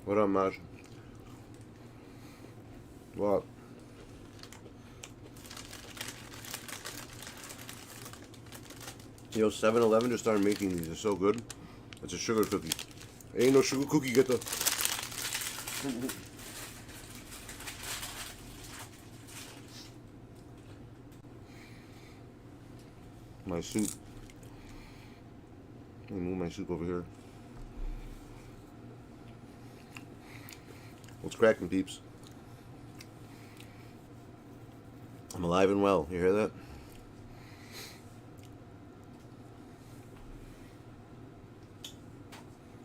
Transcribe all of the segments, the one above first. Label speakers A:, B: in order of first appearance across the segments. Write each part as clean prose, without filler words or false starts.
A: What up, Maj? What? Yo, 7-Eleven just started making these. They're so good. It's a sugar cookie. Ain't no sugar cookie, get the... My soup. Let me move my soup over here. What's cracking, peeps? I'm alive and well. You hear that?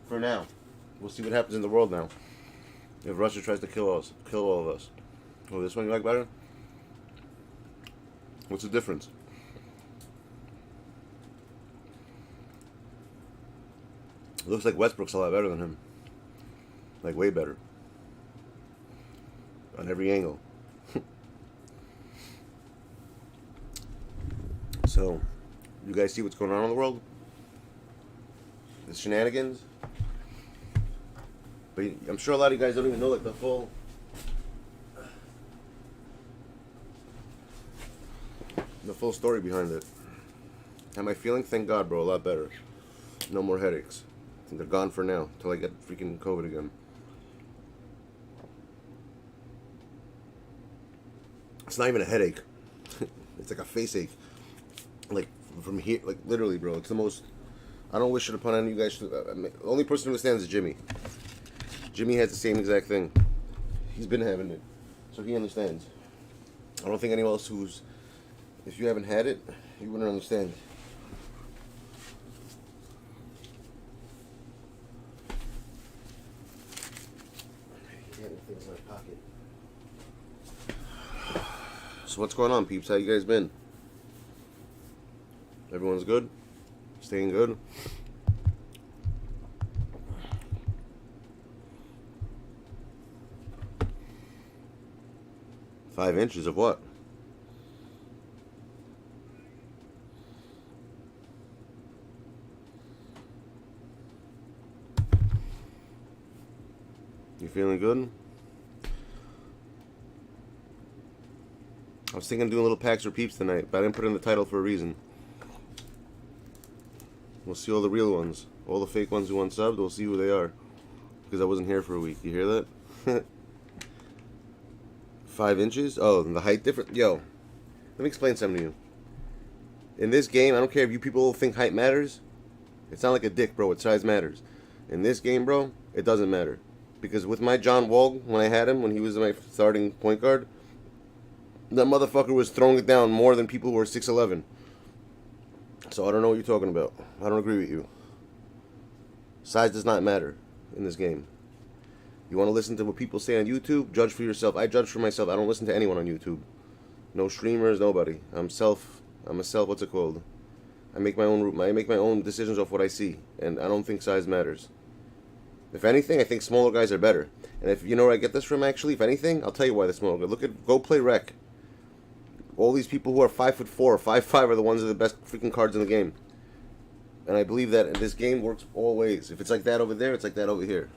A: For now. We'll see what happens in the world now. If Russia tries to kill us, kill all of us. Oh, this one you like better? What's the difference? It looks like Westbrook's a lot better than him. Like, way better. On every angle. So, you guys see what's going on in the world? The shenanigans? But I'm sure a lot of you guys don't even know, like, the full... story behind it. How am I feeling? Thank God, bro. A lot better. No more headaches. I think they're gone for now, until I get freaking COVID again. It's not even a headache. It's like a face ache. Like, from here, like, literally, bro. It's the most... I don't wish it upon any of you guys. The only person who understands is Jimmy. Jimmy has the same exact thing. He's been having it. So he understands. I don't think anyone else who's... If you haven't had it, you wouldn't understand. Things in my pocket. So what's going on, peeps? How you guys been? Everyone's good? Staying good? Five inches of what? You feeling good? I was thinking of doing little packs for peeps tonight, but I didn't put in the title for a reason. We'll see all the real ones. All the fake ones who unsubbed, we'll see who they are. Because I wasn't here for a week. You hear that? 5 inches? Oh, and the height difference? Yo, let me explain something to you. In this game, I don't care if you people think height matters. It's not like a dick, bro. What size matters. In this game, bro, it doesn't matter. Because with my John Wall, when I had him, when he was my starting point guard, that motherfucker was throwing it down more than people who were 6'11". So I don't know what you're talking about. I don't agree with you. Size does not matter in this game. You want to listen to what people say on YouTube? Judge for yourself. I judge for myself. I don't listen to anyone on YouTube. No streamers, nobody. I'm a self, what's it called? I make my own decisions off what I see. And I don't think size matters. If anything, I think smaller guys are better. And if you know where I get this from, actually, if anything, I'll tell you why the smaller guy. Go play rec. All these people who are 5'4" or 5'5" are the ones that are the best freaking cards in the game. And I believe that this game works all ways. If it's like that over there, it's like that over here.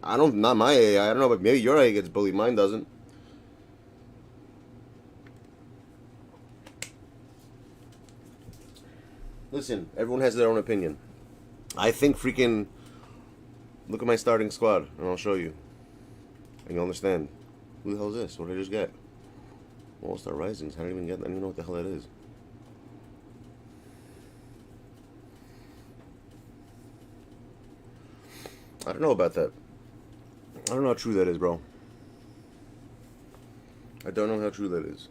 A: Not my AI. I don't know, but maybe your AI gets bullied. Mine doesn't. Listen, everyone has their own opinion. I think freaking... Look at my starting squad, and I'll show you. And you'll understand. Who the hell is this? What did I just get? All-Star Risings. I don't even know what the hell that is. I don't know about that. I don't know how true that is, bro. I don't know how true that is.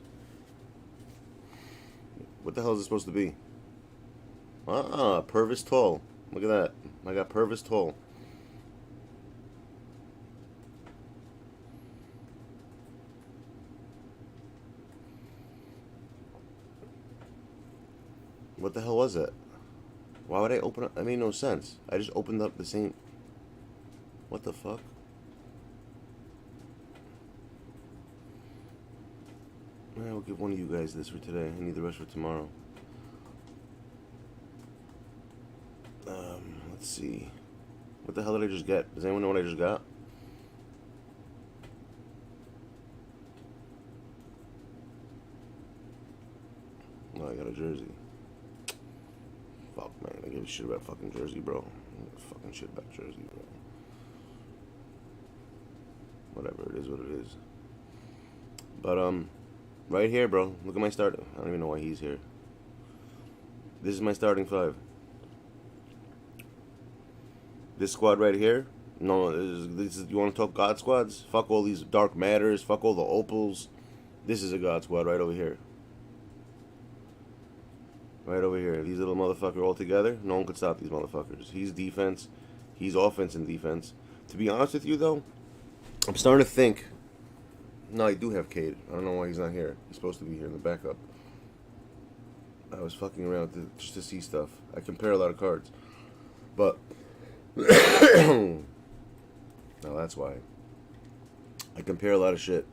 A: What the hell is it supposed to be? Ah, Purvis Tall. Look at that. I got Purvis Tall. What the hell was that? Why would I open up? That made no sense. I just opened up the same... What the fuck? I will give one of you guys this for today. I need the rest for tomorrow. Let's see. What the hell did I just get? Does anyone know what I just got? No, I got a jersey. Fuck, man. I give a shit about fucking jersey, bro. I give a fucking shit about jersey, bro. Whatever, it is what it is. But, right here, bro. Look at my start. I don't even know why he's here. This is my starting five. This squad right here. No, this is you want to talk God squads? Fuck all these Dark Matters. Fuck all the Opals. This is a God squad right over here. Right over here. These little motherfuckers all together. No one could stop these motherfuckers. He's defense. He's offense and defense. To be honest with you, though, I'm starting to think. No, I do have Cade. I don't know why he's not here. He's supposed to be here in the backup. I was fucking around just to see stuff. I compare a lot of cards. But now that's why. I compare a lot of shit.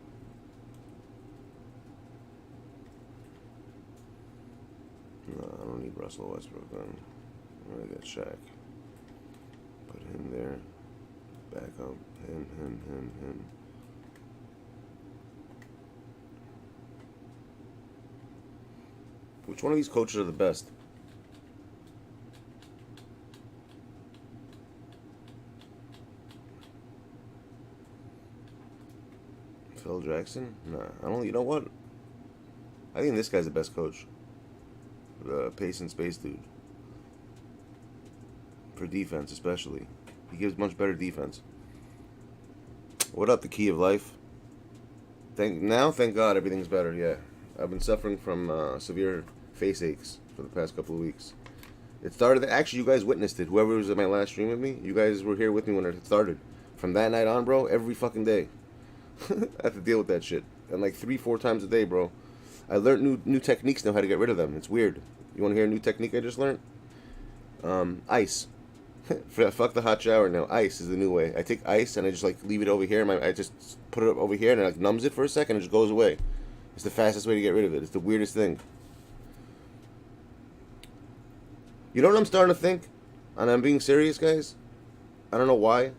A: No, I don't need Russell Westbrook then. I'm gonna get Shaq. Put him there. Back up. Him. Which one of these coaches are the best? Phil Jackson? Nah, I don't. You know what? I think this guy's the best coach. The pace and space dude. For defense, especially. He gives much better defense. What up, the key of life? Thank God, everything's better. Yeah, I've been suffering from severe face aches for the past couple of weeks. It started. Actually, you guys witnessed it. Whoever was at my last stream with me, you guys were here with me when it started. From that night on, bro, every fucking day. I have to deal with that shit. And like 3-4 times a day, bro. I learned new techniques now how to get rid of them. It's weird. You want to hear a new technique I just learned? Ice. Fuck the hot shower now. Ice is the new way. I take ice and I just like leave it over here. I just put it up over here and it like numbs it for a second and it just goes away. It's the fastest way to get rid of it. It's the weirdest thing. You know what I'm starting to think? And I'm being serious, guys. I don't know why.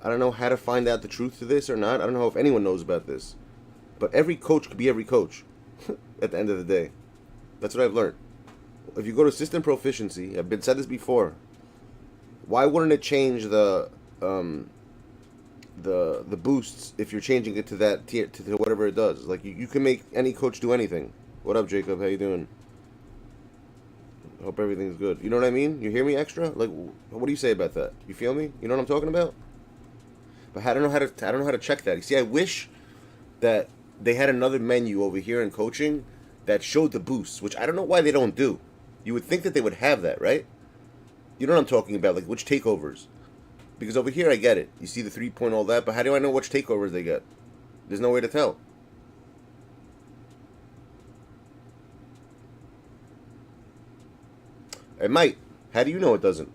A: I don't know how to find out the truth to this or not. I don't know if anyone knows about this. But every coach could be every coach at the end of the day. That's what I've learned. If you go to system proficiency, I've said this before. Why wouldn't it change the boosts if you're changing it to that tier, to whatever it does? Like you can make any coach do anything. What up, Jacob? How you doing? Hope everything's good. You know what I mean? You hear me extra? Like, what do you say about that? You feel me? You know what I'm talking about? But I don't know how to check that. You see, I wish that they had another menu over here in coaching that showed the boosts, which I don't know why they don't do. You would think that they would have that, right? You know what I'm talking about, like which takeovers. Because over here I get it. You see the 3-point, all that, but how do I know which takeovers they get? There's no way to tell. It might. How do you know it doesn't?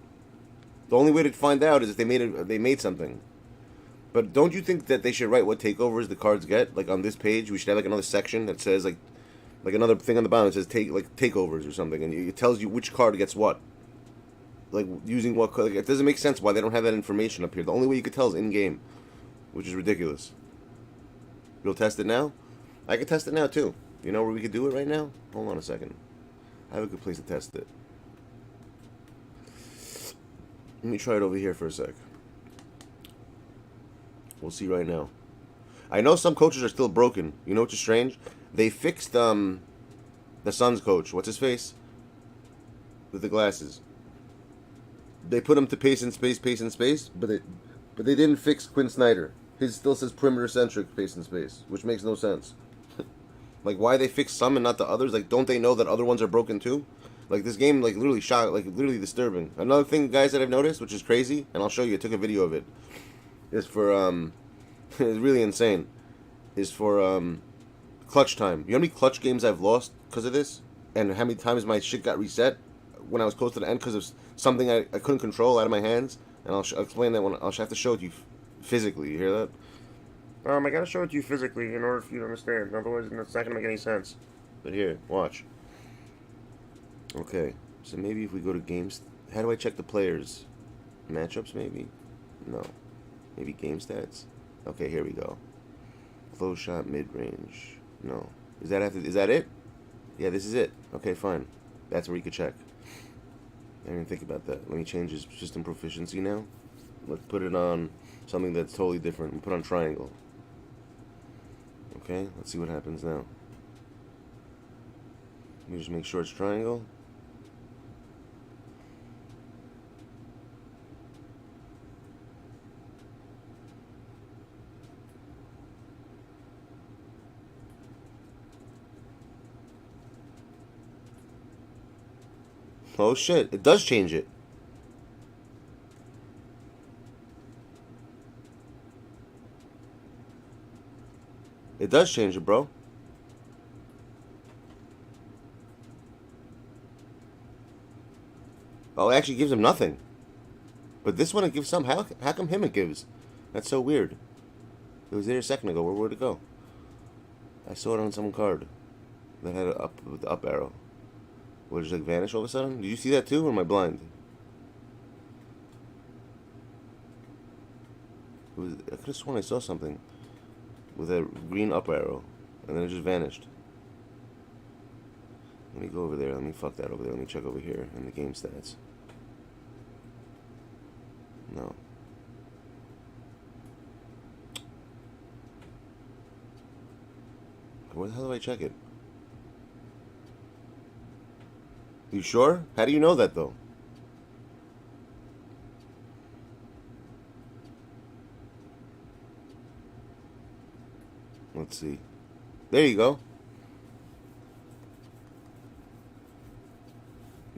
A: The only way to find out is if they made something. But don't you think that they should write what takeovers the cards get? Like on this page, we should have like another section that says like another thing on the bottom that says takeovers or something, and it tells you which card gets what. Like using what card. Like, it doesn't make sense why they don't have that information up here. The only way you could tell is in game, which is ridiculous. You'll test it now? I could test it now too. You know where we could do it right now? Hold on a second. I have a good place to test it. Let me try it over here for a sec. We'll see right now. I know some coaches are still broken. You know what's strange? They fixed the Suns coach. What's his face? With the glasses. They put him to pace and space, but they didn't fix Quinn Snyder. His still says perimeter centric pace and space, which makes no sense. Like why they fix some and not the others? Like don't they know that other ones are broken too? Like this game like literally literally disturbing. Another thing, guys, that I've noticed, which is crazy, and I'll show you. I took a video of it. Is for it's really insane. Is for clutch time. You know how many clutch games I've lost because of this, and how many times my shit got reset when I was close to the end because of something I couldn't control out of my hands. And I'll explain that when I'll have to show it to you physically. You hear that? I gotta show it to you physically in order for you to understand. Otherwise, it's not gonna make any sense. But here, watch. Okay, so maybe if we go to games, how do I check the players? Matchups, maybe? No. Maybe game stats? Okay, here we go. Close shot, mid-range. No. Is that it? Yeah, this is it. Okay, fine. That's where you could check. I didn't even think about that. Let me change his system proficiency now. Let's put it on something that's totally different. We'll put on triangle. Okay, let's see what happens now. Let me just make sure it's triangle. Oh shit, it does change it. It does change it, bro. Oh, it actually gives him nothing. But this one it gives some. How come him it gives? That's so weird. It was there a second ago. Where'd it go? I saw it on some card that had it up with the up arrow. What, did it just like vanish all of a sudden? Did you see that too, or am I blind? I could have sworn I saw something with a green up arrow, and then it just vanished. Let me go over there. Let me fuck that over there. Let me check over here in the game stats. No. Where the hell do I check it? You sure? How do you know that though? Let's see. There you go.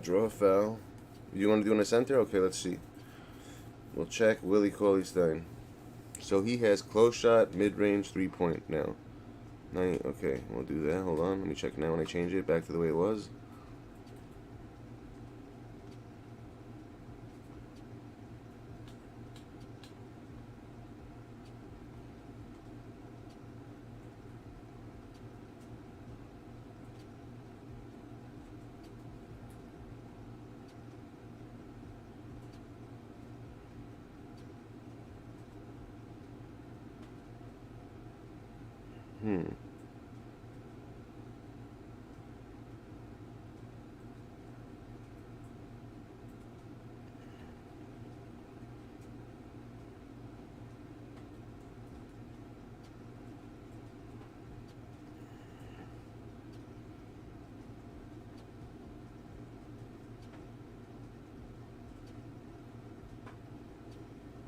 A: Draw a foul. You want to do in the center? Okay, let's see. We'll check Willie Cauley-Stein. So he has close shot, mid-range, 3-point now. Okay, we'll do that. Hold on. Let me check now when I change it back to the way it was.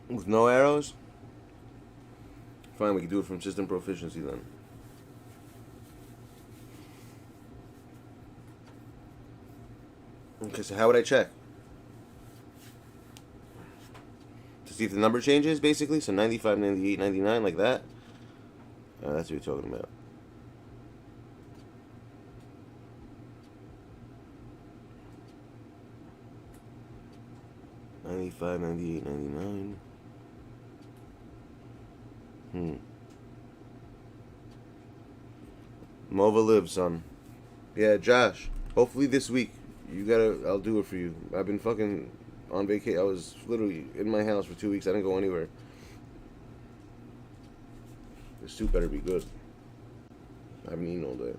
A: With no arrows? Fine, we can do it from system proficiency then. Okay, so how would I check? To see if the number changes, basically? So 95, 98, 99, like that? That's what you're talking about. $95, $98, $99. Mova lives, son. Yeah, Josh. Hopefully this week I'll do it for you. I've been fucking on vacation. I was literally in my house for 2 weeks. I didn't go anywhere. The soup better be good. I haven't eaten all day.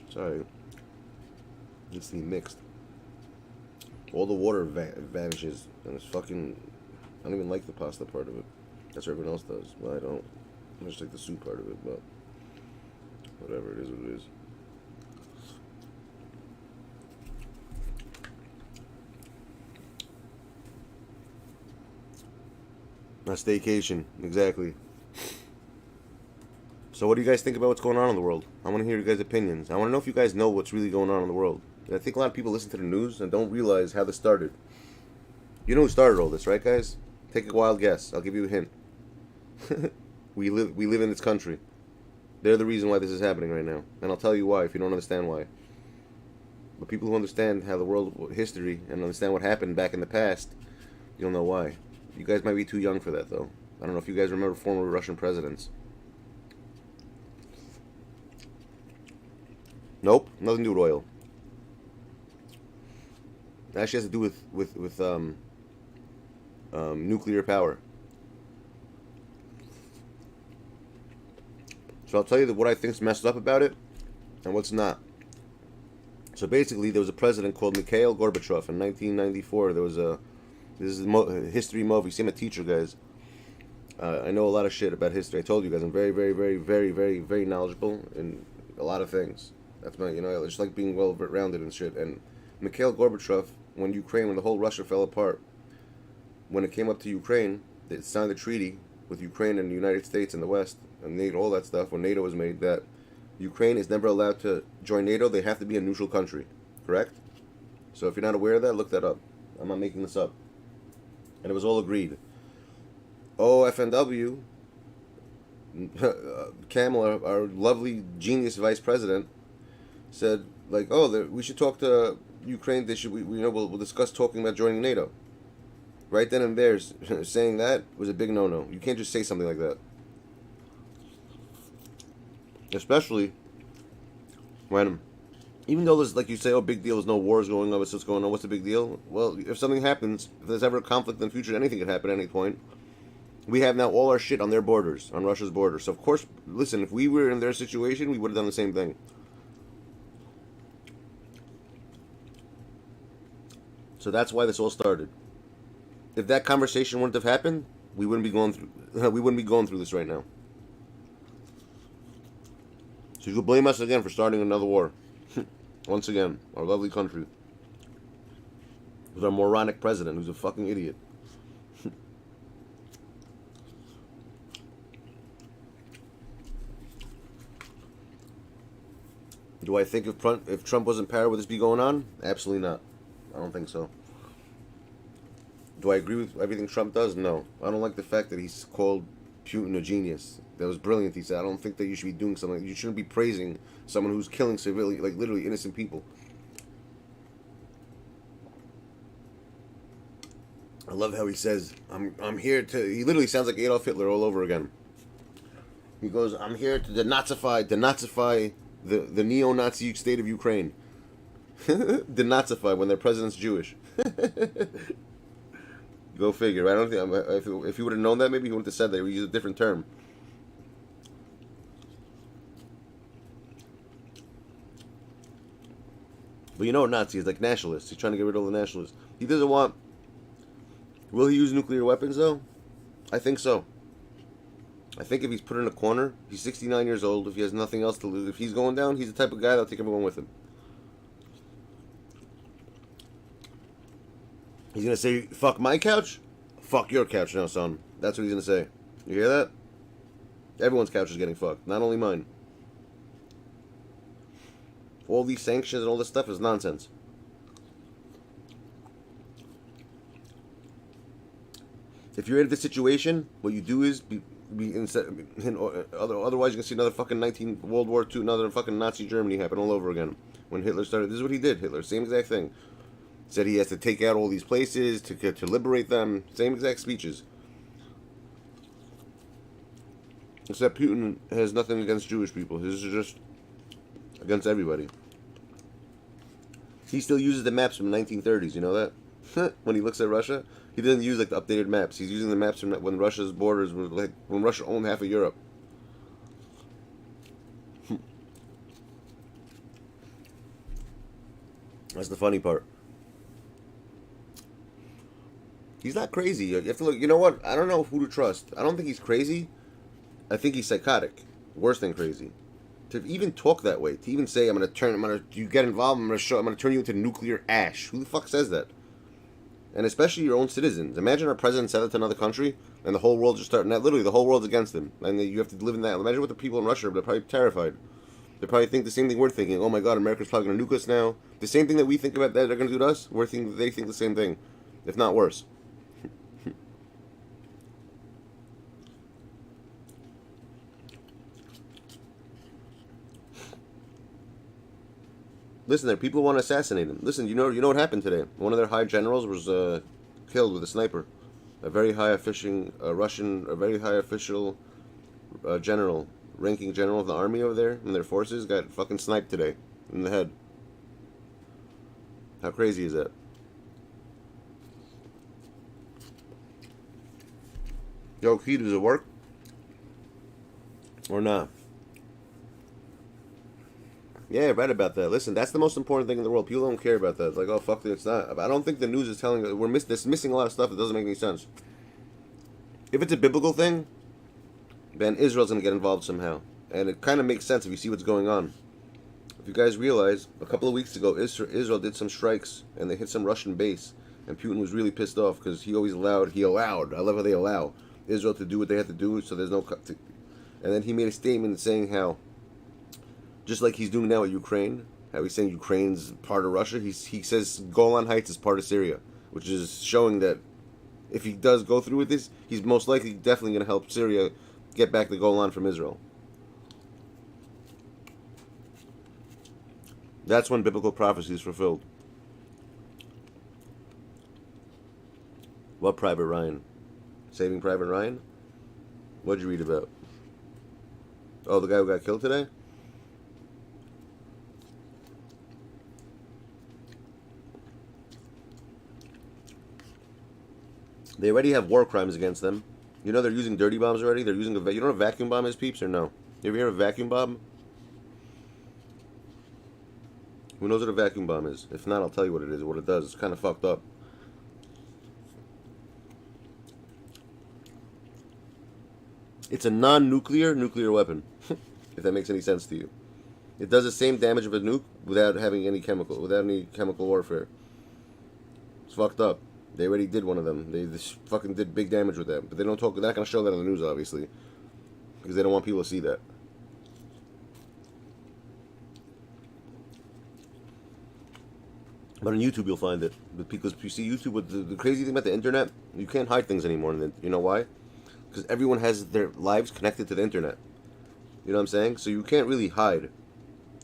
A: Sorry. Needs to be mixed. All the water vanishes, and it's fucking. I don't even like the pasta part of it. That's what everyone else does. Well, I don't. I just like the soup part of it, but whatever, it is what it is. A staycation, exactly. So what do you guys think about what's going on in the world? I want to hear your guys' opinions. I want to know if you guys know what's really going on in the world. I think a lot of people listen to the news and don't realize how this started. You know who started all this, right, guys? Take a wild guess. I'll give you a hint. We live in this country. They're the reason why this is happening right now. And I'll tell you why if you don't understand why. But people who understand how the world history and understand what happened back in the past, you'll know why. You guys might be too young for that, though. I don't know if you guys remember former Russian presidents. Nope, nothing to do with oil. actually has to do with nuclear power. So I'll tell you what I think's messed up about it and what's not. So basically, there was a president called Mikhail Gorbachev in 1994. There was a, this is a history movie. See, I'm a teacher, guys. I know a lot of shit about history. I told you guys I'm very, very, very, very, very, very knowledgeable in a lot of things. That's my, I just like being well-rounded and shit. And Mikhail Gorbachev, when the whole Russia fell apart, when it came up to Ukraine, they signed a treaty with Ukraine and the United States and the West, and NATO, all that stuff, when NATO was made, that Ukraine is never allowed to join NATO. They have to be a neutral country, correct? So if you're not aware of that, look that up. I'm not making this up. And it was all agreed. FNW, Kamala, our lovely genius vice president, said, like, we should talk to Ukraine. We'll discuss talking about joining NATO. Right then and there, saying that was a big no-no. You can't just say something like that. Especially when, even though there's, like you say, big deal, there's no wars going on, what's going on, what's the big deal? Well, if something happens, if there's ever a conflict in the future, anything could happen at any point. We have now all our shit on their borders, on Russia's borders. So, of course, listen, if we were in their situation, we would have done the same thing. So that's why this all started. If that conversation wouldn't have happened, we wouldn't be going through this right now. So you could blame us again for starting another war. Once again, our lovely country. With our moronic president, who's a fucking idiot. Do I think if Trump was in power, would this be going on? Absolutely not. I don't think so. Do I agree with everything Trump does? No. I don't like the fact that he's called Putin a genius. That was brilliant, he said. I don't think that you should be doing something. You shouldn't be praising someone who's killing civilians, like literally innocent people. I love how he says, I'm here to... He literally sounds like Adolf Hitler all over again. He goes, I'm here to denazify the neo-Nazi state of Ukraine. Denazify when their president's Jewish. Go figure. I don't think if he would have known that, maybe he wouldn't have said that. He would use a different term. But you know, Nazi is like nationalists. He's trying to get rid of all the nationalists. He doesn't want. Will he use nuclear weapons though? I think so. I think if he's put in a corner, he's 69 years old. If he has nothing else to lose, if he's going down, he's the type of guy that'll take everyone with him. He's going to say, fuck my couch? Fuck your couch now, son. That's what he's going to say. You hear that? Everyone's couch is getting fucked. Not only mine. All these sanctions and all this stuff is nonsense. If you're in this situation, what you do is otherwise you can see another fucking World War II, another fucking Nazi Germany happen all over again. When Hitler started, this is what he did. Hitler, same exact thing. Said he has to take out all these places to liberate them. Same exact speeches. Except Putin has nothing against Jewish people. This is just against everybody. He still uses the maps from the 1930s. You know that? When he looks at Russia, he doesn't use like the updated maps. He's using the maps from when Russia's borders were like when Russia owned half of Europe. That's the funny part. He's not crazy. You have to look. You know what? I don't know who to trust. I don't think he's crazy. I think he's psychotic. Worse than crazy. To even talk that way, to even say, you get involved, I'm gonna turn you into nuclear ash. Who the fuck says that? And especially your own citizens. Imagine our president said that to another country, and the whole world just started. Literally, the whole world's against him, and you have to live in that. Imagine what the people in Russia are. They're probably terrified. They probably think the same thing we're thinking. Oh my God, America's probably gonna nuke us now. The same thing that we think about that they're gonna do to us. They think the same thing, if not worse. Listen, there people want to assassinate him. Listen, you know what happened today? One of their high generals was killed with a sniper. A very high official general, ranking general of the army over there in their forces got fucking sniped today in the head. How crazy is that? Yo, Key, does it work? Or not? Yeah, right about that. Listen, that's the most important thing in the world. People don't care about that. It's like, oh, fuck it, it's not. I don't think the news is telling us. This missing a lot of stuff that doesn't make any sense. If it's a biblical thing, then Israel's going to get involved somehow. And it kind of makes sense if you see what's going on. If you guys realize, a couple of weeks ago, Israel did some strikes, and they hit some Russian base. And Putin was really pissed off, because he allowed, I love how they allow Israel to do what they have to do, so there's no... And then he made a statement saying how, just like he's doing now with Ukraine, how he's saying Ukraine's part of Russia, he says Golan Heights is part of Syria, which is showing that if he does go through with this, he's most likely definitely going to help Syria get back the Golan from Israel. That's when biblical prophecy is fulfilled. What Private Ryan? Saving Private Ryan? What'd you read about? Oh, the guy who got killed today? They already have war crimes against them. You know they're using dirty bombs already? They're using you know what a vacuum bomb is, peeps, or no? You ever hear of a vacuum bomb? Who knows what a vacuum bomb is? If not, I'll tell you what it is, what it does. It's kind of fucked up. It's a non-nuclear weapon, if that makes any sense to you. It does the same damage of a nuke without having any chemical warfare. It's fucked up. They already did one of them. They just fucking did big damage with that. But they don't talk. They're not going to show that on the news, obviously, because they don't want people to see that. But on YouTube, you'll find it. Because you see YouTube, with the crazy thing about the internet, you can't hide things anymore. And you know why? Because everyone has their lives connected to the internet. You know what I'm saying? So you can't really hide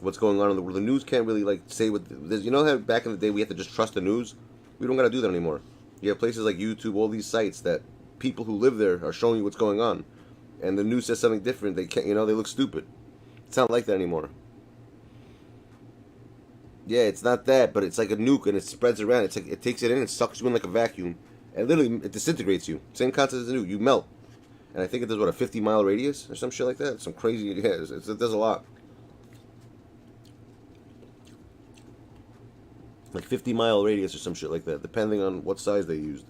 A: what's going on in the world. The news can't really like say what. You know how back in the day we had to just trust the news? We don't got to do that anymore. You have places like YouTube, all these sites that people who live there are showing you what's going on, and the news says something different. They can't, they look stupid. It's not like that anymore. Yeah, it's not that, but it's like a nuke, and it spreads around. It's like it takes it in and sucks you in like a vacuum, and literally it disintegrates you. Same concept as a nuke. You melt, and I think it does what, a 50-mile radius or some shit like that. Some crazy. Yeah, it does a lot. Like 50-mile radius or some shit like that, depending on what size they used.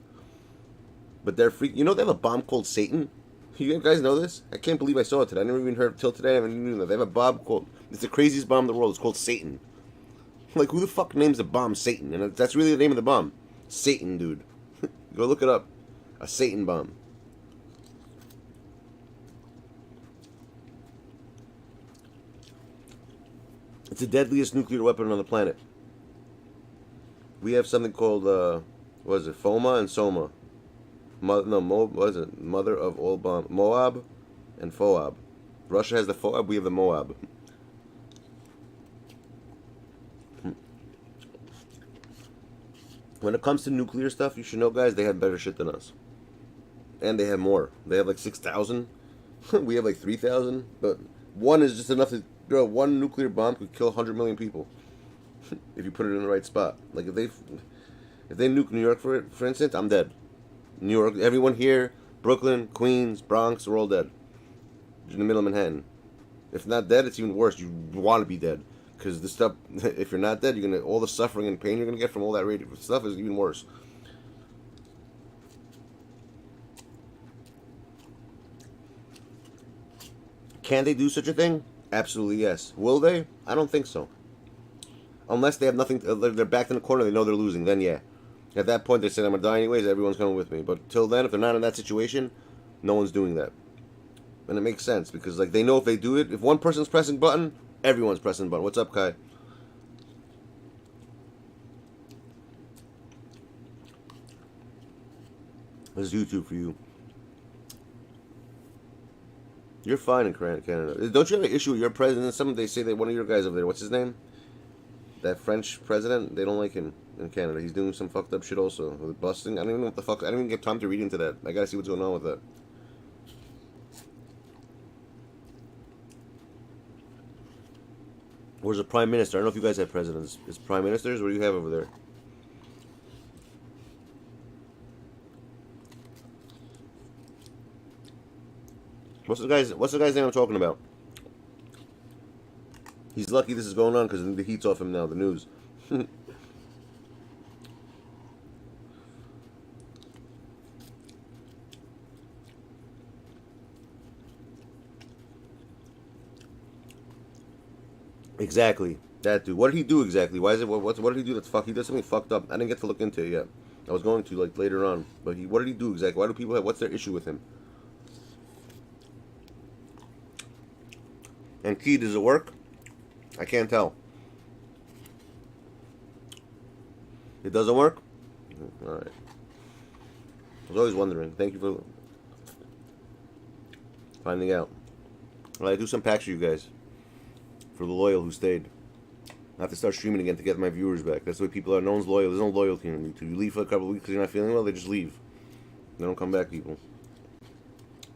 A: But they're freak. You know they have a bomb called Satan? You guys know this? I can't believe I saw it today. I never even heard till today. I never knew that. They have a bomb called... It's the craziest bomb in the world. It's called Satan. Like, who the fuck names a bomb Satan? And that's really the name of the bomb. Satan, dude. Go look it up. A Satan bomb. It's the deadliest nuclear weapon on the planet. We have something called, what is it, FOMA and SOMA. What is it? Mother of all bombs. Moab and FOAB. Russia has the FOAB, we have the Moab. When it comes to nuclear stuff, you should know, guys, they have better shit than us. And they have more. They have like 6,000. We have like 3,000. But one is just enough to... Bro, one nuclear bomb could kill 100 million people. If you put it in the right spot. Like if they nuke New York for instance, I'm dead. New York, everyone here, Brooklyn, Queens, Bronx, we're all dead. In the middle of Manhattan. If not dead, it's even worse. You want to be dead, because the stuff. If you're not dead, you're gonna all the suffering and pain you're gonna get from all that radiation stuff is even worse. Can they do such a thing? Absolutely yes. Will they? I don't think so. Unless they have nothing, they're backed in the corner, they know they're losing, then yeah. At that point, they said, I'm going to die anyways, everyone's coming with me. But till then, if they're not in that situation, no one's doing that. And it makes sense, because like they know if they do it, if one person's pressing button, everyone's pressing button. What's up, Kai? This is YouTube for you. You're fine in Canada. Don't you have an issue with your president? Some they say that one of your guys over there, what's his name? That French president, they don't like him in Canada. He's doing some fucked up shit also. With busting. I don't even know what the fuck. I don't even get time to read into that. I gotta see what's going on with that. Where's the prime minister? I don't know if you guys have presidents. Is prime ministers? What do you have over there? What's the guy's name I'm talking about? He's lucky this is going on because the heat's off him now. The news. Exactly. That dude. What did he do exactly? Why is it? What did he do? That's fuck. He did something fucked up. I didn't get to look into it yet. I was going to like later on, but what did he do exactly? Why do people have? What's their issue with him? And Key, does it work? I can't tell. It doesn't work? All right. I was always wondering. Thank you for finding out. Well, I do some packs for you guys. For the loyal who stayed. I have to start streaming again to get my viewers back. That's the way people are. No one's loyal. There's no loyalty on YouTube. You leave for a couple of weeks because you're not feeling well, they just leave. They don't come back, people.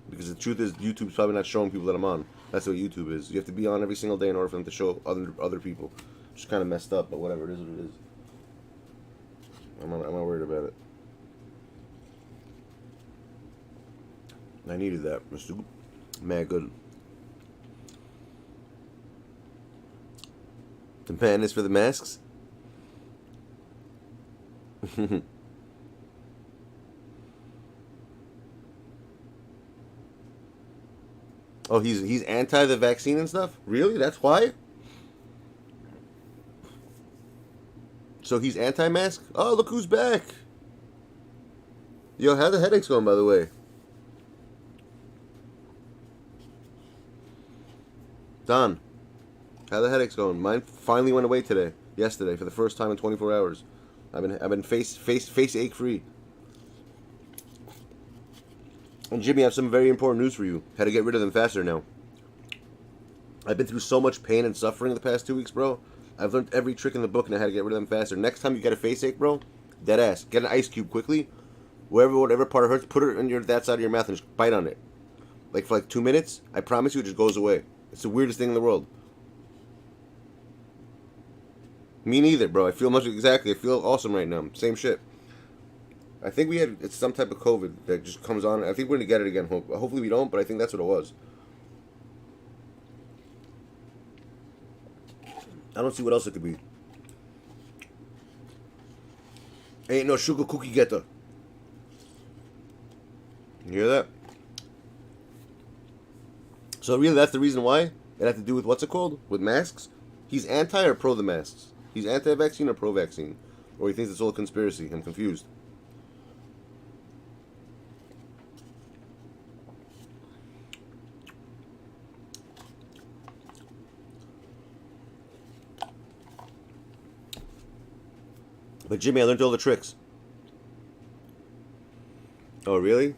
A: Because the truth is, YouTube's probably not showing people that I'm on. That's what YouTube is. You have to be on every single day in order for them to show other people. It's kind of messed up, but whatever. It is what it is. I'm not worried about it. I needed that. Mr. Mad good. The man is for the masks? Oh, he's anti the vaccine and stuff? Really? That's why? So he's anti-mask? Oh, look who's back. Yo, how the headaches going, by the way? Don, how the headaches going? Mine finally went away yesterday, for the first time in 24 hours. I've been face ache free. And Jimmy, I have some very important news for you. How to get rid of them faster now. I've been through so much pain and suffering the past 2 weeks, bro. I've learned every trick in the book now how to get rid of them faster. Next time you get a face ache, bro, dead ass, get an ice cube quickly. Whatever part of hurts, put it in that side of your mouth and just bite on it. Like for like 2 minutes, I promise you it just goes away. It's the weirdest thing in the world. Me neither, bro. I feel awesome right now. Same shit. I think it's some type of COVID that just comes on. I think we're going to get it again. Hopefully we don't, but I think that's what it was. I don't see what else it could be. Ain't no sugar cookie getter. You hear that? So really, that's the reason why? It had to do with, what's it called? With masks? He's anti or pro the masks? He's anti-vaccine or pro-vaccine? Or he thinks it's all a conspiracy? I'm confused. But Jimmy, I learned all the tricks. Oh, really?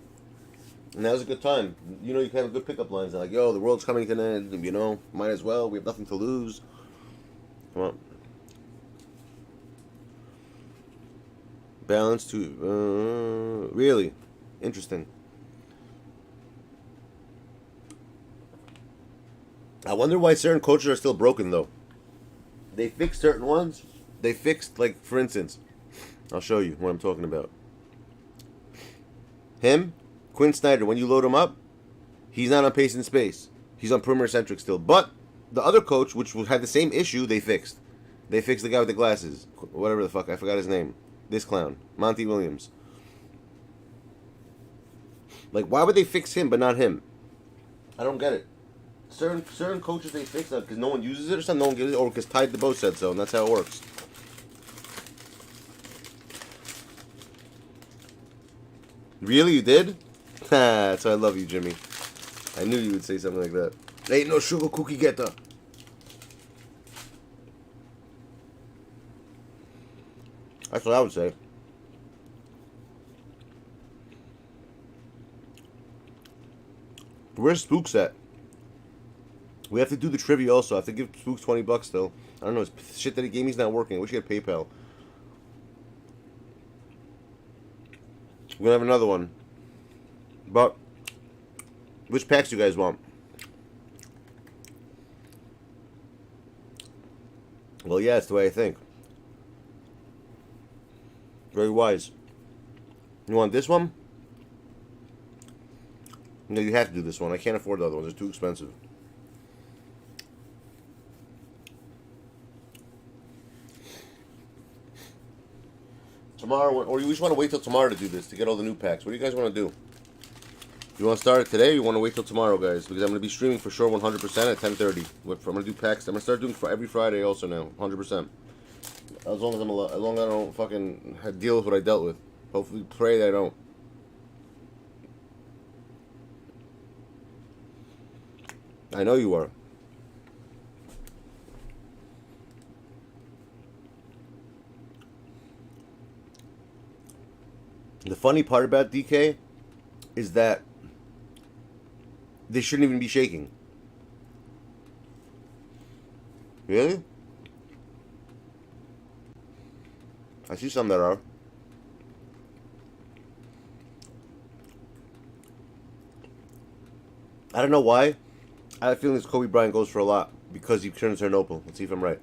A: And that was a good time. You know, you can have good pickup lines. Like, yo, the world's coming to an end. You know, might as well. We have nothing to lose. Come on. Balance to... really? Interesting. I wonder why certain coaches are still broken, though. They fixed certain ones. They fixed, like, for instance, I'll show you what I'm talking about. Him, Quinn Snyder, when you load him up, he's not on pace and space. He's on perimeter centric still. But the other coach, which had the same issue, they fixed. They fixed the guy with the glasses. Whatever the fuck, I forgot his name. This clown. Monty Williams. Like, why would they fix him but not him? I don't get it. Certain coaches they fix that because no one uses it or something, no one gives it, or because Tide the Boat said so, and that's how it works. Really, you did? That's why I love you, Jimmy. I knew you would say something like that. Ain't no sugar cookie getter. That's what I would say. Where's Spooks at? We have to do the trivia also. I have to give Spooks $20 still. I don't know. His shit that he gave me is not working. I wish he had PayPal. We're going to have another one. But, which packs do you guys want? Well, yeah, it's the way I think. Very wise. You want this one? No, you have to do this one. I can't afford the other ones. They're too expensive. Tomorrow, or you just want to wait till tomorrow to do this, to get all the new packs. What do you guys want to do? You want to start it today, or you want to wait till tomorrow, guys? Because I'm going to be streaming for sure 100% at 10:30. I'm going to do packs. I'm going to start doing for every Friday also now, 100%. As long as I'm alive, as long as I don't fucking deal with what I dealt with. Hopefully, pray that I don't. I know you are. The funny part about DK is that they shouldn't even be shaking. Really? I see some that are. I don't know why. I have a feeling this Kobe Bryant goes for a lot because he turns her opal. Let's see if I'm right.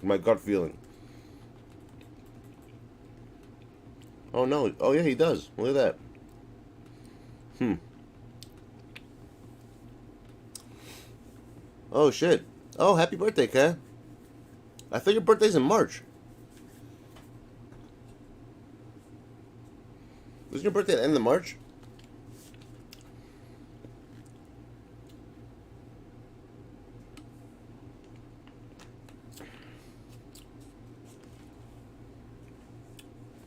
A: My gut feeling. Oh no. Oh yeah, he does. Look at that. Oh shit. Oh, happy birthday, Kat. I thought your birthday's in March. Wasn't your birthday at the end of March?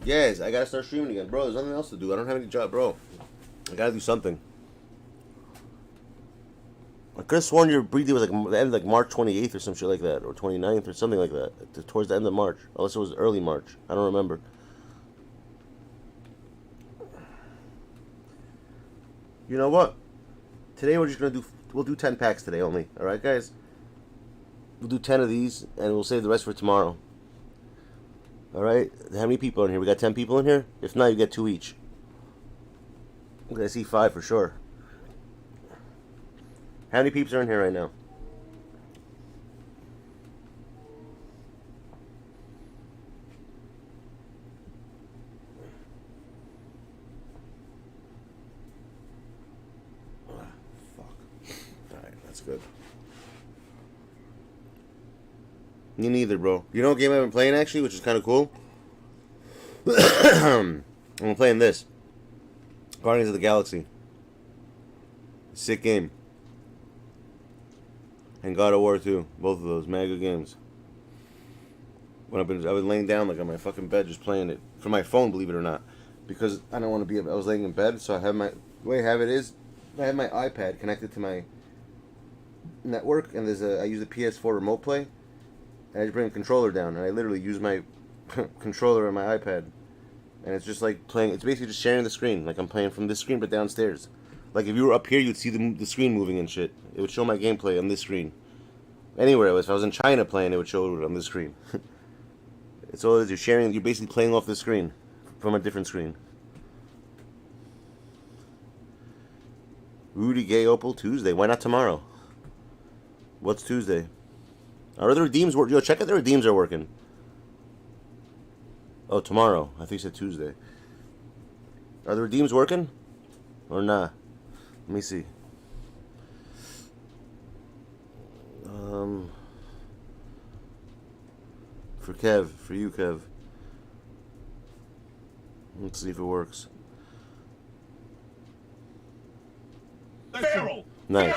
A: Yes, I gotta start streaming again. Bro, there's nothing else to do. I don't have any job, bro. I gotta do something. I could have sworn your birthday was like the end of like March 28th or some shit like that. Or 29th or something like that. Towards the end of March. Unless it was early March. I don't remember. You know what? Today we're just gonna do, we'll do 10 packs today only. Alright, guys? We'll do 10 of these and we'll save the rest for tomorrow. Alright, how many people are in here? We got 10 people in here? If not, you get 2 each. Okay, I see 5 for sure. How many peeps are in here right now? Fuck. Alright, that's good. Me neither, bro. You know what game I've been playing, actually, which is kind of cool? I'm playing this. Guardians of the Galaxy. Sick game. And God of War 2. Both of those. Mega games. When I've been laying down like on my fucking bed just playing it. For my phone, believe it or not. Because I don't want to be... I was laying in bed, so I have my... The way I have it is... I have my iPad connected to my network, and there's a... I use the PS4 remote play. And I just bring a controller down, and I literally use my controller on my iPad. And it's just like playing, it's basically just sharing the screen. Like I'm playing from this screen, but downstairs. Like if you were up here, you'd see the screen moving and shit. It would show my gameplay on this screen. Anywhere, if I was in China playing, it would show it on this screen. It's all it is, you're sharing, you're basically playing off the screen. From a different screen. Rudy Gay Opal Tuesday. Why not tomorrow? What's Tuesday? Are the redeems working? Yo, check out the redeems are working. Oh, tomorrow. I think you said Tuesday. Are the redeems working? Or nah? Let me see. For Kev. For you, Kev. Let's see if it works.
B: Feral.
A: Nice.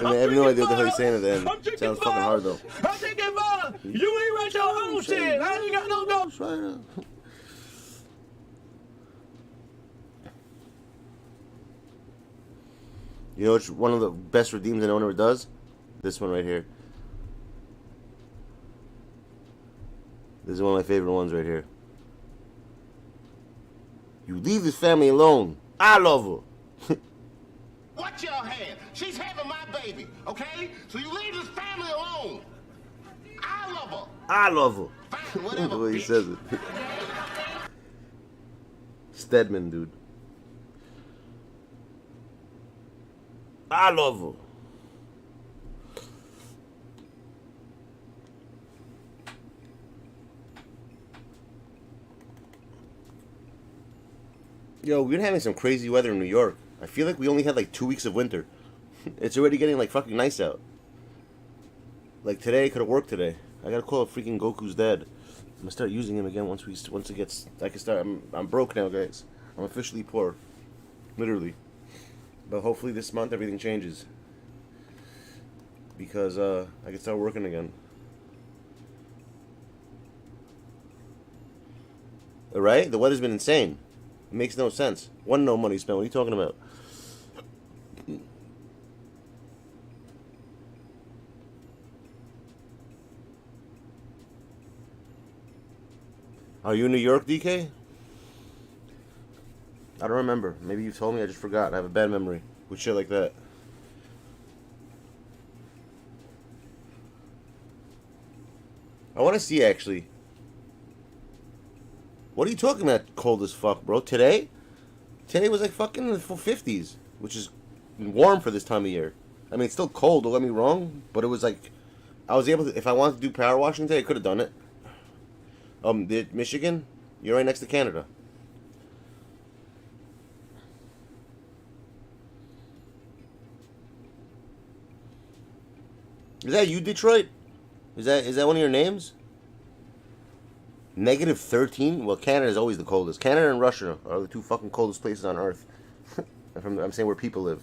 A: I have no idea what the hell he's saying at the end. Sounds fucking hard though.
B: You ain't write your own shit. I ain't got no ghost.
A: You know which one of the best redeems an owner does? This one right here. This is one of my favorite ones right here. You leave this family alone. I love her.
C: Watch your hand. She's having my baby, okay? So you leave this family alone. I love her.
A: I love her.
C: Fine, whatever,
A: The way he
C: bitch.
A: says it. Stedman, dude. I love her. Yo, we've been having some crazy weather in New York. I feel like we only had like 2 weeks of winter. It's already getting like fucking nice out. Like today, could have worked today. I gotta call freaking Goku's dad. I'm gonna start using him again once it gets. I can start. I'm broke now, guys. I'm officially poor, literally. But hopefully this month everything changes because I can start working again. All right, the weather's been insane. It makes no sense. No money spent. What are you talking about? Are you in New York, DK? I don't remember. Maybe you told me. I just forgot. I have a bad memory with shit like that. I want to see, actually. What are you talking about cold as fuck, bro? Today? Today was like fucking in the 50s, which is warm for this time of year. I mean, it's still cold, don't get me wrong, but it was like, I was able to, if I wanted to do power washing today, I could have done it. Michigan? You're right next to Canada. Is that you, Detroit? Is that one of your names? Negative 13? Well, Canada is always the coldest. Canada and Russia are the two fucking coldest places on Earth. I'm saying where people live.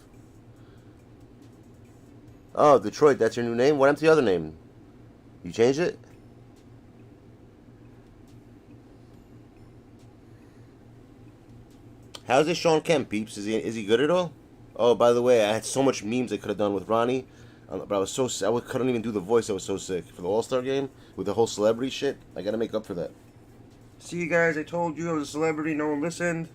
A: Oh, Detroit, that's your new name? What happened to the other name? You changed it? How's this Sean Kemp, peeps? Is he good at all? Oh, by the way, I had so much memes I could have done with Ronnie. But I couldn't even do the voice. I was so sick for the All-Star game with the whole celebrity shit. I gotta make up for that. See you guys. I told you I was a celebrity. No one listened.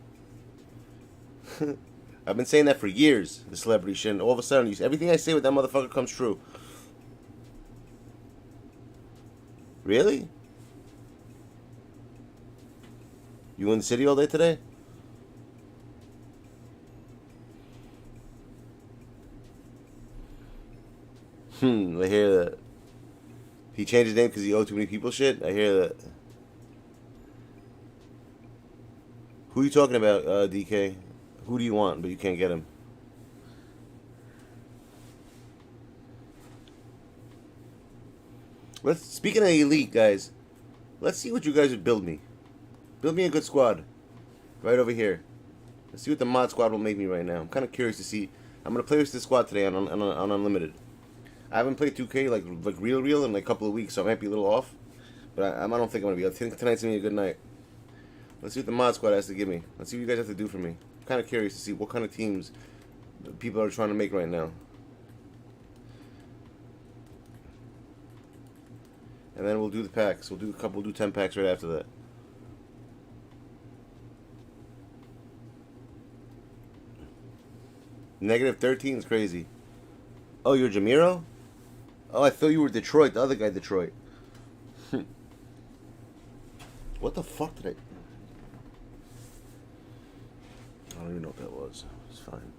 A: I've been saying that for years. The celebrity shit. And all of a sudden, everything I say with that motherfucker comes true. Really? You in the city all day today? I hear that. He changed his name because he owed too many people shit? I hear that. Who are you talking about, DK? Who do you want, but you can't get him? Speaking of elite, guys, let's see what you guys would build me. Build me a good squad. Right over here. Let's see what the mod squad will make me right now. I'm kind of curious to see. I'm going to play with this squad today on Unlimited. I haven't played 2K like real in like a couple of weeks, so I might be a little off. But I don't think I'm going to be. I think tonight's going to be a good night. Let's see what the mod squad has to give me. Let's see what you guys have to do for me. I'm kind of curious to see what kind of teams people are trying to make right now. And then we'll do the packs. We'll do 10 packs right after that. Negative 13 is crazy. Oh, you're Jamiro? Oh, I thought you were Detroit. The other guy, Detroit. What the fuck did I don't even know what that was. It's fine.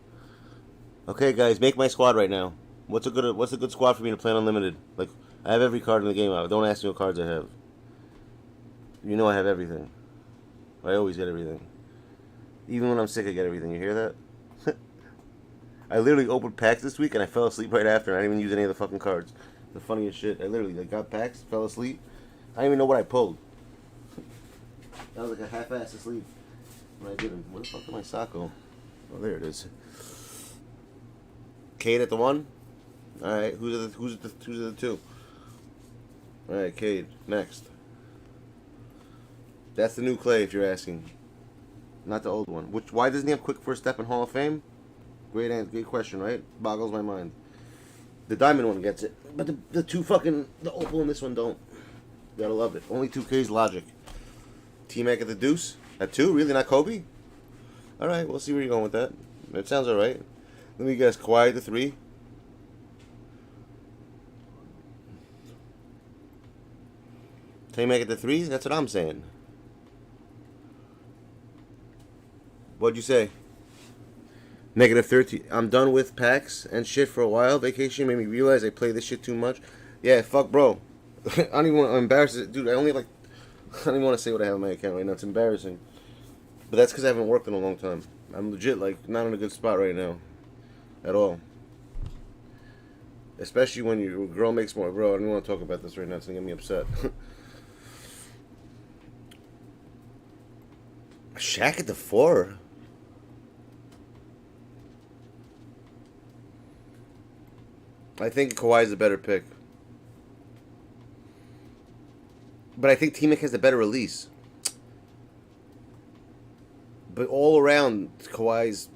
A: Okay, guys, make my squad right now. What's a good squad for me to play on Unlimited? Like, I have every card in the game. Don't ask me what cards I have. You know I have everything. I always get everything. Even when I'm sick, I get everything. You hear that? I literally opened packs this week and I fell asleep right after. I didn't even use any of the fucking cards. The funniest shit. I literally got packs, fell asleep. I didn't even know what I pulled. I was like a half-ass asleep when I didn't. Where the fuck did my sock go? Oh, there it is. Cade at the 1. All right, who's the 2? All right, Cade next. That's the new Clay, if you're asking. Not the old one. Why doesn't he have quick first step in Hall of Fame? Great answer, great question, right? Boggles my mind. The diamond one gets it, but the opal and this one don't. Gotta love it. Only 2K's logic. T-Mac at the deuce at 2, really? Not Kobe? All right, we'll see where you're going with that. That sounds all right. Let me guess. Kawhi at the 3. T-Mac at the 3. That's what I'm saying. What'd you say? -13. I'm done with packs and shit for a while. Vacation made me realize I play this shit too much. Yeah, fuck, bro. I don't even want to embarrass it. Dude, I only like... I don't even want to say what I have on my account right now. It's embarrassing. But that's because I haven't worked in a long time. I'm legit, like, not in a good spot right now. At all. Especially when your girl makes more. Bro, I don't want to talk about this right now. It's going to get me upset. Shaq at the 4? I think Kawhi's a better pick. But I think T-Mac has the better release. But all around, Kawhi's...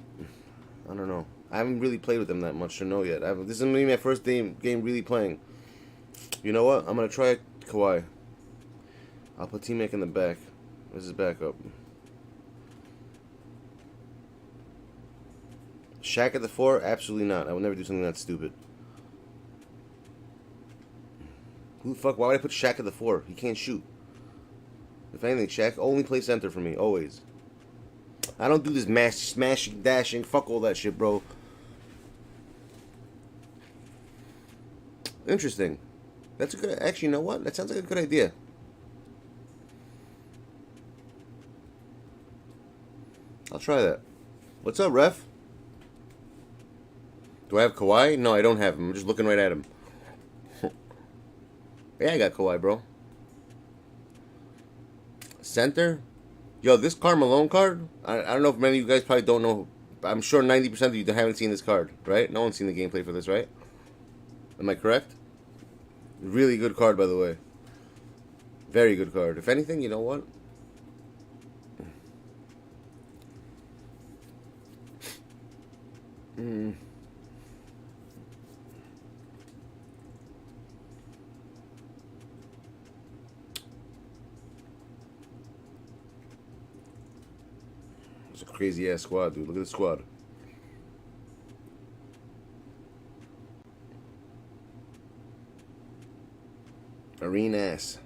A: I don't know. I haven't really played with him that much to know yet. This is going to be my first game really playing. You know what? I'm going to try Kawhi. I'll put T-Mac in the back. This is backup. Shaq at the 4? Absolutely not. I would never do something that stupid. Who the fuck? Why would I put Shaq at the 4? He can't shoot. If anything, Shaq only plays center for me. Always. I don't do this smashing, dashing. Fuck all that shit, bro. Interesting. That's a good... Actually, you know what? That sounds like a good idea. I'll try that. What's up, ref? Do I have Kawhi? No, I don't have him. I'm just looking right at him. Yeah, I got Kawhi, bro. Center? Yo, this Carmelo card, I don't know if many of you guys probably don't know. I'm sure 90% of you haven't seen this card, right? No one's seen the gameplay for this, right? Am I correct? Really good card, by the way. Very good card. If anything, you know what? It's a crazy ass squad, dude. Look at the squad. Arenas.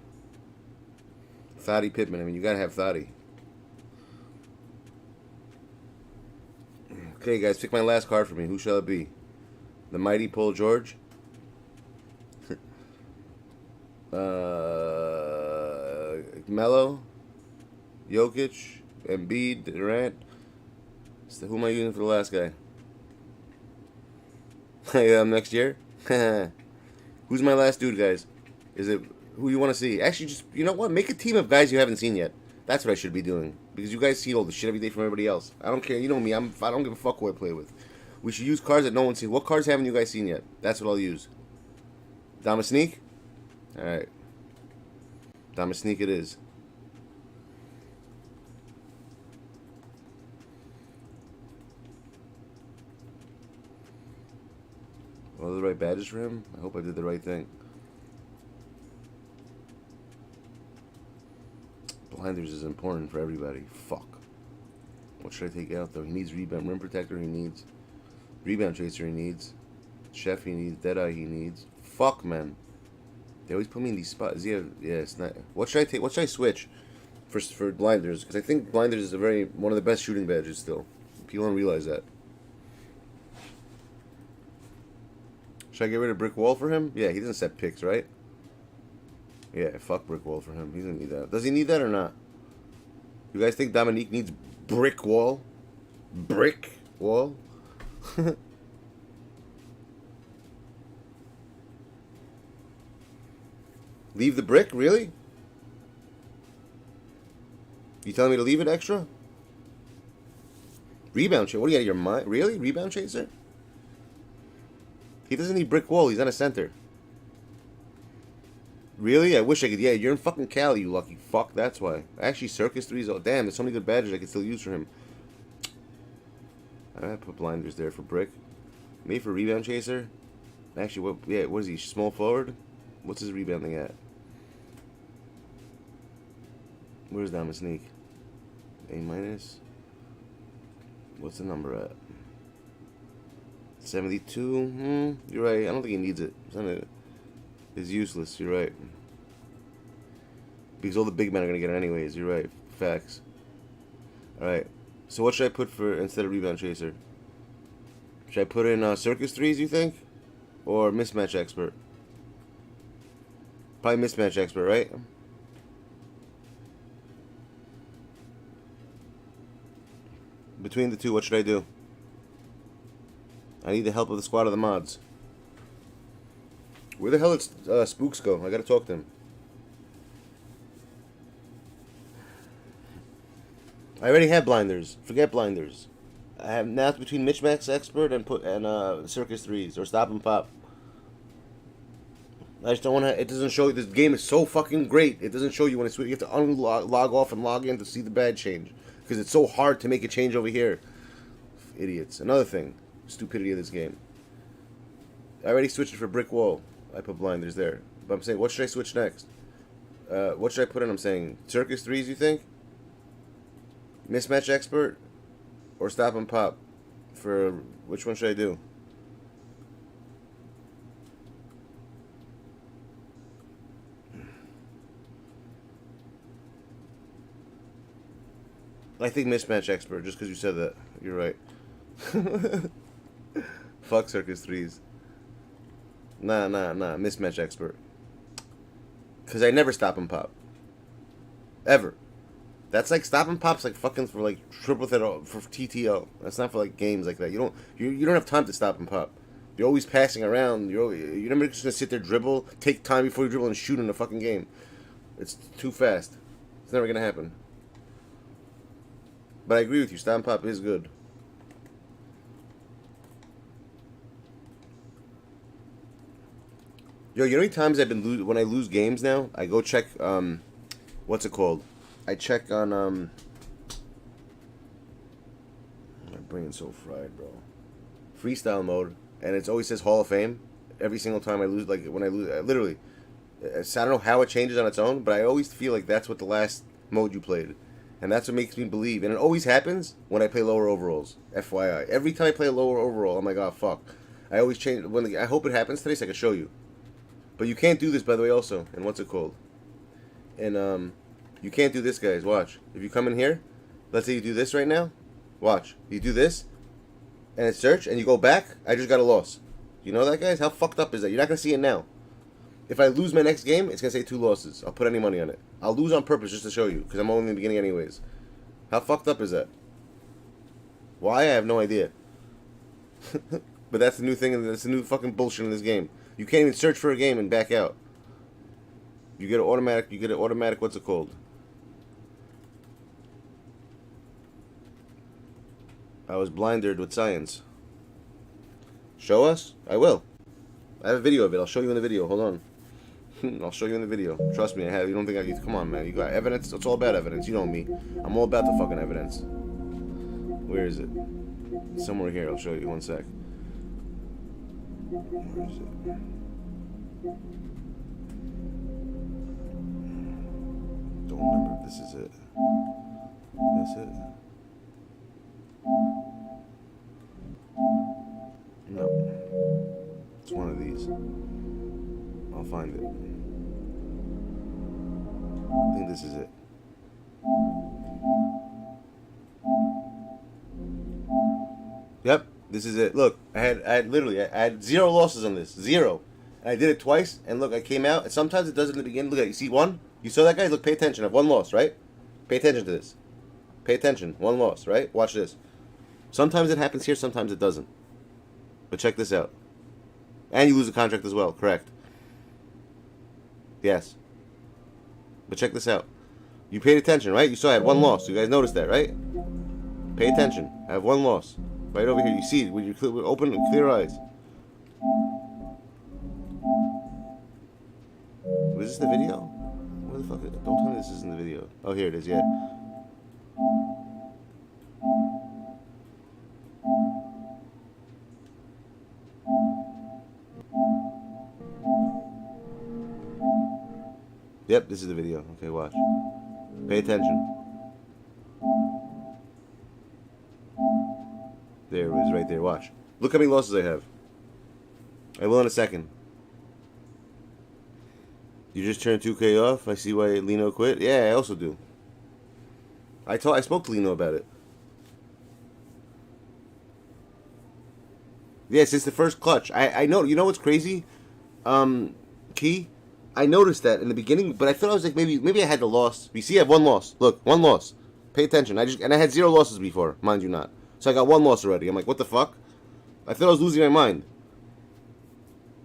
A: Thotty Pittman. I mean, you gotta have Thotty. Okay, guys, pick my last card for me. Who shall it be? The mighty Paul George. Melo. Jokic. Embiid. Durant. So who am I using for the last guy? Next year? Who's my last dude, guys? Is it who you want to see? Actually, just, you know what? Make a team of guys you haven't seen yet. That's what I should be doing. Because you guys see all the shit every day from everybody else. I don't care. You know me. I don't give a fuck who I play with. We should use cards that no one's seen. What cards haven't you guys seen yet? That's what I'll use. Sneak? Alright. Sneak it is. What are the right badges for him? I hope I did the right thing. Blinders is important for everybody. Fuck. What should I take out though? He needs rebound, rim protector. He needs rebound chaser. He needs chef. He needs deadeye. He needs. Fuck, man. They always put me in these spots. Yeah, it's not. What should I take? What should I switch for blinders? Because I think blinders is one of the best shooting badges still. People don't realize that. Should I get rid of brick wall for him? Yeah, he doesn't set picks, right? Yeah, fuck brick wall for him. He doesn't need that. Does he need that or not? You guys think Dominique needs brick wall? Brick wall? Leave the brick? Really? You telling me to leave it extra? Rebound chaser? What do you got in your mind? Really? Rebound chaser? He doesn't need brick wall. He's not a center. Really? I wish I could. Yeah, you're in fucking Cali, you lucky fuck. That's why. Actually, Circus 3's... Oh, damn, there's so many good badges I could still use for him. I put blinders there for brick. Maybe for rebound chaser. Actually, what is he? Small forward? What's his rebounding at? Where's Sneak? A minus? What's the number at? 72? You're right. I don't think he needs it. It's useless. You're right. Because all the big men are going to get it anyways. You're right. Facts. Alright. So what should I put for instead of rebound chaser? Should I put in circus threes, you think? Or mismatch expert? Probably mismatch expert, right? Between the two, what should I do? I need the help of the squad of the mods. Where the hell did Spooks go? I gotta talk to him. I already have blinders. Forget blinders. I have now it's between mismatch expert and circus threes or stop and pop. I just don't want to. It doesn't show you. This game is so fucking great. It doesn't show you when it's. You have to log off and log in to see the badge change because it's so hard to make a change over here. Idiots. Another thing, stupidity of this game. I already switched it for brick wall. I put blinders there. But I'm saying, what should I switch next? What should I put in? I'm saying circus threes. You think? Mismatch expert or stop and pop? For which one should I do? I think mismatch expert, just because you said that. You're right. Fuck circus threes. Nah. Mismatch expert. Because I never stop and pop. Ever. That's like stop and pop's like fucking for like triple threat for TTO. That's not for like games like that. You don't have time to stop and pop. You're always passing around. You're never just gonna sit there, dribble, take time before you dribble and shoot in the fucking game. It's too fast. It's never gonna happen. But I agree with you. Stop and pop is good. Yo, you know how many times I've been when I lose games now? I go check what's it called? I check on my brain's so fried, bro. Freestyle mode, and it always says Hall of Fame every single time I lose. Like when I lose, literally, I don't know how it changes on its own, but I always feel like that's what the last mode you played. And that's what makes me believe. And it always happens when I play lower overalls. FYI. Every time I play a lower overall, I'm like, oh, fuck. I always change. I hope it happens today so I can show you. But you can't do this, by the way, also. And what's it called? And, you can't do this, guys. Watch. If you come in here, let's say you do this right now. Watch. You do this, and it's search, and you go back. I just got a loss. You know that, guys? How fucked up is that? You're not going to see it now. If I lose my next game, it's going to say 2 losses. I'll put any money on it. I'll lose on purpose just to show you, because I'm only in the beginning anyways. How fucked up is that? Why? I have no idea. But that's the new thing, and that's the new fucking bullshit in this game. You can't even search for a game and back out. You get an automatic, what's it called? I was blinded with science. Show us? I will. I have a video of it. I'll show you in the video. Hold on. I'll show you in the video. Trust me, I have. You don't think I... Come on, man. You got evidence? It's all about evidence. You know me. I'm all about the fucking evidence. Where is it? It's somewhere here. I'll show you. One sec. Where is it? Don't remember if this is it. That's it? No. It's one of these. I'll find it. I think this is it. Yep, this is it. Look, I had 0 losses on this. 0. And I did it twice, and look, I came out, and sometimes it does it in the beginning. Look at it. You see 1? You saw that, guys? Look, pay attention. I have 1 loss, right? Pay attention to this. Pay attention. 1 loss, right? Watch this. Sometimes it happens here, sometimes it doesn't. But check this out. And you lose a contract as well, correct? Yes. But check this out. You paid attention, right? You saw I had 1 loss. You guys noticed that, right? Pay attention. I have 1 loss. Right over here. You see it with your open and clear eyes. Was this the video? Where the fuck is it? Don't tell me this isn't the video. Oh, here it is, yeah. Yep, this is the video. Okay, watch. Pay attention. There it is, right there. Watch. Look how many losses I have. I will in a second. You just turned 2K off? I see why Lino quit. Yeah, I also do. I spoke to Lino about it. Yeah, since the first clutch. I know. You know what's crazy? Key. I noticed that in the beginning, but I thought I was like maybe I had the loss. You see, I have one loss. Look, one loss. Pay attention. I had 0 losses before, mind you not. So I got 1 loss already. I'm like, what the fuck? I thought I was losing my mind.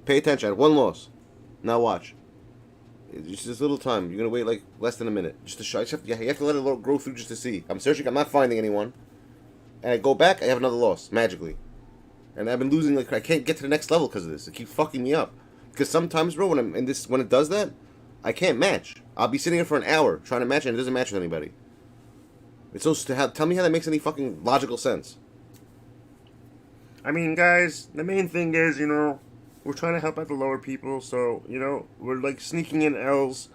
A: Pay attention. I had 1 loss. Now watch. It's just a little time. You're gonna wait like less than a minute just to show. You have to let it grow through just to see. I'm searching. I'm not finding anyone. And I go back. I have another loss magically. And I've been losing. Like I can't get to the next level because of this. It keeps fucking me up. Because sometimes, bro, when it does that, I can't match. I'll be sitting here for an hour trying to match and it doesn't match with anybody. It's so tell me how that makes any fucking logical sense.
D: I mean, guys, the main thing is, you know, we're trying to help out the lower people, so, you know, we're like sneaking in L's,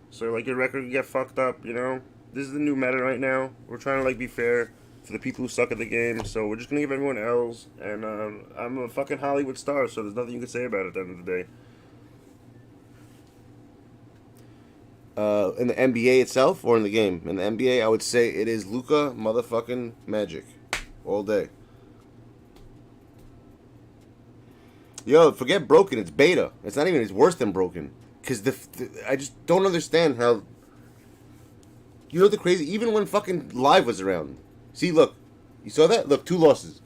D: so like your record can get fucked up, you know. This is the new meta right now. We're trying to like be fair for the people who suck at the game, so we're just gonna give everyone L's, and I'm a fucking Hollywood star, so there's nothing you can say about it at the end of the day.
A: In the NBA itself or in the game? In the NBA, I would say it is Luka motherfucking Magic. All day. Yo, forget broken. It's beta. It's not even. It's worse than broken. Because I just don't understand how. You know the crazy. Even when fucking live was around. See, look. You saw that? Look, 2 losses.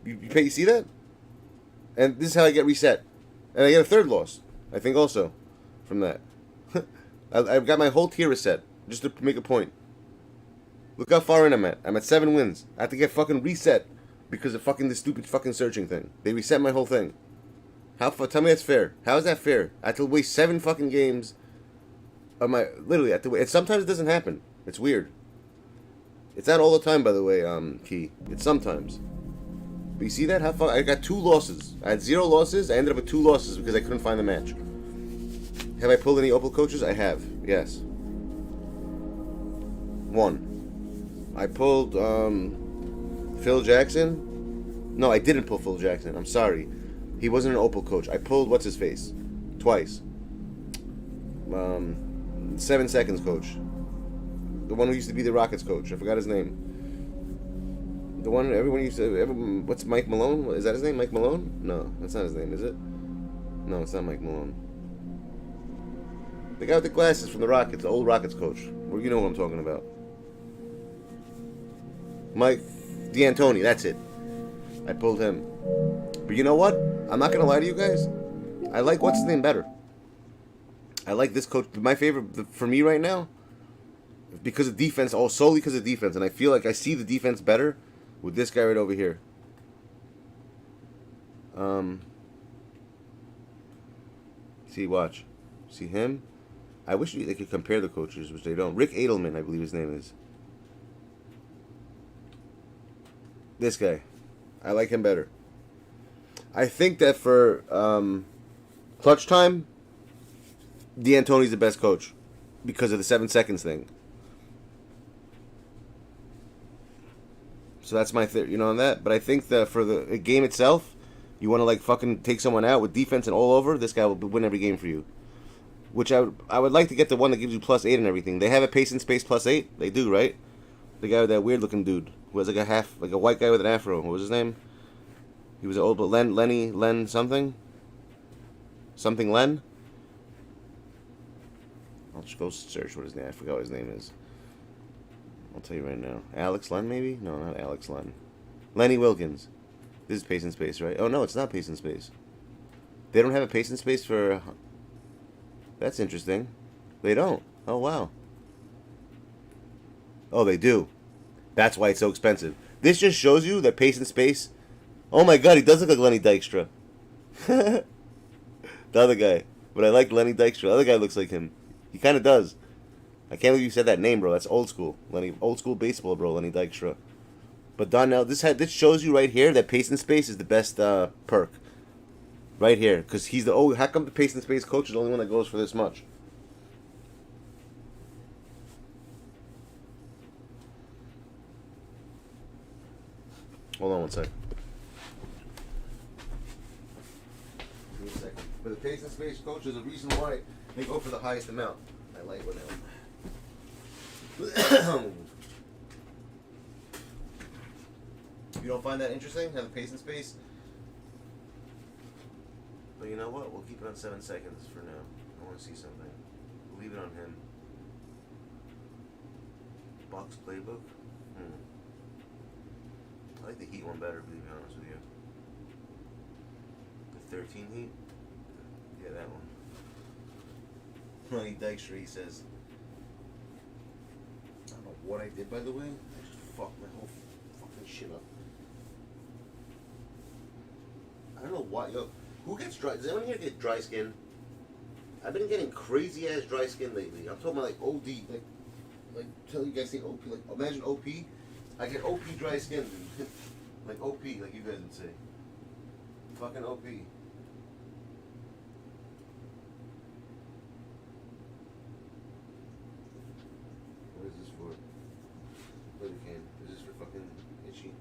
A: You see that? And this is how I get reset. And I get a 3rd loss. I think also. From that. I've got my whole tier reset. Just to make a point. Look how far in I'm at. I'm at 7 wins. I have to get fucking reset. Because of fucking this stupid fucking searching thing. They reset my whole thing. Tell me that's fair. How is that fair? I have to waste 7 fucking games of my... Literally, I have to wait. And sometimes it doesn't happen. It's weird. It's not all the time, by the way, Key. It's sometimes. But you see that? How far... I got 2 losses. I had 0 losses. I ended up with 2 losses because I couldn't find the match. Have I pulled any Opal coaches? I have. Yes. 1. I pulled, Phil Jackson. No, I didn't pull Phil Jackson. I'm sorry. He wasn't an Opal coach. I pulled what's his face twice. 7 Seconds coach. The one who used to be the Rockets coach. I forgot his name. The one everyone used to. What's Mike Malone? Is that his name? Mike Malone? No, that's not his name, is it? No, it's not Mike Malone. The guy with the glasses from the Rockets, the old Rockets coach. Well, you know what I'm talking about. Mike D'Antoni, that's it. I pulled him. But you know what? I'm not going to lie to you guys. I like what's his name better. I like this coach. My favorite for me right now, because of defense, solely because of defense. And I feel like I see the defense better with this guy right over here. See, watch. See him? I wish they could compare the coaches, which they don't. Rick Edelman, I believe his name is. This guy. I like him better. I think that for clutch time, D'Antoni's the best coach because of the 7 seconds thing. So that's my theory, you know, on that. But I think that for the game itself, you want to like fucking take someone out with defense and all over, this guy will win every game for you. Which I would like to get the one that gives you +8 and everything. They have a pace and space +8. They do, right? The guy with that weird looking dude who has like a white guy with an afro. What was his name? He was an old, but Len something Len. I'll just go search what his name. I forgot what his name is. I'll tell you right now. Alex Len, maybe? No, not Alex Len. Lenny Wilkins. This is pace and space, right? Oh no, it's not pace and space. They don't have a pace and space for. That's interesting. They don't. Oh wow. Oh, they do. That's why it's so expensive. This just shows you that pace and space. Oh my god, he does look like Lenny Dykstra. The other guy. But I like Lenny Dykstra. The other guy looks like him. He kind of does. I can't believe you said that name, bro. That's old school. Old school baseball, bro. Lenny Dykstra. But Donnell, this shows you right here that pace and space is the best perk. Right here. Because he's the... how come the pace and space coach is the only one that goes for this much? Hold on one sec. Give me a second. For the pace and space coach, there's a reason why they go for the highest amount. I like what now. You don't find that interesting? Have the pace and space But you know what? We'll keep it on 7 seconds for now. I want to see something. We'll leave it on him. Box playbook? I like the Heat one better, to be honest with you. The 13 Heat? Yeah, that one. Like Dykstra, he says. I don't know what I did, by the way. I just fucked my whole fucking shit up. I don't know why. Yo, who gets dry? Does anyone here get dry skin? I've been getting crazy ass dry skin lately. I'm talking about like OD, like tell you guys think OP. Like imagine OP. I get OP dry skin, dude. Like OP, like you guys would say. Fucking OP. What is this for? Lighter can. Is this for fucking itchy?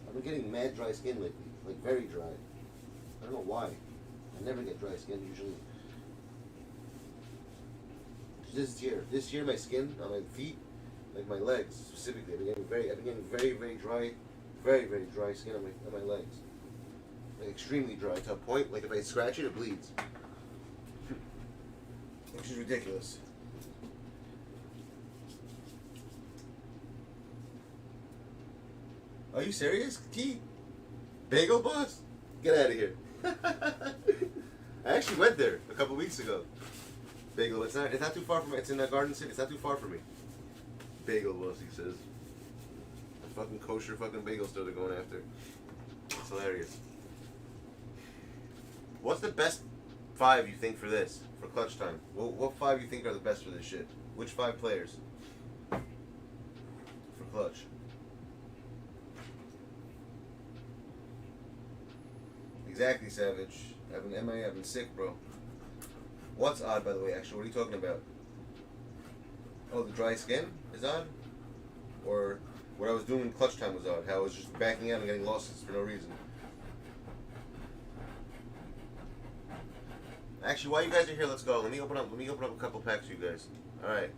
A: I'm getting mad dry skin lately, like very dry. I don't know why. I never get dry skin usually. This year my skin on my feet, like my legs specifically, I've been getting very dry, very dry skin on my legs. Like extremely dry to a point, like if I scratch it, it bleeds. Which is ridiculous. Are you serious, Key? Bagel Boss? Get out of here. I actually went there a couple weeks ago. Bagel, it's not too far from me. It's in the Garden City. It's not too far from me. Bagel Boss, he says. A fucking kosher fucking bagel store they're going after. It's hilarious. What's the best 5 you think for this? For clutch time? What 5 you think are the best for this shit? Which 5 players? For clutch. Exactly, Savage. I've been sick, bro. What's odd, by the way, actually? What are you talking about? Oh, the dry skin is odd? Or what I was doing in clutch time was odd? How I was just backing out and getting losses for no reason? Actually, while you guys are here, let's go. Let me open up a couple packs for you guys. Alright.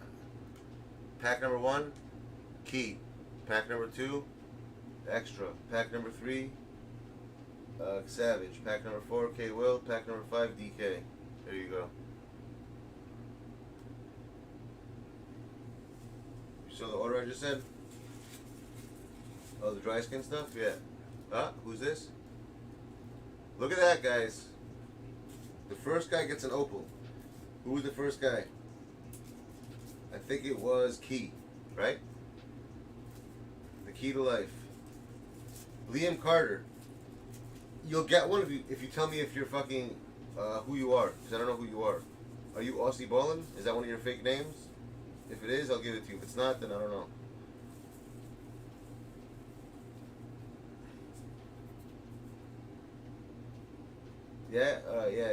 A: Pack number 1, Key. Pack number 2, Extra. Pack number 3, Savage. Pack number 4, K Will. Pack number 5, DK. There you go. You saw the order I just said? Oh, the dry skin stuff? Yeah. Who's this? Look at that, guys. The first guy gets an opal. Who was the first guy? I think it was Key, right? The key to life. Liam Carter. You'll get one if you tell me if you're fucking who you are, because I don't know who you are. Are you Aussie Ballin'? Is that one of your fake names? If it is, I'll give it to you. If it's not, then I don't know. Yeah,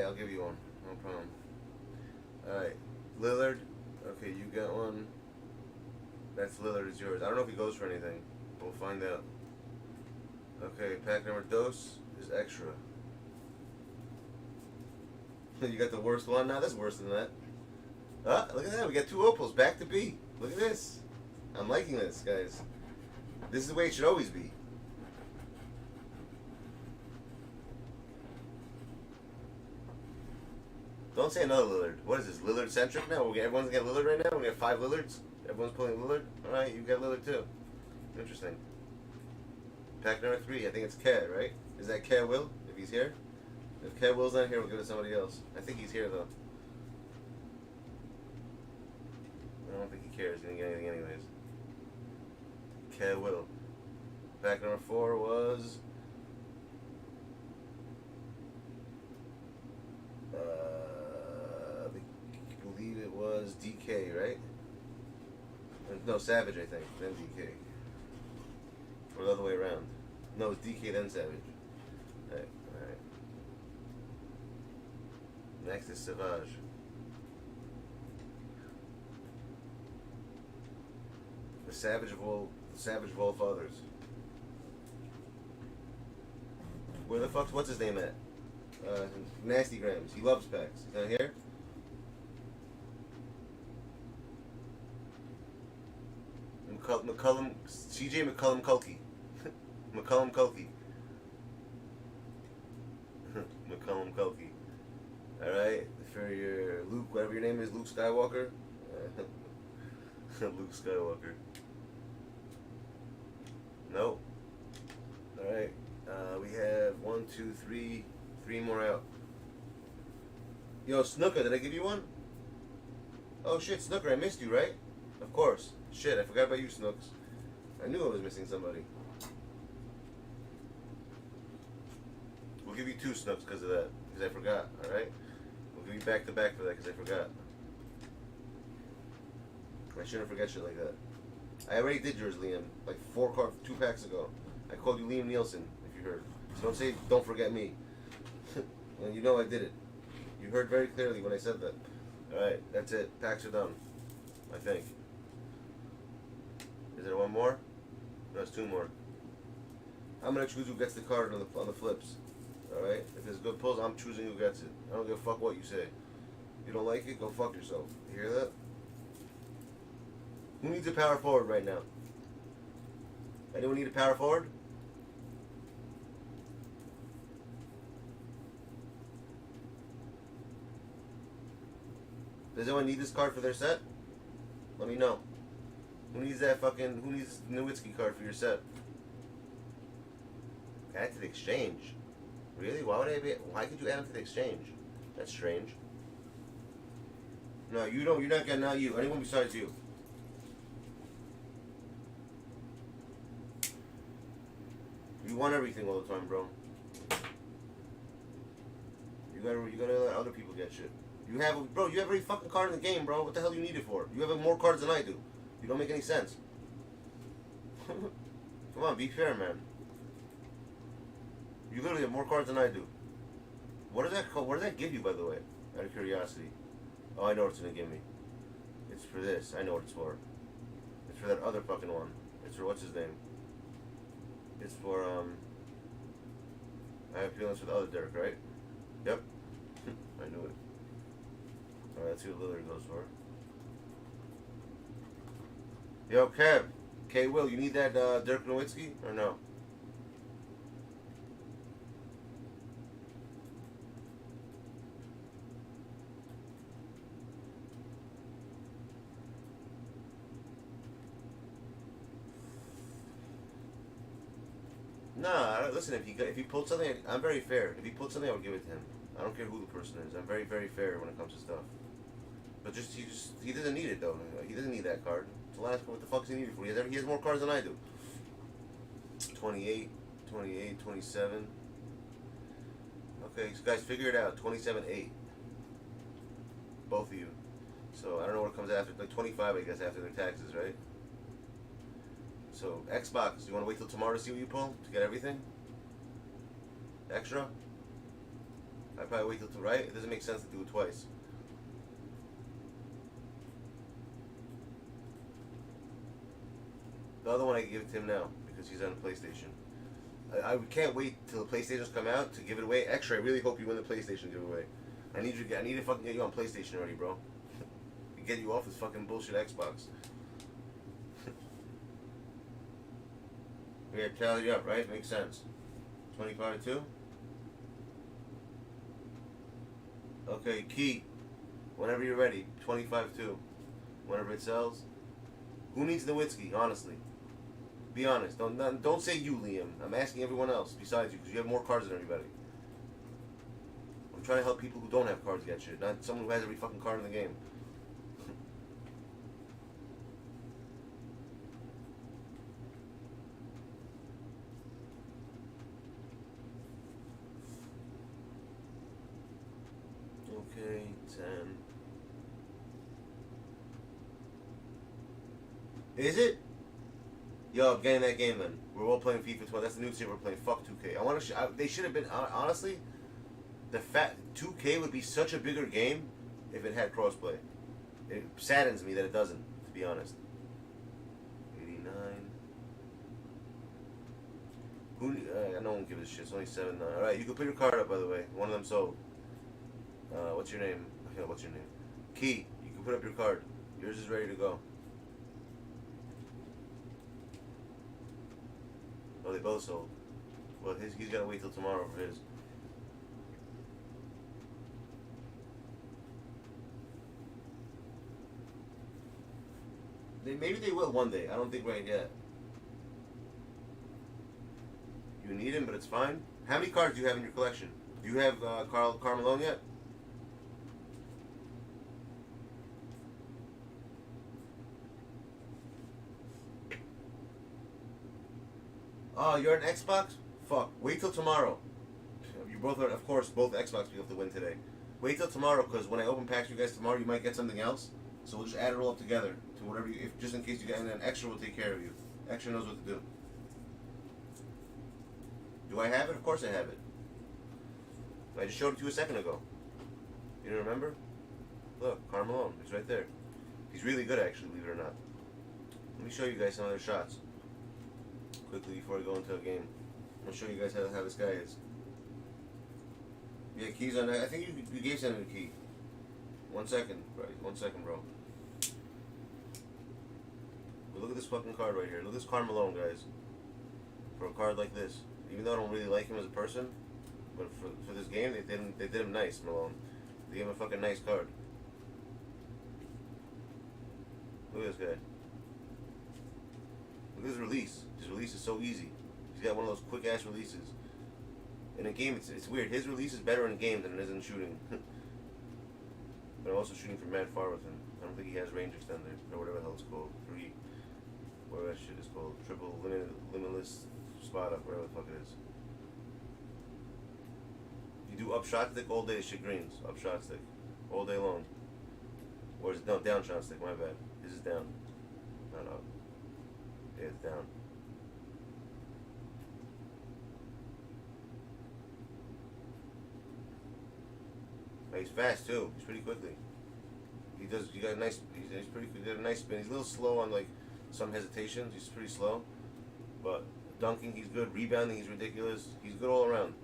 A: I'll give you one. No problem. Alright, Lillard. Okay, you got one. That's Lillard is yours. I don't know if he goes for anything. We'll find out. Okay, pack number dos is Extra. You got the worst one now? That's worse than that. Look at that. We got 2 opals. Back to B. Look at this. I'm liking this, guys. This is the way it should always be. Don't say another Lillard. What is this? Lillard centric now? Everyone's got Lillard right now? We got 5 Lillards? Everyone's pulling Lillard? Alright, you got Lillard too. Interesting. Pack number 3, I think it's K, right? Is that K Will? If he's here? If K Will's not here, we'll give it to somebody else. I think he's here though. I don't think he cares. He's gonna get anything anyways. K Will. Pack number 4 was I believe it was DK, right? No, Savage, I think, then DK. Or the other way around. No, it's DK then Savage. Alright. Next is Savage. savage of all fathers. Where the fuck's what's his name at? Nasty Grams. He loves packs. He's not here. McCullum, CJ McCullum Culkey. McCullum Culkey. McCullum Culkey. Alright, for your Luke, whatever your name is, Luke Skywalker. Luke Skywalker. Nope. Alright, we have 1, 2, 3, 3 more out. Yo, Snooker, did I give you one? Oh shit, Snooker, I missed you, right? Of course. Shit, I forgot about you, Snooks. I knew I was missing somebody. We'll give you 2 Snooks because of that. Because I forgot, alright? We'll give you back to back for that because I forgot. I shouldn't forget shit like that. I already did yours, Liam. Like 2 packs ago. I called you Liam Nielsen, if you heard. So don't say, don't forget me. And you know I did it. You heard very clearly when I said that. Alright, that's it. Packs are done. I think. Is there one more? No, it's 2 more. I'm gonna choose who gets the card on the flips. Alright? If there's good pulls, I'm choosing who gets it. I don't give a fuck what you say. If you don't like it, go fuck yourself. You hear that? Who needs a power forward right now? Anyone need a power forward? Does anyone need this card for their set? Let me know. Who needs that fucking, who needs Nowitzki card for your set? Add to the exchange. Really? Why could you add him to the exchange? That's strange. No, you don't, you're not getting, not you. Anyone besides you. You want everything all the time, bro. You gotta let other people get shit. You have every fucking card in the game, bro. What the hell do you need it for? You have more cards than I do. You don't make any sense. Come on, be fair, man. You literally have more cards than I do. What does that give you, by the way? Out of curiosity. Oh, I know what it's gonna give me. It's for this. I know what it's for. It's for that other fucking one. It's for what's his name? It's for I have feelings for the other Derek, right? Yep. I knew it. Alright, let's see what Lillard goes for. Yo, Kev. K-Will, you need that Dirk Nowitzki or no? Nah, listen, if he pulled something, I'm very fair. If he pulled something, I would give it to him. I don't care who the person is. I'm very, very fair when it comes to stuff. But he doesn't need it though. He doesn't need that card. It's the last one. What the fuck does he need it for? He has more cards than I do. 28, 28, 27. Okay, so guys, figure it out. 27-8. Both of you. So I don't know what comes after. Like 25, I guess, after their taxes, right? So Xbox, you want to wait till tomorrow to see what you pull to get everything? Extra? I'd probably wait till right? It doesn't make sense to do it twice. The other one I can give it to him now because he's on the PlayStation. I can't wait till the PlayStations come out to give it away. Extra, I really hope you win the PlayStation giveaway. I need to fucking get you on PlayStation already, bro. Get you off this fucking bullshit Xbox. We have tallied up, right? Makes sense. 25-2. Okay, Key. Whenever you're ready. 25-2. Whenever it sells. Who needs Nowitzki? Honestly, be honest. Don't say you, Liam. I'm asking everyone else besides you because you have more cards than everybody. I'm trying to help people who don't have cards get shit, not someone who has every fucking card in the game. Okay, 10. Is it? Yo, I'm getting that game then. We're all playing FIFA 12. That's the new series we're playing. Fuck 2K. I want to. They should have been. Honestly, the 2K would be such a bigger game if it had crossplay. It saddens me that it doesn't. To be honest. 88. Who? No one gives a shit. It's only 7 now. All right, you can put your card up. By the way, one of them sold. What's your name? What's your name? Key. You can put up your card. Yours is ready to go. Oh, they both sold. Well, he's gotta wait till tomorrow for his. Maybe they will one day. I don't think right yet. You need him, but it's fine. How many cards do you have in your collection? Do you have Karl Malone yet? Oh, you're an Xbox? Fuck. Wait till tomorrow. You both are, of course, both Xbox people have to win today. Wait till tomorrow, because when I open packs for you guys tomorrow, you might get something else. So we'll just add it all up together to whatever you, if just in case you get, and then Extra will take care of you. Extra knows what to do. Do I have it? Of course I have it. I just showed it to you a second ago. You don't remember? Look, Karl Malone. He's right there. He's really good, actually, believe it or not. Let me show you guys some other shots quickly before I go into a game. I'll show you guys how this guy is. Yeah, keys on that. I think you gave something a key. 1 second, right? 1 second, bro. But look at this fucking card right here. Look at this Karl Malone, guys. For a card like this, even though I don't really like him as a person, but for this game, they did him nice, Malone. They gave him a fucking nice card. Look at this guy. Look at his release. His release is so easy. He's got one of those quick ass releases. In a game, it's weird. His release is better in game than it is in shooting. But I'm also shooting from mad far with him. I don't think he has range extender or whatever the hell it's called. Whatever that shit is called. Triple limitless spot up, whatever the fuck it is. You do up shot stick all day, shit greens. Up shot stick. All day long. Or is it no, down shot stick, my bad. This is down. Not up. Yeah, it's down. He's fast too. He's pretty quickly. He got a nice. He's pretty. He got a nice spin. He's a little slow on like some hesitations. He's pretty slow, but dunking he's good. Rebounding he's ridiculous. He's good all around.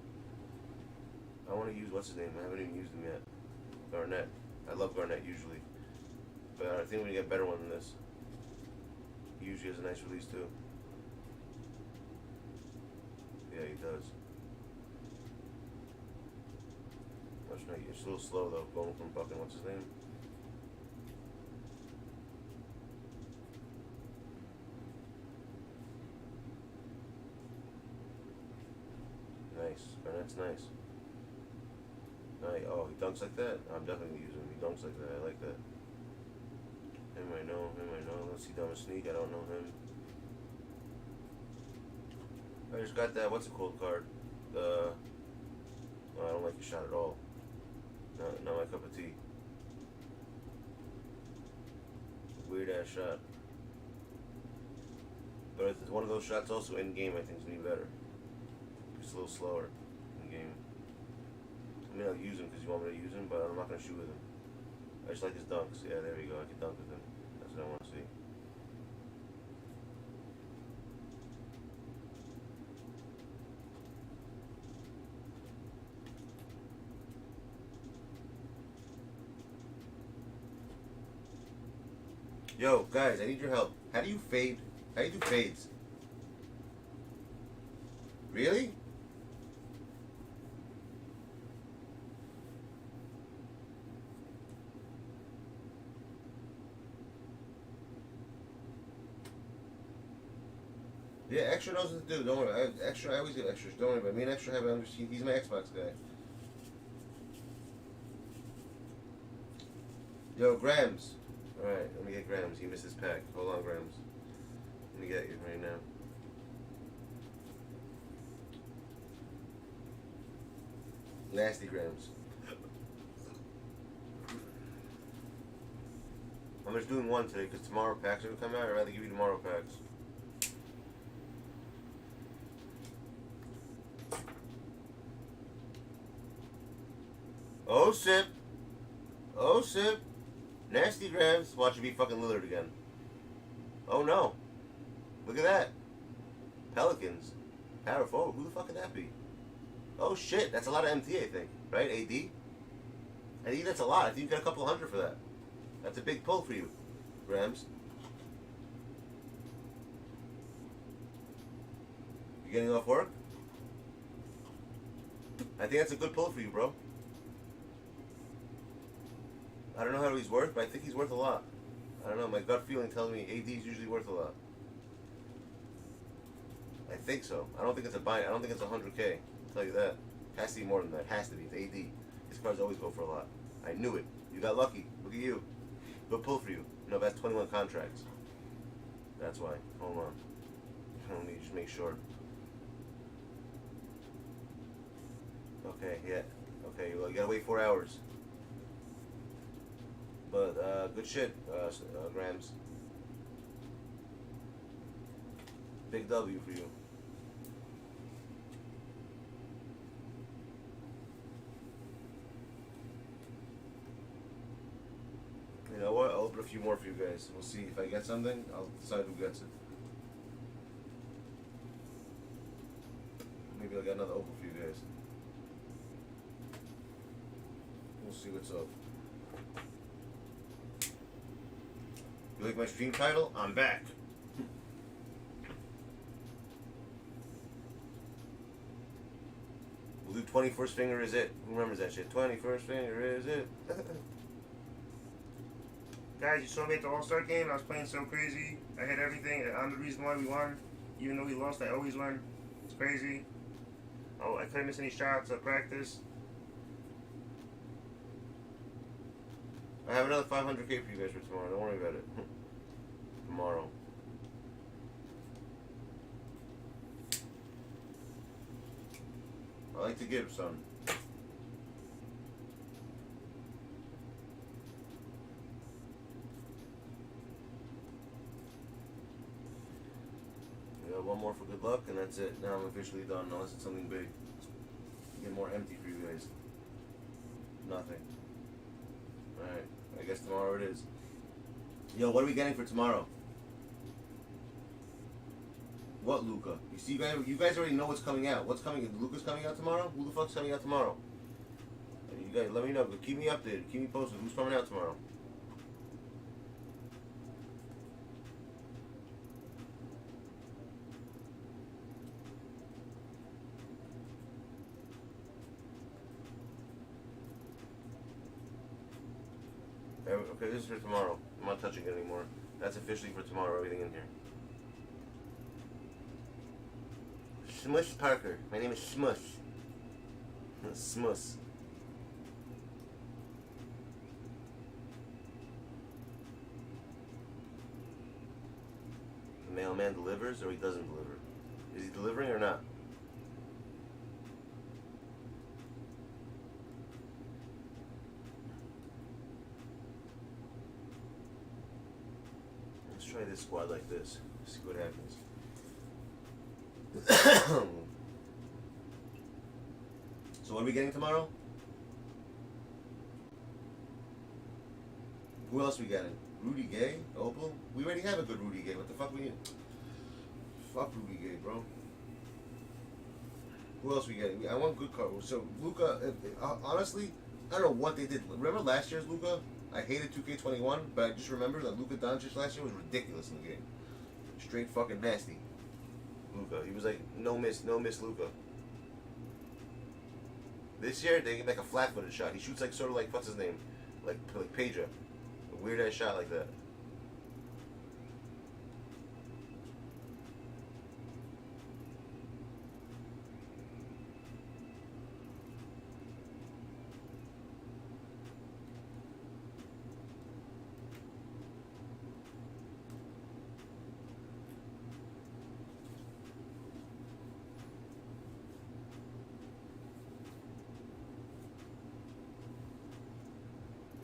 A: I want to use what's his name. I haven't even used him yet. Garnett. I love Garnett usually, but I think we're gonna get a better one than this. He usually has a nice release too. Yeah, he does. It's a little slow though, going from fucking what's his name? Nice, Garnett's nice. Oh, he dunks like that? I'm definitely using him. He dunks like that. I like that. Him I know. Let's see, Dumb Sneak. I don't know him. I just got that. What's it called card? Oh, I don't like your shot at all. Not my cup of tea. Weird ass shot. But it's one of those shots also in game I think is gonna be better. Just a little slower in game. I mean I'll use him because you want me to use him, but I'm not gonna shoot with him. I just like his dunks. Yeah, there we go. I can dunk with him. That's what I want to see. Yo, guys, I need your help. How do you fade? How do you do fades? Really? Yeah, Extra knows what to do. Don't worry. I always get extras. Don't worry about it. Me and Extra have it. He's my Xbox guy. Yo, Grams. Alright, let me get Grams. He missed his pack. Hold on, Grams. Let me get you right now. Nasty Grams. I'm just doing one today because tomorrow packs are going to come out. I'd rather give you tomorrow packs. Oh, sip. Oh, sip. Nasty Grams. Watch it be fucking Lillard again. Oh, no. Look at that. Pelicans. Power forward? Who the fuck could that be? Oh shit, that's a lot of MT, I think. Right? AD? I think that's a lot. I think you got a couple hundred for that. That's a big pull for you, Rams. You getting off work? I think that's a good pull for you, bro. I don't know how he's worth, but I think he's worth a lot. I don't know. My gut feeling tells me AD is usually worth a lot. I think so. I don't think it's a buy. I don't think it's 100K. I'll tell you that. Has to be more than that. Has to be. It's AD. His cards always go for a lot. I knew it. You got lucky. Look at you. Good pull for you. No, that's 21 contracts. That's why. Hold on. Let me just make sure. Okay, yeah. Okay, well, you gotta wait 4 hours. But, good shit, Grams. Big W for you. You know what? I'll open a few more for you guys. We'll see if I get something. I'll decide who gets it. Maybe I'll get another open for you guys. We'll see what's up. You like my stream title? I'm back. We'll do 21st Finger is it. Who remembers that shit? 21st Finger is it.
D: Guys, you saw me at the All-Star game. I was playing so crazy. I had everything. I'm the reason why we won. Even though we lost, I always won. It's crazy. Oh, I couldn't miss any shots at practice.
A: I have another 500K for you guys for tomorrow. Don't worry about it. Tomorrow. I like to give, son. We got one more for good luck, and that's it. Now I'm officially done, unless it's something big. Get more empty for you guys. Nothing. Alright, I guess tomorrow it is. Yo, what are we getting for tomorrow? What, Luca? You see, you guys already know what's coming out. What's coming? Luca's coming out tomorrow? Who the fuck's coming out tomorrow? You guys, let me know. Keep me updated. Keep me posted. Who's coming out tomorrow? Okay, this is for tomorrow. I'm not touching it anymore. That's officially for tomorrow, everything in here. Smush Parker. My name is Smush. Smush. The mailman delivers or he doesn't deliver? Is he delivering or not? Let's try this squad like this. See what happens. So what are we getting tomorrow? Who else we getting? Rudy Gay? Opal? We already have a good Rudy Gay. What the fuck we need? Fuck Rudy Gay, bro. Who else we getting? I want good cards. So Luca, honestly, I don't know what they did. Remember last year's Luca? I hated 2K21, but I just remember that Luka Doncic last year was ridiculous in the game. Straight fucking nasty. Luka. He was like, no miss Luka. This year, they get like a flat-footed shot. He shoots like, sort of like, what's his name? Like Pedro. A weird-ass shot like that.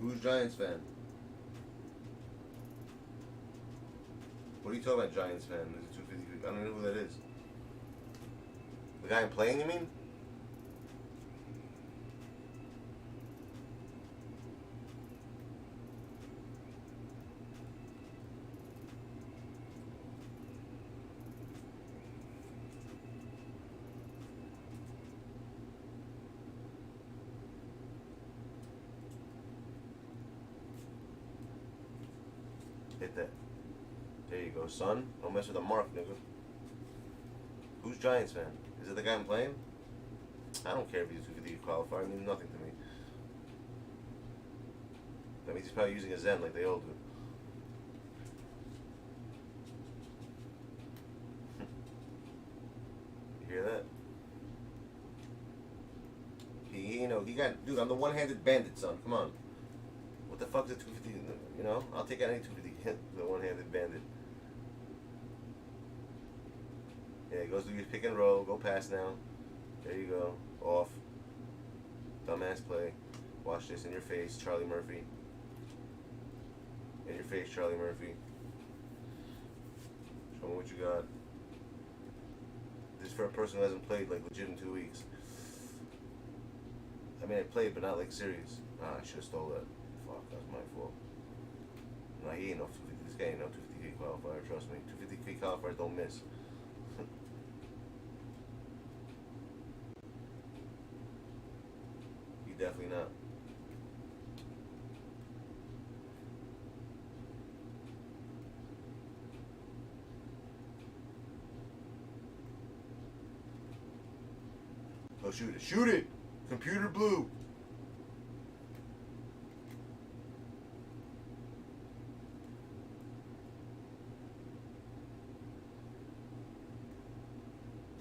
A: Who's Giants fan? What are you talking about, Giants fan? There's a 250. I don't know who that is. The guy I'm playing, you mean? Hit that. There you go, son. Don't mess with the mark, nigga. Who's Giants fan? Is it the guy I'm playing? I don't care if he's a 250 qualifier. It means nothing to me. That means he's probably using a Zen like they all do. You hear that? You know, he got, dude, I'm the one-handed bandit, son. Come on. What the fuck is a 250? You know, I'll take out any 250. The one-handed bandit. Yeah, he goes to your pick and roll. Go pass now. There you go. Off. Dumbass play. Watch this in your face, Charlie Murphy. In your face, Charlie Murphy. Show me what you got. This is for a person who hasn't played like legit in 2 weeks. I mean, I played, but not like serious. Ah, I should have stole that. Fuck, that was my fault. No, he ain't no 250. This guy ain't no 250K qualifier. Trust me, 250K qualifiers don't miss. He definitely not. Go shoot it. Shoot it! Computer blue.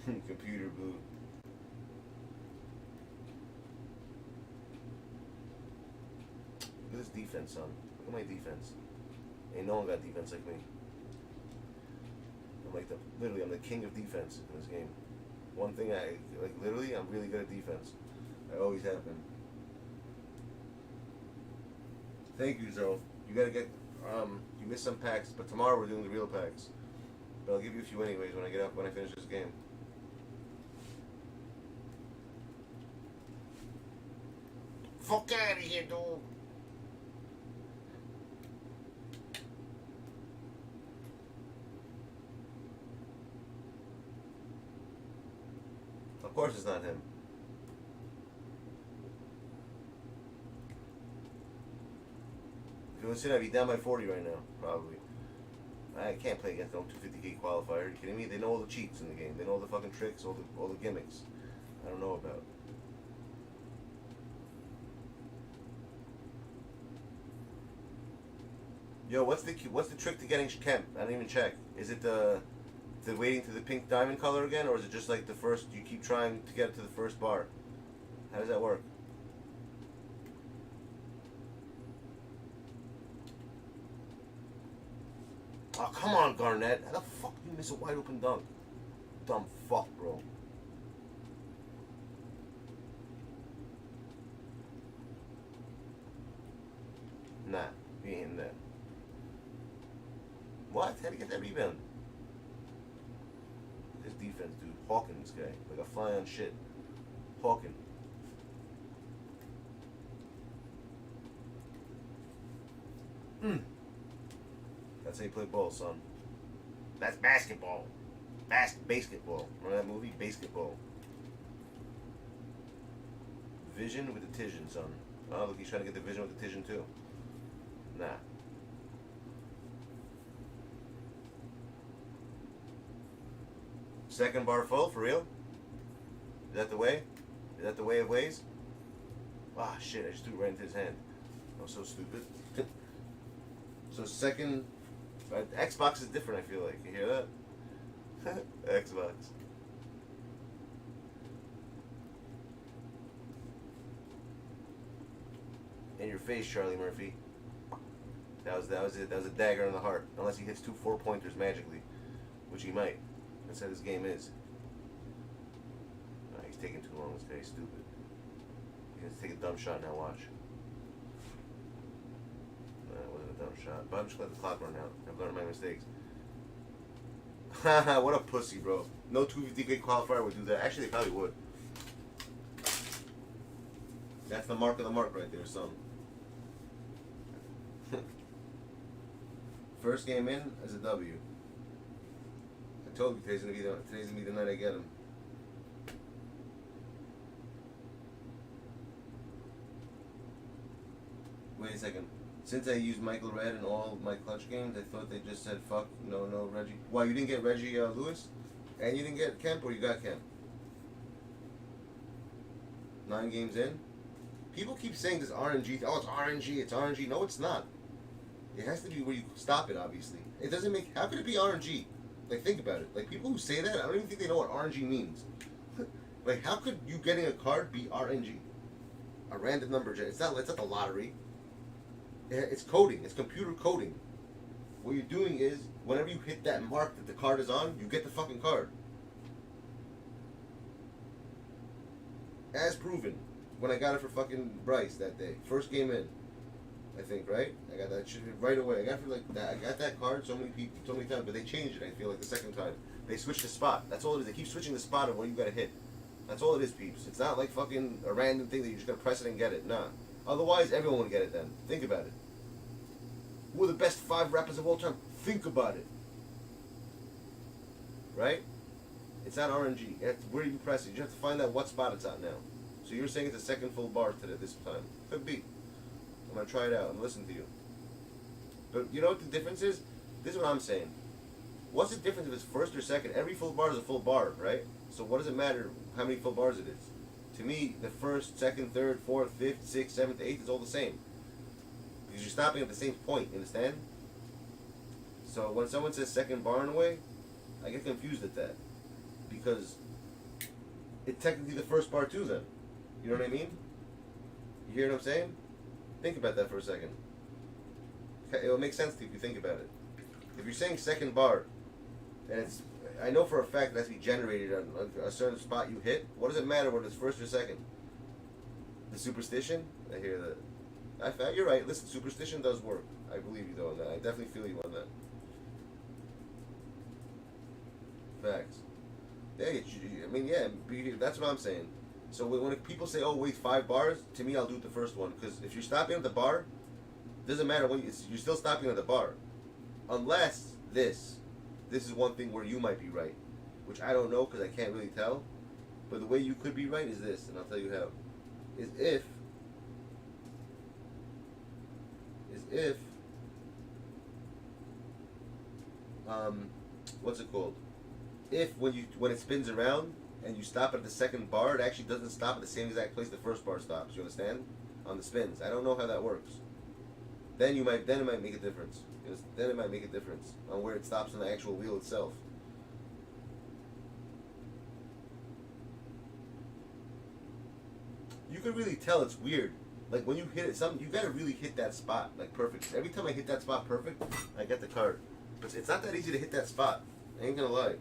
A: Computer blue. Look at this defense, son. Look at my defense. Ain't no one got defense like me. I'm like literally, I'm the king of defense in this game. One thing literally, I'm really good at defense. I always have been. Thank you, Joe. You gotta get, you missed some packs, but tomorrow we're doing the real packs. But I'll give you a few anyways when I finish this game. Fuck out of here, dude. Of course it's not him. If it was him, I'd be down by 40 right now, probably. I can't play against no 250K qualifier. Are you kidding me? They know all the cheats in the game. They know all the fucking tricks, all the gimmicks. I don't know about. Yo, what's the trick to getting Kemp? I didn't even check. Is it the waiting to the pink diamond color again, or is it just like the first? You keep trying to get to the first bar. How does that work? Oh, come on, Garnett. How the fuck did you miss a wide open dunk? Dumb fuck, bro. Nah, he ain't in there. What? How'd he get that rebound? His defense, dude. Hawking this guy. Like a fly on shit. Hawking. That's how you play ball, son. That's basketball. Basketball. Remember that movie? Basketball. Vision with the Tision, son. Oh, look, he's trying to get the vision with the Tision, too. Nah. Second bar full, for real? Is that the way? Is that the way of ways? Ah, shit, I just threw it right into his hand. I'm so stupid. So second... Xbox is different, I feel like. You hear that? Xbox. In your face, Charlie Murphy. That was it. That was a dagger in the heart. Unless he hits 2 4-pointers magically, which he might. That's how this game is. Oh, he's taking too long. This guy's stupid. He's gonna take a dumb shot now. Watch. No, it wasn't a dumb shot. But I'm just gonna let the clock run out. I've learned my mistakes. Haha, what a pussy, bro. No 250K qualifier would do that. Actually, they probably would. That's the mark of the mark right there, son. First game in as a W. I told you today's gonna be the night I get him. Wait a second. Since I used Michael Red in all my clutch games, I thought they just said fuck, no Reggie. Why, you didn't get Reggie Lewis? And you didn't get Kemp, or you got Kemp? 9 games in? People keep saying this RNG, oh, it's RNG. No, it's not. It has to be where you stop it, obviously. It doesn't make, how could it be RNG? Like, think about it. Like, people who say that, I don't even think they know what RNG means. Like, how could you getting a card be RNG? A random number, it's not the lottery. It's coding, it's computer coding. What you're doing is, whenever you hit that mark that the card is on, you get the fucking card. As proven, when I got it for fucking Bryce that day. First game in, I think, right? I got that shit right away. I got it for like that. I got that card so many times, but they changed it, I feel like, the second time. They switched the spot. That's all it is. They keep switching the spot of where you gotta hit. That's all it is, peeps. It's not like fucking a random thing that you're just gonna press it and get it. Nah. Otherwise, everyone would get it then. Think about it. Who are the best 5 rappers of all time? Think about it. Right? It's not RNG. It's where you press it. You have to find out what spot it's at now. So you're saying it's a second full bar today this time. Could be. I'm going to try it out and listen to you. But you know what the difference is? This is what I'm saying. What's the difference if it's first or second? Every full bar is a full bar, right? So what does it matter how many full bars it is? To me, the first, second, third, fourth, fifth, sixth, seventh, eighth is all the same. Because you're stopping at the same point, you understand? So when someone says second bar in a way, I get confused at that. Because it's technically the first bar too then. You know what I mean? You hear what I'm saying? Think about that for a second. It will make sense to you if you think about it. If you're saying second bar, and it's, I know for a fact it has to be generated on a certain spot you hit, what does it matter whether it's first or second? The superstition? I hear that. You're right, listen, superstition does work. I believe you though on that. I definitely feel you on that. Facts. Yeah, I mean, yeah, that's what I'm saying. So when people say, oh, wait, 5 bars, to me, I'll do it the first one. Because if you're stopping at the bar, it doesn't matter when you're still stopping at the bar. Unless this is one thing where you might be right. Which I don't know because I can't really tell. But the way you could be right is this, and I'll tell you how. Is if what's it called? If when it spins around and you stop at the second bar, it actually doesn't stop at the same exact place the first bar stops. You understand? On the spins. I don't know how that works. Then it might make a difference. Then it might make a difference on where it stops on the actual wheel itself. You can really tell it's weird. Like when you hit it, you gotta really hit that spot like perfect. Every time I hit that spot perfect, I get the card. But it's not that easy to hit that spot. I ain't gonna lie.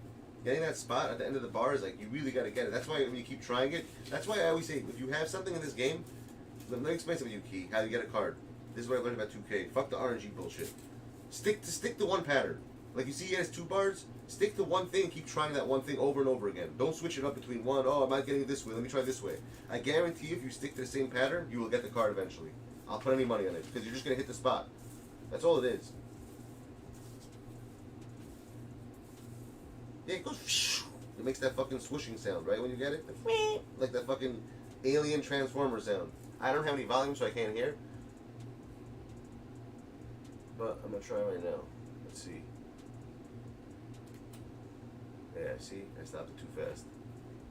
A: Getting that spot at the end of the bar is like, you really gotta get it. That's why when you keep trying it, that's why I always say, if you have something in this game, let me explain something to you, Key, how you get a card. This is what I learned about 2K. Fuck the RNG bullshit. Stick to one pattern. Like you see he has 2 bars, stick to one thing, keep trying that one thing over and over again. Don't switch it up between one, oh, I'm not getting it this way, let me try this way. I guarantee if you stick to the same pattern, you will get the card eventually. I'll put any money on it, because you're just gonna hit the spot. That's all it is. Yeah, it goes. It makes that fucking swooshing sound, right? When you get it, like that fucking alien transformer sound. I don't have any volume, so I can't hear. But I'm gonna try right now. Let's see. Yeah, see, I stopped it too fast.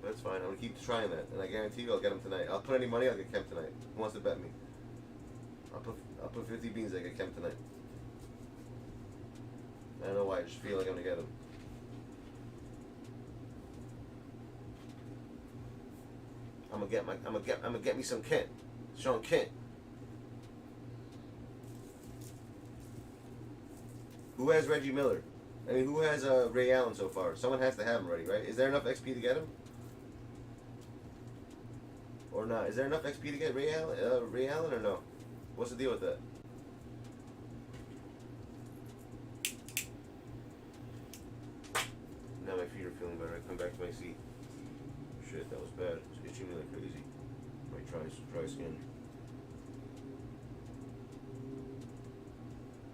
A: But it's fine. I'm gonna keep trying that, and I guarantee you, I'll get him tonight. I'll put any money. I'll get Kemp tonight. Who wants to bet me? I'll put 50 beans. I get Kemp tonight. I don't know why. I just feel like I'm gonna get him. I'm gonna get me some Kent. Sean Kent. Who has Reggie Miller? I mean, who has Ray Allen so far? Someone has to have him ready, right? Is there enough XP to get him? Or not? Is there enough XP to get Ray Allen or no? What's the deal with that? Now my feet are feeling better. I come back to my seat. Shit, that was bad. It's itching me like crazy. Might try skin.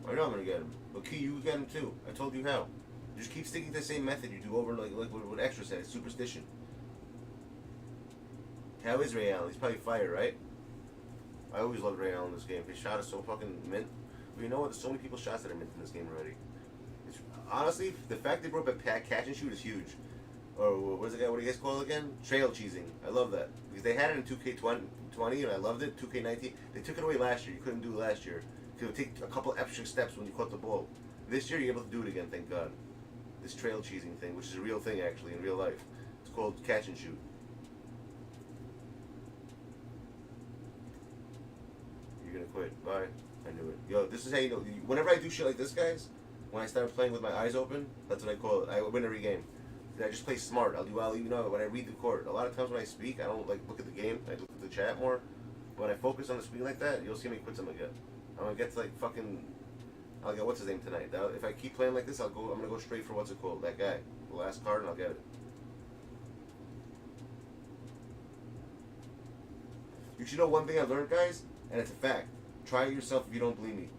A: I know I'm gonna get him. But Key, you get him too. I told you how. You just keep sticking to the same method you do over like what Extra said. It's superstition. How is Ray Allen? He's probably fire, right? I always loved Ray Allen in this game. His shot is so fucking mint. But you know what? There's so many people's shots that are mint in this game already. It's, honestly, the fact they brought back catch and shoot is huge. Or what do you guys call it again? Trail cheesing. I love that. Because they had it in 2K20 and I loved it. 2K19. They took it away last year. You couldn't do it last year. It would take a couple extra steps when you caught the ball. This year you're able to do it again, thank God. This trail cheesing thing, which is a real thing actually in real life. It's called catch and shoot. You're gonna quit. Bye. I knew it. Yo, this is how you know. Whenever I do shit like this, guys, when I start playing with my eyes open, that's what I call it. I win every game. I just play smart. I'll do all you know when I read the court. A lot of times when I speak, I don't like look at the game. I look at the chat more. But when I focus on the screen like that, you'll see me quit something again. I'm gonna get to like fucking. I'll get what's his name tonight. If I keep playing like this, I'm gonna go straight for what's it called? That guy, the last card, and I'll get it. You should know one thing I learned, guys, and it's a fact. Try it yourself if you don't believe me.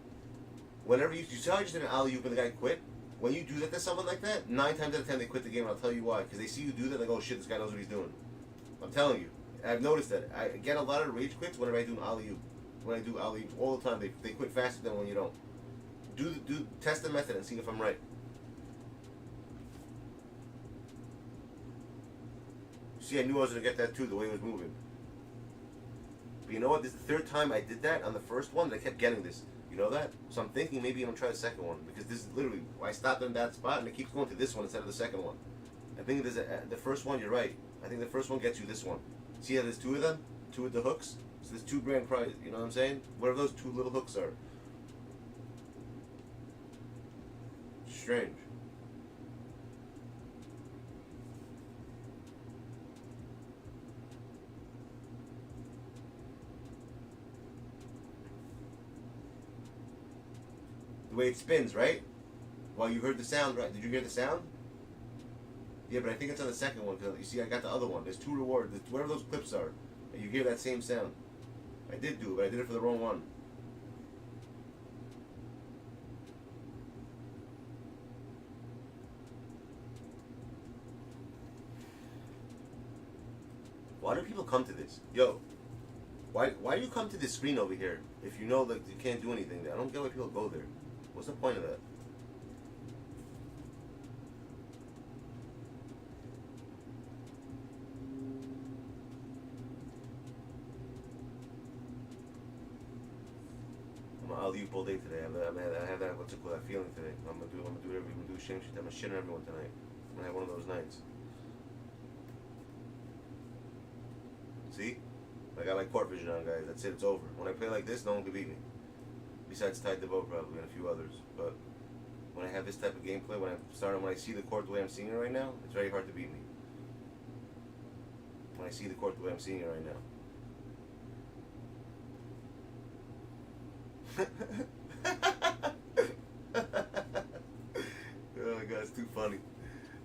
A: Whenever you see how I just did an alley-oop and the guy quit. When you do that to someone like that, 9 times out of 10 they quit the game, and I'll tell you why. Because they see you do that, they go, oh shit, this guy knows what he's doing. I'm telling you. I've noticed that. I get a lot of rage quits whenever I do an alley-oop. When I do alley-oops all the time, they quit faster than when you don't. Test the method and see if I'm right. See, I knew I was going to get that too, the way it was moving. But you know what? This is the 3rd time I did that on the first one, and I kept getting this. You know that? So I'm thinking maybe I'm going to try the second one. Because this is literally, I stopped in that spot and it keeps going to this one instead of the second one. I think there's the first one, you're right. I think the first one gets you this one. See how there's 2 of them? 2 with the hooks? So there's 2 grand prize, you know what I'm saying? Whatever those 2 little hooks are. Strange. The way it spins, right? Well, you heard the sound, right? Did you hear the sound? Yeah, but I think it's on the second one, because you see I got the other one. There's 2 rewards, whatever those clips are. You hear that same sound. I did do it, but I did it for the wrong one. Why do people come to this? Yo, why do you come to this screen over here if you know like you can't do anything there? I don't get why people go there. What's the point of that? I'm gonna alley-oop all day today. I have that what's it called, that feeling today. I'm gonna do whatever. I'm gonna do shame shit. I'm gonna shit on everyone tonight. I'm gonna have one of those nights. See? I got my court vision on, guys. That's it. It's over. When I play like this, no one can beat me. Besides Dat Boi probably and a few others. But when I have this type of gameplay, when I see the court the way I'm seeing it right now, it's very hard to beat me. When I see the court the way I'm seeing it right now. Oh my god, it's too funny.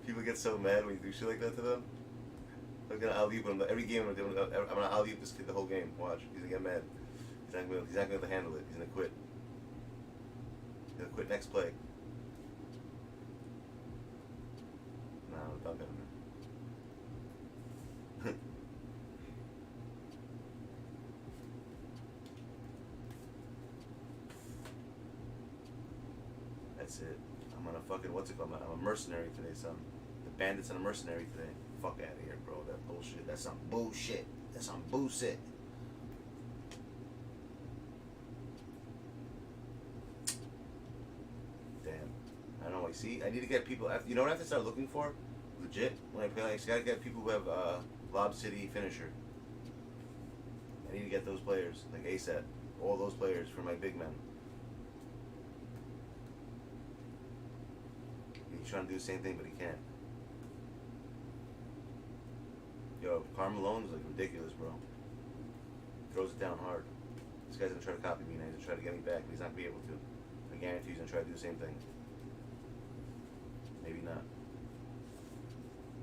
A: People get so mad when you do shit like that to them. I'm gonna alley-oop him. Every game I'm gonna alley-oop this kid the whole game. Watch. He's gonna get mad. He's not gonna be able to handle it. He's gonna quit. He's gonna quit next play. No, don't get him. That's it. I'm gonna fucking, what's it called? I'm a mercenary today, son. The bandits and a mercenary today. Fuck out of here, bro. That bullshit. That's some bullshit. That's some bullshit. Damn. I don't know. See, I need to get people. You know what I have to start looking for? Legit. When I play, I gotta get people who have Lob City finisher. I need to get those players, like ASAP. All those players for my big men. He's trying to do the same thing, but he can't. Yo, Carmelo is like ridiculous, bro. Throws it down hard. This guy's gonna try to copy me now. He's gonna try to get me back, but he's not gonna be able to. I guarantee he's gonna try to do the same thing. Maybe not.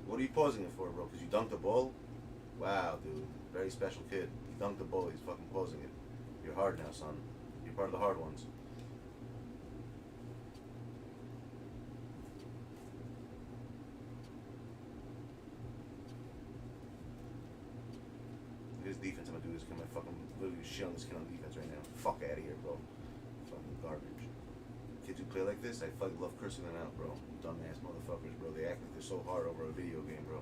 A: What are you pausing it for, bro? Because you dunked the ball? Wow, dude. Very special kid. You dunked the ball, he's fucking pausing it. You're hard now, son. You're part of the hard ones. His defense, I'm gonna do this. I'm gonna fucking literally shit on this kid on defense right now. Fuck out of here, bro. Fucking garbage. Kids who play like this, I fucking love cursing them out, bro. Dumbass motherfuckers, bro. They act like they're so hard over a video game, bro.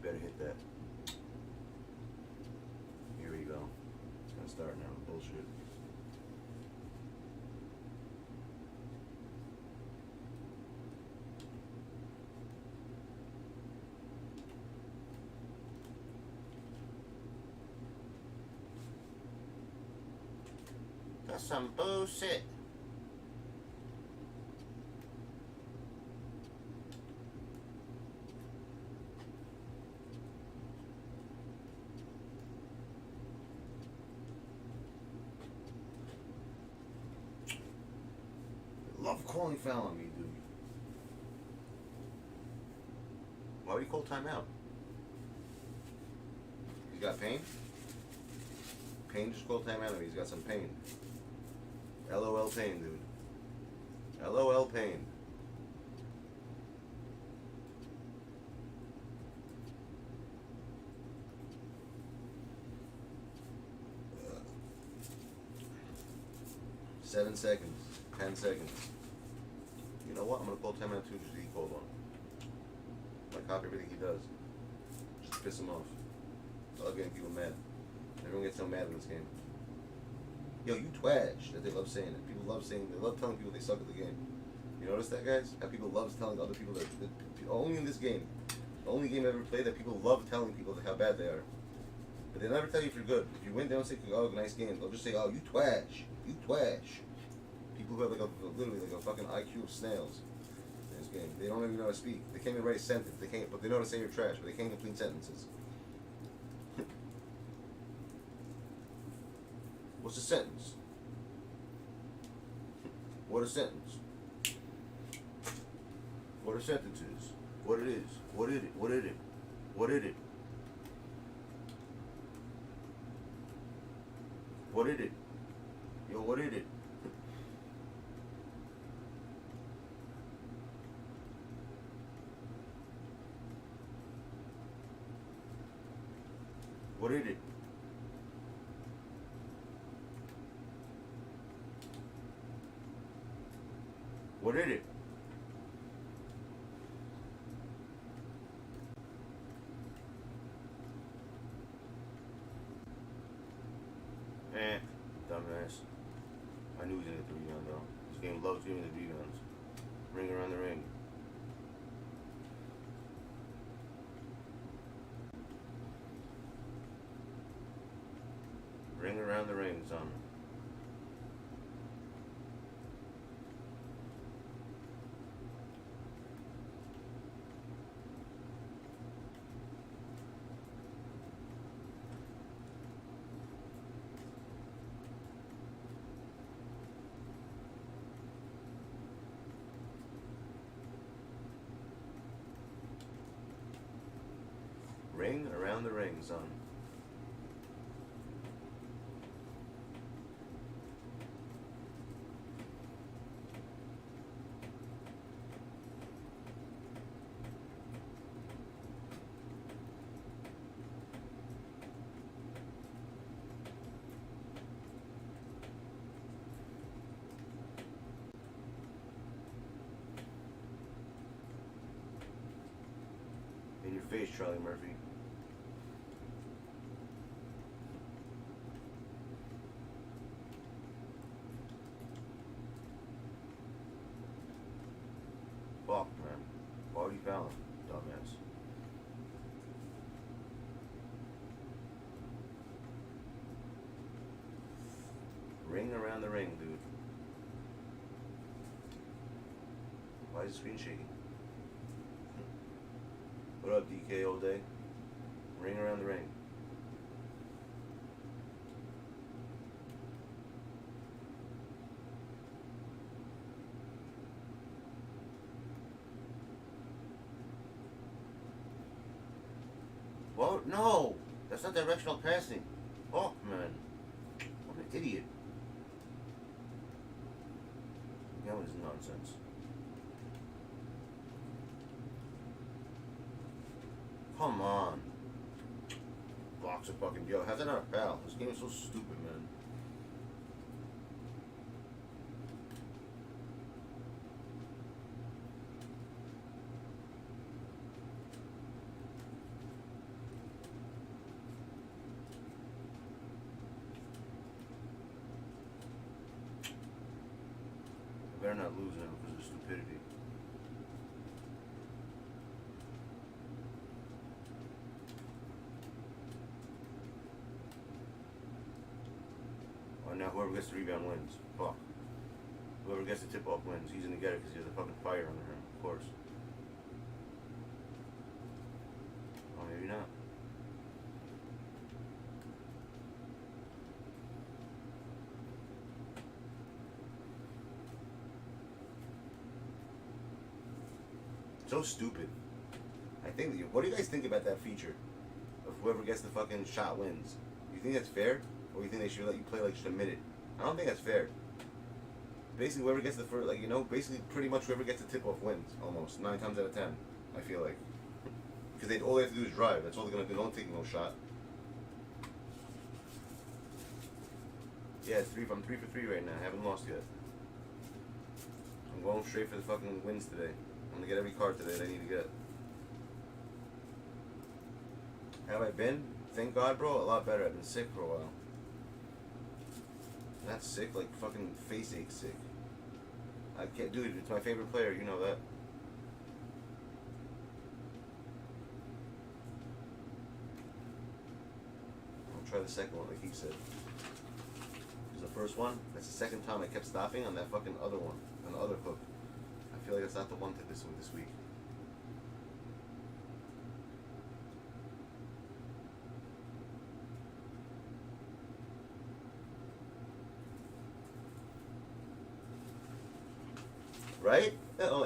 A: Better hit that. Here we go. It's gonna start now. Bullshit.
C: That's some bullshit.
A: Love calling foul on me, dude. Why would he call timeout? He's got pain? Pain just called timeout on me. He's got some pain. LOL pain, dude. LOL pain. Ugh. 7 seconds. 10 seconds. You know what? I'm gonna call timeout too, just he called one. I'm gonna copy everything he does. Just piss him off. I love getting people mad. Everyone gets so mad in this game. Yo, you twash that they love saying it. People love saying, they love telling people they suck at the game. You notice that, guys? How people love telling other people that only in this game, the only game I've ever played, that people love telling people how bad they are. But they never tell you if you're good. If you win, they don't say, oh, nice game. They'll just say, oh, you twash. You twash. People who have like literally like a fucking IQ of snails in this game. They don't even know how to speak. They can't even write a sentence. They can't, but they know how to say you're trash, but they can't complete sentences. What's a sentence? What a sentence? What are sentences? What it is? What is it? What is it? What is it? What is it? Yo, what is it? What is it? What is it? Dumbass. I knew he was gonna get the rebound though. This game loves giving the rebounds. Ring around the ring. Ring around the ring, son. Ring around the ring, son. In your face, Charlie Murphy. Fuck, man. Why would you foul him, dumbass? Ring around the ring, dude. Why is the screen shaking? What up, DK all day? Ring around the ring. No! That's not directional passing. Fuck, man. I'm an idiot. That was nonsense. Come on. Blocks are fucking... Yo, how's that not a foul? This game is so stupid, man. I better not lose now because of stupidity. Now whoever gets the rebound wins. Fuck. Whoever gets the tip-off wins. He's gonna get it because he has a fucking fire under him, of course. Oh, maybe not. So stupid. I think. What do you guys think about that feature? Of whoever gets the fucking shot wins. You think that's fair? Or you think they should let you play like just a minute? I don't think that's fair. Basically, whoever gets the first, like, you know, basically pretty much whoever gets the tip-off wins, almost 9 times out of 10. I feel like, because all they have to do is drive. That's all they're gonna do. Don't take no shot. Yeah, I'm 3 for 3 right now. I haven't lost yet. I'm going straight for the fucking wins today. I'm gonna get every card today that I need to get. How have I been? Thank God, bro. A lot better. I've been sick for a while. Not sick, like fucking face ache sick. I can't, dude. It's my favorite player. You know that. I'll try the second one, like he said. Because the first one, that's the second time I kept stopping on that fucking other one, on the other hook. I feel like it's not the one to this week. Right?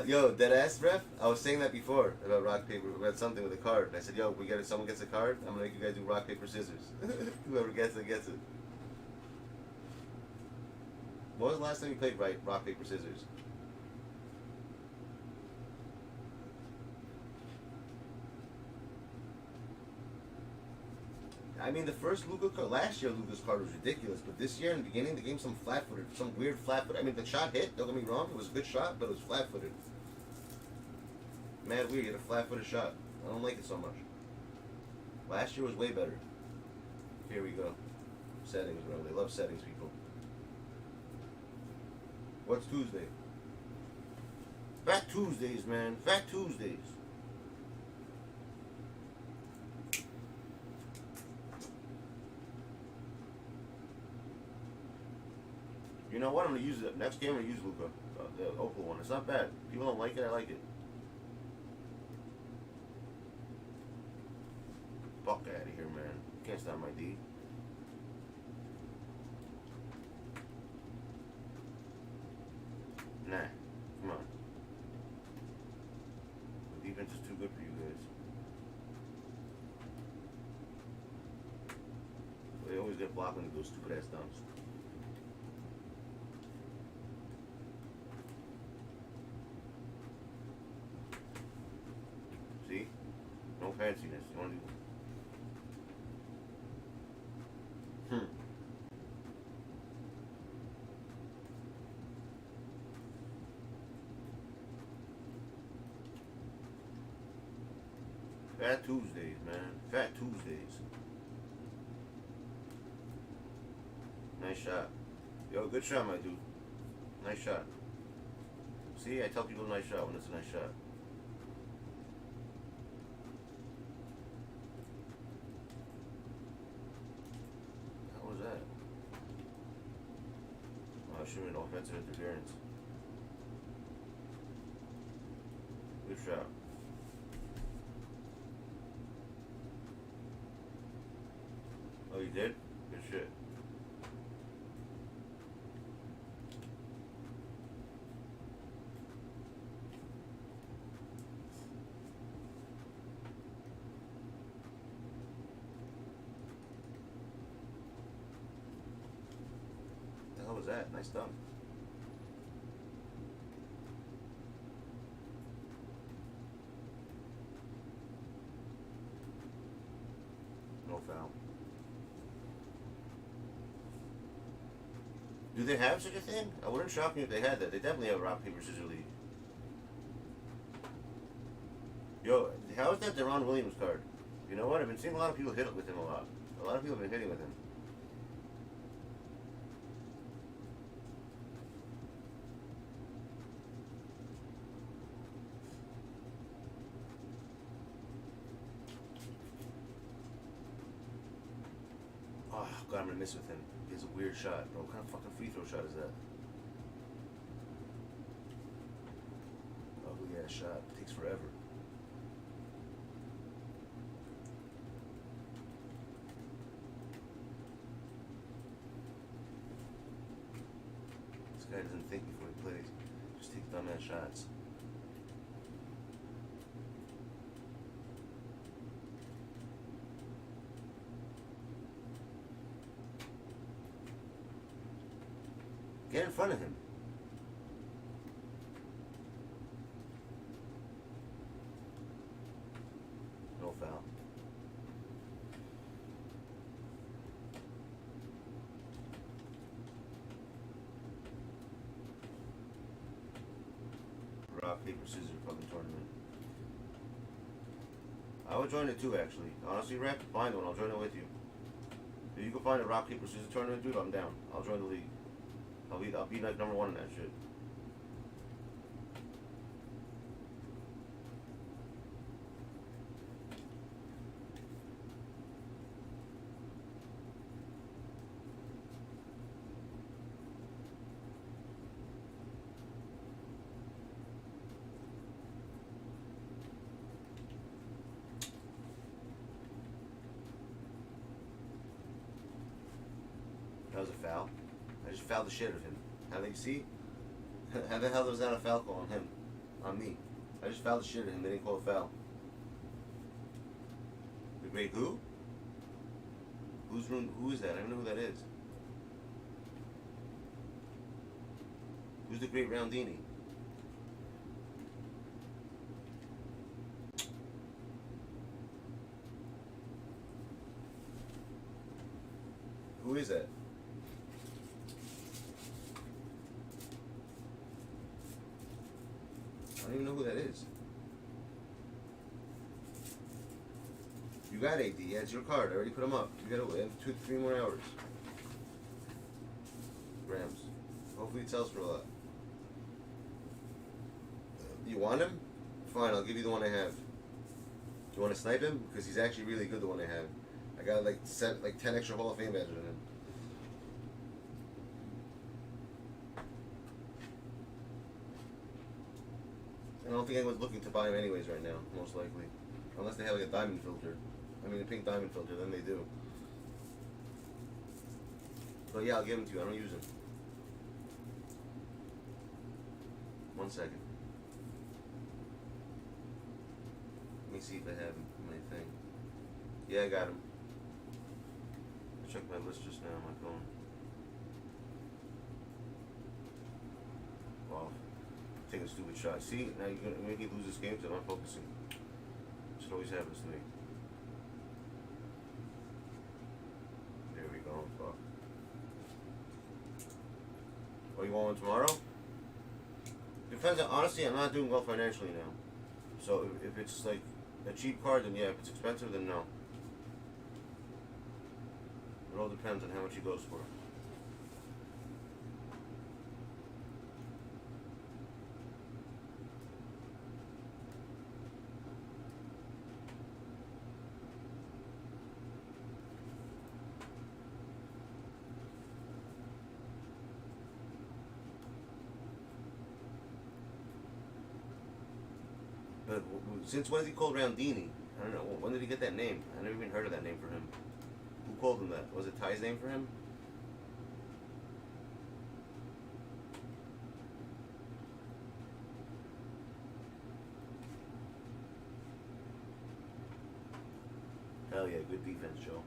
A: Yo, dead ass ref. I was saying that before about rock paper. We had something with a card. I said, yo, someone gets a card. I'm gonna make you guys do rock paper scissors. Whoever gets it gets it. When was the last time you played rock paper scissors? I mean, the first Luka card, last year Luka's card was ridiculous, but this year in the beginning, the game some flat-footed, some weird flat-footed. I mean, the shot hit, don't get me wrong, it was a good shot, but it was flat-footed. Mad weird, he had a flat-footed shot. I don't like it so much. Last year was way better. Here we go. Settings, bro. They love settings, people. What's Tuesday? Fat Tuesdays, man. Fat Tuesdays. You know what? I'm gonna use it. Next game I'm gonna use Luka, the Opal one. It's not bad. People don't like it. I like it. Fuck out of here, man. Can't stop my D. Nah, come on. The defense is too good for you guys. They always get blocked when they do stupid ass dunks. See? No fanciness. You want to do... Fat Tuesdays, man. Fat Tuesdays. Nice shot. Yo, good shot, my dude. Nice shot. See, I tell people nice shot when it's a nice shot. How was that? Oh, I should have an offensive interference. Good shot. Oh, you did? Good shit. that? Nice dunk. No foul. Do they have such a thing? I wouldn't shock me if they had that. They definitely have a rock, paper, scissors league. Yo, how is that Deron Williams card? You know what? I've been seeing a lot of people hit it with him a lot. A lot of people have been hitting with him. Oh, God, I'm gonna miss with him. He has a weird shot, bro. What kind of fucking free throw shot is that? Ugly ass shot. Takes forever. This guy doesn't think before he plays. Just takes dumbass shots. Get in front of him. No foul. Rock, paper, scissors fucking tournament. I would join it too, actually. Honestly, Rep, find one. I'll join it with you. If you can find a rock, paper, scissors tournament, dude, I'm down. I'll join the league. I'll be like number 1 in that shit. That was a foul. I just fouled the shit out of him. How they see? How the hell was that a foul call on him? On me. I just fouled the shit out of him. They didn't call a foul. The great who? Who is that? I don't know who that is. Who's the great Roundini? Who is that? I don't even know who that is. You got AD. Yeah, it's your card. I already put them up. You gotta wait 2 to 3 more hours. Grams. Hopefully it sells for a lot. You want him? Fine, I'll give you the one I have. You want to snipe him? Because he's actually really good, the one I have. I got like 10 extra Hall of Fame badges on him. I don't think anyone's looking to buy him anyways right now, most likely. Unless they have like a diamond filter. I mean a pink diamond filter, then they do. But yeah, I'll give him to you. I don't use him. 1 second. Let me see if I have him in my thing. Yeah, I got him. I checked my list just now on my phone. Wow. Taking a stupid shot. See, now you're gonna make me lose this game because I'm not focusing. This always happens to me. There we go. Fuck. Oh, you want one tomorrow? Depends. Honestly, I'm not doing well financially now. So if it's like a cheap card, then yeah. If it's expensive, then no. It all depends on how much he goes for. But since when is he called Roundini? I don't know. When did he get that name? I never even heard of that name for him. Who called him that? Was it Ty's name for him? Hell yeah, good defense, Joe.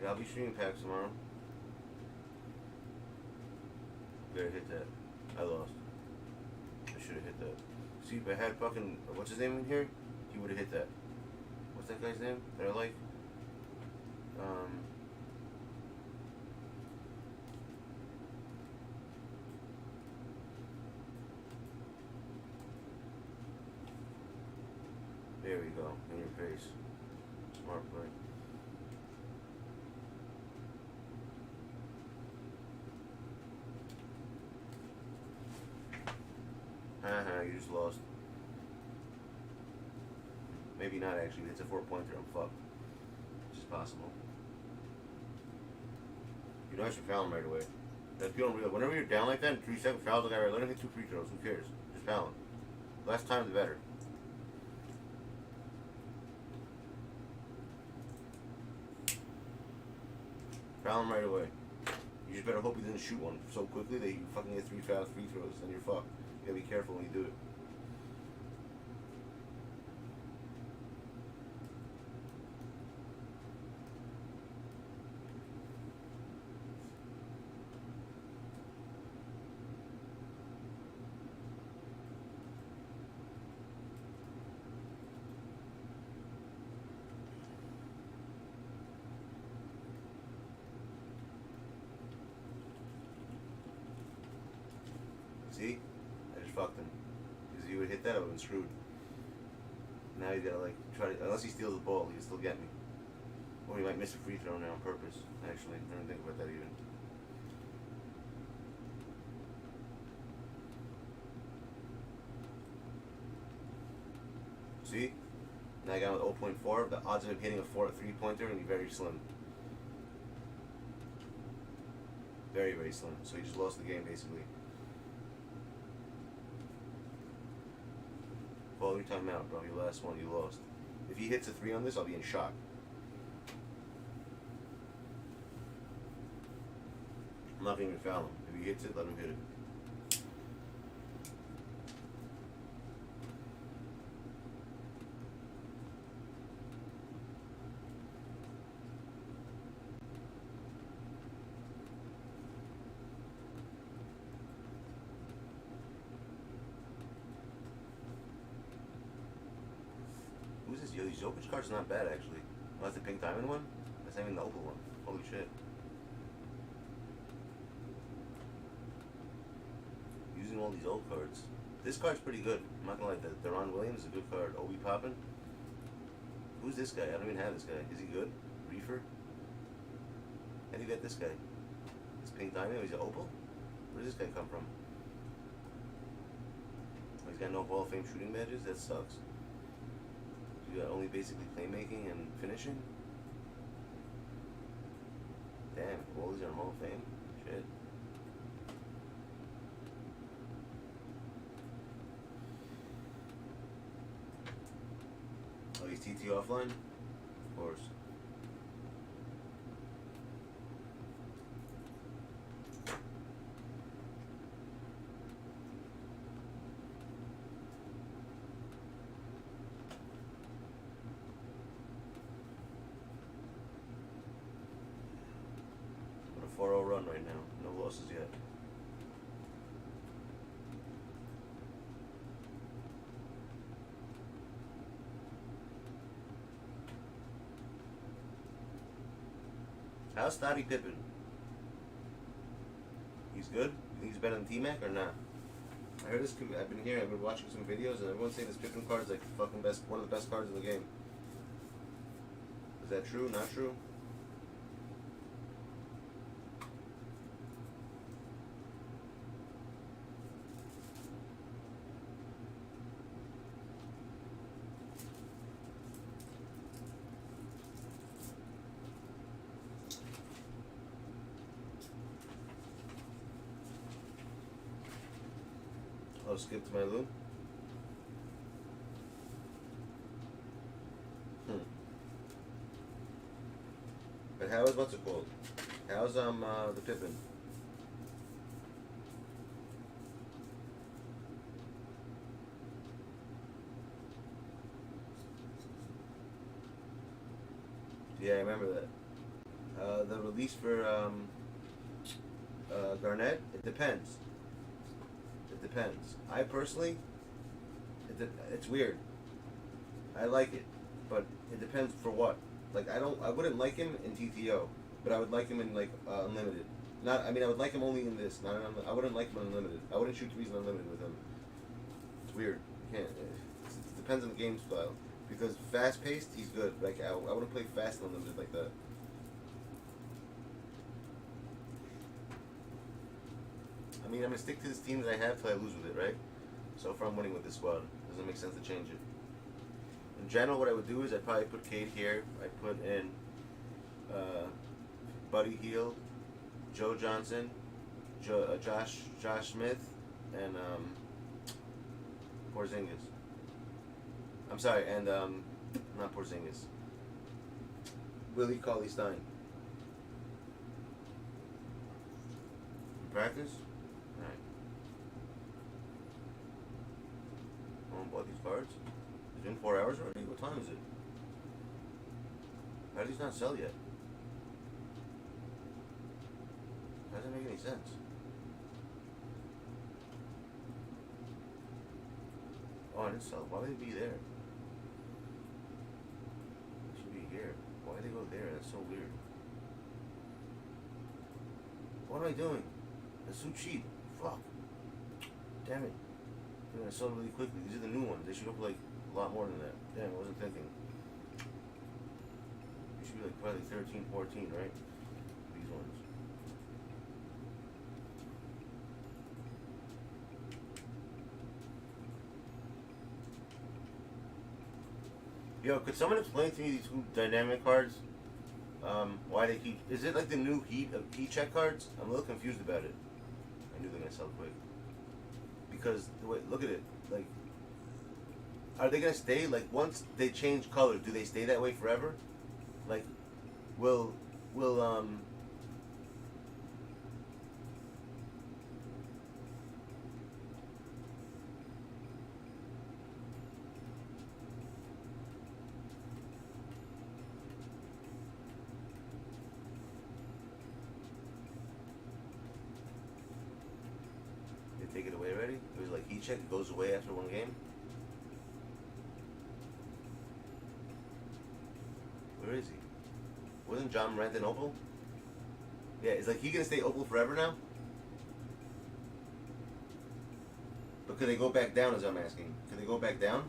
A: Yeah, I'll be streaming packs tomorrow. Better hit that. I lost. I should have hit that. See, if I had fucking, what's his name in here, he would have hit that. What's that guy's name that I like? There we go, in your face. Smart play. You just lost. Maybe not actually, it's a 4-pointer, I'm fucked. Which is possible. You know I should foul him right away. That's feeling real. Whenever you're down like that in 3 seconds, foul the guy right. Let him hit 2 free throws, who cares? Just foul him. Less time the better. Foul him right away. You just better hope he doesn't shoot one so quickly that you fucking get 3 foul free throws and you're fucked. You gotta be careful when you do it. See? I just fucked him. Because if he would hit that, I would have been screwed. Now he's gotta like try to, unless he steals the ball, he can still get me. Or he might miss a free throw now on purpose. Actually, I didn't think about that even. See? Now I got him with 0.4. The odds of him hitting a 3-pointer are going to be very slim. Very, very slim. So he just lost the game basically. Call your timeout, bro. Your last one, you lost. If he hits a 3 on this, I'll be in shock. I'm not going to foul him. If he hits it, let him hit it. Who's this? Yo, these Jokic cards are not bad actually. Oh, that's the pink diamond one? That's not even the opal one. Holy shit. Using all these old cards. This card's pretty good. I'm not gonna lie, the Deron Williams is a good card. Obi poppin'. Who's this guy? I don't even have this guy. Is he good? Reefer? How do you get this guy? This pink diamond? Oh, he's an opal? Where does this guy come from? Oh, he's got no Hall of Fame shooting badges? That sucks. You got only basically playmaking and finishing? Damn, all these are in Hall of Fame? Shit. Oh, he's TT offline? Of course. On a 4-0 run right now. No losses yet. How's Scottie Pippen? He's good? You think he's better than T-Mac or not? I heard this. I've been watching some videos, and everyone's saying this Pippen card is like the fucking best, one of the best cards in the game. Is that true? Not true? I'll skip to my loop. But how is what's it called? How's the Pippin? Yeah, I remember that. The release for Garnett, it depends. It depends. I personally, it's weird. I like it, but it depends for what. Like I wouldn't like him in TTO, but I would like him in like Unlimited. Not, I mean, I would like him only in this. Not in, I wouldn't like him in Unlimited. I wouldn't shoot threes in Unlimited with him. It's weird. You can't. It depends on the game style. Because fast paced, he's good. Like I wouldn't play fast in Unlimited like that. I mean, I'm gonna stick to this team that I have till I lose with it, right? So far, I'm winning with this squad. Doesn't make sense to change it. In general, what I would do is I'd probably put Cade here. I'd put in Buddy Hield, Joe Johnson, Josh Smith, and Porzingis. I'm sorry, and not Porzingis. Willie Cauley-Stein. Practice? Alright. Oh, bought these cards? It's been 4 hours already? What time is it? How did these not sell yet? How does that make any sense? Oh, I didn't sell. Why would they be there? They should be here. Why did they go there? That's so weird. What am I doing? That's so cheap. Fuck. Damn it. Dude, I sold really quickly. These are the new ones. They should go for like a lot more than that. Damn, I wasn't thinking. They should be like probably 13, 14, right? These ones. Yo, could someone explain to me these two dynamic cards? Why they keep... Is it like the new heat check cards? I'm a little confused about it. I knew they're gonna sell quick. Because, wait, look at it. Like, are they gonna stay? Like, once they change color, do they stay that way forever? Like, will take it away already? It was like heat check, it goes away after one game? Where is he? Wasn't John Morant in Opal? Yeah, is like he gonna stay Opal forever now? But could they go back down is what I'm asking. Could they go back down?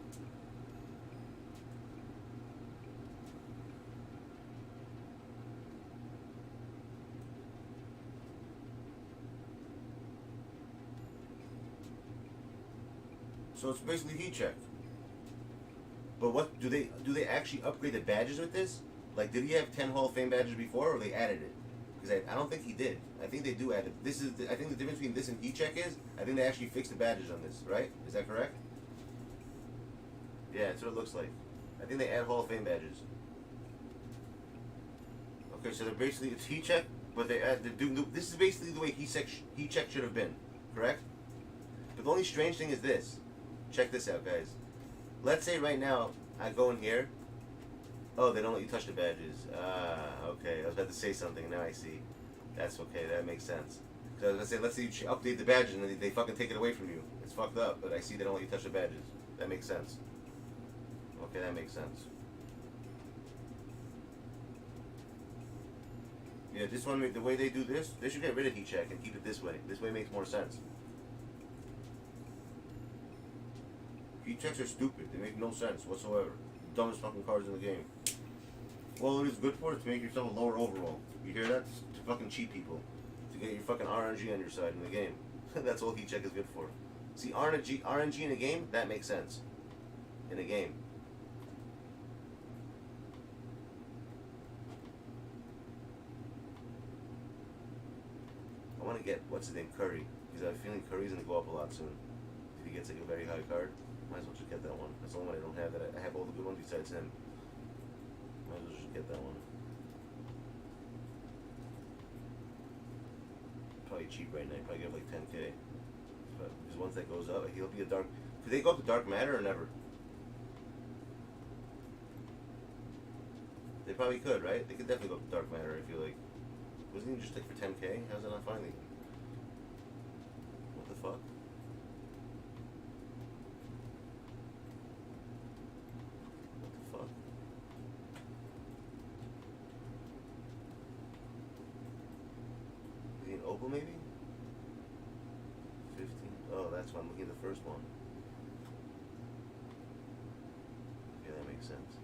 A: So it's basically heat check. But what do they actually upgrade the badges with this? Like, did he have 10 Hall of Fame badges before, or they added it? Because I don't think he did. I think they do add it. This is I think the difference between this and heat check is I think they actually fixed the badges on this, right? Is that correct? Yeah, that's what it looks like. I think they add Hall of Fame badges. Okay, so they're basically it's heat check, but they add this is basically the way heat check should have been, correct? But the only strange thing is this. Check this out, guys. Let's say right now I go in here. Oh, they don't let you touch the badges. Okay. I was about to say something. Now I see. That's okay. That makes sense. Because I was gonna say, let's say you update the badges and they fucking take it away from you. It's fucked up. But I see they don't let you touch the badges. That makes sense. Okay, that makes sense. Yeah, this one, the way they do this, they should get rid of heat check and keep it this way. This way makes more sense. Heat checks are stupid. They make no sense whatsoever. Dumbest fucking cards in the game. All it is good for is to make yourself a lower overall. You hear that? To fucking cheat people. To get your fucking RNG on your side in the game. That's all heat check is good for. See, RNG in a game, that makes sense. In a game. I want to get, what's his name, Curry. Because I have a feeling Curry's going to go up a lot soon. If he gets like a very high card. Might as well just get that one. That's the only one I don't have. I have all the good ones besides him. Might as well just get that one. Probably cheap right now. Probably get like 10k. But because once that goes up, he'll be a dark. Do they go up to dark matter or never? They probably could, right? They could definitely go Dark Matter, I feel like. Wasn't he just like for 10k? How's that not finding? What the fuck? What the fuck? Is he an Opal maybe? 15. Oh, that's why I'm looking at the first one. Yeah, that makes sense.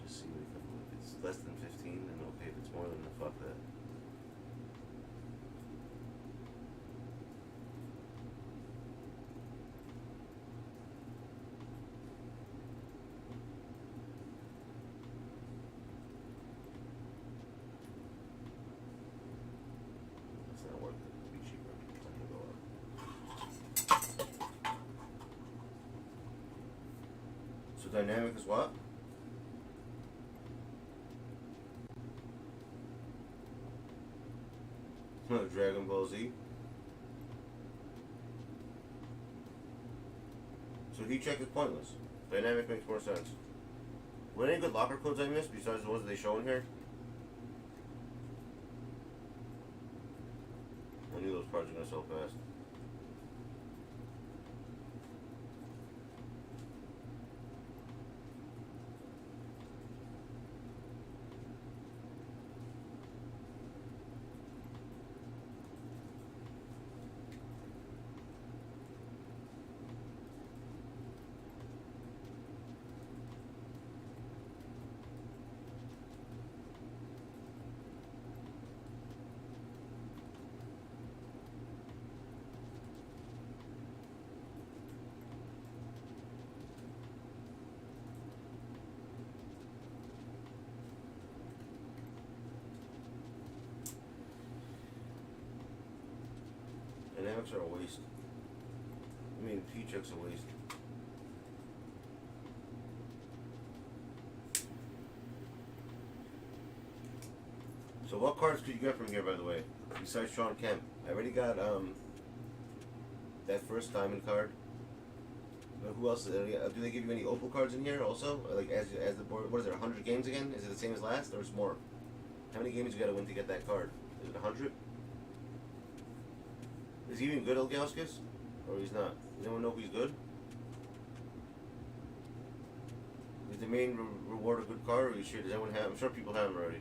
A: Just see what it comes with. If it's less than 15, then okay. If it's more than that, fuck that. That's not worth it. It'll be cheaper. It's not gonna go up. So dynamic is what? Dragon Ball Z. So heat check is pointless. Dynamic makes more sense. Were there any good locker codes I missed besides the ones that they show in here? I knew those cards were gonna sell fast. Dynamics are a waste. I mean, P-check's a waste. So what cards could you get from here, by the way? Besides Sean Kemp. I already got, that first diamond card. But who else? Do they give you any Opal cards in here also? Or like, as the board, what is it, 100 games again? Is it the same as last, or is it more? How many games you gotta win to get that card? Is it 100? Is he even good, Ilgauskas? Or he's not? Does anyone know if he's good? Is the main reward a good card, or are you sure? Does anyone have? I'm sure people have him already.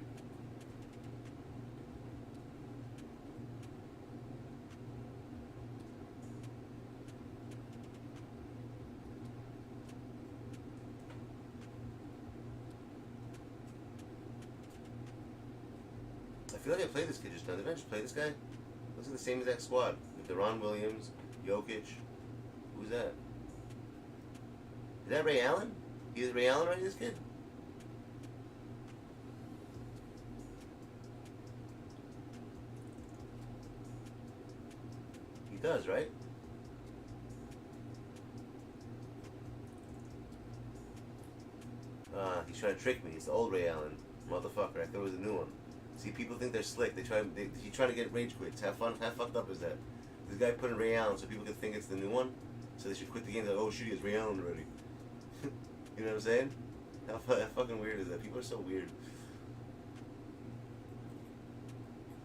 A: I feel like I played this kid just now. Did I just play this guy? Looks like the same exact squad. With Deron Williams, Jokic. Who's that? Is that Ray Allen? He is Ray Allen already, this kid? He does, right? He's trying to trick me. It's the old Ray Allen. Motherfucker, I thought it was the new one. See, people think they're slick. He's trying to get rage quits. How fucked up is that? This guy put in Ray Allen so people could think it's the new one, so they should quit the game. Like, oh shit, he has Ray Allen already. You know what I'm saying? How fucking weird is that? People are so weird.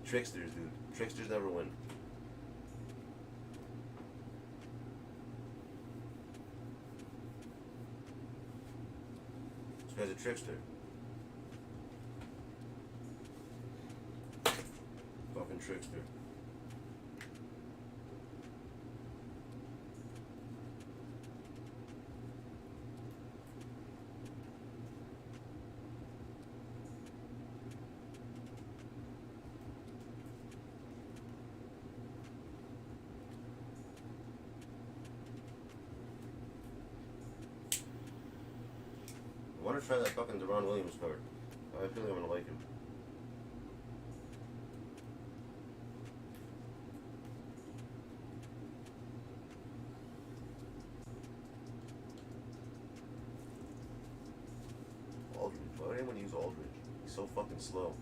A: Tricksters, dude. Tricksters never win. This guy's a trickster. Fucking trickster. I want to try that fucking Deron Williams card. I feel like I'm gonna like him. Aldridge. Why would anyone use Aldridge? He's so fucking slow.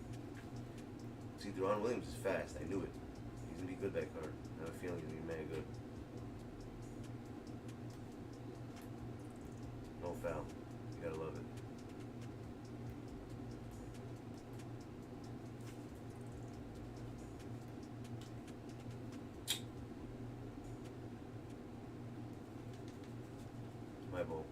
A: See, Deron Williams is fast. I knew it. He's gonna be good, that card. I have a feeling he's gonna be mad good. foul. You gotta love it. My ball.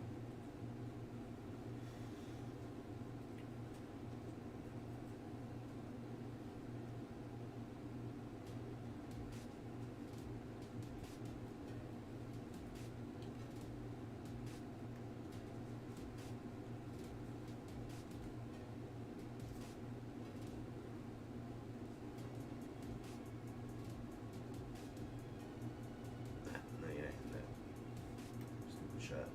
A: No, you're not hitting that. Stupid shot.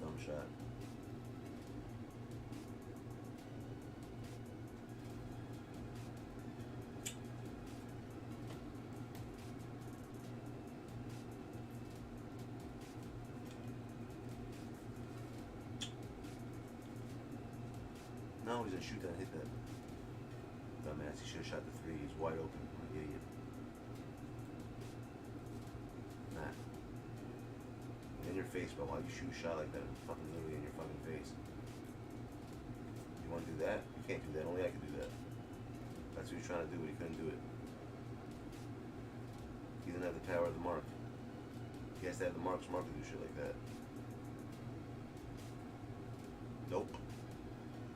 A: Dumb shot. No, he's gonna shoot that and hit that. Dumbass, he should have shot the three. He's wide open. What an idiot. Nah. In your face, bro. Why you shoot a shot like that? Fucking literally in your fucking face. You wanna do that? You can't do that. Only I can do that. That's what he was trying to do, but he couldn't do it. He didn't have the power of the mark. He has to have the mark to do shit like that. Nope.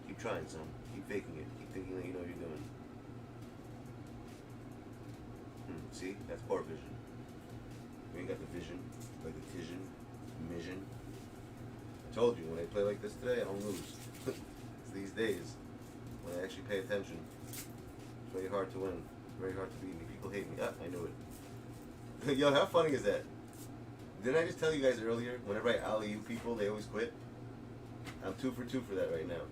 A: Keep trying, son. Keep faking it. Keep thinking that you know what you're doing. See? That's poor vision. We ain't got the vision, like the vision, mission. I told you, when I play like this today, I don't lose. It's these days, when I actually pay attention, it's very hard to win. Very hard to beat me. People hate me. Ah, I knew it. Yo, how funny is that? Didn't I just tell you guys earlier, whenever I alley-oop people, they always quit? I'm 2 for 2 for that right now.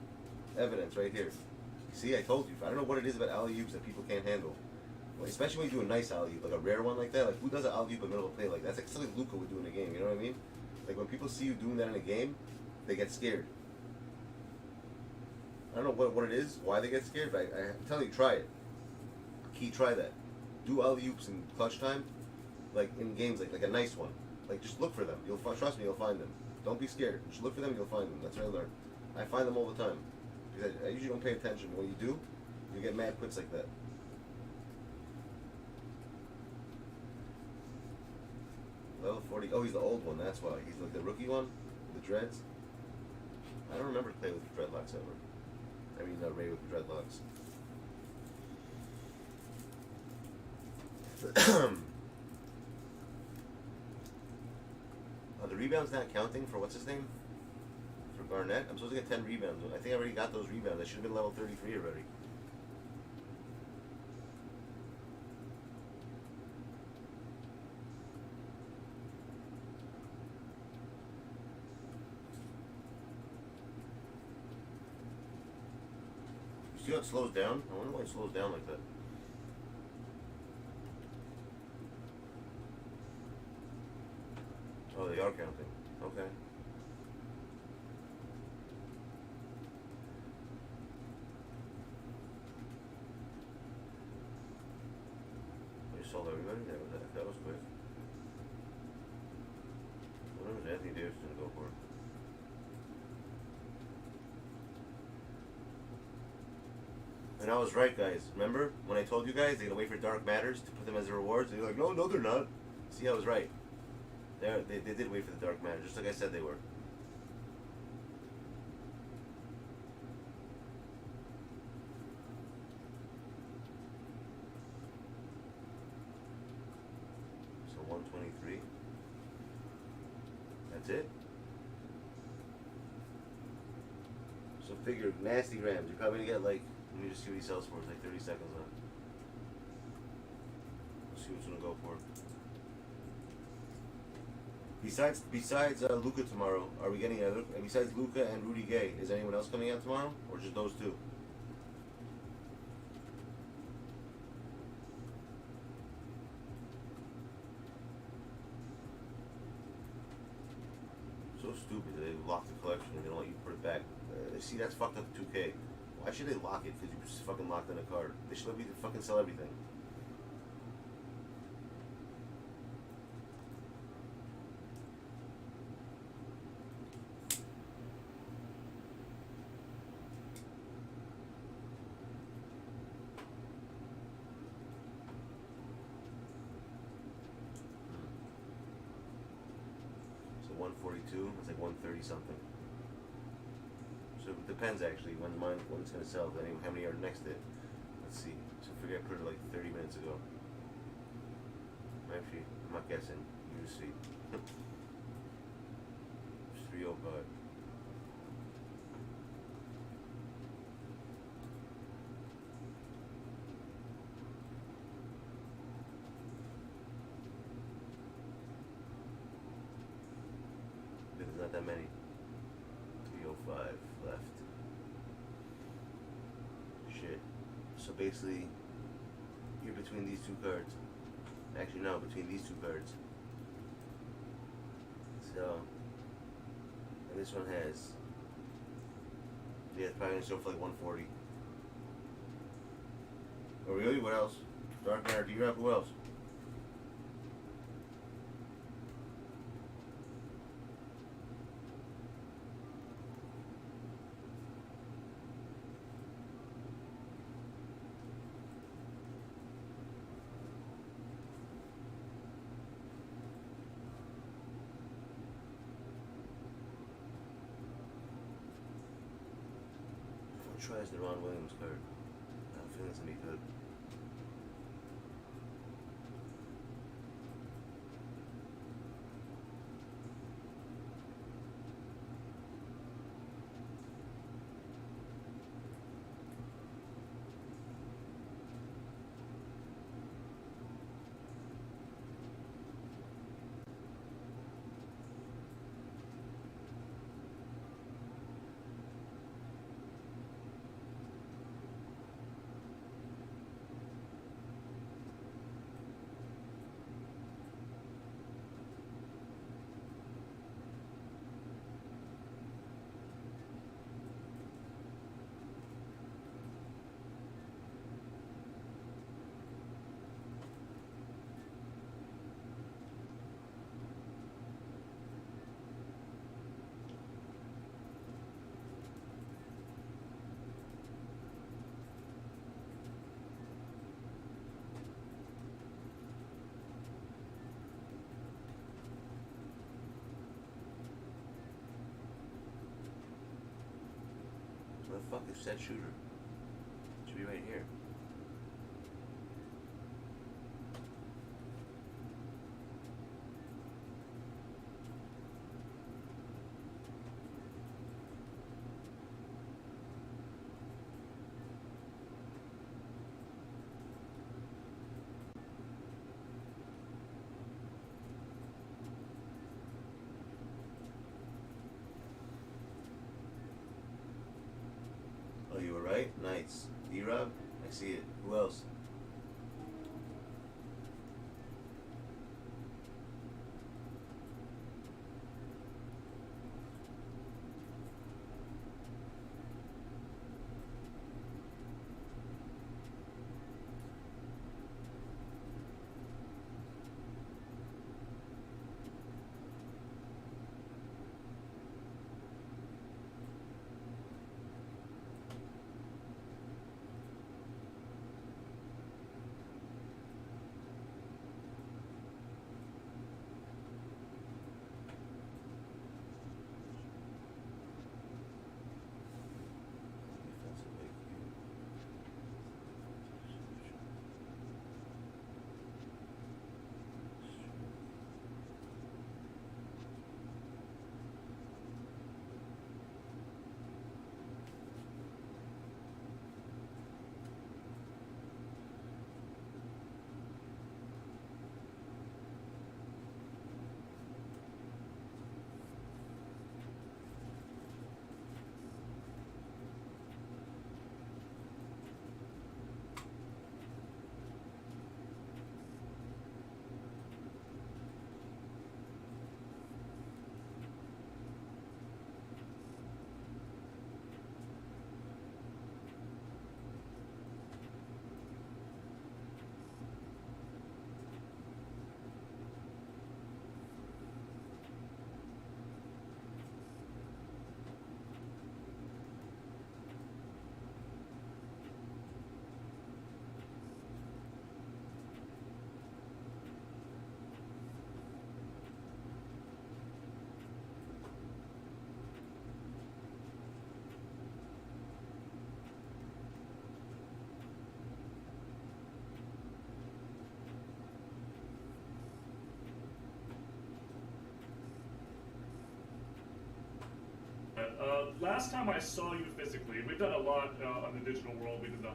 A: Evidence right here. See, I told you. I don't know what it is about alley-oops that people can't handle. Well, especially when you do a nice alley-oop, like a rare one like that. Like, who does an alley-oop in the middle of a play like that? That's like something Luka would do in a game, you know what I mean? Like, when people see you doing that in a game, they get scared. I don't know what it is, why they get scared, but I'm telling you, try it. Key, try that. Do alley-oops in clutch time, like in games, like a nice one. Like, just look for them. Trust me, you'll find them. Don't be scared. Just look for them, you'll find them. That's what I learned. I find them all the time. Because I usually don't pay attention. When you do, you get mad quits like that. Level 40. Oh, he's the old one. That's why. He's like the rookie one with the dreads. I don't remember playing with the dreadlocks ever. I mean, Ray with the dreadlocks. The rebounds not counting for what's his name? For Garnett? I'm supposed to get 10 rebounds. I think I already got those rebounds. I should have been level 33 already. You see how it slows down? I wonder why it slows down like that. Oh, they are counting. Okay. They sold everybody? That was quick. What was Anthony Davis going to go for? And I was right, guys. Remember when I told you guys they're going to wait for Dark Matters to put them as the rewards? They're like, no, they're not. See, I was right. They did wait for the Dark Matter, just like I said they were. So 123. That's it. So figure nasty grams. You're probably gonna get like, let me just see what he sells for. It's like 30 seconds left. Let's see what's gonna go for. Besides Luka tomorrow, are we getting other? Besides Luka and Rudy Gay, is anyone else coming out tomorrow, or just those two? So stupid that they locked the collection and they don't let you put it back. See, that's fucked up 2K. Why should they lock it? Because you just fucking locked in a card. They should let me fucking sell everything. So 142, it's like 130 something. So it depends actually when it's gonna sell. How many are next to it? Let's see. So I figure I put it like 30 minutes ago. Actually, I'm not guessing. You just see. 305. There's not that many. 305 left. Shit. So basically, you're between these two cards. Actually, no, between these two cards. So, and this one has. Yeah, it's probably gonna sell for like 140. Oh, really? What else? Dark Matter, D-Rap, who else? Tries the Ron Williams card. I don't think it's gonna be good. Where the fuck is that shooter? It should be right here. Oh, you were right? Nice. D-Rob? I see it. Who else?
E: Last time I saw you physically, we've done a lot on the digital world. We did the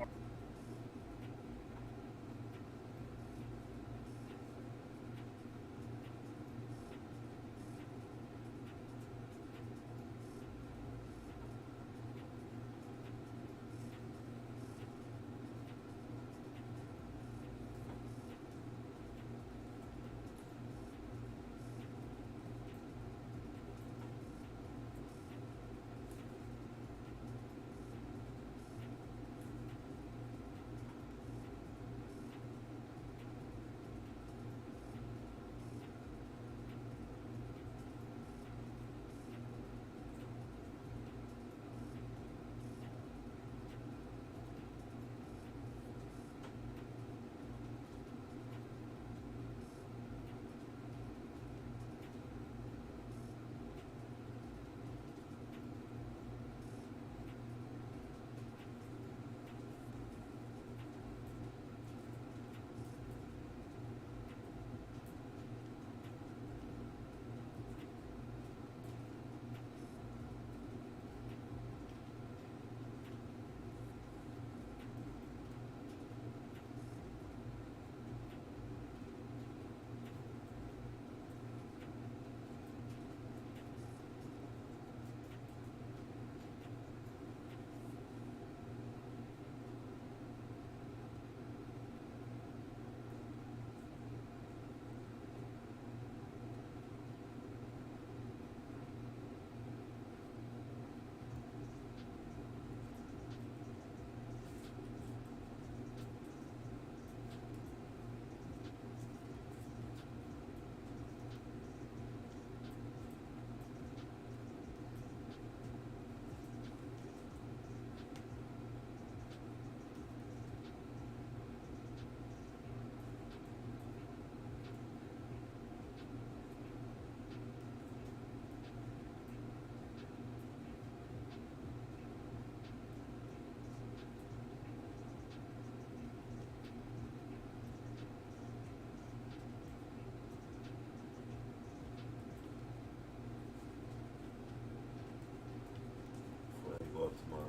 D: tomorrow.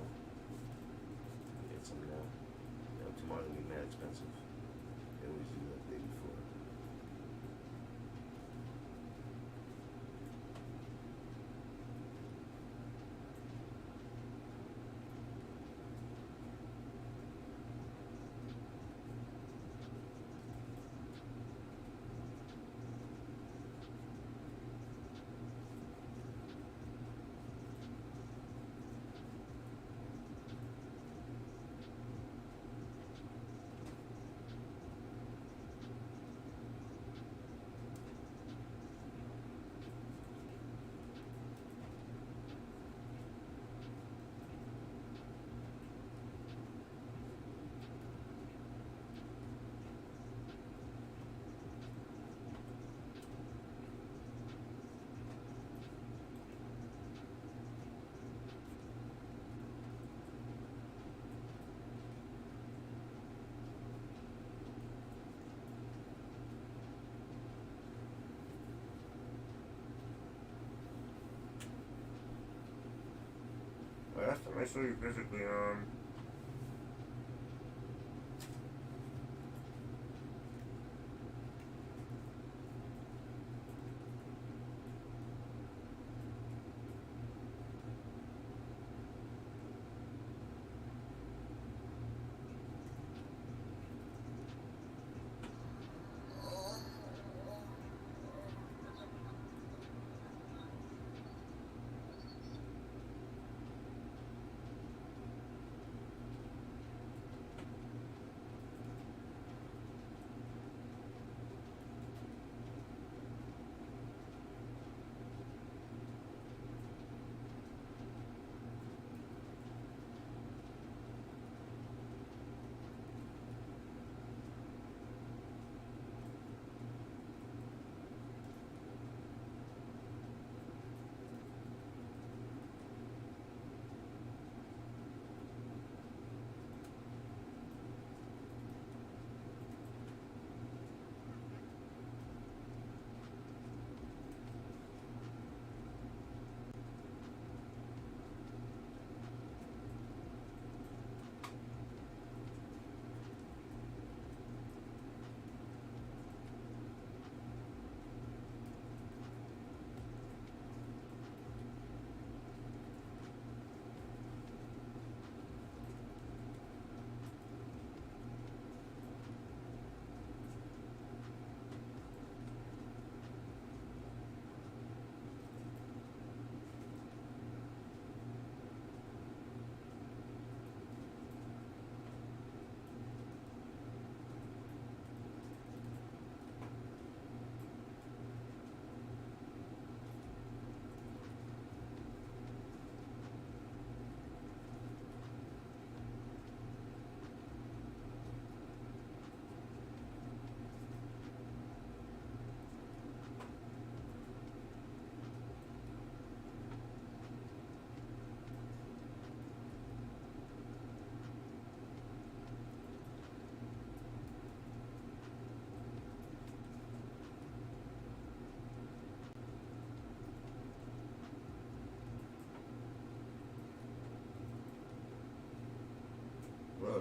D: Get some now. You know, tomorrow's gonna be mad expensive. They always do that the day before. Last time I saw you physically,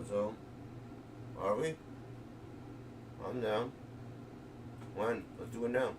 A: so. Are we? I'm down. When? Let's do it now.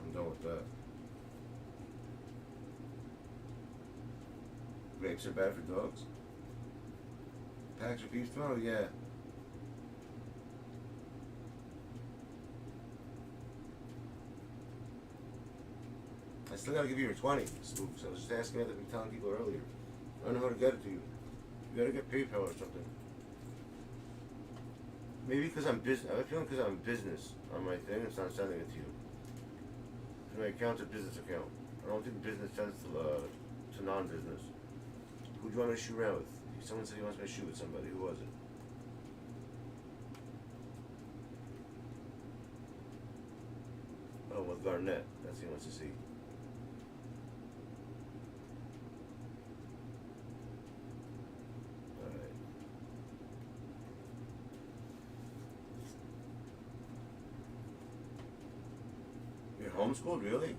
A: I'm done with that. Grapes are bad for dogs. Packs of beef tomorrow, yeah. I still gotta give you your 20, Spooks. I was just asking that to be telling people earlier. I don't know how to get it to you. You gotta get PayPal or something. Maybe because I'm business. I have a feeling because I'm business on my thing, it's not sending it to you. My account's a business account. I don't think business sends to non-business. Who do you want me to shoot around with? Someone said he wants me to shoot with somebody. Who was it? Oh, with Garnett. That's who he wants to see. Alright. You're homeschooled, really?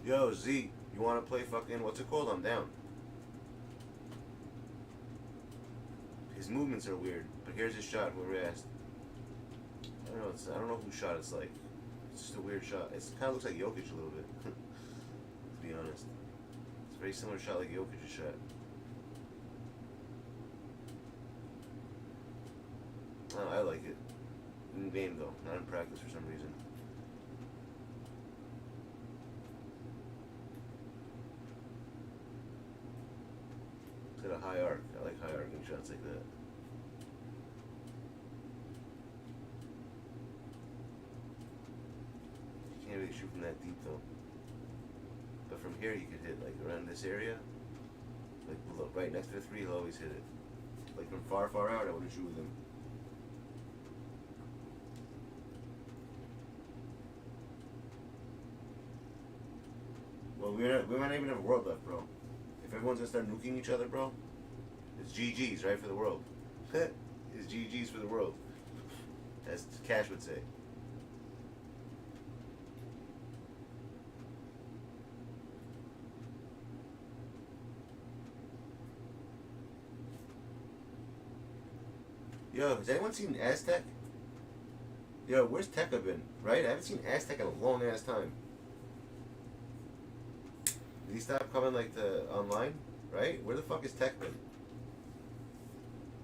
A: Yo, Z, you wanna play fucking, what's it called? I'm down. His movements are weird, but here's his shot, whoever asked. I don't know whose shot it's like. It's just a weird shot. It kinda looks like Jokic a little bit. To be honest. It's a very similar shot like Jokic's shot. Oh, I like it. In game though, not in practice for some reason. It's got a high arc. I like high arcing shots like that. You can't really shoot from that deep though. But from here you could hit like around this area. Like below, right next to the three, he'll always hit it. Like from far, far out, I wouldn't shoot with him. Well, we might not even have a world left, bro. If everyone's gonna start nuking each other, bro, it's GG's, right, for the world. It's GG's for the world, as Cash would say. Yo, has anyone seen Aztec? Yo, where's Tekka been? Right? I haven't seen Aztec in a long ass time. Did he stop coming like the online? Right? Where the fuck is Tech been?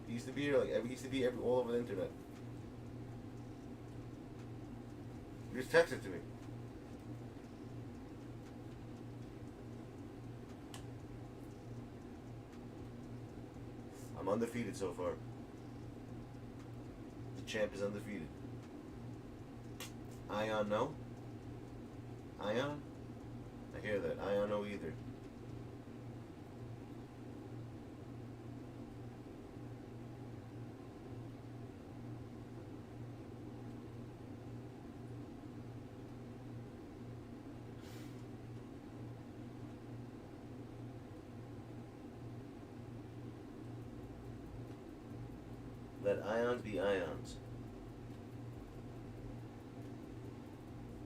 A: He used to be here, like he used to be all over the internet. You just text it to me. I'm undefeated so far. The champ is undefeated. Ion, no? Ion? I hear that. Ion, no either. Let ions be ions.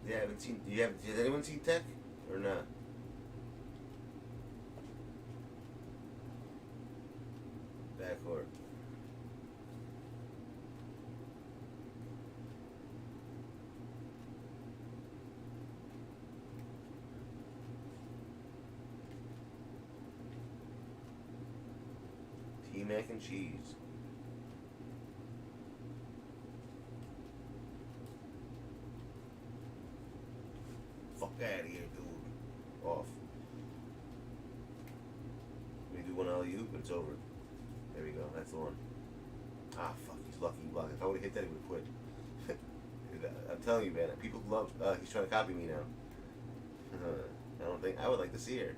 A: Yeah, I haven't seen. Has anyone seen Tech or not? Backcourt. Tea mac and cheese. Fuck out of here, dude. Off. We do one alley-oop, but it's over. There we go. That's the one. Ah, fuck. He's lucky he blocked. If I would have hit that, he would have quit. I'm telling you, man. People love. He's trying to copy me now. I don't think I would like to see her.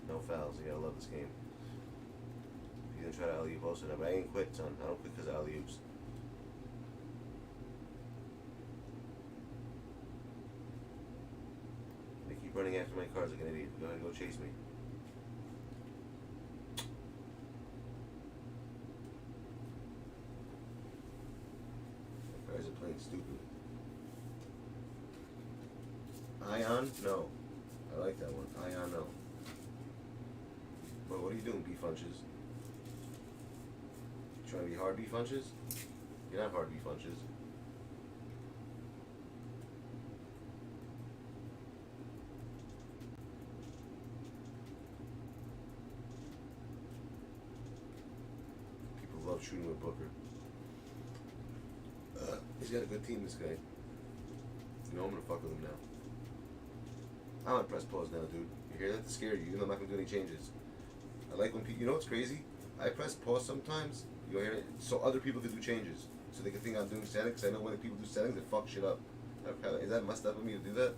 A: No fouls. You gotta love this game. He's gonna try to alley-oop also now, but I ain't quit, son. I don't quit because of alley-oops. Running after my cars like an idiot. Go ahead and go chase me. My cars are playing stupid. Ion? No. I like that one. Ion, no. But what are you doing, B-Funches? You trying to be hard B-Funches? You're not hard B-Funches. Love shooting with Booker. He's got a good team, this guy. You know I'm gonna fuck with him now. I'm gonna press pause now, dude. You hear that? To scare you, even though I'm not gonna do any changes. I like when people, you know what's crazy? I press pause sometimes, you'll hear it, so other people can do changes. So they can think I'm doing settings. I know when people do settings, they fuck shit up. Is that messed up of me to do that?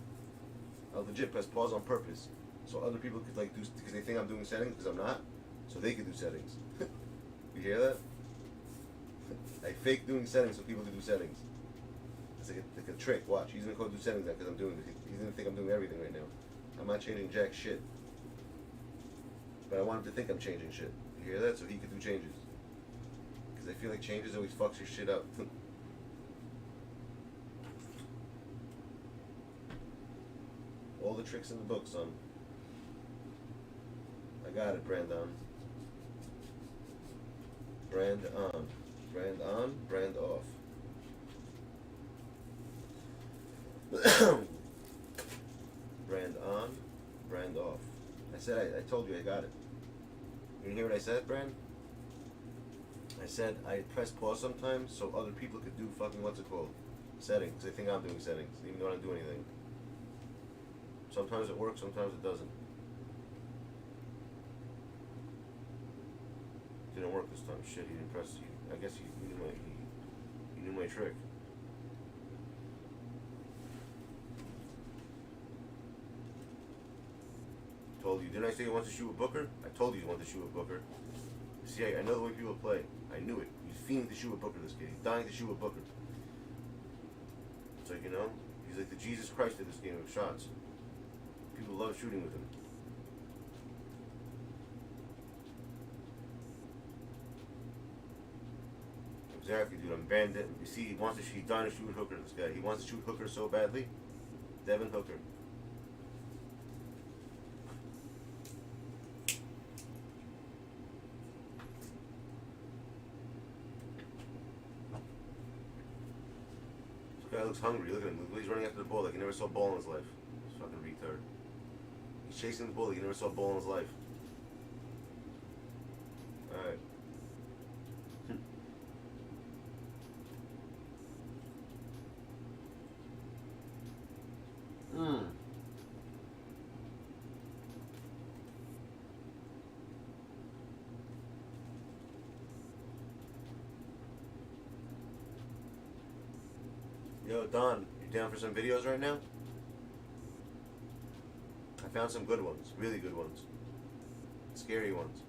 A: I'll legit press pause on purpose. So other people could like do, because they think I'm doing settings, because I'm not. So they can do settings. You hear that? I fake doing settings so people can do settings. It's like a trick. Watch, he's gonna go do settings now because I'm doing this. He's gonna think I'm doing everything right now. I'm not changing jack shit. But I want him to think I'm changing shit. You hear that? So he could do changes. Because I feel like changes always fucks your shit up. All the tricks in the book, son. I got it, Brandon. Brand on. Brand on, brand off. Brand on, brand off. I said, I told you I got it. You hear what I said, Brand? I said I press pause sometimes so other people could do fucking, what's it called? Settings. They think I'm doing settings, even though I don't do anything. Sometimes it works, sometimes it doesn't. Didn't work this time. Shit, he didn't press you. I guess he knew my trick. Told you. Didn't I say he wants to shoot with Booker? I told you he wanted to shoot with Booker. See, I know the way people play. I knew it. He's fiending to shoot with Booker, this kid. He's dying to shoot with Booker. It's like, you know, he's like the Jesus Christ of this game of shots. People love shooting with him. Exactly, dude. I'm banned. You see, he wants to shoot. He's dying to shoot with Hooker. This guy. He wants to shoot Hooker so badly. Devin Hooker. This guy looks hungry. Look at him. Look, he's running after the ball like he never saw a ball in his life. This fucking retard. He's chasing the ball like he never saw a ball in his life. All right. Yo, Don, you down for some videos right now? I found some good ones, really good ones. Scary ones.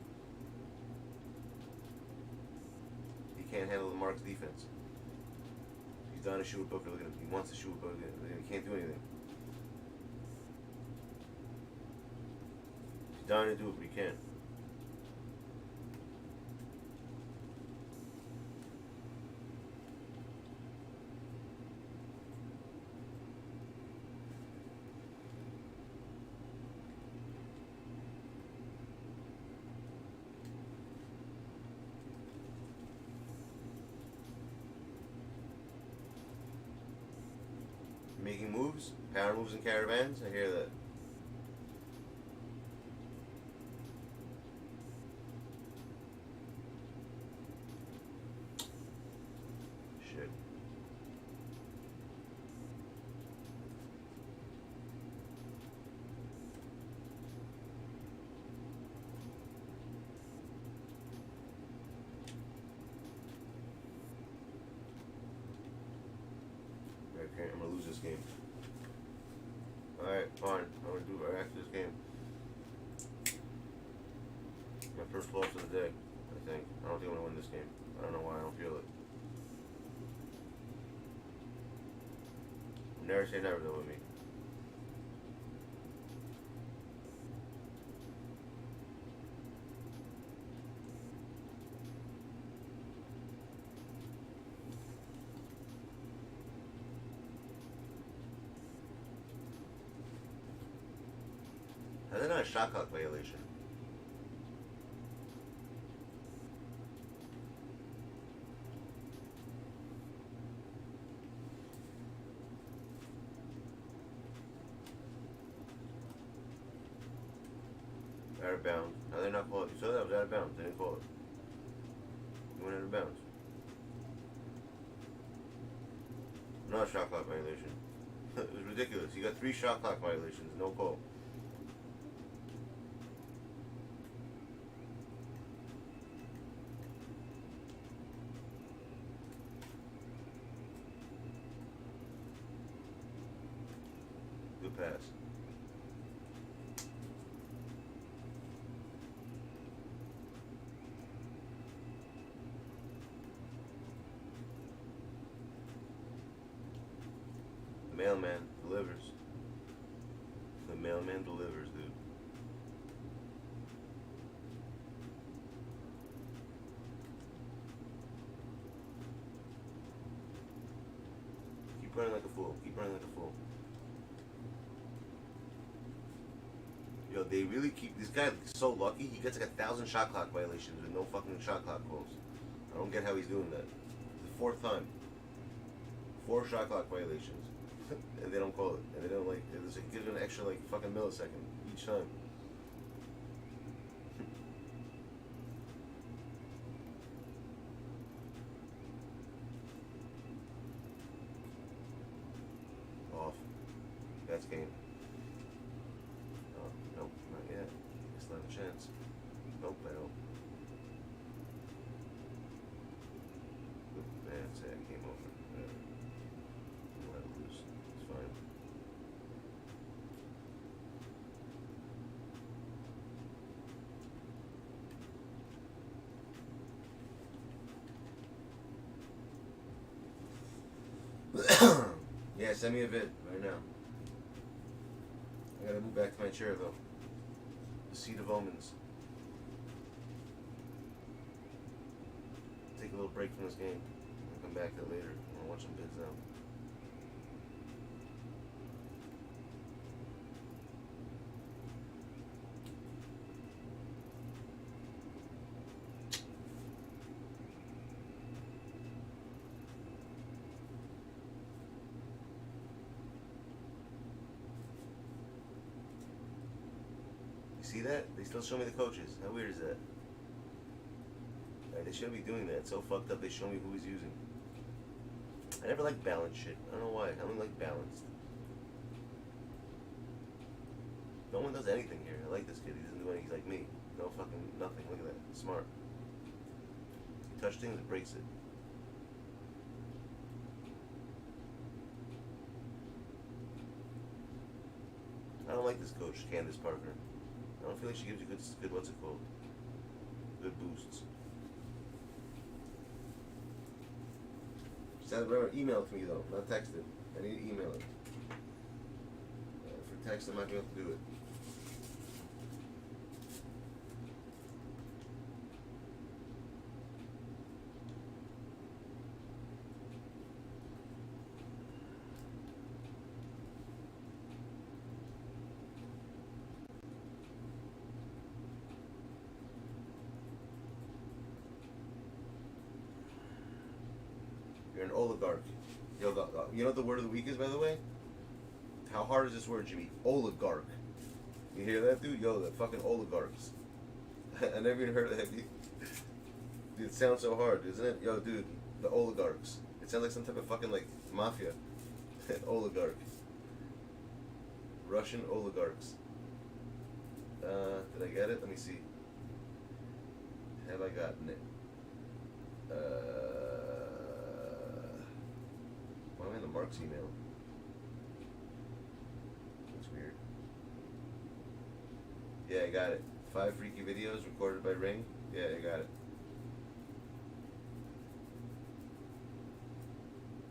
A: He can't handle the Mark's defense. He's dying to shoot with Booker. Look at him. He wants to shoot with Booker. He can't do anything. He's dying to do it, but he can't. Making moves, power moves and caravans. I hear that. Shit. Okay, I'm gonna lose this game. Alright, fine. I'm gonna do it right after this game. My first loss of the day, I think. I don't think I'm gonna win this game. I don't know why, I don't feel it. Never say never though with me. How's that not a shot clock violation? Out of bounds. How they not call it? You saw that was out of bounds. They didn't call it. You went out of bounds. Not a shot clock violation. It was ridiculous. You got 3 shot clock violations. No call. Good pass. The mailman delivers. The mailman delivers, dude. Keep running like a fool. Keep running like a fool. Yo, they really keep this guy so lucky. He gets like 1,000 shot clock violations with no fucking shot clock calls. I don't get how he's doing that. The 4th time, 4 shot clock violations, and they don't call it. And they don't like. It gives you an extra like fucking millisecond each time. Off. That's game. Nope, not yet. I still have a chance. Nope, I don't. That's it, game over. I'll let it loose. It's fine. Yeah, send me a vid right now. I gotta move back to my chair though. The seat of omens. Take a little break from this game. I'll come back to it later. I'll watch some vids now. See that? They still show me the coaches. How weird is that? Right, they shouldn't be doing that. It's so fucked up they show me who he's using. I never liked balanced shit. I don't know why. I don't like balanced. No one does anything here. I like this kid. He doesn't do anything. He's like me. No fucking nothing. Look at that. Smart. He touches things and breaks it. I don't like this coach, Candace Parker. I don't feel like she gives you good what's it called? Good boosts. Remember, email it to me though, not text it. I need to email it. For text, I'm not going to be able to do it. You're an oligarch. Yo, you know what the word of the week is, by the way? How hard is this word, Jimmy? Oligarch. You hear that, dude? Yo, the fucking oligarchs. I never even heard of that. Dude, it sounds so hard, isn't it? Yo, dude, the oligarchs. It sounds like some type of fucking, like, mafia. Oligarch. Russian oligarchs. Did I get it? Let me see. Have I gotten it? Why am I in the Mark's email? That's weird. Yeah, I got it. 5 freaky videos recorded by Ring. Yeah, I got it.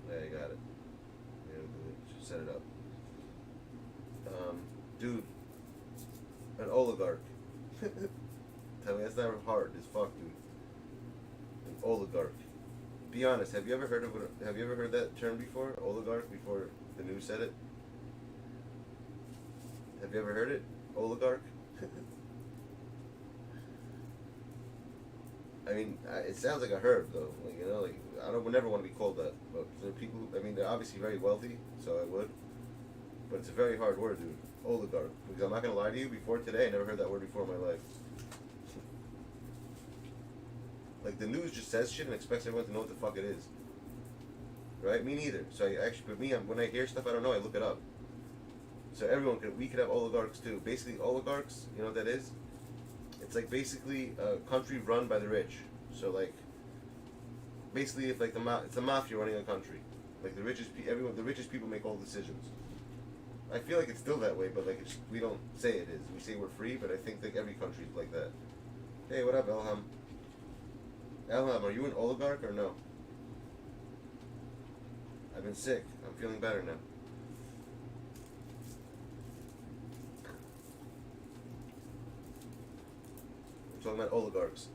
A: Yeah, I got it. Yeah, just set it up. Dude, an oligarch. Tell me that's not hard as fuck, dude. An oligarch. Be honest. Have you ever heard that term before? Oligarch, before the news said it. Have you ever heard it? Oligarch. I mean, it sounds like a herb, though. Like, you know, like I would never want to be called that. But there are people. I mean, they're obviously very wealthy, so I would. But it's a very hard word, dude. Oligarch. Because I'm not gonna lie to you. Before today, I never heard that word before in my life. Like, the news just says shit and expects everyone to know what the fuck it is. Right? Me neither. So when I hear stuff I don't know, I look it up. So we could have oligarchs too. Basically, oligarchs, you know what that is? It's like basically a country run by the rich. So like, basically, if like it's the mafia running a country. Like the richest people make all decisions. I feel like it's still that way, but like we don't say it is. We say we're free, but I think like every country's like that. Hey, what up, Elham? Elham, are you an oligarch or no? I've been sick. I'm feeling better now. We're talking about oligarchs.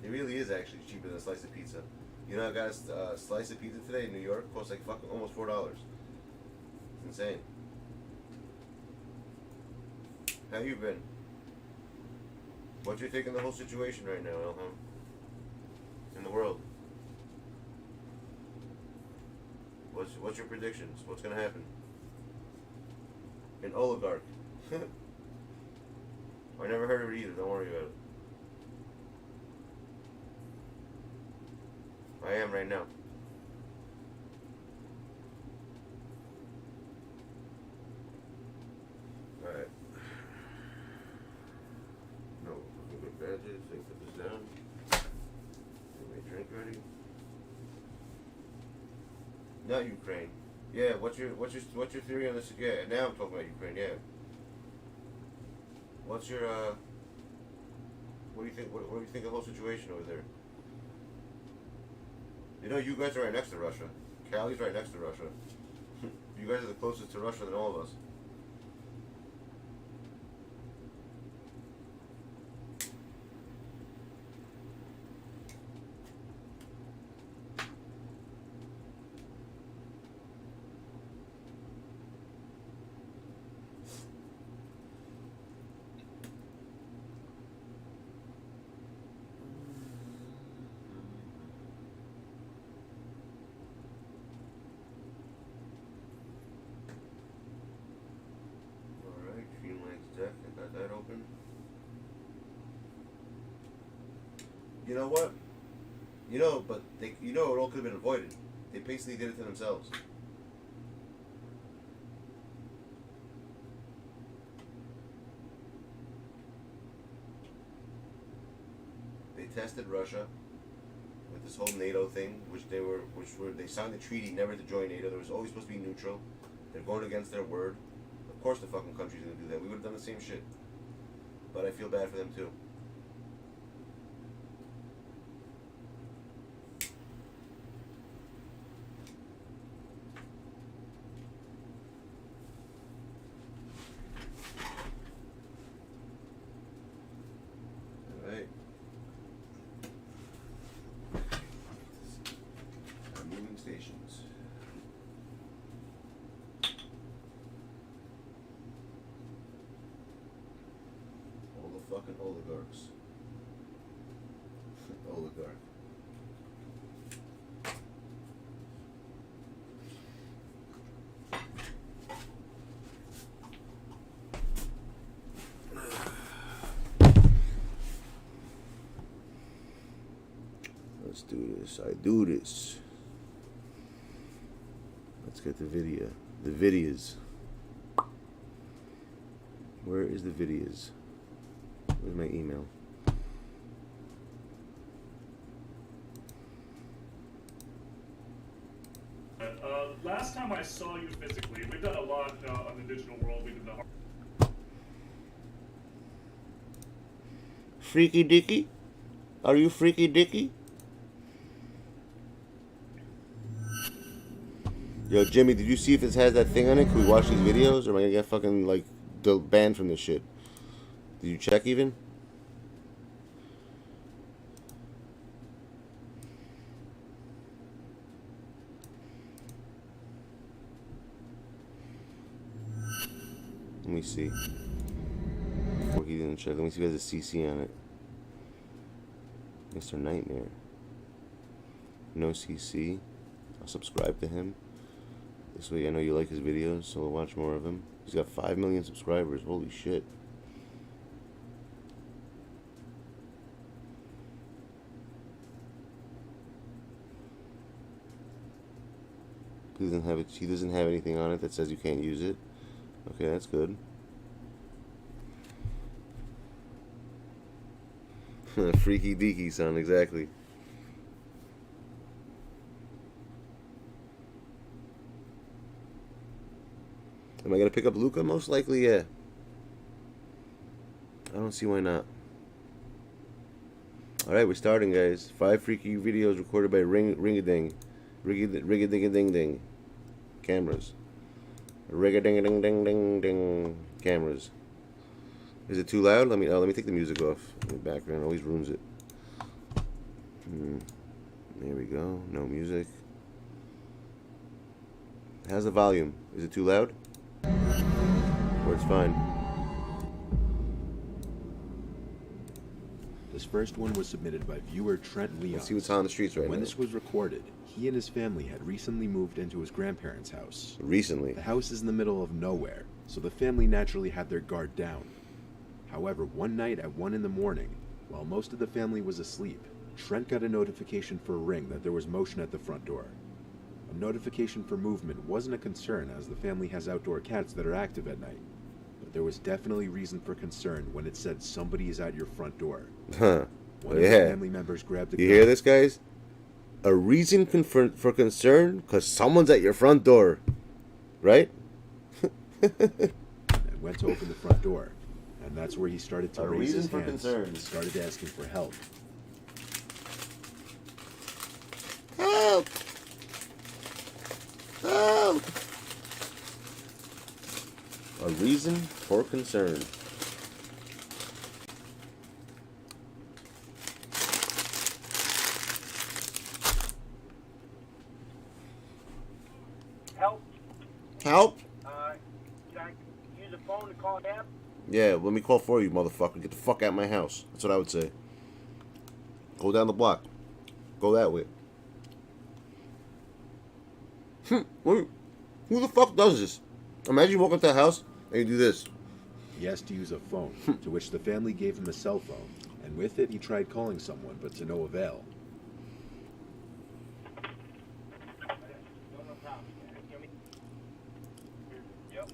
A: It really is actually cheaper than a slice of pizza. You know, I got a slice of pizza today in New York. Cost like fucking almost $4. It's insane. How you been? What you think of the whole situation right now, Elham? In the world? What's your predictions? What's gonna happen? An oligarch. I never heard of it either. Don't worry about it. I am right now. Alright. No, good badges. They put this down. Get my drink ready. Not Ukraine. Yeah, what's your theory on this? Yeah, now I'm talking about Ukraine, yeah. What's your what do you think what do you think of the whole situation over there? You know, you guys are right next to Russia. Cali's right next to Russia. You guys are the closest to Russia than all of us. That open. You know what? You know, but it all could have been avoided. They basically did it to themselves. They tested Russia with this whole NATO thing, they signed the treaty never to join NATO. There was always supposed to be neutral. They're going against their word. Of course the fucking country's gonna do that. We would have done the same shit. But I feel bad for them too. Alright. Moving stations. All the fucking oligarchs. Oligarch. Let's do this. I do this. Let's get the video. The videos. Where is the videos? Where's my email?
E: Last time I saw you physically, we've done a lot on the digital world. We did the
A: Freaky Dicky? Are you Freaky Dicky? Yo, Jimmy, did you see if this has that thing on it? Can we watch these videos? Or am I gonna get fucking, like, banned from this shit? Did you check even? Let me see. Before he didn't check, let me see if it has a CC on it. Mr. Nightmare. No CC. I'll subscribe to him. This way I know you like his videos, so we'll watch more of him. He's got 5 million subscribers. Holy shit. He doesn't have anything on it that says you can't use it. Okay, that's good. Freaky deaky, son, exactly. Am I gonna pick up Luca? Most likely, yeah. I don't see why not. Alright, we're starting, guys. 5 freaky videos recorded by Ring-a-ding. Rig-a-ding-a-ding-ding. Cameras. Rig-a-ding-a-ding-ding-ding-ding. Cameras. Is it too loud? Let me take the music off. The background always ruins it. There we go. No music. How's the volume? Is it too loud? Or it's fine?
F: This first one was submitted by viewer Trent Leon.
A: Let's see what's on the streets right now.
F: When this was recorded, he and his family had recently moved into his grandparents' house.
A: Recently?
F: The house is in the middle of nowhere, so the family naturally had their guard down. However, one night at 1 in the morning, while most of the family was asleep, Trent got a notification for a ring that there was motion at the front door. A notification for movement wasn't a concern as the family has outdoor cats that are active at night. But there was definitely reason for concern when it said somebody is at your front door.
A: Huh.
F: One of the family members grabbed a gun.
A: You hear this, guys? A reason for concern? Because someone's at your front door. Right?
F: And went to open the front door. And that's where he started to raise his hands
A: concern.
F: and started asking for help.
A: Help! Help! A reason for concern.
G: Help.
A: Help?
G: Can I use a phone to call Dad?
A: Yeah, let me call for you, motherfucker. Get the fuck out of my house. That's what I would say. Go down the block. Go that way. Who the fuck does this? Imagine you walk into the house and you do this.
F: He asked to use a phone, to which the family gave him a cell phone, and with it he tried calling someone, but to no avail.
G: Yep.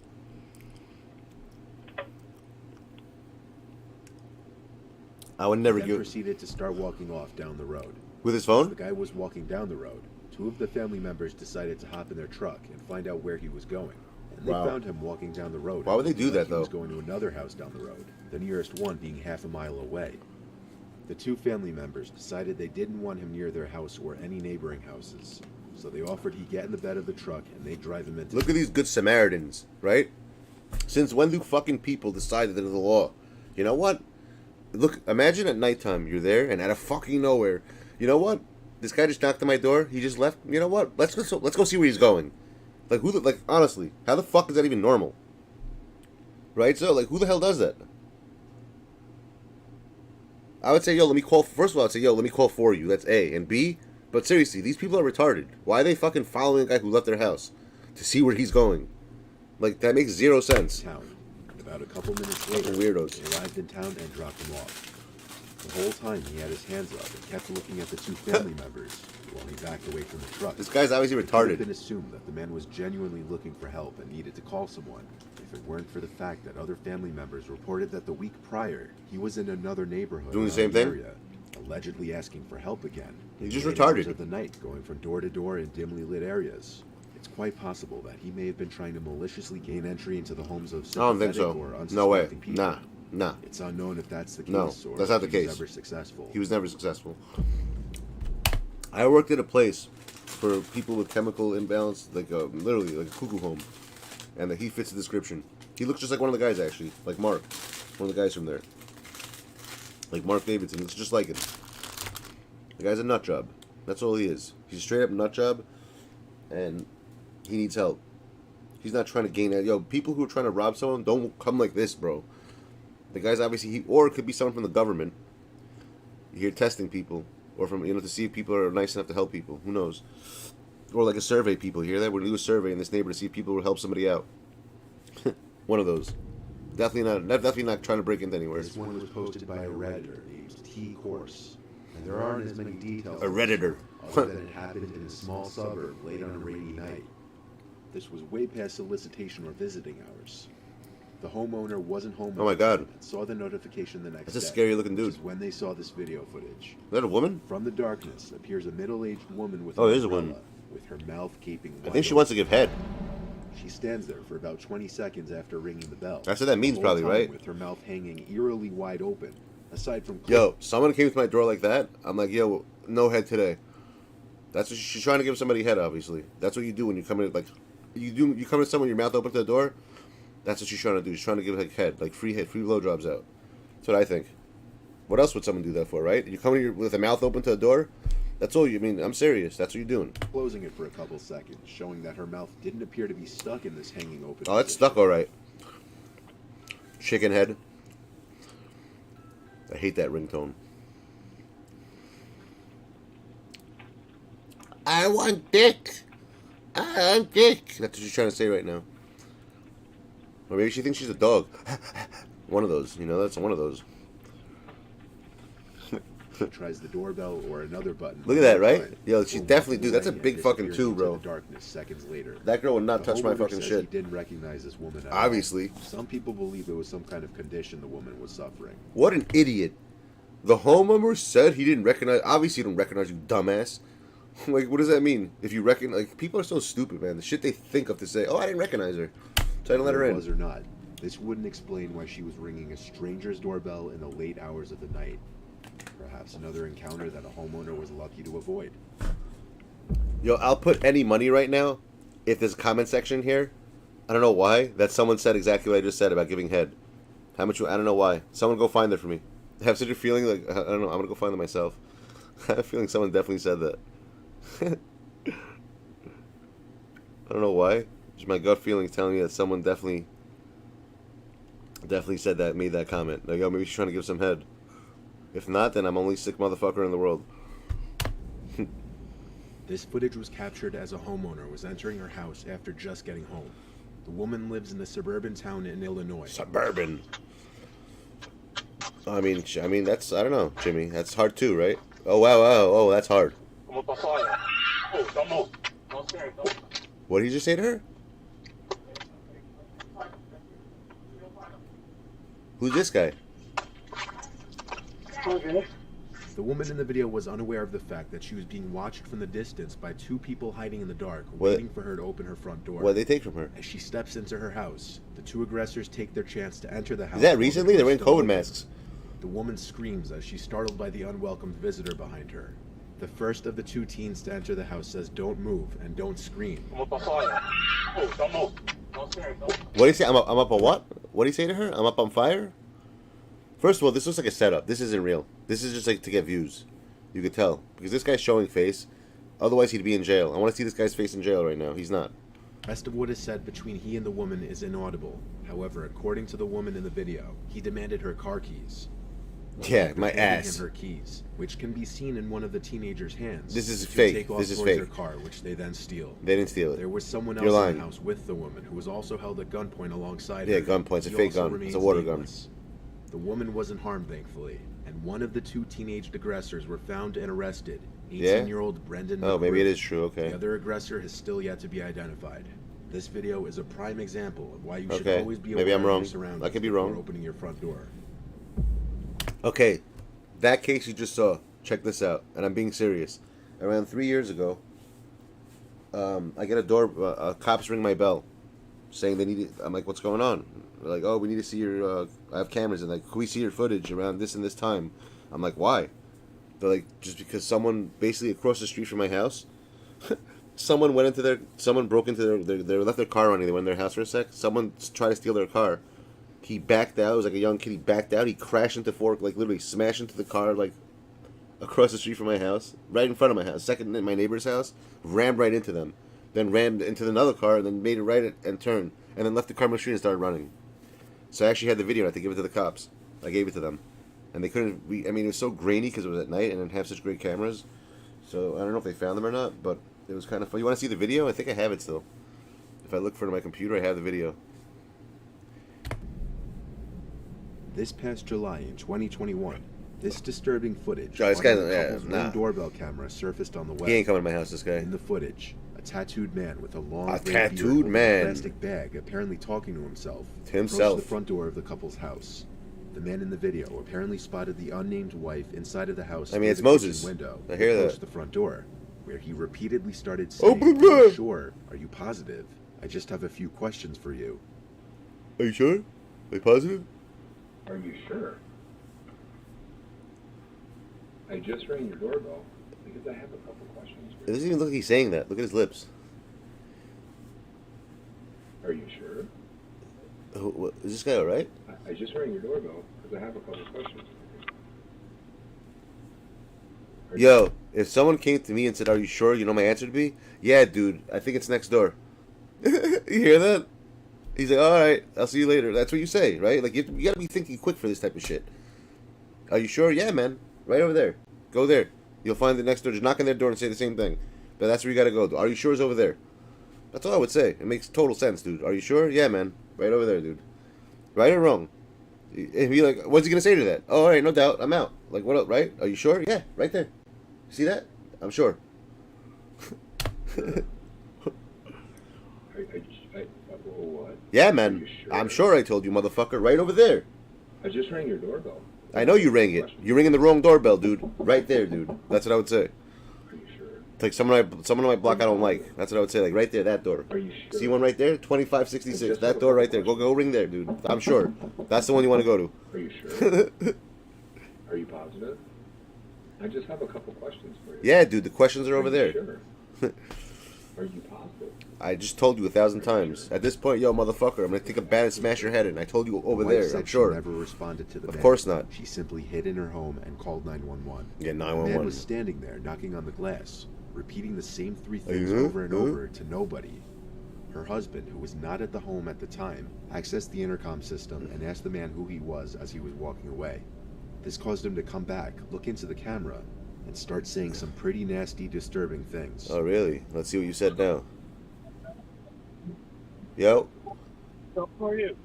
A: I would never
F: He then
A: give...
F: proceeded to start walking off down the road.
A: With his
F: As
A: phone?
F: the guy was walking down the road, 2 of the family members decided to hop in their truck and find out where he was going, They
A: Wow.
F: found him walking down the road.
A: Why would they do
F: Like
A: that,
F: he was
A: though?
F: going to another house down the road, the nearest one being half a mile away. The two family members decided they didn't want him near their house or any neighboring houses, so they offered he get in the bed of the truck and they drive him into.
A: Look at these good Samaritans, right? Since when do fucking people decide that they're the law? You know what? Look, imagine at nighttime you're there and out of fucking nowhere, you know what? This guy just knocked on my door. He just left. You know what? Let's go see where he's going. Like honestly, how the fuck is that even normal? Right? So like, who the hell does that? I would say, yo, let me call. First of all, I'd say, yo, let me call for you. That's A and B. But seriously, these people are retarded. Why are they fucking following a guy who left their house to see where he's going? Like, that makes zero sense.
F: Town. About a couple minutes later,
A: Weirdos.
F: they arrived in town and dropped him off. The whole time he had his hands up and kept looking at the two family members while he backed away from the truck.
A: This guy's obviously
F: It could have been
A: retarded.
F: assumed that the man was genuinely looking for help and needed to call someone, if it weren't for the fact that other family members reported that the week prior, he was in another neighborhood
A: Doing the
F: around
A: same thing?
F: area, allegedly asking for help again.
A: He's just
F: Late
A: retarded.
F: hours of the night, going from door to door in dimly lit areas. It's quite possible that he may have been trying to maliciously gain entry into the homes of
A: I don't think
F: sympathetic
A: so.
F: or unsuspecting
A: No way.
F: people.
A: Nah.
F: It's unknown if that's the case
A: No,
F: or
A: that's not the
F: if he
A: case.
F: was ever successful.
A: He was never successful. I worked at a place for people with chemical imbalance, like literally like a cuckoo home, and that he fits the description. He looks just like one of the guys, actually, like Mark, one of the guys from there, like Mark Davidson. Looks just like it. The guy's a nut job. That's all he is. He's a straight up nut job, and he needs help. He's not trying to gain that. Yo, people who are trying to rob someone don't come like this, bro. The guy's obviously or it could be someone from the government. You're testing people, or from to see if people are nice enough to help people. Who knows? Or like a survey. People hear that we're gonna do a survey in this neighborhood to see if people will help somebody out. One of those. Definitely not trying to break into anywhere.
F: This one was posted by a Redditor named T Course, and there aren't as many details.
A: A Redditor.
F: Other than it happened in a small suburb late on a rainy night. This was way past solicitation or visiting hours. The homeowner wasn't home.
A: Oh my God.
F: And saw the notification the next day.
A: That's a scary looking dude.
F: Which is when they saw this video footage.
A: Is that a woman?
F: From the darkness appears a middle-aged woman with
A: Oh,
F: an
A: there's a
F: umbrella,
A: woman.
F: with her mouth gaping
A: I
F: wide
A: think she wants to
F: open.
A: give head.
F: She stands there for about 20 seconds after ringing the bell.
A: That's what that means,
F: The whole
A: probably,
F: time
A: right?
F: With her mouth hanging eerily wide open. Aside from
A: Yo, someone came to my door like that. I'm like, yo, no head today. That's what she's trying to give somebody head. Obviously, that's what you do when you come in. Like, you come to someone, your mouth open to the door. That's what she's trying to do. She's trying to give like head, like free blowjobs out. That's what I think. What else would someone do that for, right? You come in with a mouth open to the door. That's all you mean. I'm serious. That's what you're doing.
F: closing it for a couple seconds, showing that her mouth didn't appear to be stuck in this hanging open.
A: Oh, that's
F: position.
A: stuck all right. Chicken head. I hate that ringtone. I want dick. I want dick. That's what she's trying to say right now. Or maybe she thinks she's a dog. One of those, you know, that's one of those.
F: She tries the doorbell or another button.
A: Look at that, right?
F: Fine.
A: Yo, she
F: Boom,
A: definitely
F: nothing
A: do. That's a
F: rang
A: big
F: and
A: fucking
F: disappeared
A: two,
F: into
A: bro.
F: the darkness seconds later.
A: That girl would not
F: The
A: touch my
F: homeowner
A: fucking
F: says
A: shit.
F: He didn't recognize this woman at all.
A: Obviously.
F: Some people believe it was some kind of condition the woman was suffering.
A: What an idiot. The homeowner said he didn't recognize. Obviously, he didn't recognize you, dumbass. Like, what does that mean? If you recognize, like, people are so stupid, man. The shit they think of to say, oh, I didn't recognize her, so I didn't let her
F: Whether
A: in.
F: it was or not, this wouldn't explain why she was ringing a stranger's doorbell in the late hours of the night. Perhaps another encounter that a homeowner was lucky to avoid.
A: Yo, I'll put any money right now if there's a comment section here. I don't know why that someone said exactly what I just said about giving head. How much? I don't know why. Someone go find that for me. I have such a feeling like I don't know. I'm gonna go find them myself. I have a feeling someone definitely said that. I don't know why. Just my gut feeling is telling me that someone definitely said that, made that comment. Like, yo, maybe she's trying to give some head. If not, then I'm only sick motherfucker in the world.
F: This footage was captured as a homeowner was entering her house after just getting home. The woman lives in a suburban town in Illinois.
A: Suburban. I mean, that's, I don't know, Jimmy. That's hard too, right? Oh, wow. Oh, that's hard. What did you just say to her? Who's this guy?
F: The woman in the video was unaware of the fact that she was being watched from the distance by two people hiding in the dark, waiting for her to open her front door.
A: What did they take from her?
F: As she steps into her house, the two aggressors take their chance to enter the house.
A: Is that recently? They're wearing COVID masks.
F: The woman screams as she's startled by the unwelcome visitor behind her. The first of the two teens to enter the house says, "Don't move and don't scream."
A: What do you say? I'm up on what? What do you say to her? I'm up on fire? First of all, this looks like a setup. This isn't real. This is just like to get views. You could tell. Because this guy's showing face. Otherwise, he'd be in jail. I want to see this guy's face in jail right now. He's not.
F: The rest of what is said between he and the woman is inaudible. However, according to the woman in the video, he demanded her car keys.
A: Yeah, my
F: Handing
A: ass.
F: him her keys, which can be seen in one of the teenagers' hands.
A: This is
F: to
A: fake.
F: Take off
A: This is
F: towards
A: fake.
F: Their car, which they then steal.
A: They didn't steal it.
F: There was someone else
A: You're
F: in
A: lying.
F: the house with the woman who was also held at gunpoint alongside
A: Yeah,
F: her.
A: gunpoint. It's a
F: He
A: fake
F: also
A: gun.
F: remains
A: It's a water gun.
F: nameless. The woman wasn't harmed, thankfully, and one of the two teenage aggressors were found and arrested. 18-year-old Brendan
A: Oh, maybe
F: McCrew.
A: it is true. Okay.
F: The other aggressor has still yet to be identified. This video is a prime example of why you should
A: Okay.
F: always be
A: Maybe
F: aware
A: I'm
F: of
A: wrong.
F: your surroundings
A: I could be
F: before
A: wrong.
F: opening your front door.
A: Okay, that case you just saw. Check this out, and I'm being serious. Around 3 years ago, I get cops ring my bell, saying they need it. I'm like, what's going on? They're like, oh, we need to see your. I have cameras, and like, can we see your footage around this and this time? I'm like, why? They're like, just because someone basically across the street from my house. Someone broke into they left their car running. They went in their house for a sec. Someone tried to steal their car. He backed out. It was like a young kid. He backed out. He crashed into literally smashed into the car, like, across the street from my house, right in front of my house. Second in my neighbor's house, rammed right into them. Then rammed into another car, and then made it right and turned, and then left the car on the street and started running. So I actually had the video. I had to give it to the cops. I gave it to them, and they couldn't. I mean, it was so grainy because it was at night and didn't have such great cameras. So I don't know if they found them or not, but it was kind of fun. You want to see the video? I think I have it still. If I look for it on my computer, I have the video.
F: This past July in 2021, this disturbing footage
A: Oh, this
F: on
A: guy's-
F: the
A: yeah,
F: couple's
A: nah.
F: Ring doorbell camera surfaced on the web.
A: He ain't coming to my house, this guy.
F: In the footage, a tattooed man with a long
A: A
F: gray
A: tattooed
F: beard holding
A: man.
F: a plastic bag, apparently talking to himself,
A: To himself.
F: approached the front door of the couple's house. The man in the video apparently spotted the unnamed wife inside of the house.
A: I mean,
F: through
A: it's
F: the
A: Moses.
F: kitchen window.
A: I hear
F: and
A: that.
F: approached the front door, where he repeatedly started saying,
A: Open
F: "Are you
A: it!
F: sure? Are you positive? I just have a few questions for you."
A: Are you sure? Are you positive?
H: Are you sure? I just rang your doorbell because I have a couple questions
A: It
H: for you.
A: doesn't even look like he's saying that. Look at his lips.
H: Are you sure?
A: Is this guy alright?
H: I just rang your doorbell because I have a couple questions for you.
A: Yo, if someone came to me and said, "Are you sure?" You know my answer would be, "Yeah, dude. I think it's next door." You hear that? He's like, "All right, I'll see you later." That's what you say, right? Like you gotta be thinking quick for this type of shit. Are you sure? Yeah, man. Right over there. Go there. You'll find the next door. Just knock on their door and say the same thing. But that's where you gotta go. Are you sure it's over there? That's all I would say. It makes total sense, dude. Are you sure? Yeah, man. Right over there, dude. Right or wrong? And be like, what's he gonna say to that? Oh, all right, no doubt. I'm out. Like, what up, right? Are you sure? Yeah, right there. See that? I'm sure.
H: What?
A: Yeah,
H: Are
A: man.
H: you sure?
A: I'm sure I told you, motherfucker. Right over there.
H: I just rang your doorbell.
A: I know you rang it. You're ringing the wrong doorbell, dude. Right there, dude. That's what I would say.
H: Are you sure?
A: It's like someone on my block I don't like. That's what I would say. Like right there, that door.
H: Are you sure?
A: See one right there? 2566. That door right there. Go ring there, dude. I'm sure. That's the one you want to go to.
H: Are you sure? Are you positive? I just have a couple questions for you.
A: Yeah, dude. The questions are over
H: you
A: there.
H: Sure? Are you positive?
A: I just told you 1,000 times. At this point, yo, motherfucker, I'm gonna take a bat and smash your head in. I told you over
F: The wife
A: there.
F: said
A: I'm sure.
F: She never responded to the
A: Of
F: man.
A: course not.
F: She simply hid in her home and called 911.
A: Yeah,
F: The man
A: 911.
F: was standing there, knocking on the glass, repeating the same three
A: Are
F: things
A: you?
F: over and over to nobody. Her husband, who was not at the home at the time, accessed the intercom system and asked the man who he was as he was walking away. This caused him to come back, look into the camera, and start saying some pretty nasty, disturbing things.
A: Oh, really? Let's see what you said now. Yo.
G: So who are you?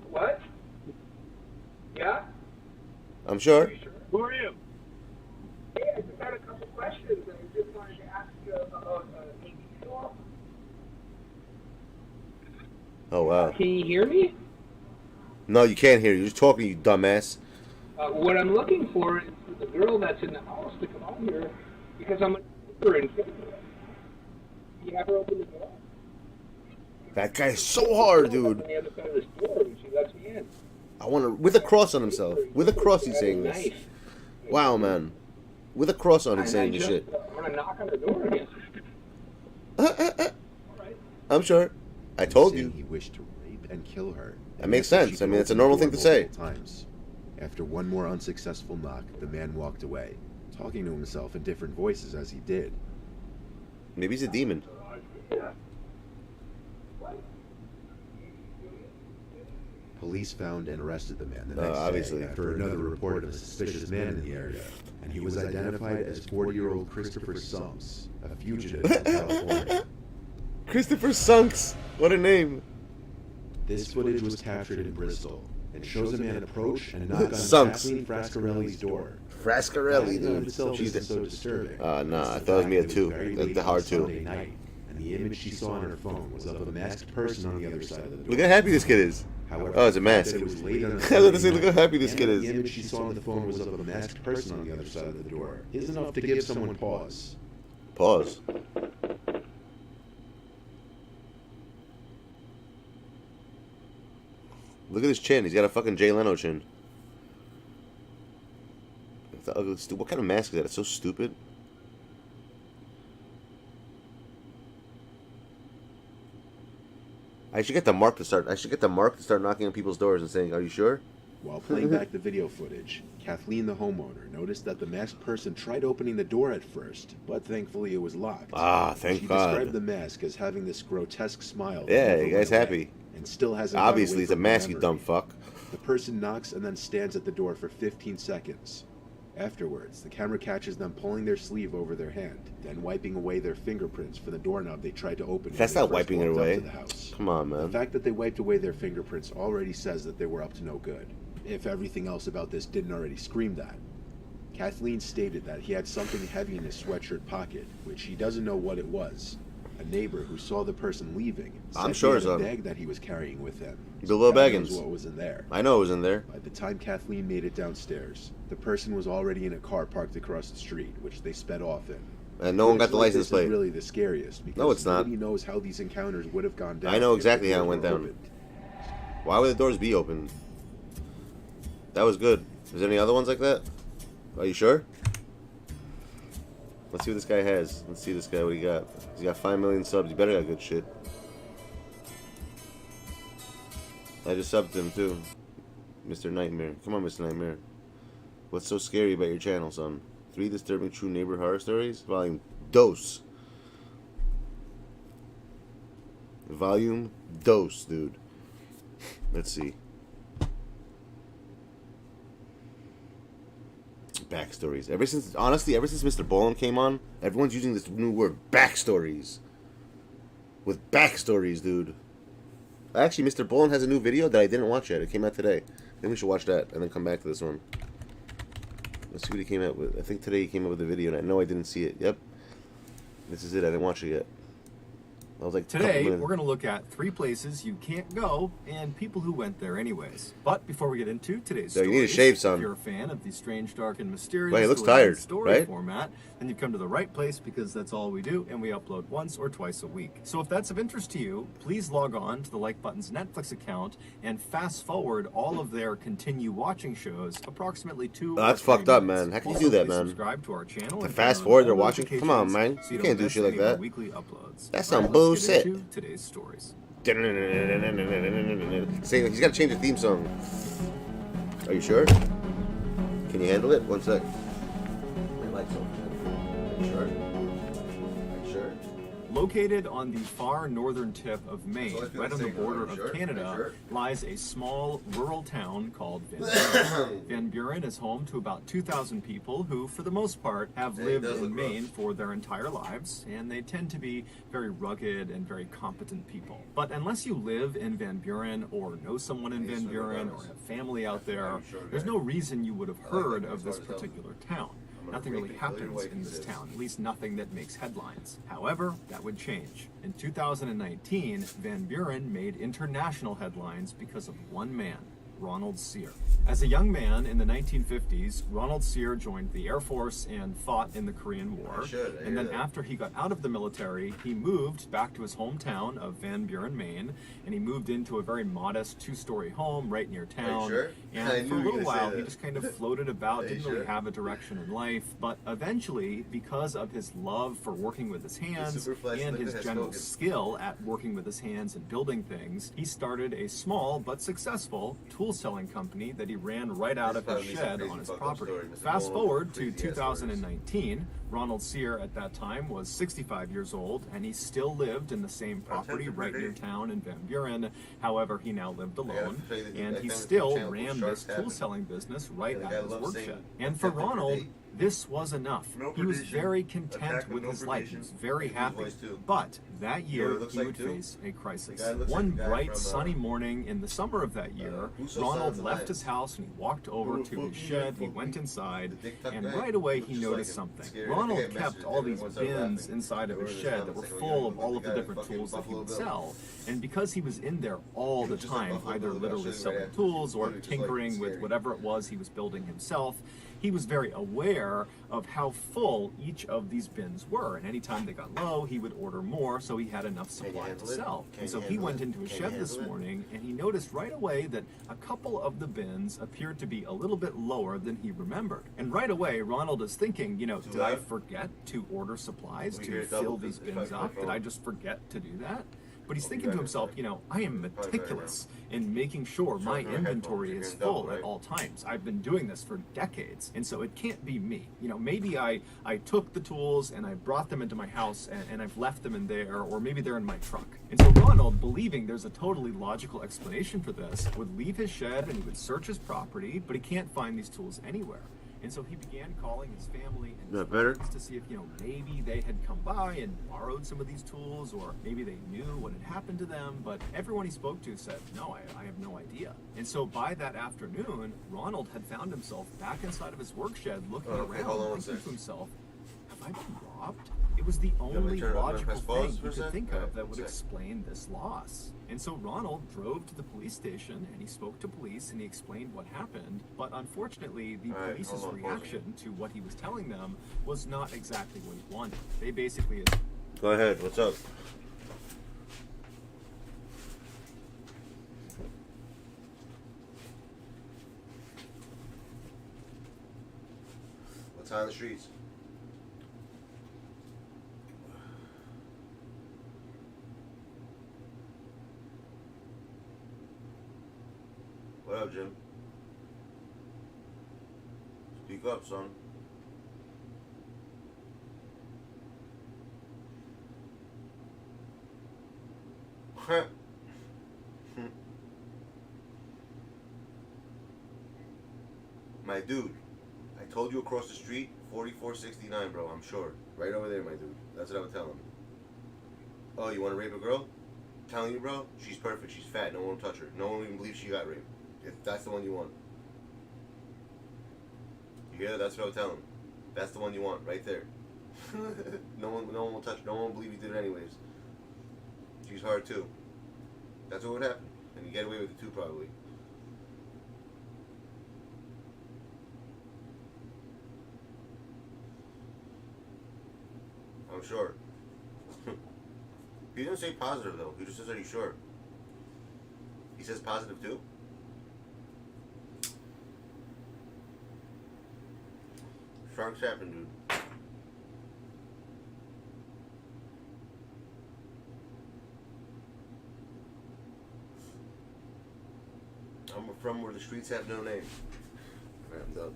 H: What? Yeah?
A: I'm sure.
G: Who are you?
H: Yeah, I just had a couple questions and I just wanted to ask you about AD2k.
A: Oh, wow.
H: Can you hear me?
A: No, you can't hear. You're just talking, you dumbass.
H: What I'm looking for is for the girl that's in the house to come out here because I'm in Canada. You have her open the door?
A: That guy's so hard, dude.
H: On the other side of this door when she lets me in.
A: I want to, with a cross on himself. With a cross, he's saying this. Wow, man. With a cross on, he's saying this shit.
H: I'm gonna knock on the door again.
A: I'm sure. I told you.
F: He wished to rape and kill her.
A: That makes sense. I mean, it's a normal thing to say.
F: Times. After one more unsuccessful knock, the man walked away, talking to himself in different voices as he did.
A: Maybe he's a demon.
F: Police found and arrested the man the next
A: obviously.
F: day after another report of a suspicious man in the area, and he was identified as 40-year-old Christopher Sunks, a fugitive from California.
A: Christopher Sunks. What a name.
F: This footage was captured in Bristol and shows a man approach and knock on
A: Sunks.
F: Kathleen Frascarelli's door.
A: Frascarelli,
F: That in
A: dude.
F: itself
A: She's
F: isn't so disturbing.
A: nah, I thought it was me at 2. That's the hard 2.
F: Sunday night, and the image she saw on her phone was of a masked person on the other side of the door.
A: Look how happy this kid is.
F: However,
A: Oh, it's a mask.
F: it was late on a
A: I was
F: Sunday
A: about to say, look how
F: night,
A: happy this
F: and
A: kid
F: The
A: is.
F: image she saw on the phone was of a masked person on the other side of the door. Is enough to give someone pause.
A: Pause. Look at his chin. He's got a fucking Jay Leno chin. The ugly, what kind of mask is that? It's so stupid. I should get the mark to start. I should get the mark to start knocking on people's doors and saying, "Are you sure?"
F: While playing back the video footage, Kathleen, the homeowner, noticed that the masked person tried opening the door at first, but thankfully it was locked.
A: Ah, thank God.
F: She described the mask as having this grotesque smile.
A: Yeah, you guys happy?
F: And still hasn't.
A: Obviously, it's a mask, you dumb fuck.
F: The person knocks and then stands at the door for 15 seconds. Afterwards, the camera catches them pulling their sleeve over their hand, then wiping away their fingerprints for the doorknob they tried to open.
A: That's not wiping it away. Come on, man.
F: The fact that they wiped away their fingerprints already says that they were up to no good, if everything else about this didn't already scream that. Kathleen stated that he had something heavy in his sweatshirt pocket, which he doesn't know what it was. A neighbor who saw the person leaving
A: I'm
F: said
A: sure
F: he had
A: so.
F: a bag that he was carrying with him.
A: Bilbo
F: God knows
A: Baggins.
F: what was in there.
A: I know it was in there.
F: By the time Kathleen made it downstairs, the person was already in a car parked across the street, which they sped off in.
A: And no one got the
F: Footage like
A: license
F: this
A: plate.
F: is really the scariest because
A: No, it's not.
F: nobody knows how these encounters would have gone down.
A: I know
F: if
A: exactly
F: the
A: how it
F: doors
A: went
F: were
A: down.
F: opened.
A: Why would the doors be open? That was good. Is there any other ones like that? Are you sure? Let's see what this guy has. Let's see this guy, what he got. He's got 5 million subs. He better got good shit. I just subbed him too. Mr. Nightmare. Come on, Mr. Nightmare. What's so scary about your channel, son? 3 disturbing true neighbor horror stories? Volume Dose. Volume Dose, dude. Let's see. Backstories. Honestly, ever since Mr. Bolin came on, everyone's using this new word, backstories. With backstories, dude. Actually, Mr. Bolin has a new video that I didn't watch yet. It came out today. Maybe we should watch that and then come back to this one. Let's see what he came out with. I think today he came out with a video, and I know I didn't see it. Yep. This is it. I didn't watch it yet. I was like,
I: today, we're going to look at 3 places you can't go and people who went there anyways. But before we get into today's story,
A: you need a shave, son.
I: If you're a fan of the strange, dark, and mysterious
A: Well, he looks tired,
I: story
A: right?
I: format, then you've come to the right place because that's all we do, and we upload once or twice a week. So if that's of interest to you, please log on to the Like Button's Netflix account and fast forward all of their continue watching shows approximately 2
A: that's
I: or 3
A: fucked up,
I: minutes.
A: man. How can you
I: Also,
A: do that,
I: please
A: man?
I: Subscribe to our channel
A: To
I: and
A: fast
I: turn on
A: forward
I: all
A: their watching? Come on, man.
I: notifications
A: You
I: so
A: can't
I: don't
A: do
I: miss
A: shit like
I: any of our
A: that.
I: weekly uploads.
A: That's
I: All
A: some
I: right, let's get
A: bullshit.
I: into today's stories.
A: See, he's got to change the theme song. Are you sure? Can you handle it? One sec. My light's off. Are you sure? Are you sure?
I: Located on the far northern tip of Maine,
A: So let's do
I: right
A: the
I: on the
A: same.
I: border
A: Are you
I: of
A: sure? Are you
I: Canada,
A: sure?
I: lies a small rural town called Van Buren. Van Buren is home to about 2,000 people who, for the most part, have
A: It
I: lived
A: does
I: in
A: look
I: Maine
A: rough.
I: for their entire lives, and they tend to be very rugged and very competent people. But unless you live in Van Buren or know someone in Van Buren or have family out there, there's no reason you would have heard of this particular town. Nothing really happens in this town, at least nothing that makes headlines. However, that would change. In 2019, Van Buren made international headlines because of one man. Ronald Sear. As a young man in the 1950s, Ronald Sear joined the Air Force and fought in the Korean War. And then after he got out of the military, he moved back to his hometown of Van Buren, Maine, and he moved into a very modest 2-story home right near town. And for a little while, he just kind of floated about, didn't really have a direction in life. But eventually, because of his love for working with his hands and his general skill at working with his hands and building things, he started a small but successful tool selling company that he ran right out of his shed on his property. Fast forward to 2019, Ronald Sear at that time was 65 years old, and he still lived in the same property right near town in Van Buren. However, he now lived alone, and he still ran this tool selling business right out of his work shed. And for Ronald, this was enough. He was very content with his life. He was very happy. But that year, he would face a crisis. One bright, sunny morning in the summer of that year, Ronald left his house and he walked over to his shed. He went inside, and right away he noticed something. Ronald kept all these bins inside of his shed that were full of all of the different tools that he would sell. And because he was in there all the time, either literally selling tools or tinkering with whatever it was he was building himself, he was very aware of how full each of these bins were, and anytime they got low, he would order more so he had enough supply to sell. And so he went into his shed this morning, and he noticed right away that a couple of the bins appeared to be a little bit lower than he remembered. And right away, Ronald is thinking, you know, did I forget to order supplies to fill these bins up? Did I just forget to do that? But he's thinking to himself, you know, I am meticulous in making sure my inventory is full at all times. I've been doing this for decades, and so it can't be me. You know, maybe I took the tools and I brought them into my house and I've left them in there, or maybe they're in my truck. And so Ronald, believing there's a totally logical explanation for this, would leave his shed and he would search his property, but he can't find these tools anywhere. And so he began calling his family and his friends to see if, you know, maybe they had come by and borrowed some of these tools, or maybe they knew what had happened to them. But everyone he spoke to said, no, I have no idea. And so by that afternoon, Ronald had found himself back inside of his work shed looking around, thinking to himself, have I been robbed? It was the only logical thing he could think of that would explain this loss. And so Ronald drove to the police station and he spoke to police and he explained what happened. But unfortunately, the police's reaction to what he was telling them was not exactly what he wanted. They basically...
A: Go ahead, what's up? What's on the streets? What up, Jim? Speak up, son. My dude, I told you across the street, 4469, bro, I'm sure. Right over there, my dude. That's what I would tell him. Oh, you want to rape a girl? I'm telling you, bro, she's perfect. She's fat. No one will touch her. No one will even believe she got raped. If that's the one you want. You hear that? That's what I would tell him. That's the one you want, right there. No one will touch her. No one will believe you did it anyways. She's hard too. That's what would happen. And you get away with it too, probably. I'm sure. He didn't say positive though. He just says, are you sure? He says positive too? Sharks happen, dude. I'm from where the streets have no name. Alright, I'm done.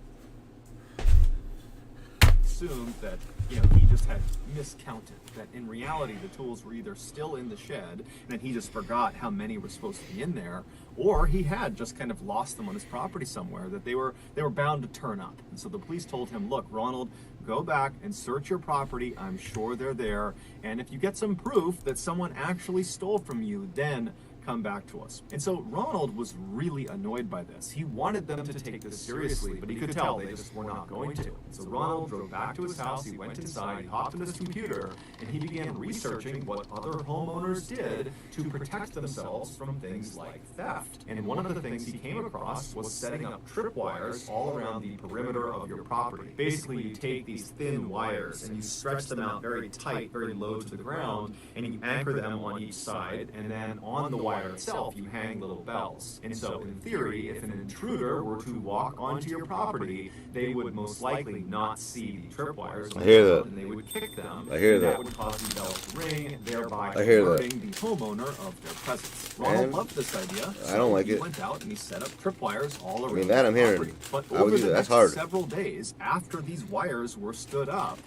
I: Assumed that, you know, he just had miscounted, that in reality the tools were either still in the shed and then he just forgot how many were supposed to be in there, or he had just kind of lost them on his property somewhere, that they were bound to turn up. And so the police told him, look, Ronald, go back and search your property. I'm sure they're there, and if you get some proof that someone actually stole from you, then come back to us. And so Ronald was really annoyed by this. He wanted them to take this seriously, but he could tell they just were not going to. So Ronald drove back to his house, he went inside, he hopped on his computer, and he began researching what other homeowners did to protect themselves from things like theft. And one of the things he came across was setting up tripwires all around the perimeter of your property. Basically, you take these thin wires and you stretch them out very tight, very low to the ground, and you anchor them on each side, and then on the wire itself you hang little bells. And so in theory, if an intruder were to walk onto your property, they would most likely not see the tripwires on the ground, and they would kick them.
A: I hear that.
I: That would cause the bells to ring, thereby
A: alerting
I: the homeowner of their presence. Ronald loved this idea.
A: I don't like
I: he
A: it.
I: went out and he set up tripwires all around
A: that
I: the
A: I'm hearing.
I: property. But
A: I would
I: over
A: do
I: the
A: that. That's
I: next
A: hard.
I: several days after these wires were stood up,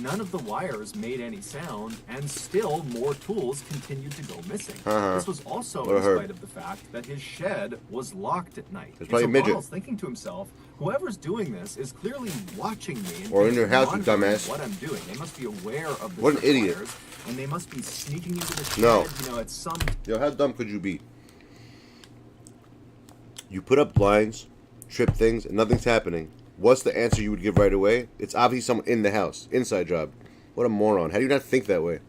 I: none of the wires made any sound, and still more tools continued to go missing. This was also in spite of the fact that his shed was locked at night.
A: It's probably a midget.
I: Ronald's thinking to himself, whoever's doing this is clearly watching me and
A: Or in your house, you
I: monitoring
A: dumbass.
I: what I'm doing. They must be aware of the
A: What an idiot.
I: wires, and they must be sneaking into the shed.
A: No.
I: You know, at some
A: Yo, how dumb could you be? You put up blinds, trip things, and nothing's happening. What's the answer you would give right away? It's obviously someone in the house. Inside job. What a moron. How do you not think that way?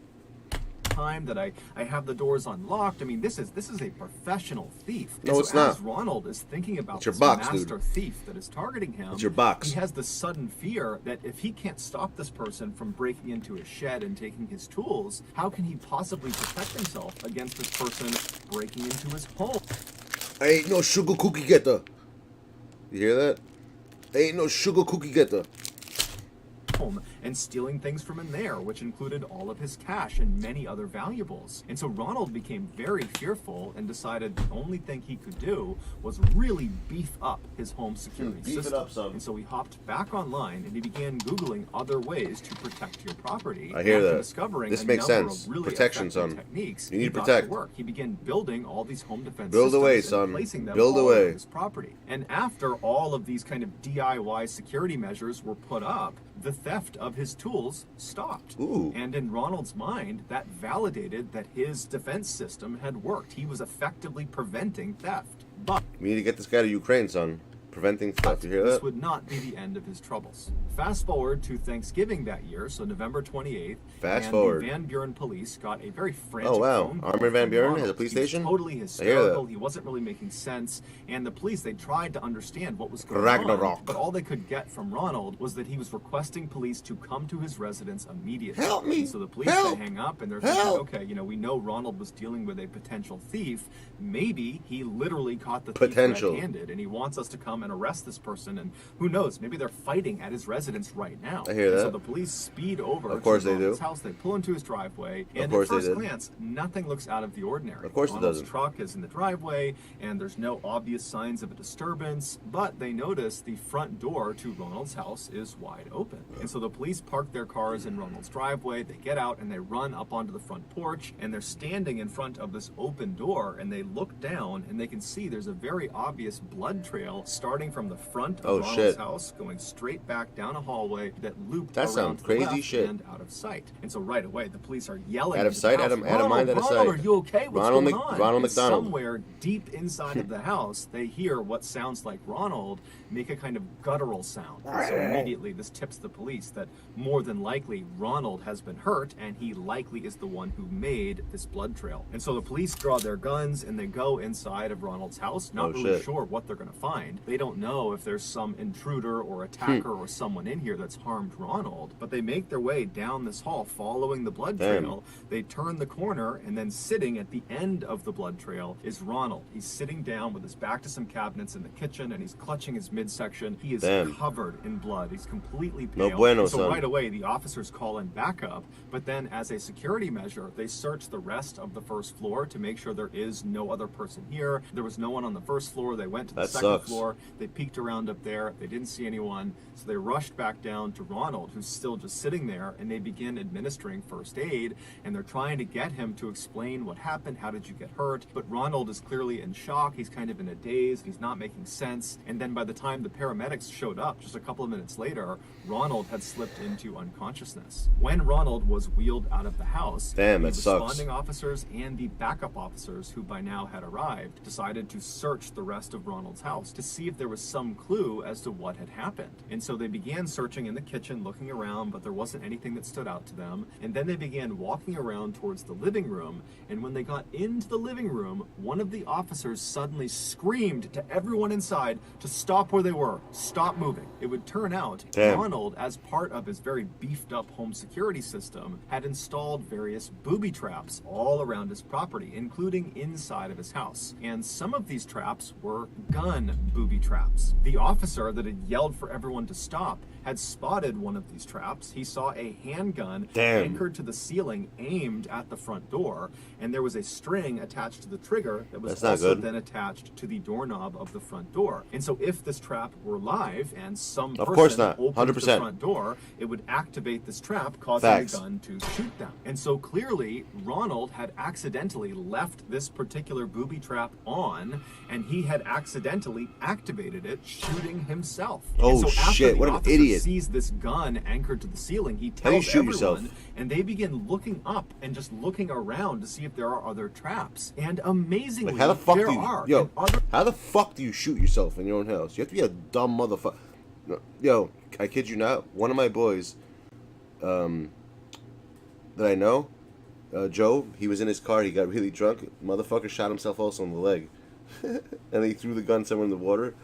I: time that I have the doors unlocked. I mean, this is a professional thief.
A: No,
I: and
A: it's
I: so
A: not.
I: As Ronald is thinking about
A: It's your
I: this
A: box,
I: master
A: dude.
I: thief that is targeting him,
A: It's your box.
I: he has the sudden fear that if he can't stop this person from breaking into his shed and taking his tools, how can he possibly protect himself against this person breaking into his home?
A: I ain't no sugar cookie getter. You hear that? I ain't no sugar cookie getter.
I: And stealing things from in there, which included all of his cash and many other valuables. And so Ronald became very fearful and decided the only thing he could do was really beef up his home security
A: Beef it
I: system.
A: up some.
I: And so he hopped back online and he began Googling other ways to protect your property.
A: I hear
I: After
A: that.
I: discovering
A: This
I: a
A: makes
I: number
A: sense.
I: of really
A: Protection,
I: effective
A: son.
I: techniques,
A: You need
I: he
A: to
I: got
A: protect.
I: work. He began building all these home defense
A: Build
I: systems
A: away,
I: and
A: son.
I: placing them
A: Build
I: all
A: away.
I: over his property. And after all of these kind of DIY security measures were put up, the theft of his tools stopped.
A: Ooh.
I: And in Ronald's mind, that validated that his defense system had worked. He was effectively preventing theft. But
A: We need to get this guy to Ukraine, son. Preventing theft. You hear
I: this
A: that?
I: would not be the end of his troubles. Fast forward to Thanksgiving that year, so November 28th.
A: Fast
I: and
A: forward.
I: The Van Buren police got a very frantic
A: Oh, wow.
I: phone call
A: Armin Van
I: from
A: Buren
I: Ronald.
A: has a police
I: He was
A: station?
I: totally
A: I hear
I: hysterical.
A: that.
I: He wasn't really making sense. And the police, they tried to understand what was going on.
A: Ragnarok.
I: But all they could get from Ronald was that he was requesting police to come to his residence immediately.
A: Help me!
I: And so the police,
A: Help!
I: they hang up and they're
A: Help!
I: thinking, okay, you know, we know Ronald was dealing with a potential thief. Maybe he literally caught the thief
A: Potential.
I: red-handed, and he wants us to come and arrest this person. And who knows? Maybe they're fighting at his residence right now.
A: I hear
I: And
A: that.
I: So the police speed over
A: Of course
I: to
A: they
I: Ronald's
A: do.
I: house. They pull into his driveway, and
A: course
I: at
A: they
I: first
A: did.
I: glance, nothing looks out of the ordinary.
A: Of course it
I: Ronald's
A: doesn't.
I: truck is in the driveway, and there's no obvious signs of a disturbance. But they notice the front door to Ronald's house is wide open, and so the police park their cars in Ronald's driveway. They get out and they run up onto the front porch, and they're standing in front of this open door, and they look down and they can see there's a very obvious blood trail starting from the front of
A: Oh,
I: Ronald's
A: shit.
I: house, going straight back down a hallway that looped
A: That
I: around
A: sounds
I: to the
A: crazy
I: left
A: shit.
I: and out of sight. And so right away, the police are yelling
A: Out of
I: to the
A: sight,
I: house,
A: out of mind, out of
I: Ronald,
A: sight.
I: are you okay? What's
A: Ronald
I: going
A: Mc-
I: on?
A: Ronald
I: And
A: McDonald.
I: Somewhere deep inside of the house, they hear what sounds like Ronald make a kind of guttural sound. And so immediately, this tips the police that more than likely Ronald has been hurt, and he likely is the one who made this blood trail. And so the police draw their guns and they go inside of Ronald's house, not
A: Oh,
I: really
A: shit.
I: sure what they're going to find. They don't know if there's some intruder or attacker or someone in here that's harmed Ronald, but they make their way down this hall following the blood
A: Damn.
I: trail. They turn the corner, and then sitting at the end of the blood trail is Ronald. He's sitting down with his back to some cabinets in the kitchen, and he's clutching his midsection. He is
A: Damn.
I: covered in blood. He's completely
A: No
I: pale.
A: bueno,
I: And so
A: son.
I: right away, the officers call in backup, but then as a security measure, they search the rest of the first floor to make sure there is no other person here. There was no one on the first floor. They went to the
A: That
I: second
A: sucks.
I: floor, They peeked around up there. They didn't see anyone, so they rushed back down to Ronald, who's still just sitting there, and they begin administering first aid, and they're trying to get him to explain what happened. How did you get hurt? But Ronald is clearly in shock. He's kind of in a daze. He's not making sense. And then by the time the paramedics showed up, just a couple of minutes later, Ronald had slipped into unconsciousness. When Ronald was wheeled out of the house,
A: Damn,
I: the
A: that sucks.
I: responding officers and the backup officers, who by now had arrived, decided to search the rest of Ronald's house to see if there was some clue as to what had happened. And so they began searching in the kitchen, looking around, but there wasn't anything that stood out to them. And then they began walking around towards the living room, and when they got into the living room, one of the officers suddenly screamed to everyone inside to stop where they were, stop moving. It would turn out Ronald, as part of his very beefed up home security system, had installed various booby traps all around his property, including inside of his house. And some of these traps were gun booby traps. The officer that had yelled for everyone to stop had spotted one of these traps. He saw a handgun anchored to the ceiling, aimed at the front door, and there was a string attached to the trigger that was also then attached to the doorknob of the front door. And so if this trap were live and some person opened the front door, it would activate this trap, causing the gun to shoot them. And so clearly Ronald had accidentally left this particular booby trap on, and he had accidentally activated it, shooting himself.
A: Oh shit, what an idiot.
I: Sees this gun anchored to the ceiling, he tells everyone, and they begin looking up and just looking around to see if there are other traps. And amazingly,
A: how the fuck
I: there
A: do you,
I: are.
A: how the fuck do you shoot yourself in your own house? You have to be a dumb motherfucker. Yo, I kid you not. One of my boys, that I know, Joe, he was in his car. He got really drunk. Motherfucker shot himself also in the leg, and he threw the gun somewhere in the water.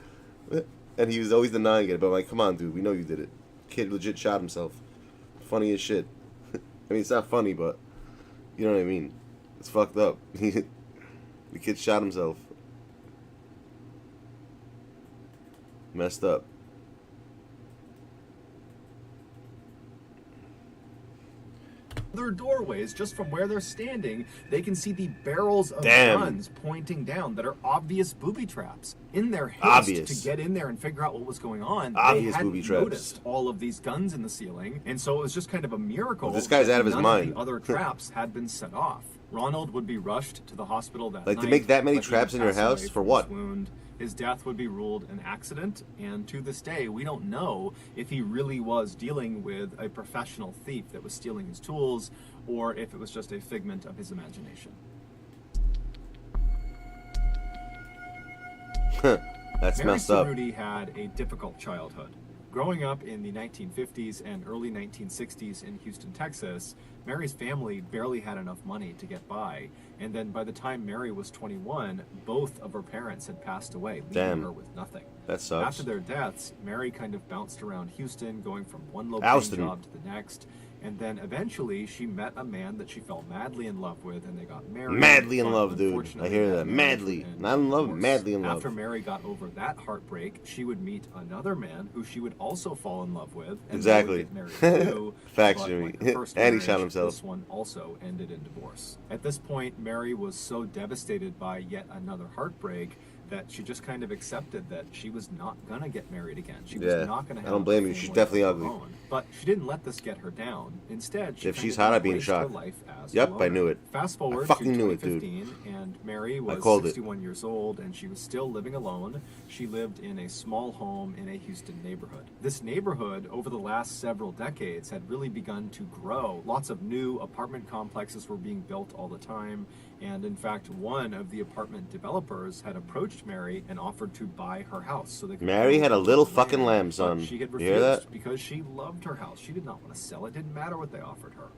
A: And he was always denying it, but I'm like, come on, dude, we know you did it. Kid legit shot himself. Funny as shit. I mean, it's not funny, but you know what I mean. It's fucked up. The kid shot himself. Messed up.
I: Other doorways, just from where they're standing, they can see the barrels of guns pointing down that are obvious booby traps. In their haste to get in there and figure out what was going on, they hadn't noticed all of these guns in the ceiling, and so it was just kind of a miracle.
A: This guy's out of his mind.
I: The other traps had been set off. Ronald would be rushed to the hospital that night.
A: Like, to make that many traps in your house for what?
I: His death would be ruled an accident, and to this day, we don't know if he really was dealing with a professional thief that was stealing his tools, or if it was just a figment of his imagination.
A: That's messed up.
I: Mary Cerruti had a difficult childhood. Growing up in the 1950s and early 1960s in Houston, Texas, Mary's family barely had enough money to get by, and then by the time Mary was 21, both of her parents had passed away, leaving her with nothing.
A: That sucks.
I: After their deaths, Mary kind of bounced around Houston, going from one low-paying job to the next, and then eventually she met a man that she fell madly in love with, and they got married.
A: Madly in love, dude. I hear that. Madly. Not in love, madly in love.
I: After Mary got over that heartbreak, she would meet another man who she would also fall in love with. And
A: exactly.
I: Facts,
A: Jimmy. And he shot himself.
I: This one also ended in divorce. At this point, Mary was so devastated by yet another heartbreak that she just kind of accepted that she was not gonna get married again. She was not gonna have.
A: I don't blame you. She's definitely ugly.
I: But she didn't let this get her down. Instead, she
A: if she's hot, I'd be in shock. Yep, I knew it.
I: Fast forward
A: I fucking
I: to
A: knew it,
I: 2015,
A: dude.
I: and Mary was 61 years old, and she was still living alone. She lived in a small home in a Houston neighborhood. This neighborhood, over the last several decades, had really begun to grow. Lots of new apartment complexes were being built all the time. And in fact, one of the apartment developers had approached Mary and offered to buy her house. So they could
A: Mary had a little fucking lamb, son.
I: She had
A: refused, you hear that?
I: Because she loved her house. She did not want to sell it. Didn't matter what they offered her.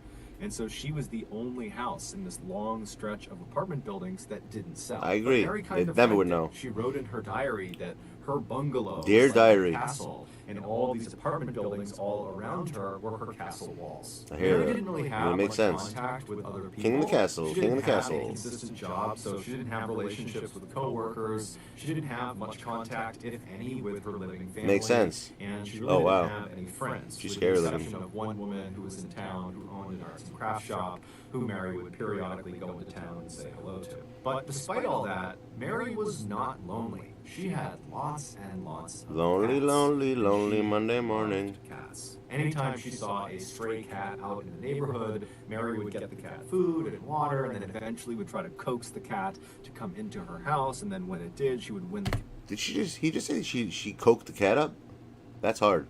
I: And so she was the only house in this long stretch of apartment buildings that didn't sell.
A: I agree. They never would know.
I: She wrote in her diary that her bungalow
A: Dear
I: was
A: diary.
I: like a castle, and all these apartment buildings all around her were her castle walls.
A: I hear
I: Mary
A: that.
I: didn't really have
A: makes
I: much
A: sense.
I: contact with other people.
A: King of the castle.
I: She
A: King of the
I: didn't have
A: castle.
I: a consistent job, so she didn't have relationships with coworkers. She didn't have much contact, if any, with her living family.
A: Makes sense.
I: And she really didn't have any friends.
A: She's
I: with
A: scary
I: the
A: looking.
I: exception of one woman who was in town who owned an arts and craft shop, who Mary would periodically go into town and say hello to. But despite all that, Mary was not lonely. she had lots and lots of
A: Lonely,
I: cats.
A: lonely,
I: And
A: lonely
I: she
A: Monday
I: loved
A: morning.
I: Cats. Anytime she saw a stray cat out in the neighborhood, Mary would get the cat food and water, and then eventually would try to coax the cat to come into her house, and then when it did, she would win the
A: Did he just say she coked the cat up? That's hard.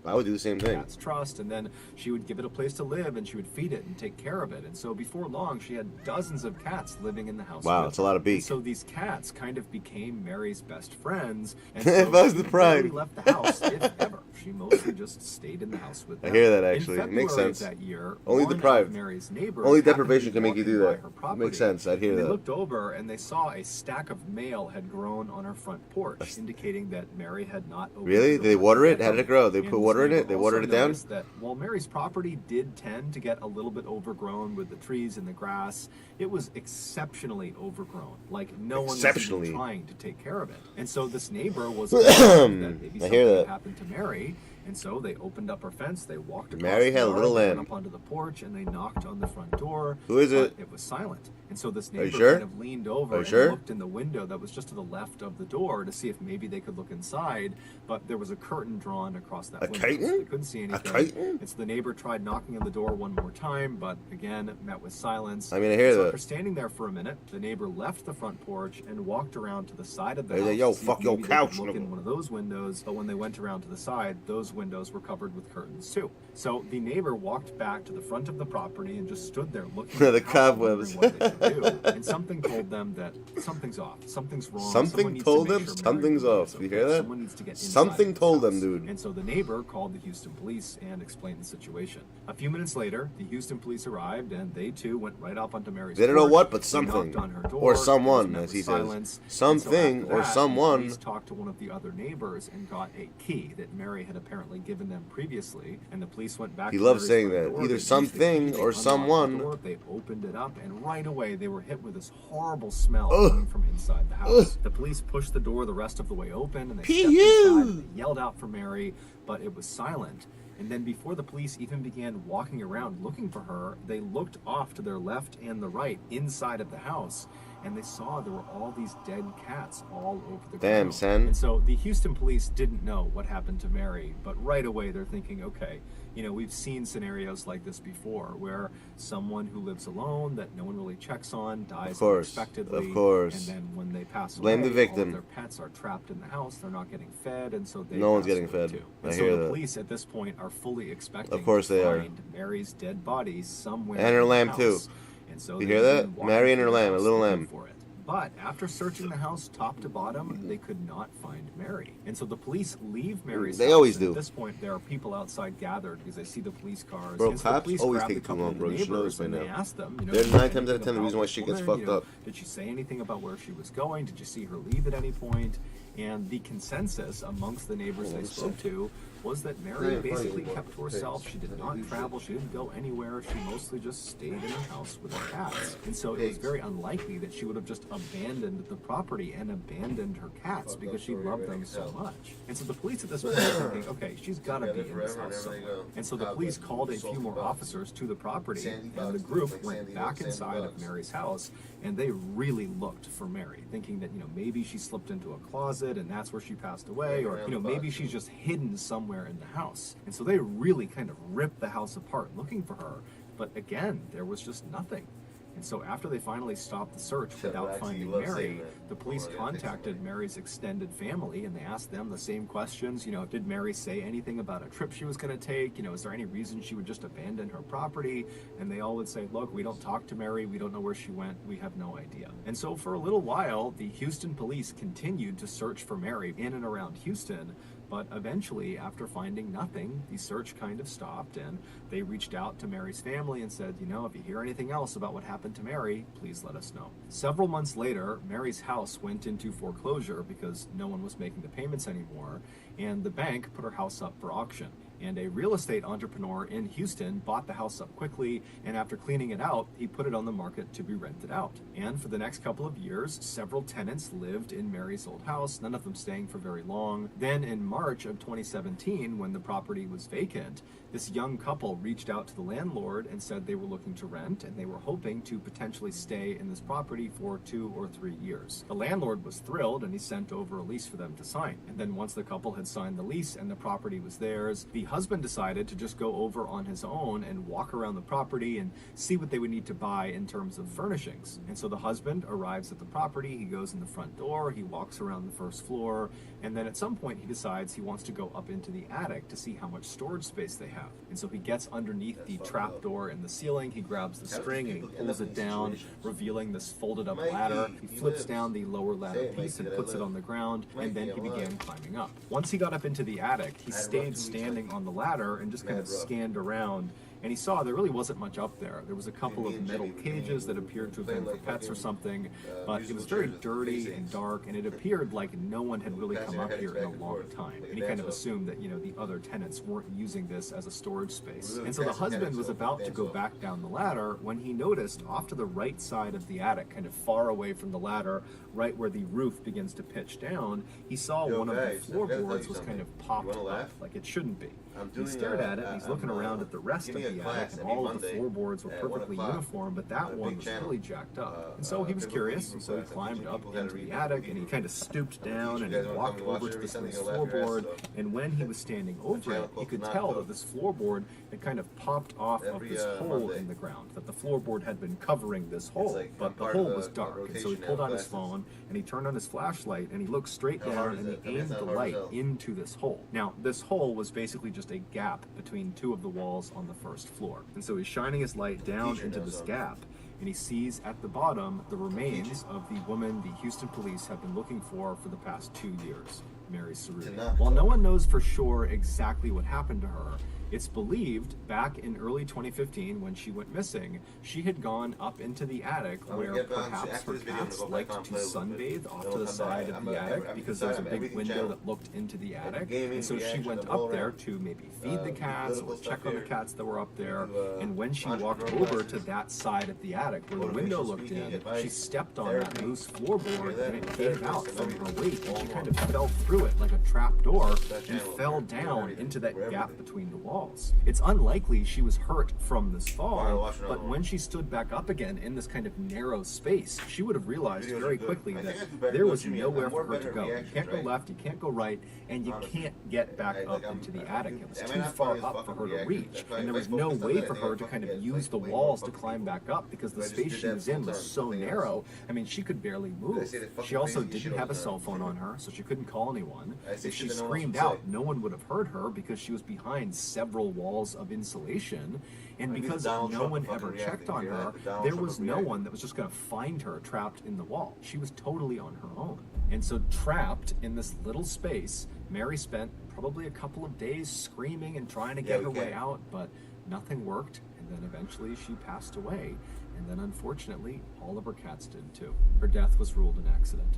A: I would do the same thing.
I: cat's trust, and then she would give it a place to live, and she would feed it and take care of it. And so before long, she had dozens of cats living in the house.
A: Wow,
I: with
A: it's a
I: her.
A: lot of beak.
I: And so these cats kind of became Mary's best friends. And
A: If
I: so
A: I was the
I: she
A: pride.
I: rarely left the house, if ever. She mostly just stayed in the house with them.
A: I hear that,
I: In
A: actually. It makes
I: February of
A: sense.
I: That year,
A: Only
I: one
A: deprived.
I: of Mary's neighbors
A: Only
I: happened to
A: deprivation
I: be
A: can make you
I: walking
A: do
I: by
A: that.
I: her
A: Makes
I: property,
A: sense. I'd hear
I: and
A: that.
I: They looked over and they saw a stack of mail had grown on her front porch, indicating that Mary had not opened
A: Really?
I: the
A: Did they
I: door
A: water it?
I: yet.
A: How did it grow? They
I: And
A: put water in
I: this
A: it? They
I: neighbor
A: watered
I: also
A: it down?
I: noticed that while Mary's property did tend to get a little bit overgrown with the trees and the grass, it was exceptionally overgrown. Like no one was
A: Exceptionally.
I: even trying to take care of it. And so this neighbor was concerned that maybe
A: I
I: something
A: hear
I: had
A: that.
I: happened to Mary. And so they opened up her fence, they walked across
A: Mary
I: the
A: had a
I: yard,
A: little
I: they went
A: lamb.
I: up onto the porch, and they knocked on the front door.
A: Who is
I: but
A: it?
I: It was silent. And so this
A: you
I: neighbor
A: sure?
I: kind of leaned over
A: Are you
I: and
A: sure?
I: looked in the window that was just to the left of the door to see if maybe they could look inside, but there was a curtain drawn across that
A: A
I: window.
A: curtain?
I: So they couldn't see
A: A
I: anything.
A: curtain?
I: And so the neighbor tried knocking on the door one more time, but again, met with silence.
A: I mean, I hear
I: And so
A: that.
I: after standing there for a minute, the neighbor left the front porch and walked around to the side of the
A: Hey,
I: house.
A: yo,
I: to see if
A: fuck your
I: maybe they could
A: couch,
I: Look
A: nigga.
I: in one of those windows, but when they went around to the side, those windows were covered with curtains too. So the neighbor walked back to the front of the property and just stood there looking at
A: The
I: house,
A: cobwebs.
I: wondering what they should do. And something told them that something's off, something's wrong.
A: Something
I: someone needs
A: told
I: to make
A: them
I: sure Mary
A: something's
I: Lou
A: off.
I: is
A: You
I: okay.
A: hear that?
I: Someone needs to get inside
A: Something
I: of this
A: told them,
I: house.
A: dude.
I: And so the neighbor called the Houston police and explained the situation. A few minutes later, the Houston police arrived, and they too went right up onto Mary's
A: They don't know
I: porch.
A: what, but
I: They
A: something.
I: knocked on her door.
A: Or
I: It was
A: someone,
I: met
A: as
I: with
A: he says.
I: silence. And
A: Something
I: so after
A: or
I: that,
A: someone.
I: The police talked to one of the other neighbors and got a key that Mary had apparently given them previously. And the police went back.
A: He
I: to
A: loves
I: Mary's
A: saying
I: front
A: that.
I: door.
A: Either
I: They used the
A: something
I: key, they
A: or
I: unlocked the
A: someone.
I: door, They opened it up, and right away they were hit with this horrible smell
A: Ugh.
I: coming from inside the house. The police pushed the door the rest of the way open, and they stepped
A: P.U.
I: inside. And they yelled out for Mary, but it was silent. And then before the police even began walking around looking for her, they looked off to their left and the right inside of the house, and they saw there were all these dead cats all over the
A: Damn,
I: ground.
A: son.
I: And so the Houston police didn't know what happened to Mary, but right away they're thinking, okay, you know, we've seen scenarios like this before where someone who lives alone that no one really checks on dies
A: course,
I: unexpectedly.
A: of course.
I: And then when they pass
A: Blame
I: away,
A: the victim.
I: all of their pets are trapped in the house, they're not getting fed, and so they
A: No one's
I: pass
A: getting
I: away
A: fed.
I: too.
A: I
I: And
A: hear
I: so the
A: that.
I: police at this point are fully expecting
A: Of course
I: to
A: they are.
I: find Mary's dead body somewhere
A: And her
I: in the
A: lamb, too.
I: house. And so
A: You
I: they
A: hear that?
I: began walking
A: Mary and her
I: through the
A: lamb, a
I: house
A: little
I: looking
A: lamb.
I: for it. But after searching the house top to bottom, they could not find Mary. And so the police leave Mary's
A: They
I: house,
A: always
I: and
A: do.
I: At this point, there are people outside gathered because they see the police cars.
A: Bro,
I: And so the
A: cops
I: police
A: always
I: grabbed
A: take
I: a
A: too
I: couple
A: long,
I: of
A: bro.
I: the
A: You should know
I: neighbors,
A: this by
I: and they
A: now.
I: asked them, you know,
A: They're
I: did you
A: 9
I: say
A: times out of
I: anything
A: 10 the reason
I: about
A: why
I: this
A: shit gets
I: woman?
A: fucked
I: You know,
A: up.
I: Did she say anything about where she was going? Did you see her leave at any point? And the consensus amongst the neighbors they spoke to was that Mary basically kept to herself. She did not travel. She didn't go anywhere. She mostly just stayed in her house with her cats. And so it was very unlikely that she would have just abandoned the property and abandoned her cats because she loved them so much. And so the police at this point are thinking, okay, she's got to be in this house somewhere. And so the police called a few more officers to the property, and the group went back inside of Mary's house, and they really looked for Mary, thinking that, you know, maybe she slipped into a closet and that's where she passed away, or, you know, maybe she's just hidden somewhere in the house. And so they really kind of ripped the house apart looking for her. But again, there was just nothing. And so after they finally stopped the search without finding Mary, the police contacted Mary's extended family and they asked them the same questions. You know, did Mary say anything about a trip she was going to take? You know, is there any reason she would just abandon her property? And they all would say, look, we don't talk to Mary. We don't know where she went. We have no idea. And so for a little while, the Houston police continued to search for Mary in and around Houston. But eventually, after finding nothing, the search kind of stopped, and they reached out to Mary's family and said, you know, if you hear anything else about what happened to Mary, please let us know. Several months later, Mary's house went into foreclosure because no one was making the payments anymore, and the bank put her house up for auction. And a real estate entrepreneur in Houston bought the house up quickly, and after cleaning it out, he put it on the market to be rented out. And for the next couple of years, several tenants lived in Mary's old house, none of them staying for very long. Then in March of 2017, when the property was vacant, this young couple reached out to the landlord and said they were looking to rent, and they were hoping to potentially stay in this property for 2 or 3 years. The landlord was thrilled, and he sent over a lease for them to sign. And then once the couple had signed the lease and the property was theirs, the husband decided to just go over on his own and walk around the property and see what they would need to buy in terms of furnishings. And so the husband arrives at the property, he goes in the front door, he walks around the first floor, and then at some point he decides he wants to go up into the attic to see how much storage space they have. And so he gets underneath the trap door in the ceiling, he grabs the string and he pulls it down, revealing this folded up ladder. He flips down the lower ladder piece and puts it on the ground, and then he began climbing up. Once he got up into the attic, he stayed standing on the ladder and just kind of scanned around, and he saw there really wasn't much up there. There was a couple of metal cages that appeared to have been for pets or something, but it was very dirty and dark, and it appeared like no one had really come up here in a long time. And he kind of assumed that, you know, the other tenants weren't using this as a storage space. And so the husband was about to go back down the ladder when he noticed off to the right side of the attic, kind of far away from the ladder, right where the roof begins to pitch down, he saw one of the floorboards was kind of popped up, like it shouldn't be. He stared at it, and he's looking around at the rest of the attic, and all of the floorboards were perfectly uniform, but that one was really jacked up. And so he was curious, and so he climbed up into the attic, and he kind of stooped down, and he walked over to this loose floorboard, and when he was standing over it, he could tell that this floorboard had kind of popped off of this hole in the ground, that the floorboard had been covering this hole, but the hole was dark. And so he pulled out his phone, and he turned on his flashlight, and he looked straight down, and he aimed the light into this hole. Now, this hole was basically just a gap between two of the walls on the first floor. And so he's shining his light down into this gap, and he sees at the bottom the remains of the woman the Houston police have been looking for the past 2 years, Mary Cerruti. While no one knows for sure exactly what happened to her, it's believed back in early 2015 when she went missing, she had gone up into the attic where perhaps her cats liked to sunbathe off to the side of the attic because there was a big window that looked into the attic. And so she went up there to maybe feed the cats or check on the cats that were up there. And when she walked over to that side of the attic where the window looked in, she stepped on that loose floorboard and it gave out from her weight, and she kind of fell through it like a trap door and fell down into that gap between the walls. It's unlikely she was hurt from this fall, but when she stood back up again in this kind of narrow space, she would have realized very quickly that there was nowhere for her to go. You can't go left, you can't go right, and you can't get back up into the attic. It was too far up for her to reach, and there was no way for her to kind of use the walls to climb back up because the space she was in was so narrow. I mean, she could barely move. She also didn't have a cell phone on her, so she couldn't call anyone. If she screamed out, no one would have heard her because she was behind several walls of insulation, and because no one ever checked on her, there was no one that was just going to find her trapped in the wall. She was totally on her own. And so trapped in this little space, Mary spent probably a couple of days screaming and trying to get her way out, but nothing worked, and then eventually she passed away, and then unfortunately all of her cats did too. Her death was ruled an accident.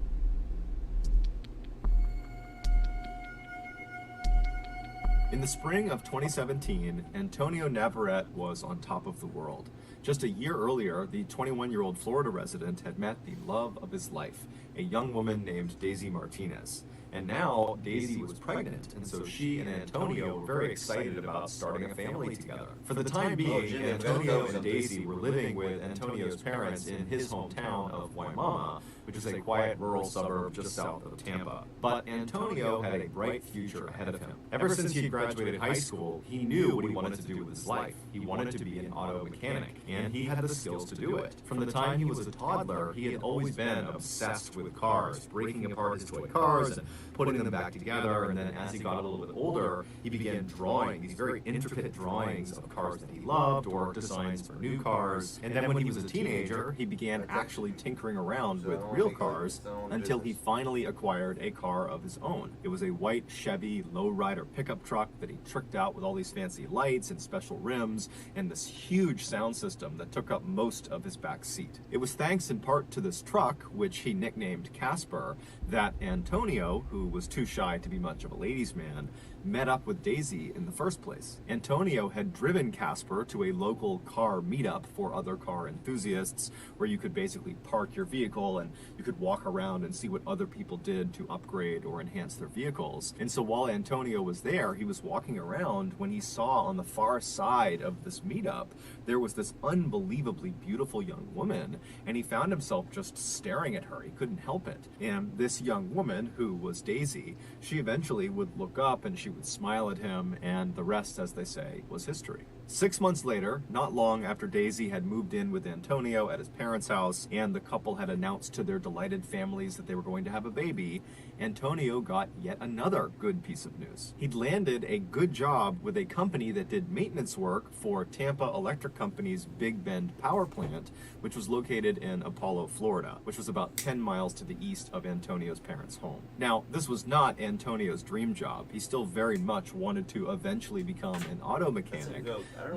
I: In the spring of 2017, Antonio Navarrete was on top of the world. Just a year earlier, the 21-year-old Florida resident had met the love of his life, a young woman named Daisy Martinez. And now Daisy was pregnant, and so she and Antonio were very excited about starting a family together. For the time being, Antonio and Daisy were living with Antonio's parents in his hometown of Waimama, which is a quiet rural suburb just south of Tampa. But Antonio had a bright future ahead of him. Ever since he graduated high school, he knew what he wanted to do with his life. He wanted to be an auto mechanic, and he had the skills to do it. From the time he was a toddler, he had always been obsessed with cars, breaking apart his toy cars and putting them back together, and then as he got a little bit older, he began drawing these very intricate drawings of cars that he loved or designs for new cars. And then when he was a teenager, he began actually tinkering around with real cars until he finally acquired a car of his own. It was a white Chevy lowrider pickup truck that he tricked out with all these fancy lights and special rims and this huge sound system that took up most of his back seat. It was thanks in part to this truck, which he nicknamed Casper, that Antonio, who was too shy to be much of a ladies' man, met up with Daisy in the first place. Antonio had driven Casper to a local car meetup for other car enthusiasts, where you could basically park your vehicle and you could walk around and see what other people did to upgrade or enhance their vehicles. And so while Antonio was there, he was walking around when he saw on the far side of this meetup, there was this unbelievably beautiful young woman, and he found himself just staring at her. He couldn't help it. And this young woman, who was Daisy, she eventually would look up and she would smile at him, and the rest, as they say, was history. 6 months later, not long after Daisy had moved in with Antonio at his parents' house, and the couple had announced to their delighted families that they were going to have a baby, Antonio got yet another good piece of news. He'd landed a good job with a company that did maintenance work for Tampa Electric Company's Big Bend power plant, which was located in Apollo, Florida, which was about 10 miles to the east of Antonio's parents' home. Now, this was not Antonio's dream job. He still very much wanted to eventually become an auto mechanic,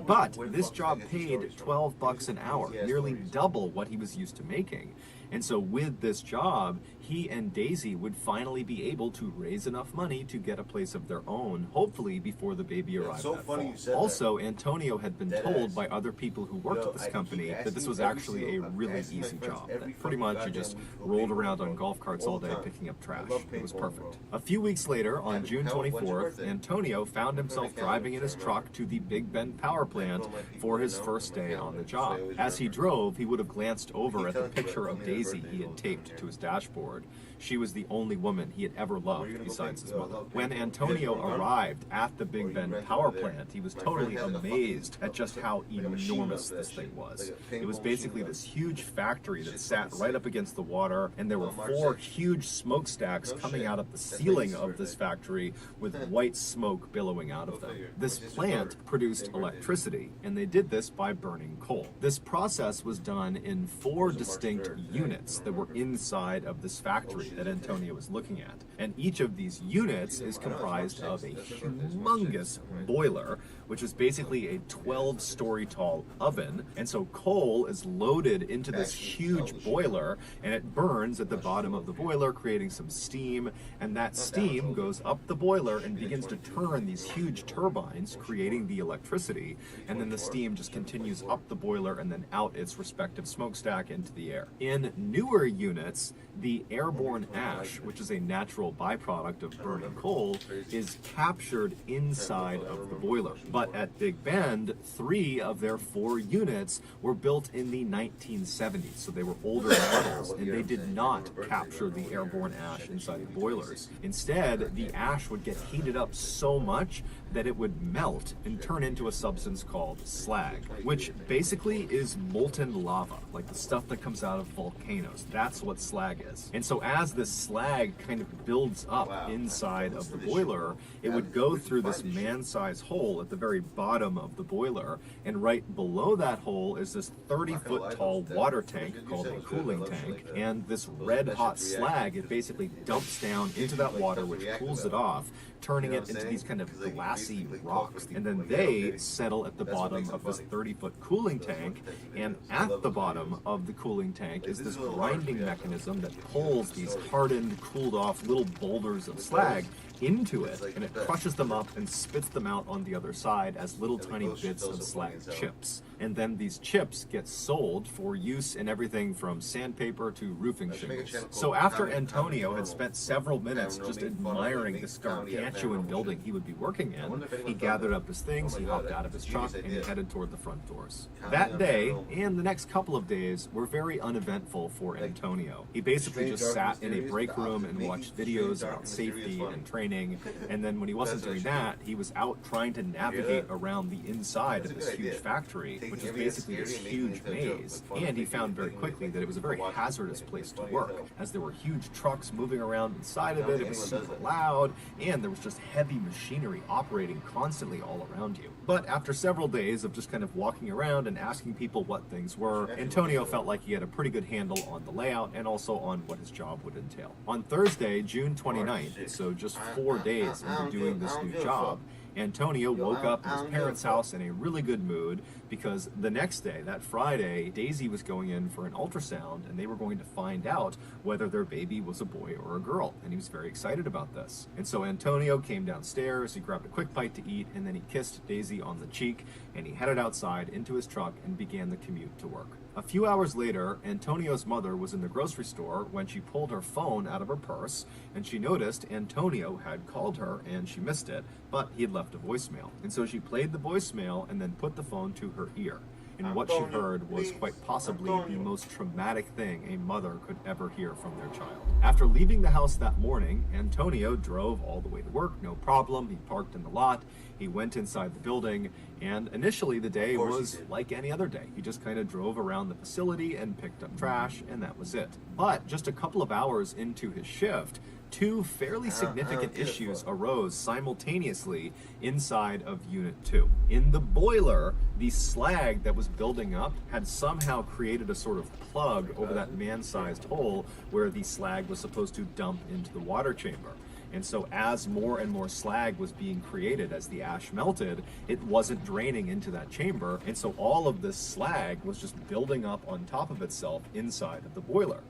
I: but this job paid $12 an hour, nearly double what he was used to making. And so with this job, he and Daisy would finally be able to raise enough money to get a place of their own, hopefully before the baby arrived that fall. Also, Antonio had been told by other people who worked at this company that this was actually a really easy job. That pretty much you just rolled around on golf carts all day picking up trash. It was perfect. A few weeks later, on June 24th, Antonio found himself driving in his truck to the Big Bend power plant for his first day on the job. As he drove, he would have glanced over at the picture of Daisy he had taped to his dashboard. She was the only woman he had ever loved besides his mother. When Antonio arrived at the Big Bend power plant, he was totally amazed at just how enormous this thing was. It was basically this huge factory that sat right up against the water, and there were 4 huge smokestacks coming out of the ceiling of this factory with white smoke billowing out of them. This plant produced electricity, and they did this by burning coal. This process was done in 4 distinct units that were inside of this factory that Antonio was looking at. And each of these units is comprised of a humongous boiler, which is basically a 12-story tall oven. And so coal is loaded into this huge boiler, and it burns at the bottom of the boiler, creating some steam. And that steam goes up the boiler and begins to turn these huge turbines, creating the electricity. And then the steam just continues up the boiler and then out its respective smokestack into the air. In newer units, the airborne ash, which is a natural byproduct of burning coal, is captured inside of the boiler. But at Big Bend, 3 of their 4 units were built in the 1970s, so they were older models, and they did not capture the airborne ash inside the boilers. Instead, the ash would get heated up so much that it would melt and turn into a substance called slag, which basically is molten lava, like the stuff that comes out of volcanoes. That's what slag is. And so as this slag kind of builds up inside of the boiler, it would go through this man-sized hole at the very bottom of the boiler, and right below that hole is this 30-foot tall water tank called a cooling tank, and this red-hot slag, it basically dumps down into that water, which cools it off, turning it into these kind of glassy rocks. And then they settle at the bottom of this 30-foot cooling tank, and at the bottom of the cooling tank is this grinding mechanism that pulls these hardened, cooled off little boulders of slag into it, and it crushes them up and spits them out on the other side as little tiny bits of slag chips. And then these chips get sold for use in everything from sandpaper to roofing shingles. So after Antonio had spent several minutes just admiring this gargantuan building he would be working in, he gathered up his things, he hopped out of his truck, and he headed toward the front doors. That day, and the next couple of days, were very uneventful for Antonio. He basically just sat in a break room and watched videos about safety and training, and then when he wasn't doing that, he was out trying to navigate around the inside of this huge factory, which is basically this huge maze. And he found very quickly that it was a very hazardous place to work, as there were huge trucks moving around inside of it, it was super loud, and there was just heavy machinery operating constantly all around you. But after several days of just kind of walking around and asking people what things were, Antonio felt like he had a pretty good handle on the layout and also on what his job would entail. On Thursday, June 29th, so just 4 days into doing this new job, Antonio woke up at his parents' house in a really good mood because the next day, that Friday, Daisy was going in for an ultrasound and they were going to find out whether their baby was a boy or a girl. And he was very excited about this. And so Antonio came downstairs, he grabbed a quick bite to eat, and then he kissed Daisy on the cheek, and he headed outside into his truck and began the commute to work. A few hours later, Antonio's mother was in the grocery store when she pulled her phone out of her purse, and she noticed Antonio had called her and she missed it, but he had left a voicemail. And so she played the voicemail and then put the phone to her ear. And what she heard was quite possibly the most traumatic thing a mother could ever hear from their child. After leaving the house that morning, Antonio drove all the way to work, no problem. He parked in the lot, he went inside the building, and initially the day was like any other day. He just kind of drove around the facility and picked up trash, and that was it. But just a couple of hours into his shift, two fairly significant issues arose simultaneously inside of Unit 2. In the boiler, the slag that was building up had somehow created a sort of plug over that man-sized hole where the slag was supposed to dump into the water chamber. And so as more and more slag was being created as the ash melted, it wasn't draining into that chamber, and so all of this slag was just building up on top of itself inside of the boiler.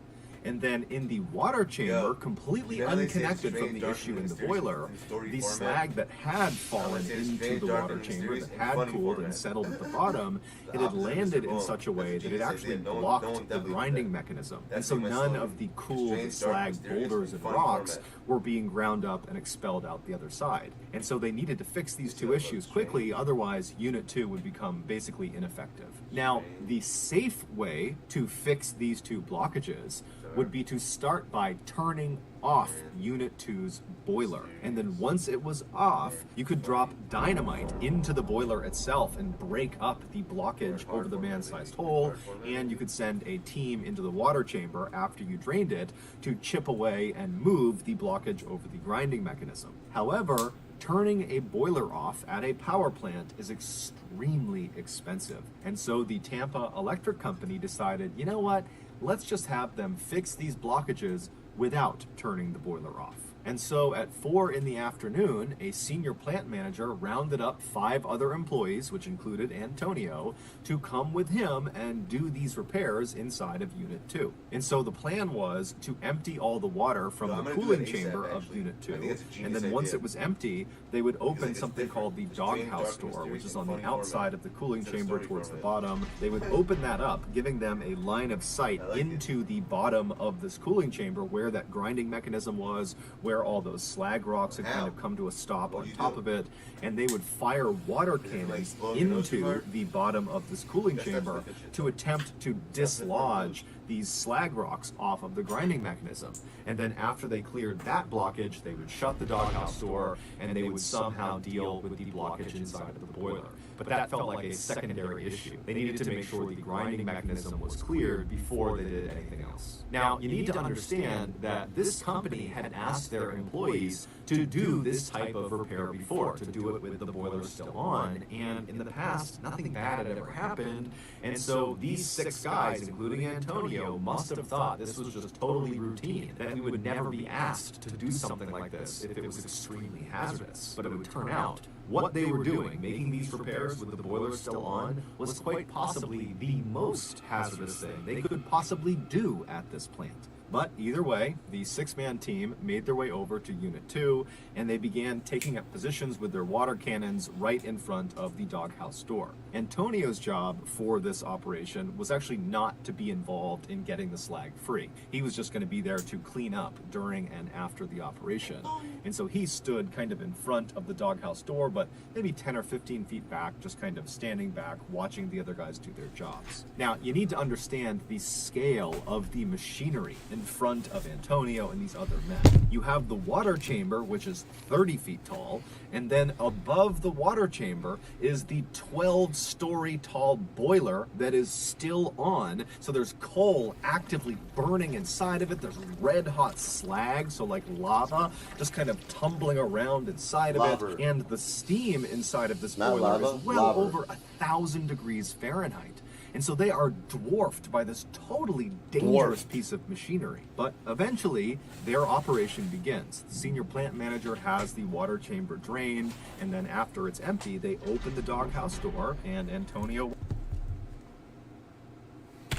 I: And then in the water chamber, completely unconnected from the issue in the boiler, the slag that had fallen into the water chamber, that had cooled and settled at the bottom, it had landed in such a way that it actually blocked the grinding mechanism. And so none of the cooled slag boulders and rocks were being ground up and expelled out the other side. And so they needed to fix these two issues quickly, otherwise Unit 2 would become basically ineffective. Now, the safe way to fix these two blockages would be to start by turning off Unit 2's boiler. And then once it was off, you could drop dynamite into the boiler itself and break up the blockage over the man-sized hole, and you could send a team into the water chamber after you drained it to chip away and move the blockage over the grinding mechanism. However, turning a boiler off at a power plant is extremely expensive. And so the Tampa Electric Company decided, you know what, let's just have them fix these blockages without turning the boiler off. And so at 4 in the afternoon, a senior plant manager rounded up 5 other employees, which included Antonio, to come with him and do these repairs inside of Unit 2. And so the plan was to empty all the water from the cooling chamber of Unit 2, and then once it was empty, they would open something called the doghouse door, which is on the outside of the cooling chamber towards the bottom. They would open that up, giving them a line of sight into the bottom of this cooling chamber where that grinding mechanism was, where all those slag rocks had kind of come to a stop on top of it, and they would fire water cannons into the bottom of this cooling chamber to attempt to dislodge these slag rocks off of the grinding mechanism. And then after they cleared that blockage, they would shut the doghouse door and they would somehow deal with the blockage inside of the boiler. But that felt like a secondary issue. They needed to make sure the grinding mechanism was cleared before they did anything else. Now, you need to understand that this company had asked their employees to do this type of repair before, to do it with the boiler still on, and in the past, nothing bad had ever happened, and so these 6 guys, including Antonio, must have thought this was just totally routine, that we would never be asked to do something like this if it was extremely hazardous. But it would turn out what they were doing, making these repairs with the boiler still on, was quite possibly the most hazardous thing they could possibly do at this plant. But either way, the 6-man team made their way over to Unit 2, and they began taking up positions with their water cannons right in front of the doghouse door. Antonio's job for this operation was actually not to be involved in getting the slag free. He was just going to be there to clean up during and after the operation. And so he stood kind of in front of the doghouse door, but maybe 10 or 15 feet back, just kind of standing back, watching the other guys do their jobs. Now, you need to understand the scale of the machinery in front of Antonio and these other men. You have the water chamber, which is 30 feet tall, and then above the water chamber is the 12-story tall boiler that is still on. So there's coal actively burning inside of it. There's red hot slag, so like lava, just kind of tumbling around inside of it. And the steam inside of this boiler is well over 1,000 degrees Fahrenheit. And so they are dwarfed by this totally dangerous piece of machinery. But eventually, their operation begins. The senior plant manager has the water chamber drained, and then after it's empty, they open the doghouse door, and Antonio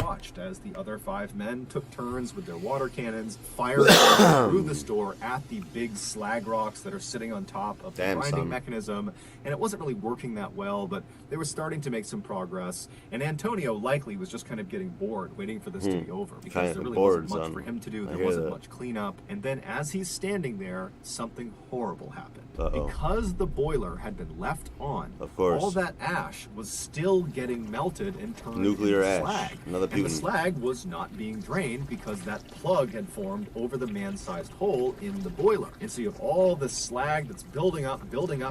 I: watched as the other 5 men took turns with their water cannons, firing through the store at the big slag rocks that are sitting on top of the grinding mechanism. And it wasn't really working that well, but they were starting to make some progress. And Antonio likely was just kind of getting bored, waiting for this to be over, because there really wasn't much for him to do. There wasn't much cleanup. And then as he's standing there, something horrible happened. Because the boiler had been left on, all that ash was still getting melted and turned
A: nuclear
I: into
A: ash.
I: slag. And the slag was not being drained because that plug had formed over the man-sized hole in the boiler. And so you have all this slag that's building up.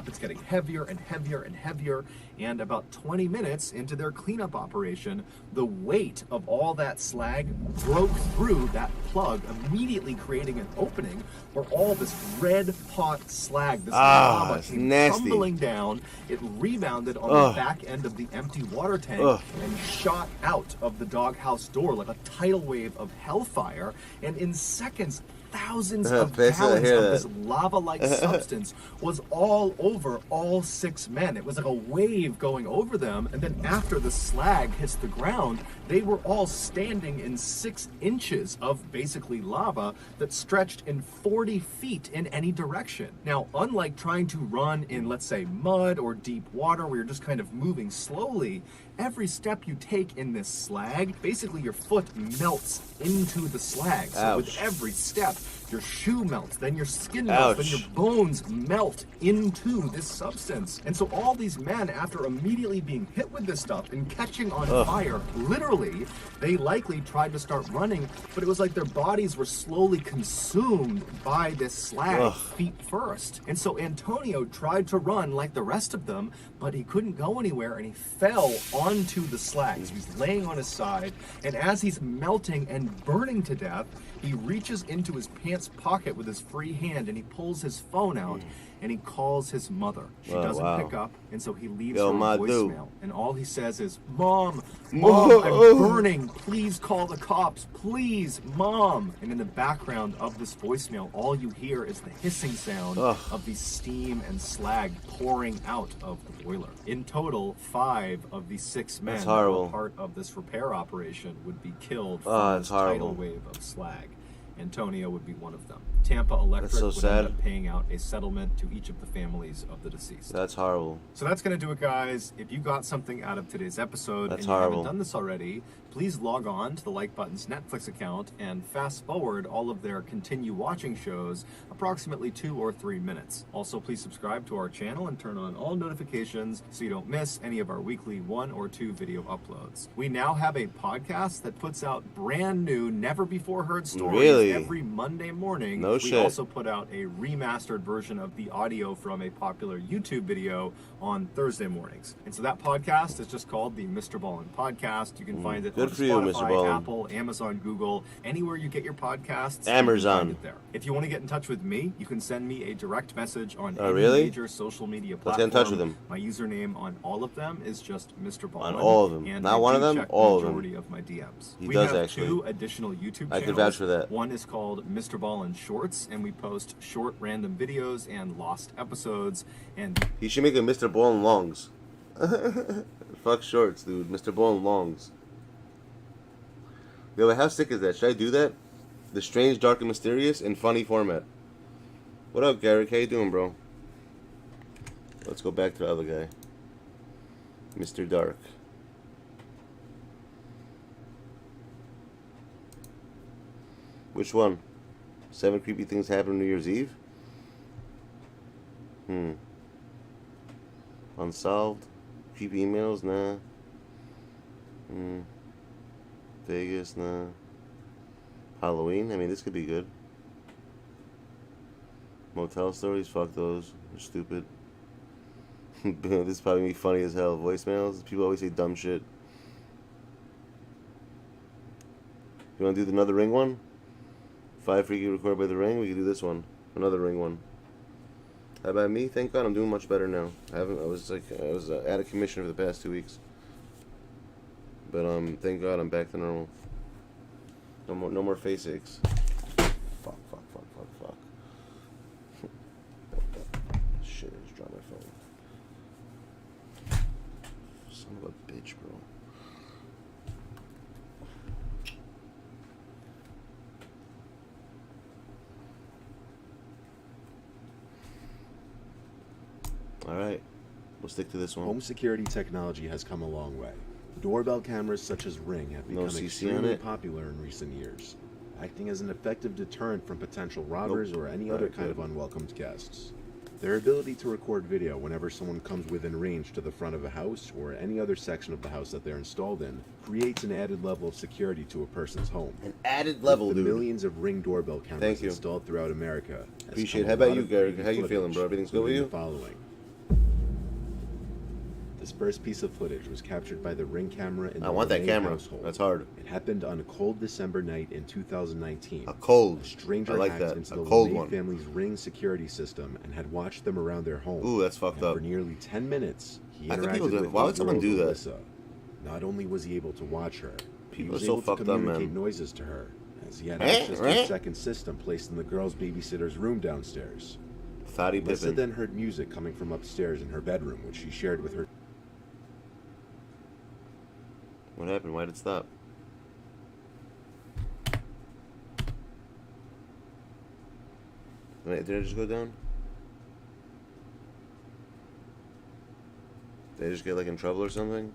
I: It's getting heavier and heavier and heavier. And about 20 minutes into their cleanup operation, the weight of all that slag broke through that plug, immediately creating an opening where all this red hot slag, this lava came tumbling down. It rebounded on the back end of the empty water tank and shot out of the doghouse door like a tidal wave of hellfire. And in seconds, thousands of gallons of this lava-like substance was all over all 6 men. It was like a wave going over them, and then after the slag hits the ground, they were all standing in 6 inches of basically lava that stretched in 40 feet in any direction. Now, unlike trying to run in, let's say, mud or deep water where you're just kind of moving slowly, every step you take in this slag, basically your foot melts into the slag. So with every step, your shoe melts, then your skin melts, then your bones melt into this substance. And so all these men, after immediately being hit with this stuff and catching on fire, literally, they likely tried to start running, but it was like their bodies were slowly consumed by this slag, feet first. And so Antonio tried to run like the rest of them, but he couldn't go anywhere, and he fell onto the slag. So he's laying on his side, and as he's melting and burning to death, he reaches into his pants pocket with his free hand, and he pulls his phone out, and he calls his mother. She doesn't pick up, and so he leaves her a voicemail. And all he says is, "Mom, Mom, I'm burning. Please call the cops. Please, Mom." And in the background of this voicemail, all you hear is the hissing sound of the steam and slag pouring out of the boiler. In total, 5 of the 6 men that were part of this repair operation would be killed from this tidal wave of slag. Antonio would be one of them. Tampa Electric would end up paying out a settlement to each of the families of the deceased.
A: That's horrible.
I: So that's going to do it, guys. If you got something out of today's episode and you haven't done this already, please log on to the Like Button's Netflix account and fast forward all of their continue watching shows approximately 2 or 3 minutes. Also, please subscribe to our channel and turn on all notifications so you don't miss any of our weekly 1 or 2 video uploads. We now have a podcast that puts out brand new, never before heard stories every Monday morning. We also put out a remastered version of the audio from a popular YouTube video on Thursday mornings. And so that podcast is just called the Mr. Ballin Podcast. You can find it on Spotify, Apple, Amazon, Google, anywhere you get your podcasts.
A: Amazon.
I: There. If you want to get in touch with me, you can send me a direct message on any major social media platform.
A: Let's get in touch with him.
I: My username on all of them is just Mr. Ballin.
A: On all of them.
I: And
A: not one of them, all of them.
I: Majority of my DMs.
A: He
I: we
A: does
I: have
A: actually.
I: 2 additional YouTube channels.
A: I can vouch for that.
I: One is called Mr. Ballin Shorts, and we post short random videos and lost episodes. And
A: he should make a Mr. Ballin Longs. Fuck shorts, dude. Mr. Ballin Longs. Yo, how sick is that? Should I do that? The strange, dark, and mysterious in funny format. What up, Garrick? How you doing, bro? Let's go back to the other guy. Mr. Dark. Which one? 7 creepy things happen on New Year's Eve? Unsolved? Creepy emails? Nah. Vegas? Nah. Halloween? I mean, this could be good. Motel stories? Fuck those. They're stupid. This is probably gonna be funny as hell. Voicemails? People always say dumb shit. You wanna do another Ring one? 5 freaky recorded by the Ring? We can do this one. Another Ring one. How about me? Thank God I'm doing much better now. I was out of commission for the past 2 weeks. But thank God I'm back to normal. No more face aches. Fuck. Shit, I just dropped my phone. Son of a bitch, bro. Alright, we'll stick to this one.
F: Home security technology has come a long way. Doorbell cameras such as Ring have become
A: CC on
F: extremely
A: it?
F: popular in recent years, acting as an effective deterrent from potential robbers or any other kind of unwelcomed guests. Their ability to record video whenever someone comes within range to the front of a house or any other section of the house that they're installed in creates an added level of security to a person's home.
A: An added level,
F: With the
A: dude.
F: millions of Ring doorbell cameras installed throughout America. has
A: Appreciate it.
F: come
A: How
F: a
A: about
F: lot
A: you,
F: of
A: Gary?
F: creepy
A: How you feeling, bro?
F: footage,
A: Everything's good with
F: including
A: you?
F: the following. This first piece of footage was captured by the Ring camera in the
A: I want that
F: LA
A: camera.
F: household.
A: That's hard.
F: It happened on a cold December night in 2019.
A: A cold.
F: A stranger
A: I like
F: hacked
A: that.
F: into
A: A
F: the
A: cold
F: LeMay
A: one.
F: family's Ring security system and had watched them around their home.
A: Ooh, that's fucked
F: and
A: up.
F: For nearly 10 minutes, he
A: I think
F: interacted
A: people do-
F: with
A: why would someone do
F: 8-year-old
A: that?
F: Alyssa. Not only was he able to watch her, he
A: People
F: was
A: are so
F: able to
A: fucked up,
F: communicate
A: man.
F: noises to her, as he had access to a second system placed in the girl's babysitter's room downstairs.
A: Thotty
F: Alyssa
A: Pippin.
F: then heard music coming from upstairs in her bedroom, which she shared with her.
A: What happened? Why did it stop? Wait, did I just go down? Did I just get like in trouble or something?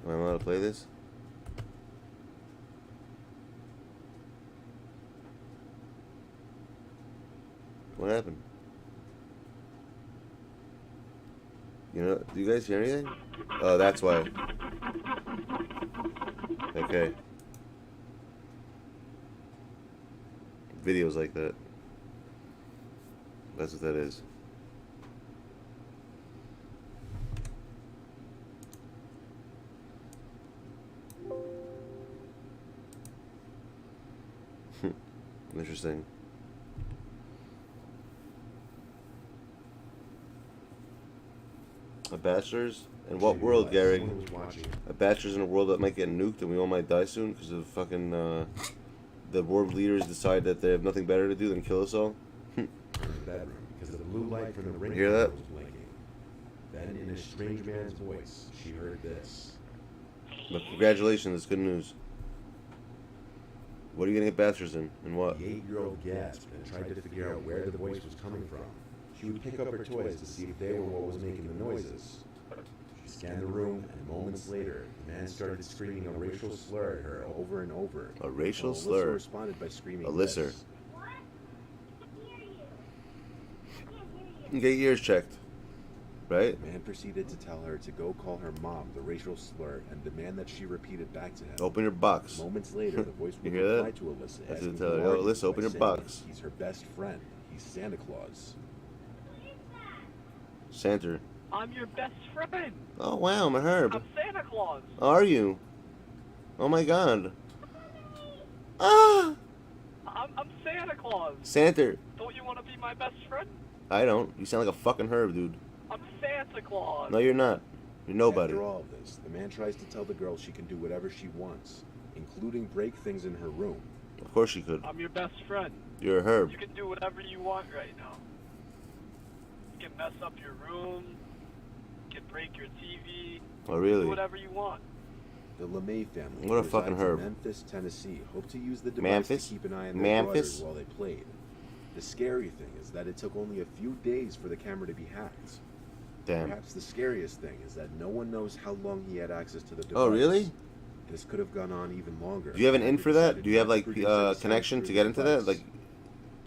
A: Am I allowed to play this? What happened? You know, do you guys hear anything? Oh, that's why. Okay. Videos like that. That's what that is. Interesting. A bachelor's? In what world, Gary? A bachelor's in a world that might get nuked and we all might die soon because of fucking, the world leaders decide that they have nothing better to do than kill us all?
F: Because the blue light from the Ring
A: Hear that?
F: was blinking. Then, in a strange man's voice, she heard this.
A: But congratulations, it's good news. What are you gonna get bachelor's in? In what?
F: The 8-year-old gasped and tried to figure out where the voice was coming from. She would pick up her toys to see if they were what was making the noises. She scanned the room, and moments later, the man started screaming a racial slur at her over and over.
A: A racial
F: Alyssa
A: slur?
F: responded by screaming
A: Alyssa.
F: this.
A: You get your ears checked. Right?
F: The man proceeded to tell her to go call her mom the racial slur and demand that she repeat it back to him.
A: Open your box.
F: Moments later, the voice would
A: You hear
F: reply
A: that?
F: to Alyssa,
A: I
F: asking
A: should tell her,
F: for
A: "Yo,
F: arguments
A: Alyssa, open
F: by
A: your
F: saying
A: box."
F: He's her best friend. He's Santa Claus.
A: Santa.
G: I'm your best friend.
A: Oh wow, I'm a herb.
G: I'm Santa Claus.
A: Are you? Oh my god. Ah!
G: I'm Santa Claus.
A: Santa.
G: Don't you want to be my best friend?
A: I don't. You sound like a fucking herb, dude.
G: I'm Santa Claus.
A: No, you're not. You're nobody.
F: After all of this, the man tries to tell the girl she can do whatever she wants, including break things in her room.
A: Of course you could.
G: I'm your best friend.
A: You're a herb.
G: You can do whatever you want right now. You can mess up your room. You can break your TV.
A: Oh, really?
G: Do whatever you want.
F: The LeMay family,
A: What a
F: who
A: fucking
F: resides in
A: herb.
F: Memphis, Tennessee, hoped to use the device
A: Memphis?
F: to keep an eye on their
A: Memphis?
F: daughters while they played. The scary thing is that it took only a few days for the camera to be hacked.
A: Damn.
F: Perhaps the scariest thing is that no one knows how long he had access to the device.
A: Oh, really?
F: This could have gone on even longer.
A: Do you have an in for that?
F: Decided
A: Do you have
F: not to
A: like
F: produce any sound
A: connection
F: through
A: to
F: the
A: get into that?
F: device.
A: Like,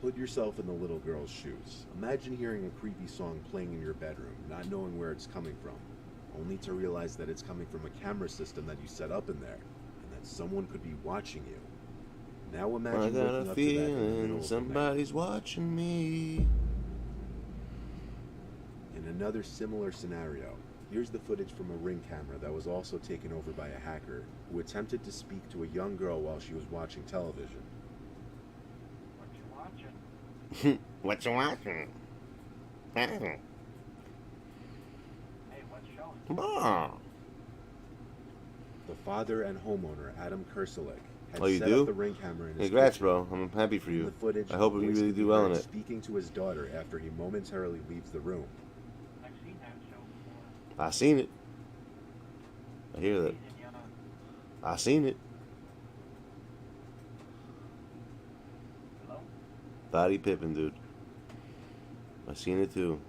F: Put yourself in the little girl's shoes. Imagine hearing a creepy song playing in your bedroom, not knowing where it's coming from, only to realize that it's coming from a camera system that you set up in there, and that someone could be watching you. Now imagine
A: I got
F: waking
A: a
F: up to that in the middle
A: feeling
F: of the night.
A: somebody's watching me.
F: In another similar scenario, here's the footage from a Ring camera that was also taken over by a hacker who attempted to speak to a young girl while she was watching television.
G: What you watching?
A: What you watching?
G: Hey, what's showing?
A: Come on.
F: The father and homeowner, Adam Kurselik, had
A: Oh, you
F: set
A: do?
F: up the ring camera in his
A: Congrats,
F: kitchen.
A: bro. I'm happy for
F: In
A: you.
F: the footage,
A: I hope
F: the
A: you
F: voice
A: really
F: can be
A: do well in
F: heard
A: it.
F: speaking to his daughter after he momentarily leaves the room.
G: I've seen that show before.
A: I seen it. I hear that. I seen it.
G: Hello?
A: Body Pippin, dude. I seen it too.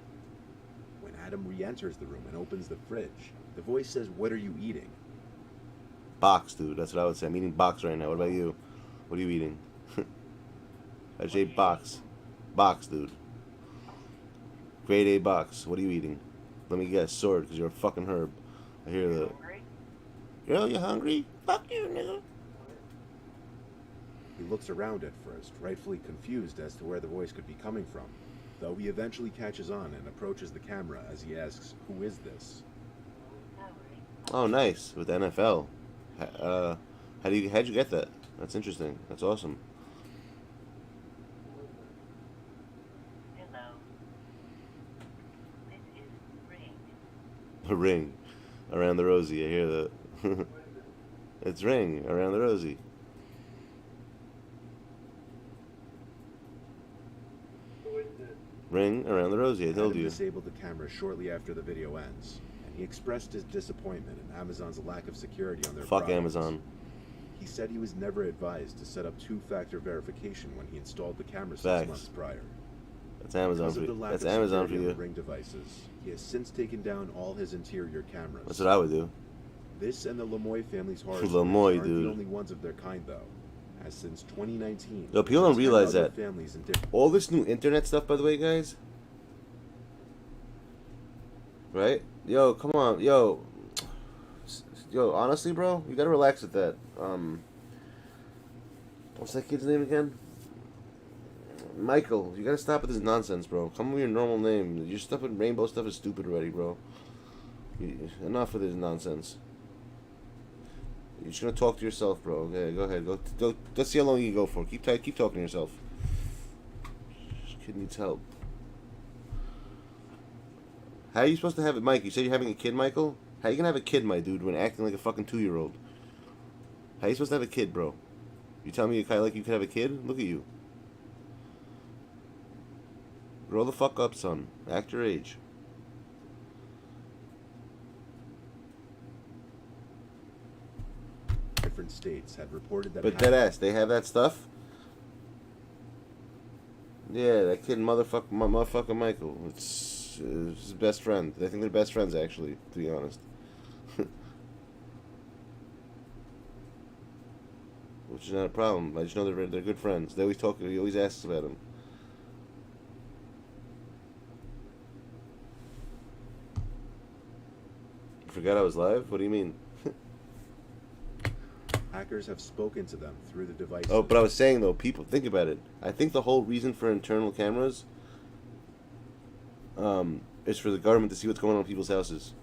F: When Adam re-enters the room and opens the fridge, the voice says, "What are you eating?"
A: Box, dude. That's what I would say. I'm eating box right now. What about you? What are you eating? I just ate box. Box, dude. Grade A box. What are you eating? Let me guess. Sword, because you're a fucking herb. I hear that. Girl, you hungry? Fuck you, nigga.
F: He looks around at first, rightfully confused as to where the voice could be coming from, though he eventually catches on and approaches the camera as he asks, "Who is this?"
A: Oh, nice. With the NFL. How'd you get that? That's interesting. That's awesome.
J: Hello. This is Ring.
A: A ring around the rosy. I hear that. It's ring around the rosy. Ring around the rosy. I told
F: Adam
A: you.
F: disabled the camera shortly after the video ends, and he expressed his disappointment in Amazon's lack of security on their
A: Fuck
F: products.
A: Amazon.
F: He said he was never advised to set up two-factor verification when he installed the camera 6
A: Facts.
F: months prior.
A: That's Amazon
F: Because
A: for
F: of the
A: you.
F: lack
A: That's
F: of
A: Amazon for
F: security on
A: you.
F: the Ring devices, he has since taken down all his interior cameras.
A: That's what I would do.
F: This and the Lemoy family's horror
A: Lemoy,
F: stories aren't
A: dude.
F: the only ones of their kind, though. As since 2019,
A: Yo, people don't
F: there's 10
A: realize
F: other
A: that.
F: families in different
A: All this new internet stuff, by the way, guys. Right? Yo, come on. Yo, honestly, bro, you gotta relax with that. What's that kid's name again? Michael. You gotta stop with this nonsense, bro. Come with your normal name. Your stuff with rainbow stuff is stupid already, bro. Enough of this nonsense. You're just gonna talk to yourself, bro. Okay, go ahead. Go. Let's see how long you can go for. Keep talking to yourself. This kid needs help. How are you supposed to have it, Mike? You said you're having a kid, Michael? How you gonna have a kid, my dude, when acting like a fucking 2-year-old? How you supposed to have a kid, bro? You tell me you could have a kid? Look at you. Grow the fuck up, son. Act your age.
F: different states had reported that.
A: But deadass, they have that stuff? Yeah, that kid, motherfucker Michael. It's his best friend. I think they're best friends, actually, to be honest. Which is not a problem. I just know they're good friends. They always talk. He always asks about him. You forgot I was live? What do you mean?
F: Hackers have spoken to them through the device.
A: Oh, but I was saying though, people think about it. I think the whole reason for internal cameras is for the government to see what's going on in people's houses.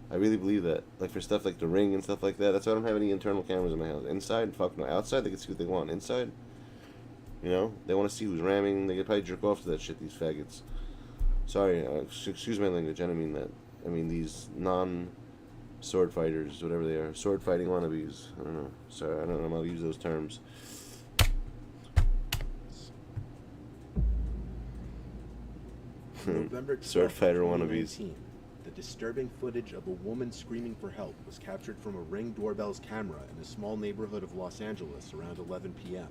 A: I really believe that. Like for stuff like the Ring and stuff like that. That's why I don't have any internal cameras in my house. Inside, fuck no. Outside, they can see what they want. Inside, you know, they want to see who's ramming. They could probably jerk off to that shit. These faggots. Sorry, excuse my language. I don't mean that. I mean these non-sword fighters, whatever they are, sword fighting wannabes. I don't know. Sorry, I don't know how to use those terms.
F: November 12th,
A: Sword fighter
F: 2019, the disturbing footage of a woman screaming for help was captured from a Ring doorbell's camera in a small neighborhood of Los Angeles around 11 p.m.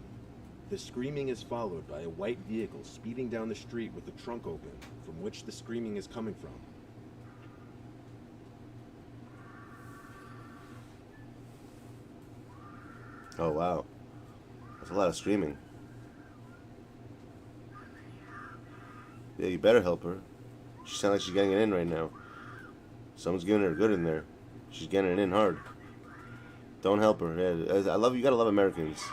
F: The screaming is followed by a white vehicle speeding down the street with the trunk open, from which the screaming is coming from.
A: Oh wow, that's a lot of screaming. Yeah, you better help her. She sounds like she's getting it in right now. Someone's giving her good in there. She's getting it in hard. Don't help her. Yeah, I love you. Gotta love Americans.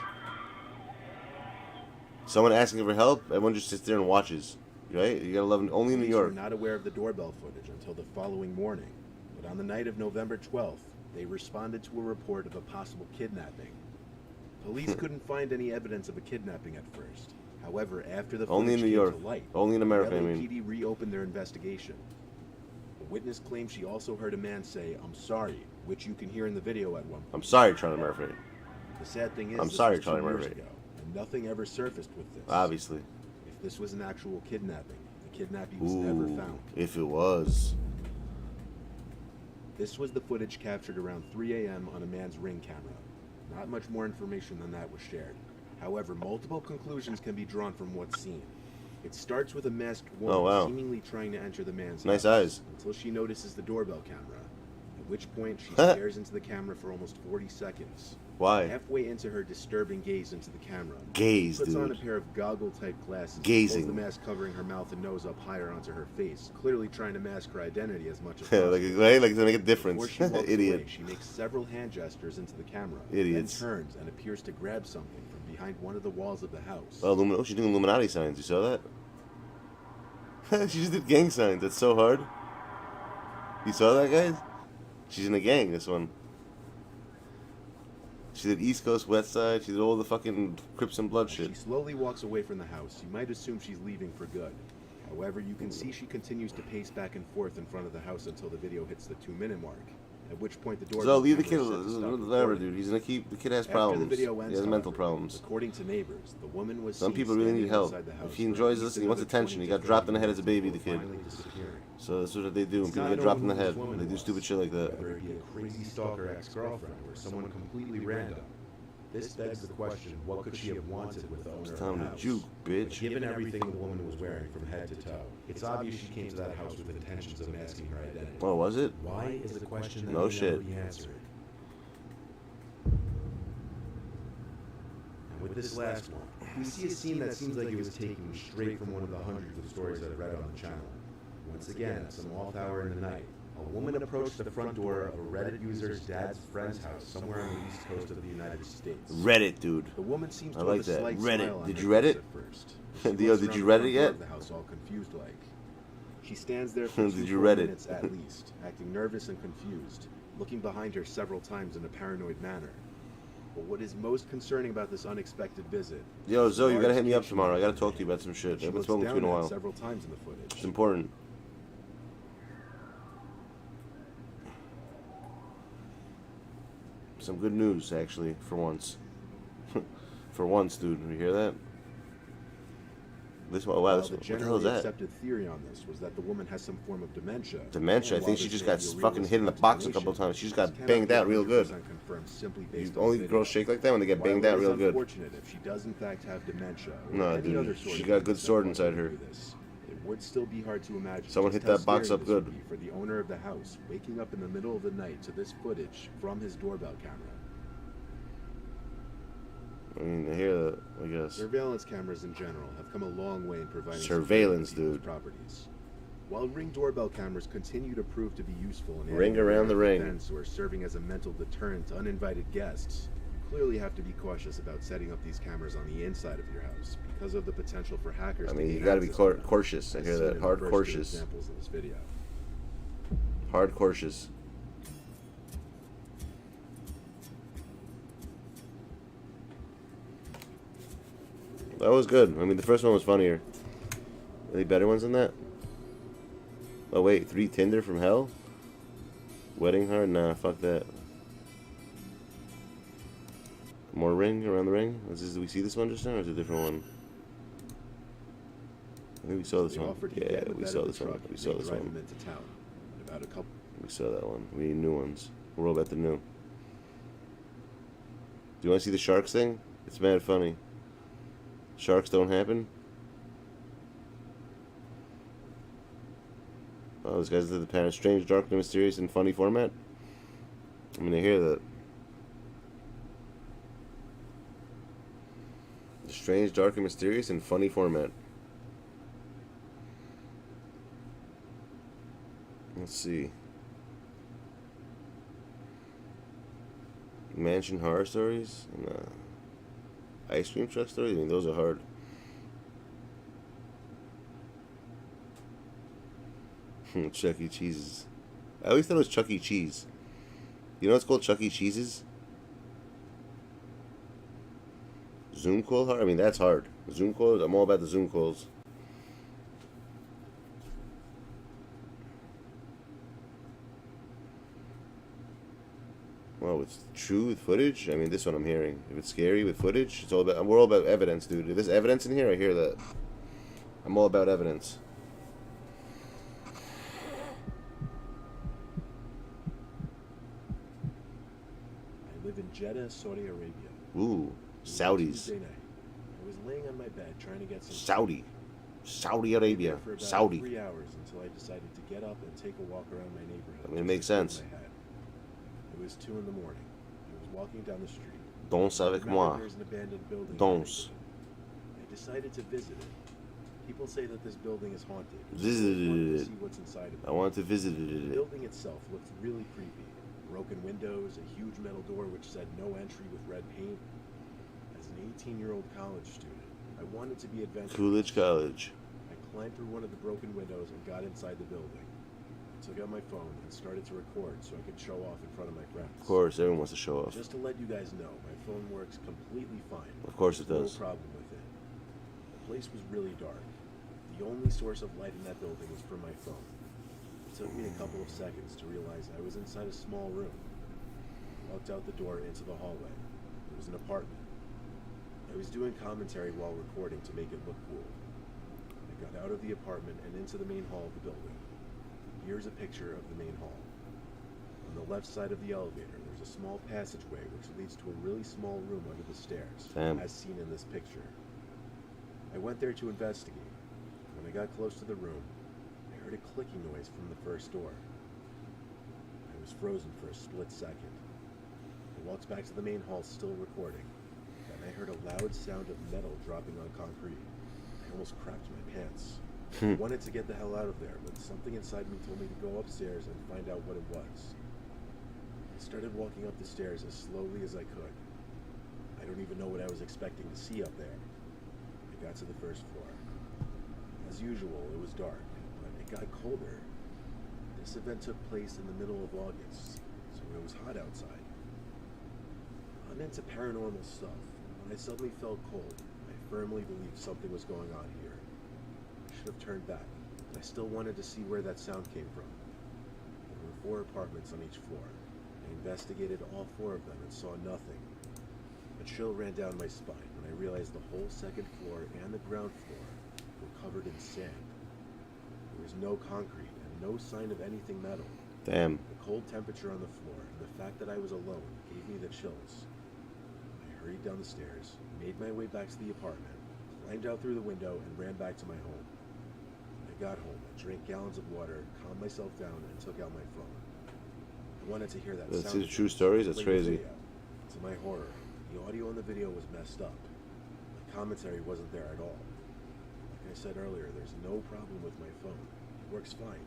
A: Someone asking for help, everyone just sits there and watches. Right? You gotta love them. Only in New
F: Police
A: York.
F: were not aware of the doorbell footage until the following morning, but on the night of November 12th, they responded to a report of a possible kidnapping. Police couldn't find any evidence of a kidnapping at first. However, after the
A: Only in
F: footage
A: New
F: came
A: York.
F: to light,
A: Only in America, I
F: the
A: mean.
F: LAPD reopened their investigation. The witness claims she also heard a man say, "I'm sorry," which you can hear in the video at one point.
A: I'm sorry, Charlie Murphy.
F: The sad thing is,
A: I'm
F: this
A: sorry,
F: was 2
A: Charlie
F: years
A: Murphy.
F: ago, and nothing ever surfaced with this.
A: Obviously.
F: If this was an actual kidnapping, the kidnappee was never found.
A: If it was.
F: This was the footage captured around 3 a.m. on a man's Ring camera. Not much more information than that was shared. However, multiple conclusions can be drawn from what's seen. It starts with a masked woman seemingly trying to enter the man's
A: nice
F: house
A: eyes
F: until she notices the doorbell camera, at which point she stares into the camera for almost 40 seconds.
A: Why?
F: Halfway into her disturbing gaze into the camera,
A: Gaze,
F: she puts on a
A: dude.
F: pair of goggle-type glasses,
A: Gazing.
F: pulls the mask covering her mouth and nose up higher onto her face, clearly trying to mask her identity as much as possible.
A: like to make a difference.
F: Before she walks
A: Idiot.
F: away, she makes several hand gestures into the camera,
A: Idiots.
F: then turns and appears to grab something from behind one of the walls of the house.
A: Oh, she's doing Illuminati signs. You saw that? She just did gang signs. That's so hard. You saw that, guys? She's in a gang, this one. She did East Coast, West Side. She did all the fucking Crips and Blood shit.
F: She slowly walks away from the house. You might assume she's leaving for good. However, you can see she continues to pace back and forth in front of the house until the video hits the 2-minute mark. At which point the door.
A: So leave the kid, whatever, dude. He's gonna keep. The kid has problems.
F: After the video ends,
A: He has mental problems.
F: According to neighbors, the woman was.
A: Some people really need help. If he enjoys this, he wants attention. He got dropped in the head as a baby, the kid. So that's what they do. When people get dropped in the head, they do stupid shit like that.
F: Whether it be a crazy stalker ex-girlfriend or someone completely random. This begs the question: what could she have wanted with the owner
A: It's
F: of
A: time
F: the
A: to
F: house?
A: juke, bitch.
F: Given everything the woman was wearing from head to toe, it's obvious she came to that house with intentions of masking her identity.
A: Oh, was it?
F: Why is the question that
A: No
F: may
A: shit.
F: never be answered. And with this last one, we see a scene that seems like it was taken straight from one of the hundreds of stories I've read on the channel. Once again, at some off hour in the night, a woman approached the front door of a Reddit user's dad's friend's house somewhere on the east coast of the United States.
A: Reddit, dude.
F: The woman seems to
A: I like
F: have a
A: that.
F: slight smile
A: Reddit.
F: on
A: Did
F: her
A: you read
F: face
A: it?
F: at first.
A: Yo, did you read it yet?
F: The house all confused like. She stands there for
A: Did you
F: 2
A: read it?
F: minutes at least, acting nervous and confused, looking behind her several times in a paranoid manner. But what is most concerning about this unexpected visit?
A: Yo, Zoe, you gotta hit me up tomorrow. I gotta talk to you about some shit. I haven't spoken to you in a while.
F: Several times in the footage.
A: It's important. Some good news, actually, for once. For once, dude. You hear that? This one, wow, this,
F: The
A: what the hell is
F: generally
A: that?
F: accepted theory on this was that the woman has some form of dementia.
A: Dementia? I
F: And
A: think
F: while
A: she
F: this
A: just
F: may
A: got
F: be a
A: fucking hit in the
F: realistic
A: box a couple of
F: explanation,
A: times. She just got
F: this cannot
A: banged
F: be
A: out real good.
F: 100% confirmed simply based
A: You
F: on the
A: only
F: video.
A: girls shake like that when they get banged
F: While
A: out
F: it is
A: real good.
F: unfortunate if she does in fact have dementia or
A: No,
F: any
A: dude,
F: other sort
A: she
F: of
A: got a good
F: illness
A: sword
F: that
A: inside
F: caused
A: her.
F: to do this, it would still be hard to imagine.
A: Someone
F: just
A: hit
F: how
A: that box
F: scary
A: up
F: this would
A: good.
F: be for the owner of the house, waking up in the middle of the night to this footage from his doorbell camera.
A: I mean, I hear that, I guess.
F: Surveillance cameras in general have come a long way in providing
A: Surveillance,
F: security to
A: dude.
F: properties. While Ring doorbell cameras continue to prove to be useful in
A: Ring around the ring.
F: events or serving as a mental deterrent to uninvited guests, you clearly have to be cautious about setting up these cameras on the inside of your house because of the potential for hackers.
A: I
F: to
A: mean,
F: gain
A: you gotta be
F: access to them,
A: cautious. I
F: as
A: hear
F: seen
A: that.
F: in the
A: Hard
F: first two
A: cautious.
F: examples in this video.
A: Hard cautious. That was good. I mean, the first one was funnier. Any better ones than that? Oh, wait. 3 Tinder from hell? Wedding heart? Nah, fuck that. More ring around the ring? Did we see this one just now, or is it a different one? I think we saw this
F: They
A: one.
F: offered to
A: Yeah,
F: get in the
A: we
F: bed
A: saw
F: of the
A: this one.
F: truck
A: We
F: and
A: saw
F: they
A: this
F: drive
A: one.
F: them into town. In about a couple.
A: We saw that one. We need new ones. We're all about the new. Do you want to see the sharks thing? It's mad funny. Sharks don't happen. Oh, those guys did the pattern. Strange, dark, and mysterious, and funny format. I mean, I hear that. Strange, dark, and mysterious, and funny format. Let's see. Mansion horror stories and ice cream truck stories. I mean, those are hard. Chuck E. Cheese's. I always thought it was Chuck E. Cheese. You know what's called Chuck E. Cheese's? Zoom call hard? I mean, that's hard. Zoom calls? I'm all about the Zoom calls. Well, it's true with footage. I mean, this one I'm hearing. If it's scary with footage, it's all about. We're all about evidence, dude. If there's evidence in here, I hear that. I'm all about evidence.
F: I live in Jeddah, Saudi Arabia.
A: Ooh, Saudis.
F: Tuesday night. I was laying on my bed trying to get some
A: Saudi Arabia.
F: for about
A: Saudi.
F: 3 hours until I decided to get up and take a walk around my neighborhood.
A: I mean, it makes sense.
F: It was 2 in the morning. I was walking down the street.
A: Danse avec moi.
F: There's an abandoned building.
A: Danse.
F: I decided to visit it. People say that this building is haunted.
A: Visited
F: I wanted
A: it.
F: to see what's inside of it.
A: I want to visit
F: The
A: it.
F: building itself looked really creepy. Broken windows, a huge metal door which said no entry with red paint. As an 18-year-old college student, I wanted to be adventurous.
A: Coolidge College.
F: I climbed through one of the broken windows and got inside the building. I took out my phone and started to record so I could show off in front of my friends.
A: Of course, everyone wants to show off.
F: Just to let you guys know, my phone works completely fine.
A: Of course it
F: There's
A: does.
F: No problem with it. The place was really dark. The only source of light in that building was from my phone. It took me a couple of seconds to realize I was inside a small room. I walked out the door into the hallway. It was an apartment. I was doing commentary while recording to make it look cool. I got out of the apartment and into the main hall of the building. Here's a picture of the main hall. On the left side of the elevator, there's a small passageway which leads to a really small room under the stairs, as seen in this picture. I went there to investigate. When I got close to the room, I heard a clicking noise from the first door. I was frozen for a split second. I walked back to the main hall, still recording. Then I heard a loud sound of metal dropping on concrete. I almost crapped my pants. I wanted to get the hell out of there, but something inside me told me to go upstairs and find out what it was. I started walking up the stairs as slowly as I could. I don't even know what I was expecting to see up there. I got to the first floor. As usual, it was dark, but it got colder. This event took place in the middle of August, so it was hot outside. I'm into paranormal stuff. When I suddenly felt cold, I firmly believed something was going on here. I should have turned back, but I still wanted to see where that sound came from. There were 4 apartments on each floor. I investigated all 4 of them and saw nothing. A chill ran down my spine when I realized the whole second floor and the ground floor were covered in sand. There was no concrete and no sign of anything metal.
A: Damn.
F: The cold temperature on the floor and the fact that I was alone gave me the chills. I hurried down the stairs, made my way back to the apartment, climbed out through the window, and ran back to my home. When I got home, I drank gallons of water, calmed myself down, and took out my phone. I wanted to hear that
A: That's
F: sound.
A: true stories? That's
F: Played the
A: crazy.
F: video. To my horror, the audio in the video was messed up. The commentary wasn't there at all. Like I said earlier, there's no problem with my phone. It works fine.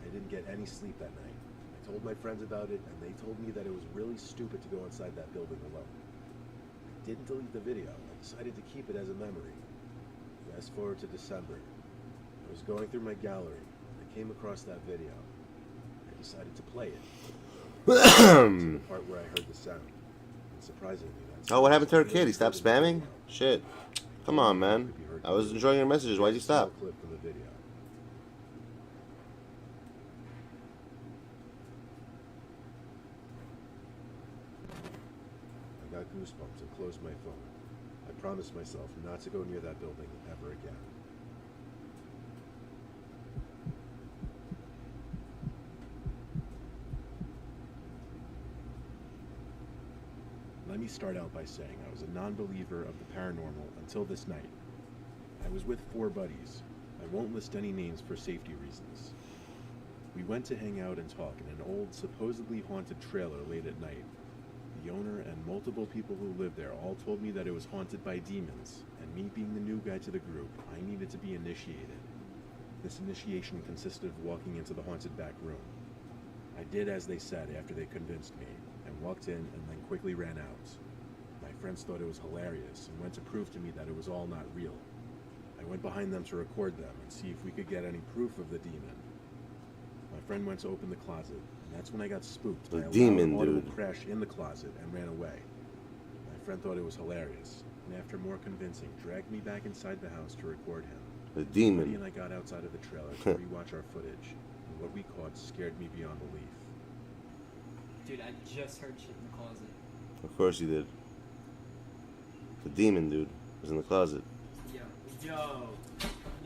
F: I didn't get any sleep that night. I told my friends about it, and they told me that it was really stupid to go inside that building alone. I didn't delete the video. I decided to keep it as a memory. Fast forward to December. I was going through my gallery. I came across that video. I decided to play it. To the part where I heard the sound. And surprisingly,
A: Oh, what happened to our kid? He stopped spamming? Shit. Come on, man. I was enjoying your messages. Why'd you stop?
F: Clip from the video. I got goosebumps and closed my phone. I promised myself not to go near that building ever again. Let me start out by saying I was a non-believer of the paranormal until this night. I was with 4 buddies. I won't list any names for safety reasons. We went to hang out and talk in an old, supposedly haunted trailer late at night. The owner and multiple people who lived there all told me that it was haunted by demons, and me being the new guy to the group, I needed to be initiated. This initiation consisted of walking into the haunted back room. I did as they said after they convinced me, and walked in and then quickly ran out. My friends thought it was hilarious and went to prove to me that it was all not real. I went behind them to record them and see if we could get any proof of the demon. My friend went to open the closet, and that's when I got spooked by a
A: demon,
F: loud audible
A: dude.
F: crash in the closet and ran away. My friend thought it was hilarious, and after more convincing, dragged me back inside the house to record him.
A: The
F: Buddy
A: demon.
F: and I got outside of the trailer to rewatch our footage, and what we caught scared me beyond belief.
K: Dude, I just heard shit in the closet.
A: Of course you did. The demon, dude, was in the closet.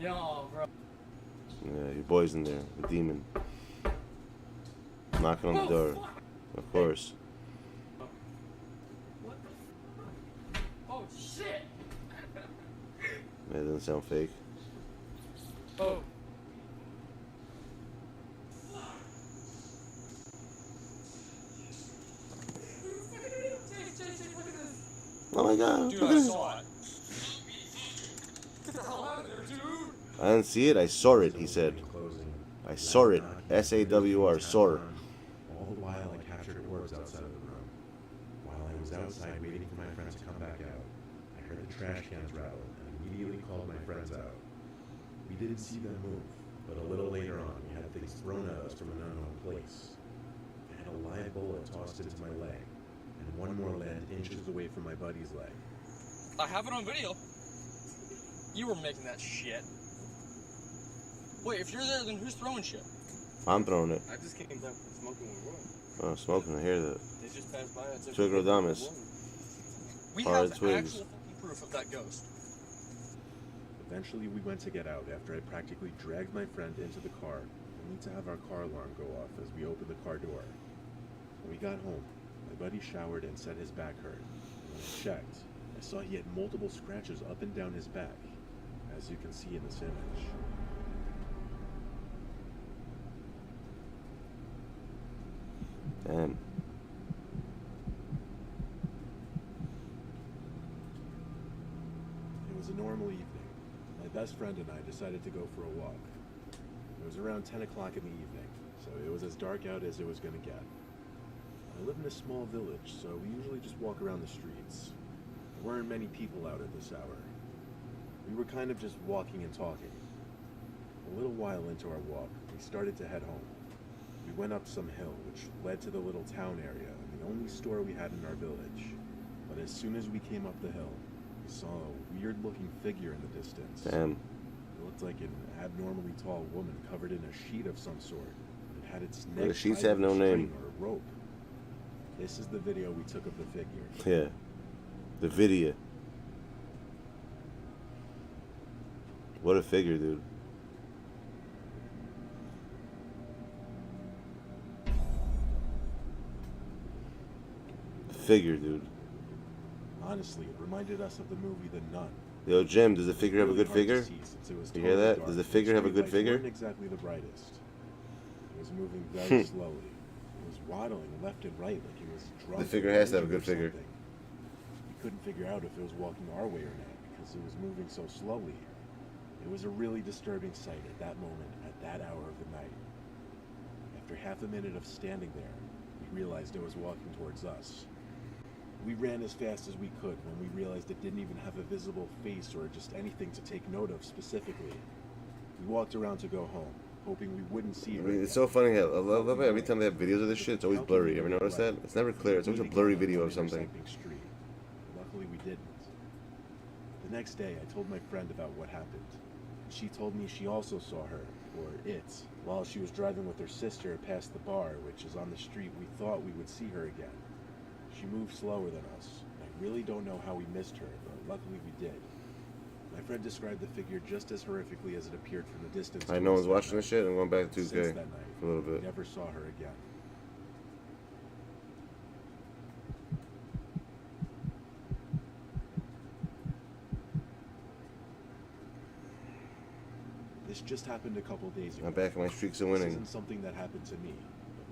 K: Yo, bro.
A: Yeah, your boy's in there. The demon. Knocking on the door.
K: Fuck.
A: Of course.
K: What the Oh, shit!
A: That doesn't sound fake.
K: Oh.
A: Oh my god.
K: Dude, I saw it. Get the hell out of there, dude.
A: I didn't see it, I saw it, he said. I saw it. S-A-W-R, saw it.
F: All the while I captured orbs outside of the room. While I was outside waiting for my friends to come back out, I heard the trash cans rattle and immediately called my friends out. We didn't see them move, but a little later on we had things thrown at us from an unknown place. I had a live bullet tossed into my leg, and one more landed inches away from my buddy's leg.
K: I have it on video. You were making that shit. Wait, if you're there, then who's throwing shit?
A: I'm throwing it.
K: I just came down from smoking with Roy.
A: Oh, smoking, I hear that.
K: They just passed by.
A: Trigonodamus.
K: We
A: Hard
K: have
A: twigs.
K: actual fucking proof of that ghost.
F: Eventually we went to get out after I practically dragged my friend into the car, only to have our car alarm go off as we opened the car door. When we got home, my buddy showered and said his back hurt. And when I checked, I saw he had multiple scratches up and down his back, as you can see in this image.
A: Damn.
F: It was a normal evening. My best friend and I decided to go for a walk. It was around 10 o'clock in the evening, so it was as dark out as it was going to get. I live in a small village, so we usually just walk around the streets. There weren't many people out at this hour. We were kind of just walking and talking. A little while into our walk, we started to head home. We went up some hill, which led to the little town area and the only store we had in our village. But as soon as we came up the hill, we saw a weird-looking figure in the distance.
A: Damn.
F: It looked like an abnormally tall woman covered in a sheet of some sort. It had its neck
A: The sheets
F: tied
A: have
F: with
A: no
F: a string
A: name.
F: or a rope. This is the video we took of the figure.
A: Yeah. The video. What a figure, dude. Figure, dude.
F: Honestly, it reminded us of the movie The Nun.
A: Yo, Jim, does the figure have a
F: Really
A: good
F: hard to
A: figure?
F: see since it was
A: You hear
F: totally
A: that?
F: dark.
A: Does the figure have a good
F: Streetlights
A: figure?
F: weren't exactly the brightest. It was moving very slowly. It was waddling left and right like it was drunk.
A: The figure
F: or
A: has to have a
F: injured
A: good
F: or
A: figure.
F: something. We couldn't figure out if it was walking our way or not because it was moving so slowly. It was a really disturbing sight at that moment, at that hour of the night. After half a minute of standing there, we realized it was walking towards us. We ran as fast as we could when we realized it didn't even have a visible face or just anything to take note of specifically. We walked around to go home, hoping we wouldn't see it.
A: I mean, it's so funny how I love it. Every time they have videos of this shit, it's always blurry. Ever notice that? It's never clear. It's always a blurry video of something.
F: Street. Luckily, we didn't. The next day, I told my friend about what happened. She told me she also saw her, or it, while she was driving with her sister past the bar, which is on the street we thought we would see her again. She moved slower than us. I really don't know how we missed her, but luckily we did. My friend described the figure just as horrifically as it appeared from the distance.
A: I know one's watching this shit. I'm going back to 2K
F: Since that night,
A: for a little
F: we
A: bit.
F: never saw her again. This just happened a couple days ago.
A: I'm back in my streaks of
F: This
A: winning.
F: isn't something that happened to me,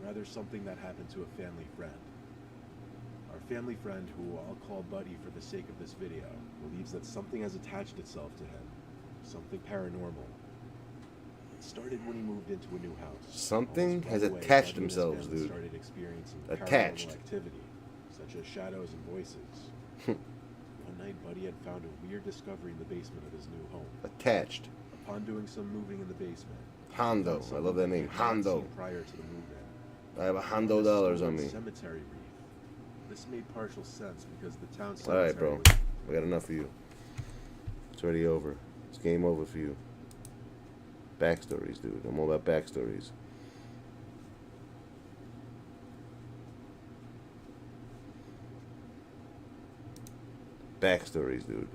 F: but rather something that happened to a family friend. Our family friend, who I'll call Buddy for the sake of this video, believes that something has attached itself to him. Something paranormal. It started when he moved into a new house.
A: Something
F: Almost
A: has
F: right away,
A: attached
F: Buddy and his
A: themselves,
F: family
A: dude.
F: started experiencing
A: Attached.
F: paranormal activity, such as shadows and voices. One night, Buddy had found a weird discovery in the basement of his new home.
A: Attached.
F: Upon doing some moving in the basement,
A: Hondo. I love that name. Hondo.
F: prior to the move-in.
A: I have $100 on me.
F: Cemetery reef. This made partial sense because the town
A: All
F: cemetery
A: right, bro.
F: was
A: I got enough of you. It's already over. It's game over for you. Backstories, dude. I'm all about backstories. backstories, dude.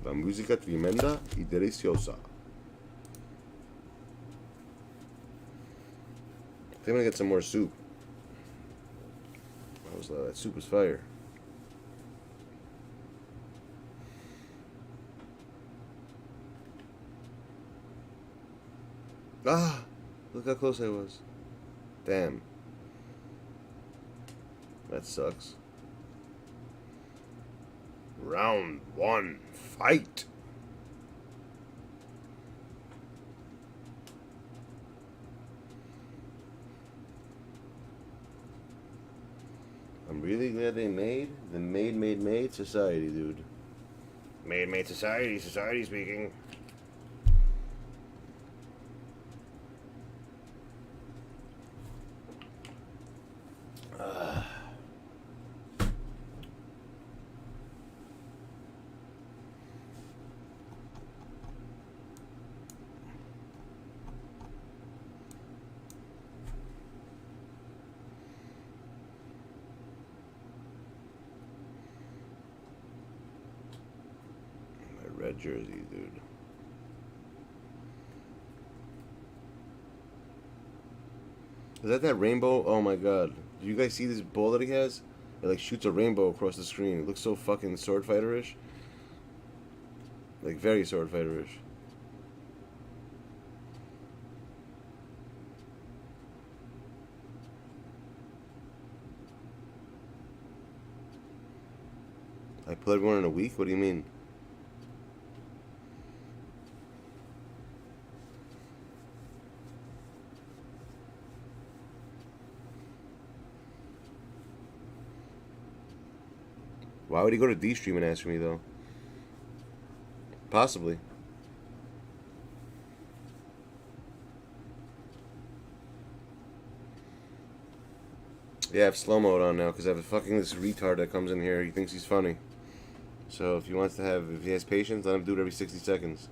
A: La música tremenda y deliciosa. I think I'm gonna get some more soup. That soup was fire. Ah! Look how close I was. Damn. That sucks. Round 1, fight! I'm really glad they made the made society, dude. Made society, society speaking. Red jersey, dude. Is that rainbow? Oh my god. Do you guys see this ball that he has? It like shoots a rainbow across the screen. It looks so fucking sword fighter-ish. Like very sword fighter-ish. I played one in a week? What do you mean? Why would he go to D-Stream and ask for me, though? Possibly. Yeah, I have slow mode on now because I have a fucking this retard that comes in here. He thinks he's funny. So if he wants to have, if he has patience, let him do it every 60 seconds.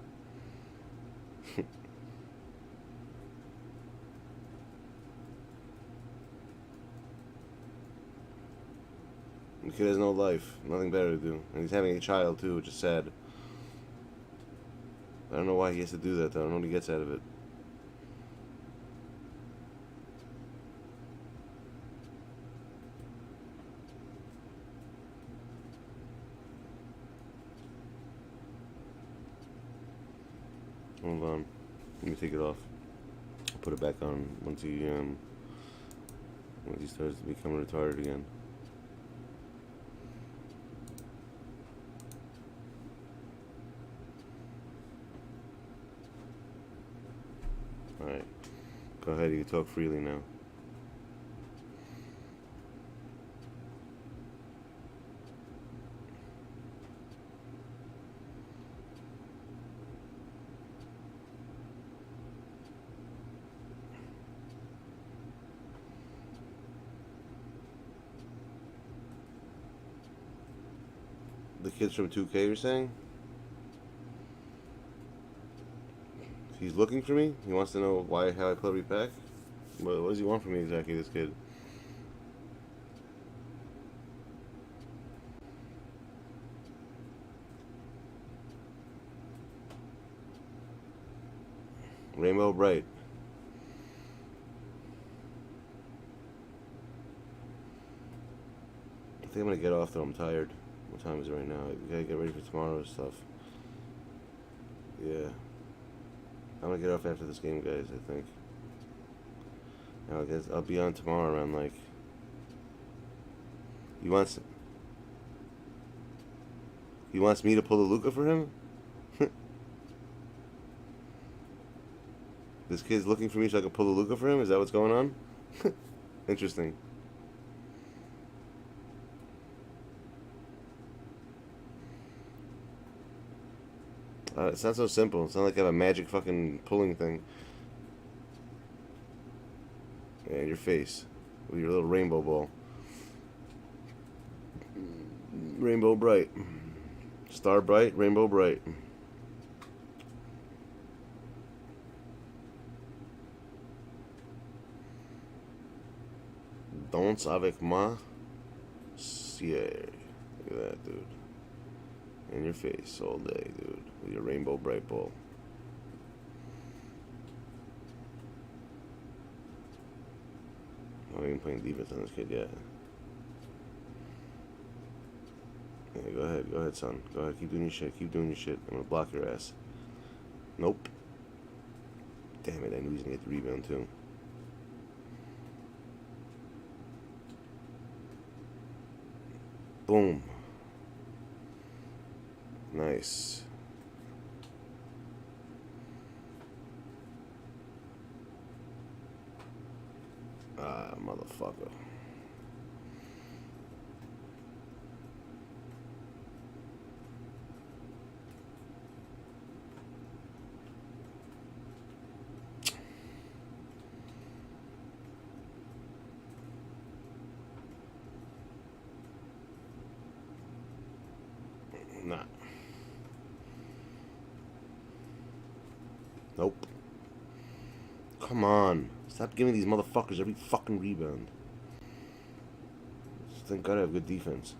A: The kid has no life, nothing better to do, and he's having a child too, which is sad. I don't know why he has to do that though. I don't know what he gets out of it. Hold on, let me take it off. I'll put it back on once he starts to become retarded again. Alright, go ahead, you can talk freely now. The kids from 2K, you're saying? He's looking for me? He wants to know how I play repack? What does he want from me exactly, this kid? Rainbow Bright. I think I'm gonna get off though, I'm tired. What time is it right now? I gotta get ready for tomorrow's stuff. Yeah. I'm gonna get off after this game, guys, I think. Now, I guess I'll be on tomorrow around like... He wants me to pull the Luca for him? This kid's looking for me so I can pull the Luca for him? Is that what's going on? Interesting. It's not so simple. It's not like I have a magic fucking pulling thing. Yeah, your face. With your little rainbow ball. Rainbow Bright. Star Bright, Rainbow Bright. Danse avec moi. Yeah. Look at that, dude. In your face all day, dude. With your rainbow bright ball. I'm not even playing defense on this kid yet. Yeah, go ahead, son. Go ahead, keep doing your shit. Keep doing your shit. I'm gonna block your ass. Nope. Damn it, I knew he was gonna get the rebound too. Boom. Nice. Ah, motherfucker. Nah. Nope. Come on. Stop giving these motherfuckers every fucking rebound. Thank God I have good defense.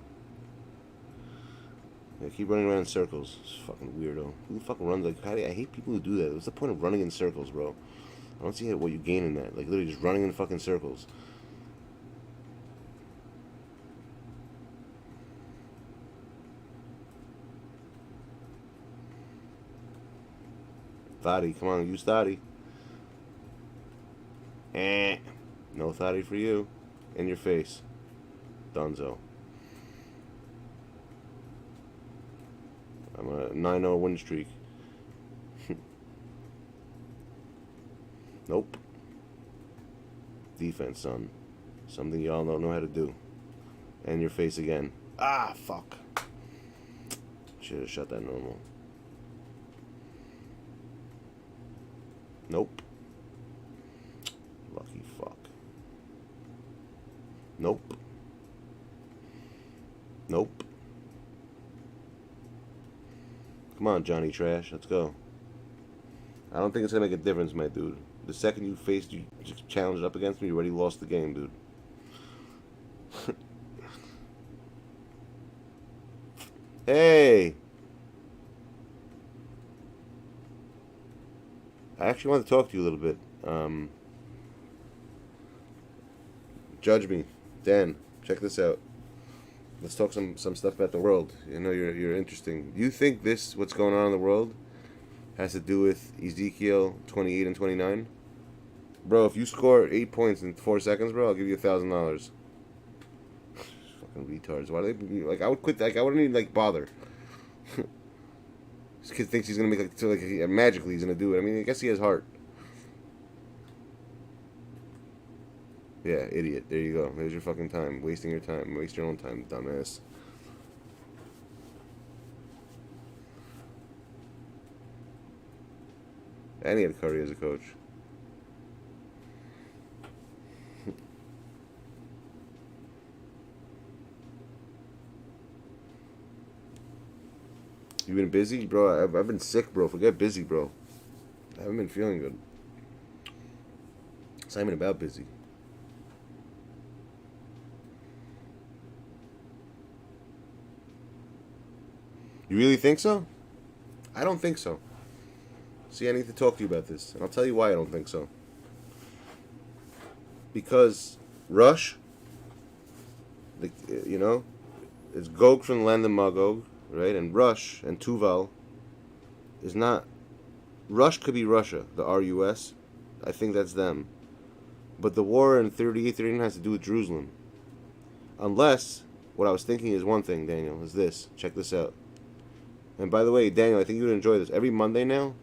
A: Yeah, keep running around in circles. It's fucking weirdo. Who the fuck runs like... I hate people who do that. What's the point of running in circles, bro? I don't see what you gain in that. Like, literally just running in fucking circles. Thotty, come on, use Thotty. No Thotty for you. In your face. Dunzo. I'm a 9-0 win streak. Nope. Defense, son. Something y'all don't know how to do. And your face again. Ah, fuck. Should have shot that normal. Nope. Lucky fuck. Nope. Nope. Come on, Johnny Trash. Let's go. I don't think it's gonna make a difference, my dude. The second you challenged up against me, you already lost the game, dude. Hey! I actually want to talk to you a little bit. Judge me. Dan, check this out. Let's talk some stuff about the world. You know, you're interesting. Do you think what's going on in the world has to do with Ezekiel 28 and 29? Bro, if you score 8 points in 4 seconds, bro, I'll give you $1,000. Fucking retards. Why do they, like, I would quit, like, I wouldn't even, like, bother. This kid thinks he's gonna make, like, magically he's gonna do it. I mean, I guess he has heart. Yeah, idiot. There you go. There's your fucking time. Wasting your time. Waste your own time, dumbass. And he had Curry as a coach. You been busy? Bro, I've been sick, bro. Forget busy, bro. I haven't been feeling good. It's not even about busy. You really think so? I don't think so. See, I need to talk to you about this. And I'll tell you why I don't think so. Because Rush, you know, it's Gog from the land of Magog, right? And Rush and Tuval is not... Rush could be Russia, the RUS. I think that's them. But the war in 38, 39 has to do with Jerusalem. Unless, what I was thinking is one thing, Daniel, is this. Check this out. And by the way, Daniel, I think you would enjoy this. Every Monday now,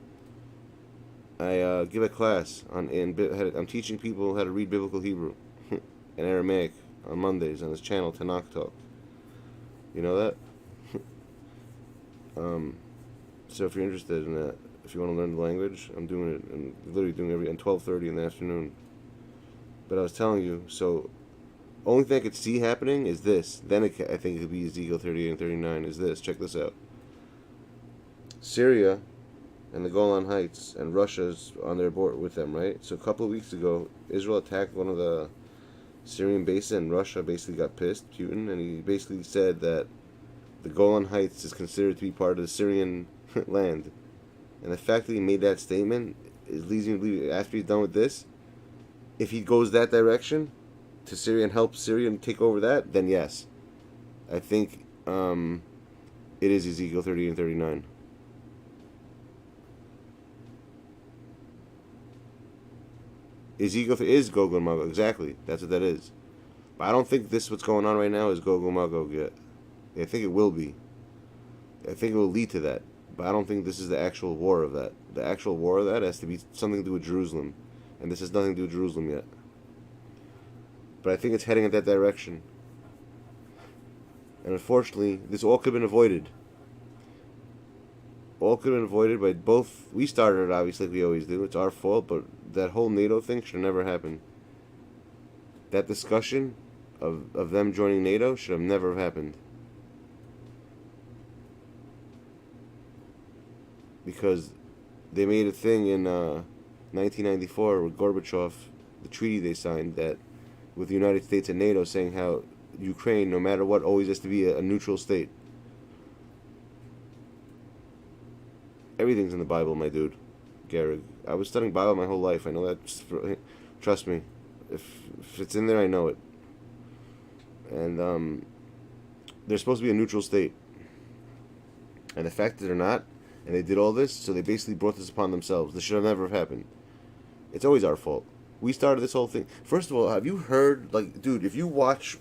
A: I give a class I'm teaching people how to read biblical Hebrew and Aramaic on Mondays on this channel, Tanakh Talk. You know that? So if you're interested in that, if you want to learn the language, I'm doing it. I'm literally doing it at 12:30 in the afternoon. But I was telling you, so only thing I could see happening is this. Then I think it could be Ezekiel 38 and 39. Is this? Check this out. Syria and the Golan Heights and Russia's on their board with them, right? So a couple of weeks ago, Israel attacked one of the Syrian bases, and Russia basically got pissed, Putin, and he basically said that the Golan Heights is considered to be part of the Syrian land. And the fact that he made that statement is leads me to believe, after he's done with this, if he goes that direction to Syria and helps Syria and take over that, then yes. I think it is Ezekiel 30 and 39. Ezekiel is Gog and Magog, exactly. That's what that is. But I don't think this what's going on right now is Gog and Magog yet. I think it will be. I think it will lead to that. But I don't think this is the actual war of that. The actual war of that has to be something to do with Jerusalem. And this has nothing to do with Jerusalem yet. But I think it's heading in that direction. And unfortunately, this all could have been avoided. All could have been avoided by both. We started it, obviously, like we always do. It's our fault, but that whole NATO thing should have never happened. That discussion of them joining NATO should have never happened. Because they made a thing in 1994 with Gorbachev, the treaty they signed, that with the United States and NATO, saying how Ukraine, no matter what, always has to be a neutral state. Everything's in the Bible, my dude. Garrig. I was studying Bible my whole life. I know that. Trust me. If it's in there, I know it. And they're supposed to be a neutral state. And the fact that they're not, and they did all this, so they basically brought this upon themselves. This should have never happened. It's always our fault. We started this whole thing. First of all, have you heard, like, dude, if you watch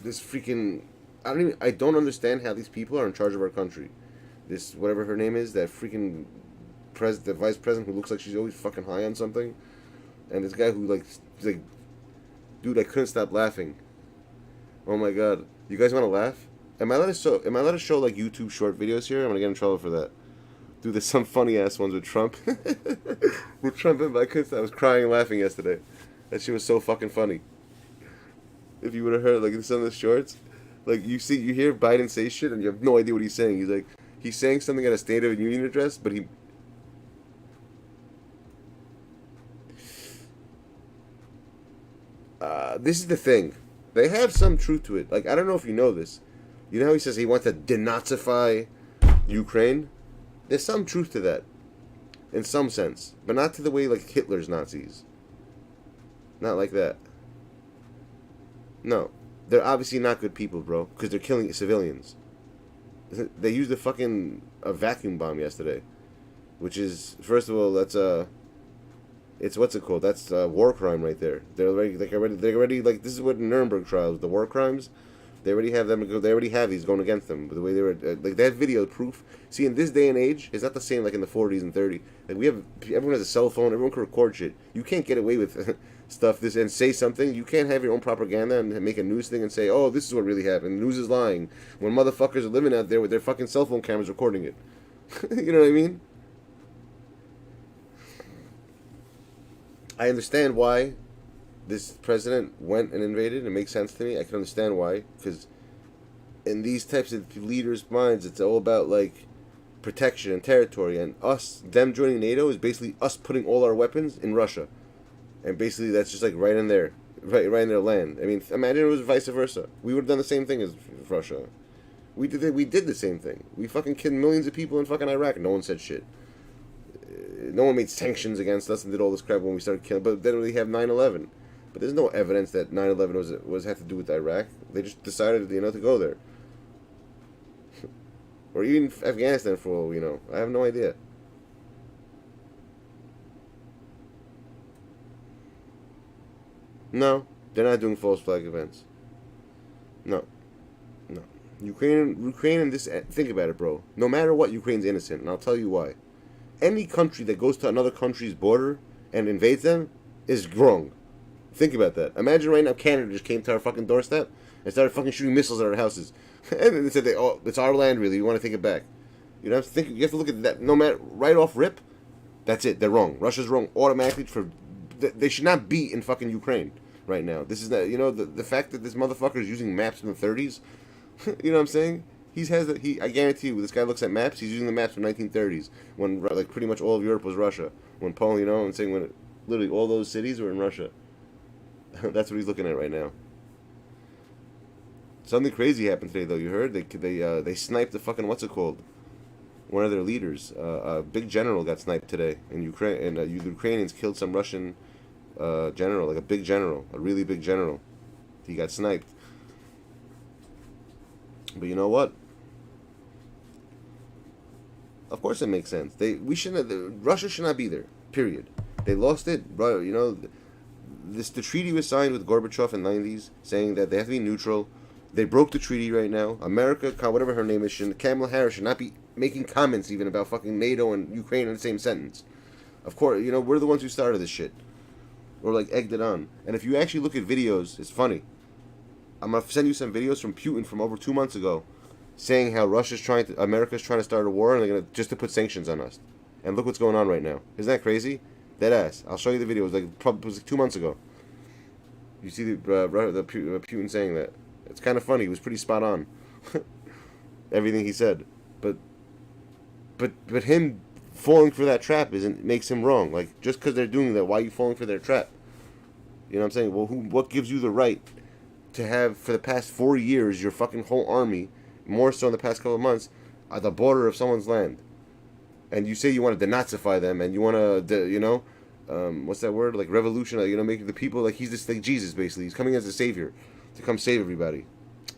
A: this freaking, I don't understand how these people are in charge of our country. This, whatever her name is, that freaking the vice president who looks like she's always fucking high on something. And this guy who, like, he's like, dude, I couldn't stop laughing. Oh my god. You guys want to laugh? Am I allowed to show, like, YouTube short videos here? I'm going to get in trouble for that. Dude, there's some funny-ass ones with Trump. With Trump, I couldn't stop. I was crying and laughing yesterday. That shit was so fucking funny. If you would have heard, like, some of the shorts, like, you hear Biden say shit, and you have no idea what he's saying. He's like, he's saying something at a State of the Union address, but he... this is the thing. They have some truth to it. Like, I don't know if you know this. You know how he says he wants to denazify Ukraine? There's some truth to that. In some sense. But not to the way, like, Hitler's Nazis. Not like that. No. They're obviously not good people, bro. Because they're killing civilians. They used a vacuum bomb yesterday. Which is, first of all, that's it's, what's it called? That's a war crime right there. They're already, like, this is what Nuremberg trials, the war crimes, they already have these going against them. The way they were, like, that video proof. See, in this day and age, it's not the same like in the 40s and 30s. Like, everyone has a cell phone, everyone can record shit. You can't get away with stuff and say something. You can't have your own propaganda and make a news thing and say, oh, this is what really happened. The news is lying. When motherfuckers are living out there with their fucking cell phone cameras recording it. You know what I mean? I understand why this president went and invaded. It makes sense to me. I can understand why. Because in these types of leaders' minds, it's all about, like, protection and territory. And them joining NATO is basically us putting all our weapons in Russia. And basically that's just, like, right in there. Right in their land. I mean, imagine it was vice versa. We would have done the same thing as Russia. We did the same thing. We fucking killed millions of people in fucking Iraq. No one said shit. No one made sanctions against us and did all this crap when we started killing. But then we have 9/11. But there's no evidence that 9/11 had to do with Iraq. They just decided, to go there. Or even Afghanistan, for all we know. I have no idea. No, they're not doing false flag events. No. Ukraine and this. Think about it, bro. No matter what, Ukraine's innocent, and I'll tell you why. Any country that goes to another country's border and invades them is wrong. Think about that. Imagine right now Canada just came to our fucking doorstep and started fucking shooting missiles at our houses. And they said, it's our land, really. We want to take it back. You have to look at that. No matter, right off rip, that's it. They're wrong. Russia's wrong automatically. They should not be in fucking Ukraine right now. This is the fact that this motherfucker is using maps from the 30s. You know what I'm saying? I guarantee you, this guy looks at maps, he's using the maps from 1930s, when, like, pretty much all of Europe was Russia. When Poland, and saying when literally all those cities were in Russia. That's what he's looking at right now. Something crazy happened today, though. You heard? They sniped the fucking, what's it called? One of their leaders. A big general got sniped today in Ukraine, and the Ukrainians killed some Russian general, like a big general, a really big general. He got sniped. But you know what? Of course it makes sense. Russia should not be there. Period. They lost it, bro. You know, the treaty was signed with Gorbachev in the 90s, saying that they have to be neutral. They broke the treaty right now. America, whatever her name is, Kamala Harris should not be making comments even about fucking NATO and Ukraine in the same sentence. Of course, you know, we're the ones who started this shit. Or like egged it on. And if you actually look at videos, it's funny. I'm gonna send you some videos from Putin from over 2 months ago, saying how America's trying to start a war, and they're gonna just to put sanctions on us. And look what's going on right now. Isn't that crazy? Dead ass. I'll show you the video. It was like 2 months ago. You see the Putin saying that. It's kind of funny. He was pretty spot on. Everything he said, but him falling for that trap makes him wrong. Like, just because they're doing that, why are you falling for their trap? You know what I'm saying? Well, what gives you the right to have, for the past 4 years, your fucking whole army, more so in the past couple of months, at the border of someone's land? And you say you want to denazify them, and you want to, you know, what's that word? Like revolution, you know, make the people, like he's just like Jesus, basically. He's coming as a savior to come save everybody.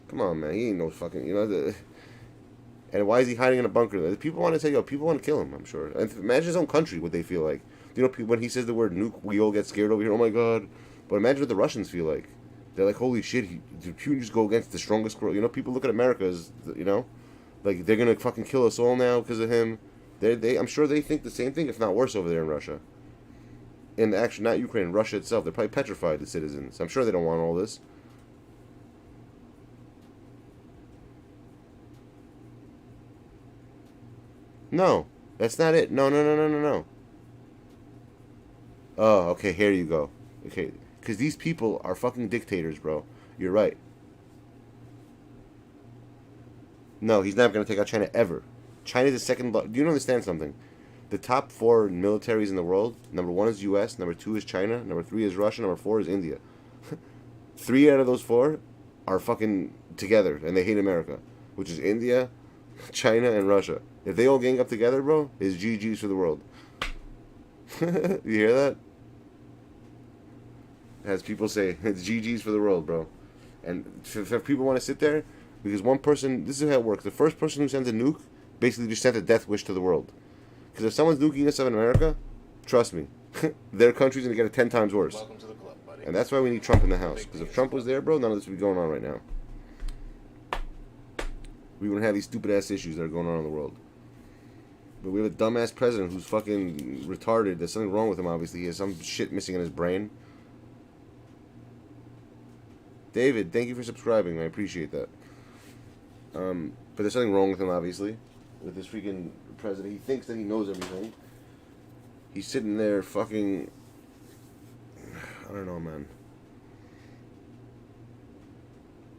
A: Come on, man. He ain't no fucking, you know, and why is he hiding in a bunker? The people want to say, yo, people want to kill him, I'm sure. And imagine his own country, what they feel like. You know, when he says the word nuke, we all get scared over here. Oh my God. But imagine what the Russians feel like. They're like, holy shit, did Putin just go against the strongest world? You know, people look at America as, you know, like they're going to fucking kill us all now because of him. I'm sure they think the same thing, if not worse, over there in Russia. In actually, not Ukraine, Russia itself. They're probably petrified, the citizens. I'm sure they don't want all this. No, that's not it. No. Oh, okay, here you go. Okay, because these people are fucking dictators, bro. You're right. No, he's not going to take out China ever. China's the second... Do you understand something? The top 4 militaries in the world, number 1 is US, number 2 is China, number 3 is Russia, number 4 is India. 3 out of those 4 are fucking together, and they hate America, which is India, China, and Russia. If they all gang up together, bro, it's GG's for the world. You hear that? As people say, it's GG's for the world, bro. And if people want to sit there, because one person, this is how it works. The first person who sends a nuke basically just sent a death wish to the world. Because if someone's nuking us up in America, trust me, their country's going to get it 10 times worse.
F: Welcome to the club, buddy.
A: And that's why we need Trump in the house. Because if Trump was there, bro, none of this would be going on right now. We wouldn't have these stupid-ass issues that are going on in the world. But we have a dumbass president who's fucking retarded. There's something wrong with him, obviously. He has some shit missing in his brain. David, thank you for subscribing. I appreciate that. But there's something wrong with him, obviously. With this freaking president. He thinks that he knows everything. He's sitting there fucking... I don't know, man.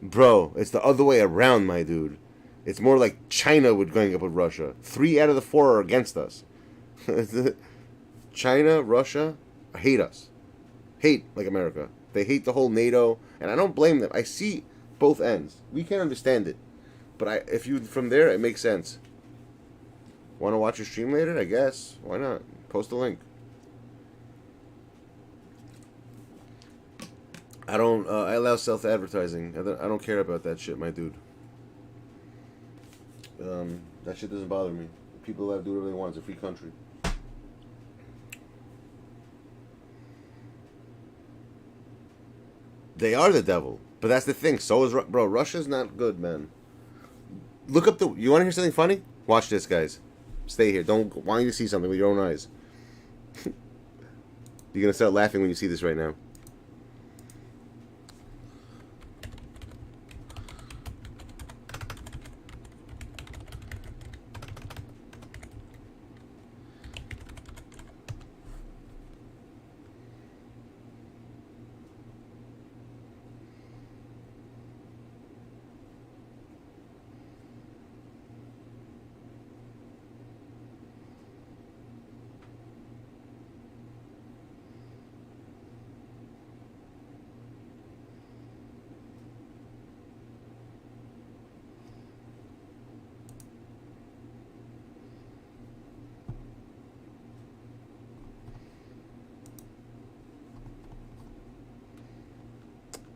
A: Bro, it's the other way around, my dude. It's more like China would going up with Russia. 3 out of the 4 are against us. China, Russia, hate us. Hate like America. They hate the whole NATO, and I don't blame them. I see both ends. We can't understand it, but if you from there, it makes sense. Want to watch your stream later? I guess. Why not? Post a link. I don't. I allow self-advertising. I don't care about that shit, my dude. That shit doesn't bother me. People have to do whatever they want. It's a free country. They are the devil. But that's the thing. So is... Bro, Russia's not good, man. Look up the... You want to hear something funny? Watch this, guys. Stay here. Don't... Want you to see something with your own eyes. You're going to start laughing when you see this right now.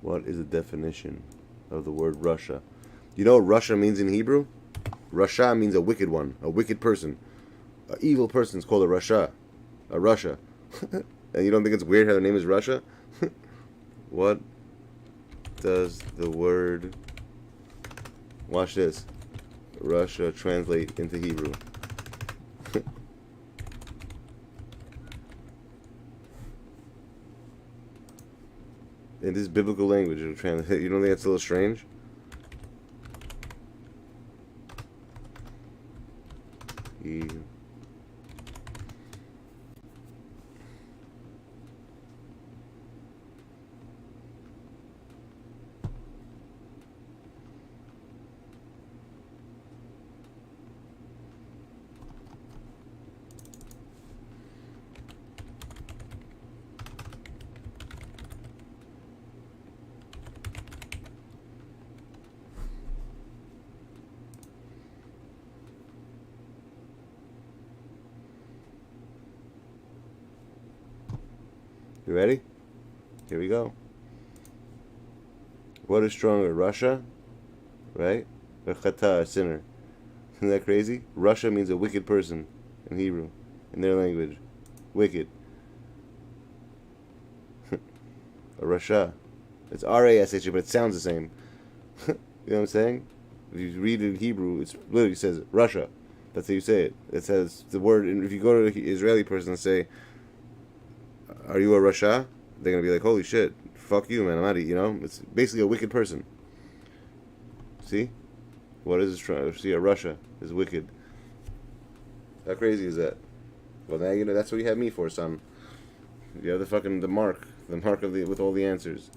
A: What is the definition of the word Russia? You know what Russia means in Hebrew? Russia means a wicked one, a wicked person. An evil person is called a Russia. A Russia. And you don't think it's weird how the name is Russia? What does the word, watch this, Russia translate into Hebrew? In this biblical language, it'll translate. You don't think that's a little strange? You ready? Here we go. What is stronger, Russia, right, or chata, a sinner? Isn't that crazy? Russia means a wicked person in Hebrew, in their language. Wicked. A Rasha. It's R-A-S-H, but it sounds the same. You know what I'm saying? If you read it in Hebrew, it literally says Russia. That's how you say it. It says the word, and if you go to an Israeli person and say, are you a Rasha? They're going to be like, holy shit, fuck you, man, I'm out of, you know? It's basically a wicked person. See? What is this? See, a Russia is wicked. How crazy is that? Well, now you know, that's what you have me for, son. You have the mark of the, with all the answers.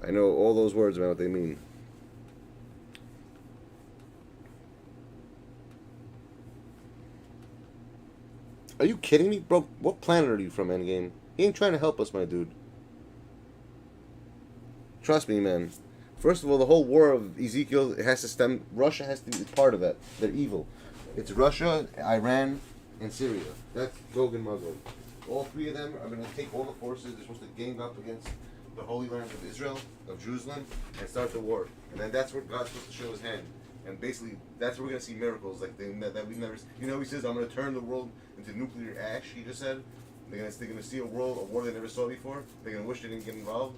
A: I know all those words about what they mean. Are you kidding me, bro? What planet are you from, Endgame? He ain't trying to help us, my dude. Trust me, man. First of all, the whole war of Ezekiel, it has to stem. Russia has to be part of that. They're evil. It's Russia, Iran, and Syria. That's Gog and Magog. All three of them are going to take all the forces. They're supposed to gang up against the Holy Land of Israel, of Jerusalem, and start the war. And then that's where God's supposed to show his hand. And basically, that's where we're going to see miracles like that we've never seen. You know, he says, I'm going to turn the world into nuclear ash, he just said. They're going to see a war they never saw before. They're going to wish they didn't get involved.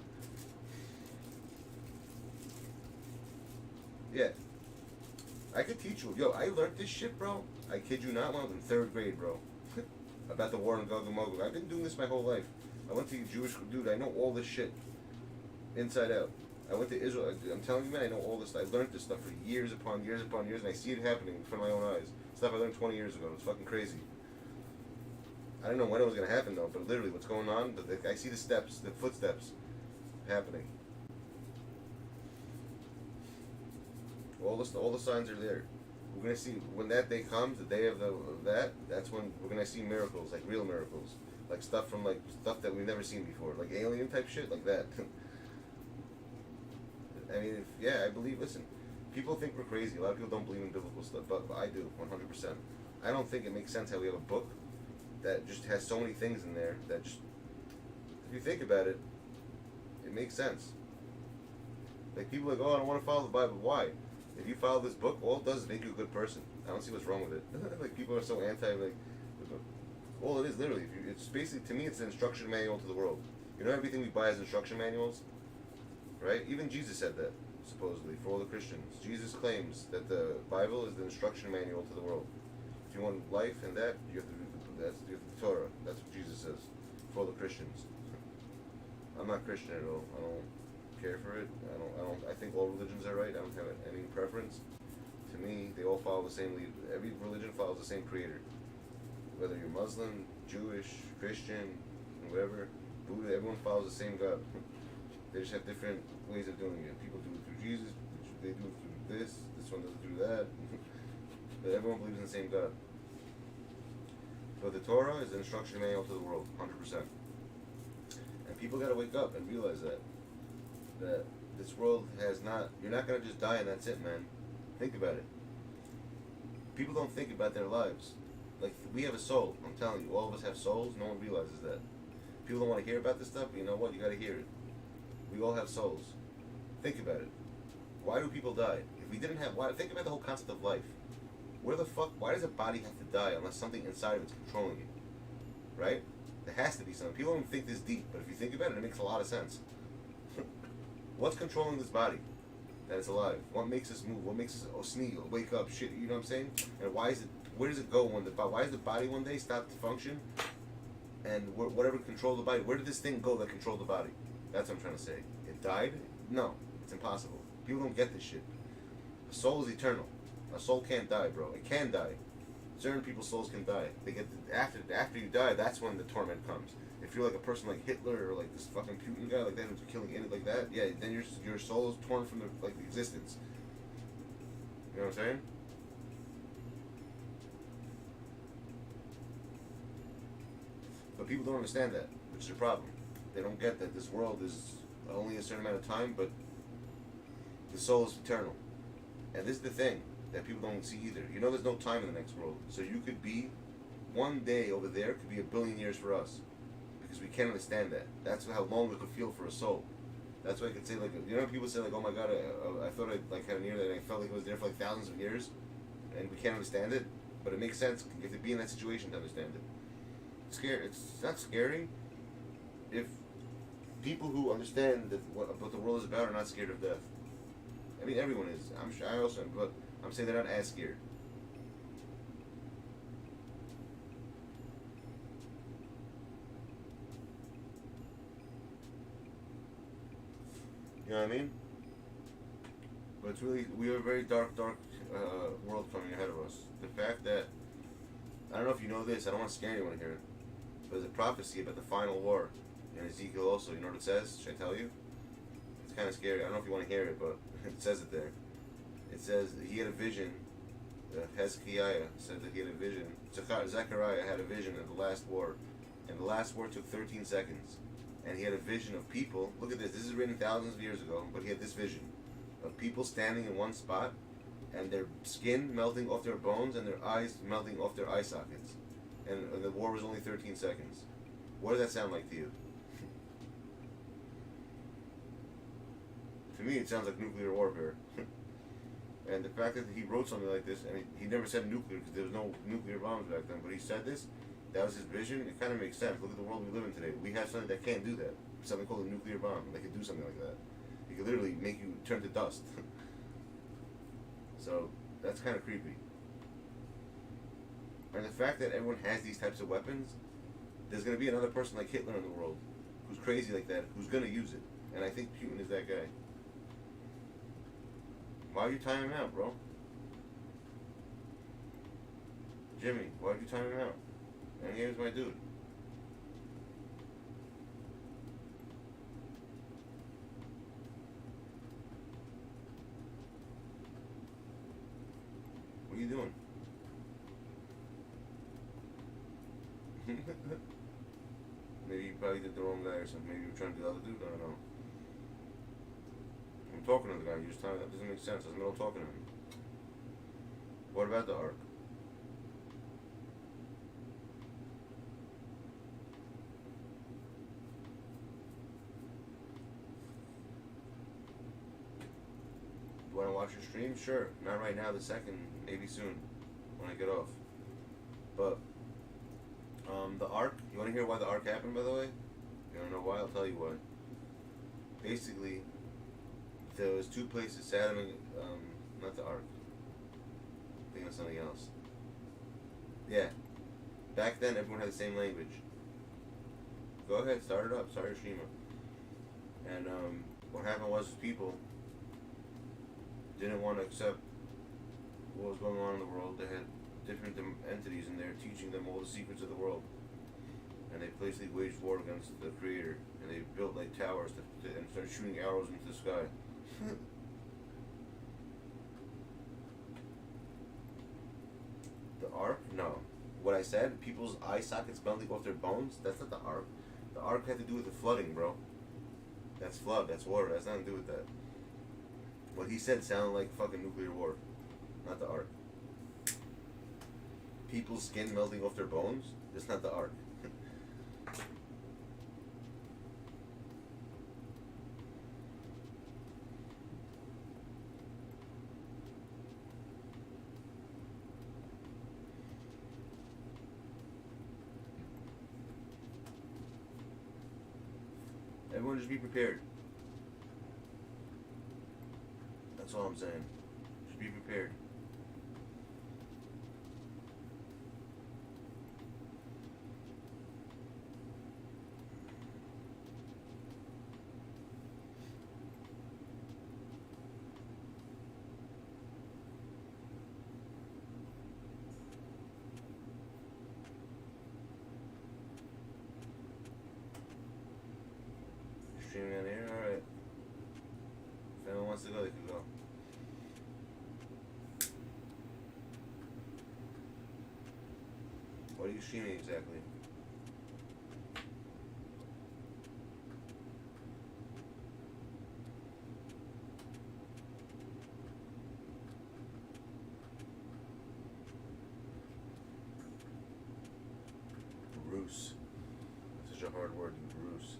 A: Yeah. I could teach you. Yo, I learned this shit, bro. I kid you not, when I was in 3rd grade, bro. About the war on Gog and Magog. I've been doing this my whole life. I went to a Jewish dude. I know all this shit inside out. I went to Israel. I'm telling you, man, I know all this. I learned this stuff for years upon years upon years, and I see it happening in front of my own eyes. Stuff I learned 20 years ago. It's fucking crazy. I don't know when it was going to happen, though, but literally what's going on, I see the steps, the footsteps happening. All the signs are there. We're going to see, when that day comes, the day of that's when we're going to see miracles, like real miracles. Like stuff that we've never seen before. Like alien type shit, like that. I mean, I believe, listen, people think we're crazy. A lot of people don't believe in biblical stuff, but I do, 100%. I don't think it makes sense how we have a book that just has so many things in there that just, if you think about it, it makes sense. Like, people are like, oh, I don't want to follow the Bible. Why? If you follow this book, all it does is make you a good person. I don't see what's wrong with it. Like, people are so anti, like, all it is, literally, it's basically, to me, it's an instruction manual to the world. You know, everything we buy as instruction manuals, right? Even Jesus said that, supposedly, for all the Christians. Jesus claims that the Bible is the instruction manual to the world. If you want life and that, you have to do the Torah. That's what Jesus says for all the Christians. I'm not Christian at all. I don't care for it. I think all religions are right. I don't have any preference. To me, they all follow the same lead. Every religion follows the same creator. Whether you're Muslim, Jewish, Christian, whatever, Buddha, everyone follows the same God. They just have different ways of doing it. People do it through Jesus, they do it through this one does it through that. But everyone believes in the same God. But the Torah is an instruction manual to the world, 100%. And people got to wake up and realize that this world has not, you're not going to just die and that's it, man. Think about it. People don't think about their lives. Like, we have a soul, I'm telling you, all of us have souls, no one realizes that. People don't want to hear about this stuff, but you know what, you got to hear it. We all have souls. Think about it. Why do people die? If we didn't have, think about the whole concept of life. Where the fuck, why does a body have to die unless something inside of it's controlling it? Right? There has to be something. People don't think this deep, but if you think about it, it makes a lot of sense. What's controlling this body that it's alive? What makes us move? What makes us sneeze, wake up, shit, you know what I'm saying? And why is it, where does it go when why does the body one day stop to function? And whatever controlled the body, where did this thing go that controlled the body? That's what I'm trying to say. It died? No, it's impossible. People don't get this shit. A soul is eternal. A soul can't die, bro. It can die. Certain people's souls can die. They get after you die. That's when the torment comes. If you're like a person like Hitler or like this fucking Putin guy like that who's killing it like that, yeah, then your soul is torn from the existence. You know what I'm saying? But people don't understand that, which is a problem. They don't get that this world is only a certain amount of time, but the soul is eternal. And this is the thing that people don't see either. You know there's no time in the next world. So you could be, one day over there could be 1 billion years for us. Because we can't understand that. That's how long it could feel for a soul. That's why I could say, like, you know, people say, like, oh my god, I thought I like had an ear that I felt like it was there for like thousands of years. And we can't understand it. But it makes sense. You have to be in that situation to understand it. It's scary. It's not scary if people who understand that what the world is about are not scared of death. I mean, everyone is. I'm sure I also am, but I'm saying they're not as scared. You know what I mean? But it's really, we have a very dark world coming ahead of us. The fact that, I don't know if you know this, I don't want to scare anyone here, but there's a prophecy about the final war in Ezekiel also. You know what it says? Should I tell you? It's kind of scary. I don't know if you want to hear it, but it says it there. It says he had a vision. Hezekiah said that he had a vision. Zechariah had a vision of the last war, and the last war took 13 seconds. And he had a vision of people. Look at this. This is written thousands of years ago, but he had this vision of people standing in one spot, and their skin melting off their bones, and their eyes melting off their eye sockets. And the war was only 13 seconds. What does that sound like to you? To me, it sounds like nuclear warfare. And the fact that he wrote something like this, and he never said nuclear because there was no nuclear bombs back then, but he said this, that was his vision, it kind of makes sense. Look at the world we live in today. We have something that can't do that. Something called a nuclear bomb. That can do something like that. It could literally make you turn to dust. So, that's kind of creepy. And the fact that everyone has these types of weapons, there's going to be another person like Hitler in the world who's crazy like that, who's going to use it. And I think Putin is that guy. Why are you timing him out, bro? Jimmy, why are you timing him out? And here's my dude. What are you doing? Maybe you probably did the wrong guy or something. Maybe you were trying to do the other dude. I don't know. I'm talking to the guy. You just telling me that doesn't make sense. I was in the middle of talking to him. What about the arc? You want to watch your stream? Sure. Not right now, the second, maybe soon, when I get off. But, the arc, you want to hear why the arc happened, by the way? You don't know why? I'll tell you why. Basically, there was two places, Saddam and, not the arc. I'm thinking of something else. Yeah. Back then, everyone had the same language. Go ahead, start it up. Start your stream up. And, what happened was people didn't want to accept what was going on in the world. They had different entities in there teaching them all the secrets of the world. And they basically waged war against the creator. And they built like towers and started shooting arrows into the sky. The arc? No. What I said, people's eye sockets melting off their bones, that's not the arc. The arc had to do with the flooding, bro. That's flood, that's water, that's nothing to do with that. What he said sounded like fucking nuclear war, not the arc. People's skin melting off their bones, that's not the arc. Everyone just be prepared. That's all I'm saying. Just be prepared. Streaming on here? Alright. If anyone wants to go, they can go. What are you streaming exactly? Bruce. Such a hard word, Bruce.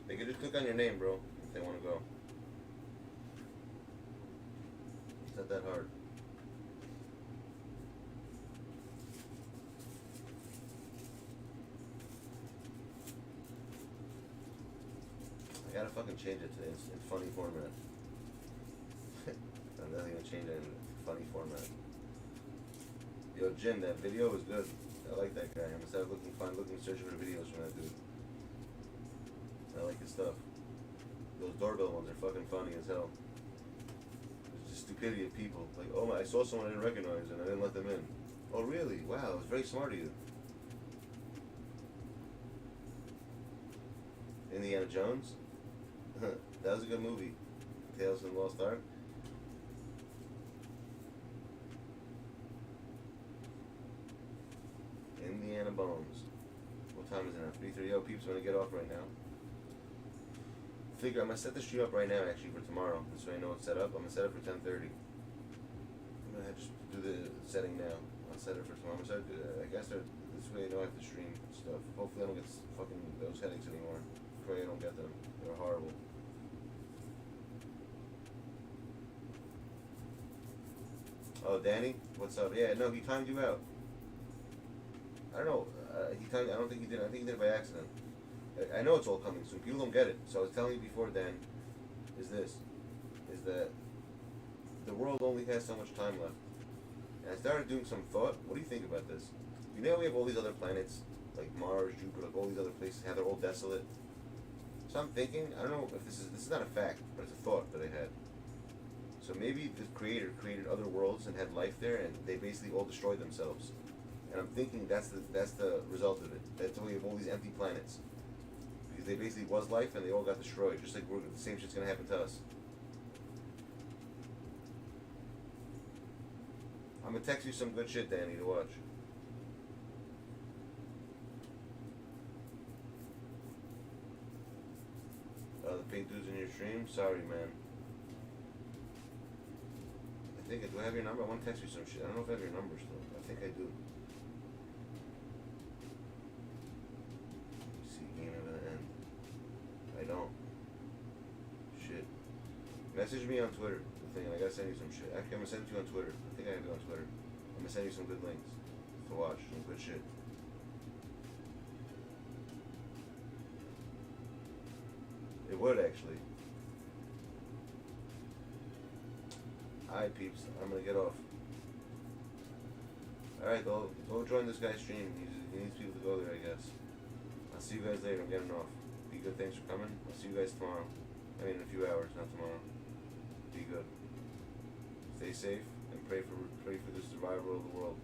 A: They can just click on your name, bro, if they want to go. It's not that hard. I gotta fucking change it to in funny format. I'm definitely gonna change it in funny format. Yo, Jim, that video was good. I like that guy. I'm gonna start searching for videos from that dude. I like his stuff. Those doorbell ones are fucking funny as hell. It's just stupidity of people. Like, oh my, I saw someone I didn't recognize and I didn't let them in. Oh really? Wow, it was very smart of you. Indiana Jones? That was a good movie. Tales from the Lost Ark. Indiana Bones. What time is it now? 3:30. Yo, peeps, I'm gonna get off right now. I'm gonna set the stream up right now actually for tomorrow. This way I know it's set up. I'm gonna set it for 10:30. I'm gonna just do the setting now. I'll set it for tomorrow. I'm gonna start, I guess this way I know I have to stream stuff. Hopefully I don't get fucking those headaches anymore. Pray I don't get them. They're horrible. Oh, Danny? What's up? Yeah, no, he timed you out. I don't know. I don't think he did. I think he did it by accident. I know it's all coming soon. People don't get it. So I was telling you before, Dan, is that the world only has so much time left. And I started doing some thought. What do you think about this? You know we have all these other planets, like Mars, Jupiter, like all these other places, how they're all desolate. So I'm thinking, I don't know if this is not a fact, but it's a thought that I had. So maybe the creator created other worlds and had life there, and they basically all destroyed themselves. And I'm thinking that's the result of it. That's why we have all these empty planets. Because they basically was life and they all got destroyed. Just like the same shit's gonna happen to us. I'm gonna text you some good shit, Danny, to watch. The pink dudes in your stream? Sorry, man. Do I have your number? I want to text you some shit. I don't know if I have your number still. I think I do. See, game of the end. I don't. Shit. Message me on Twitter. The thing, I gotta send you some shit. Actually, I'm gonna send it to you on Twitter. I think I have you on Twitter. I'm gonna send you some good links to watch. Some good shit. It would actually. Alright, peeps, I'm gonna get off. Alright, go join this guy's stream. He needs people to go there, I guess. I'll see you guys later. I'm getting off. Be good. Thanks for coming. I'll see you guys tomorrow. I mean, in a few hours, not tomorrow. Be good. Stay safe and pray for the survival of the world.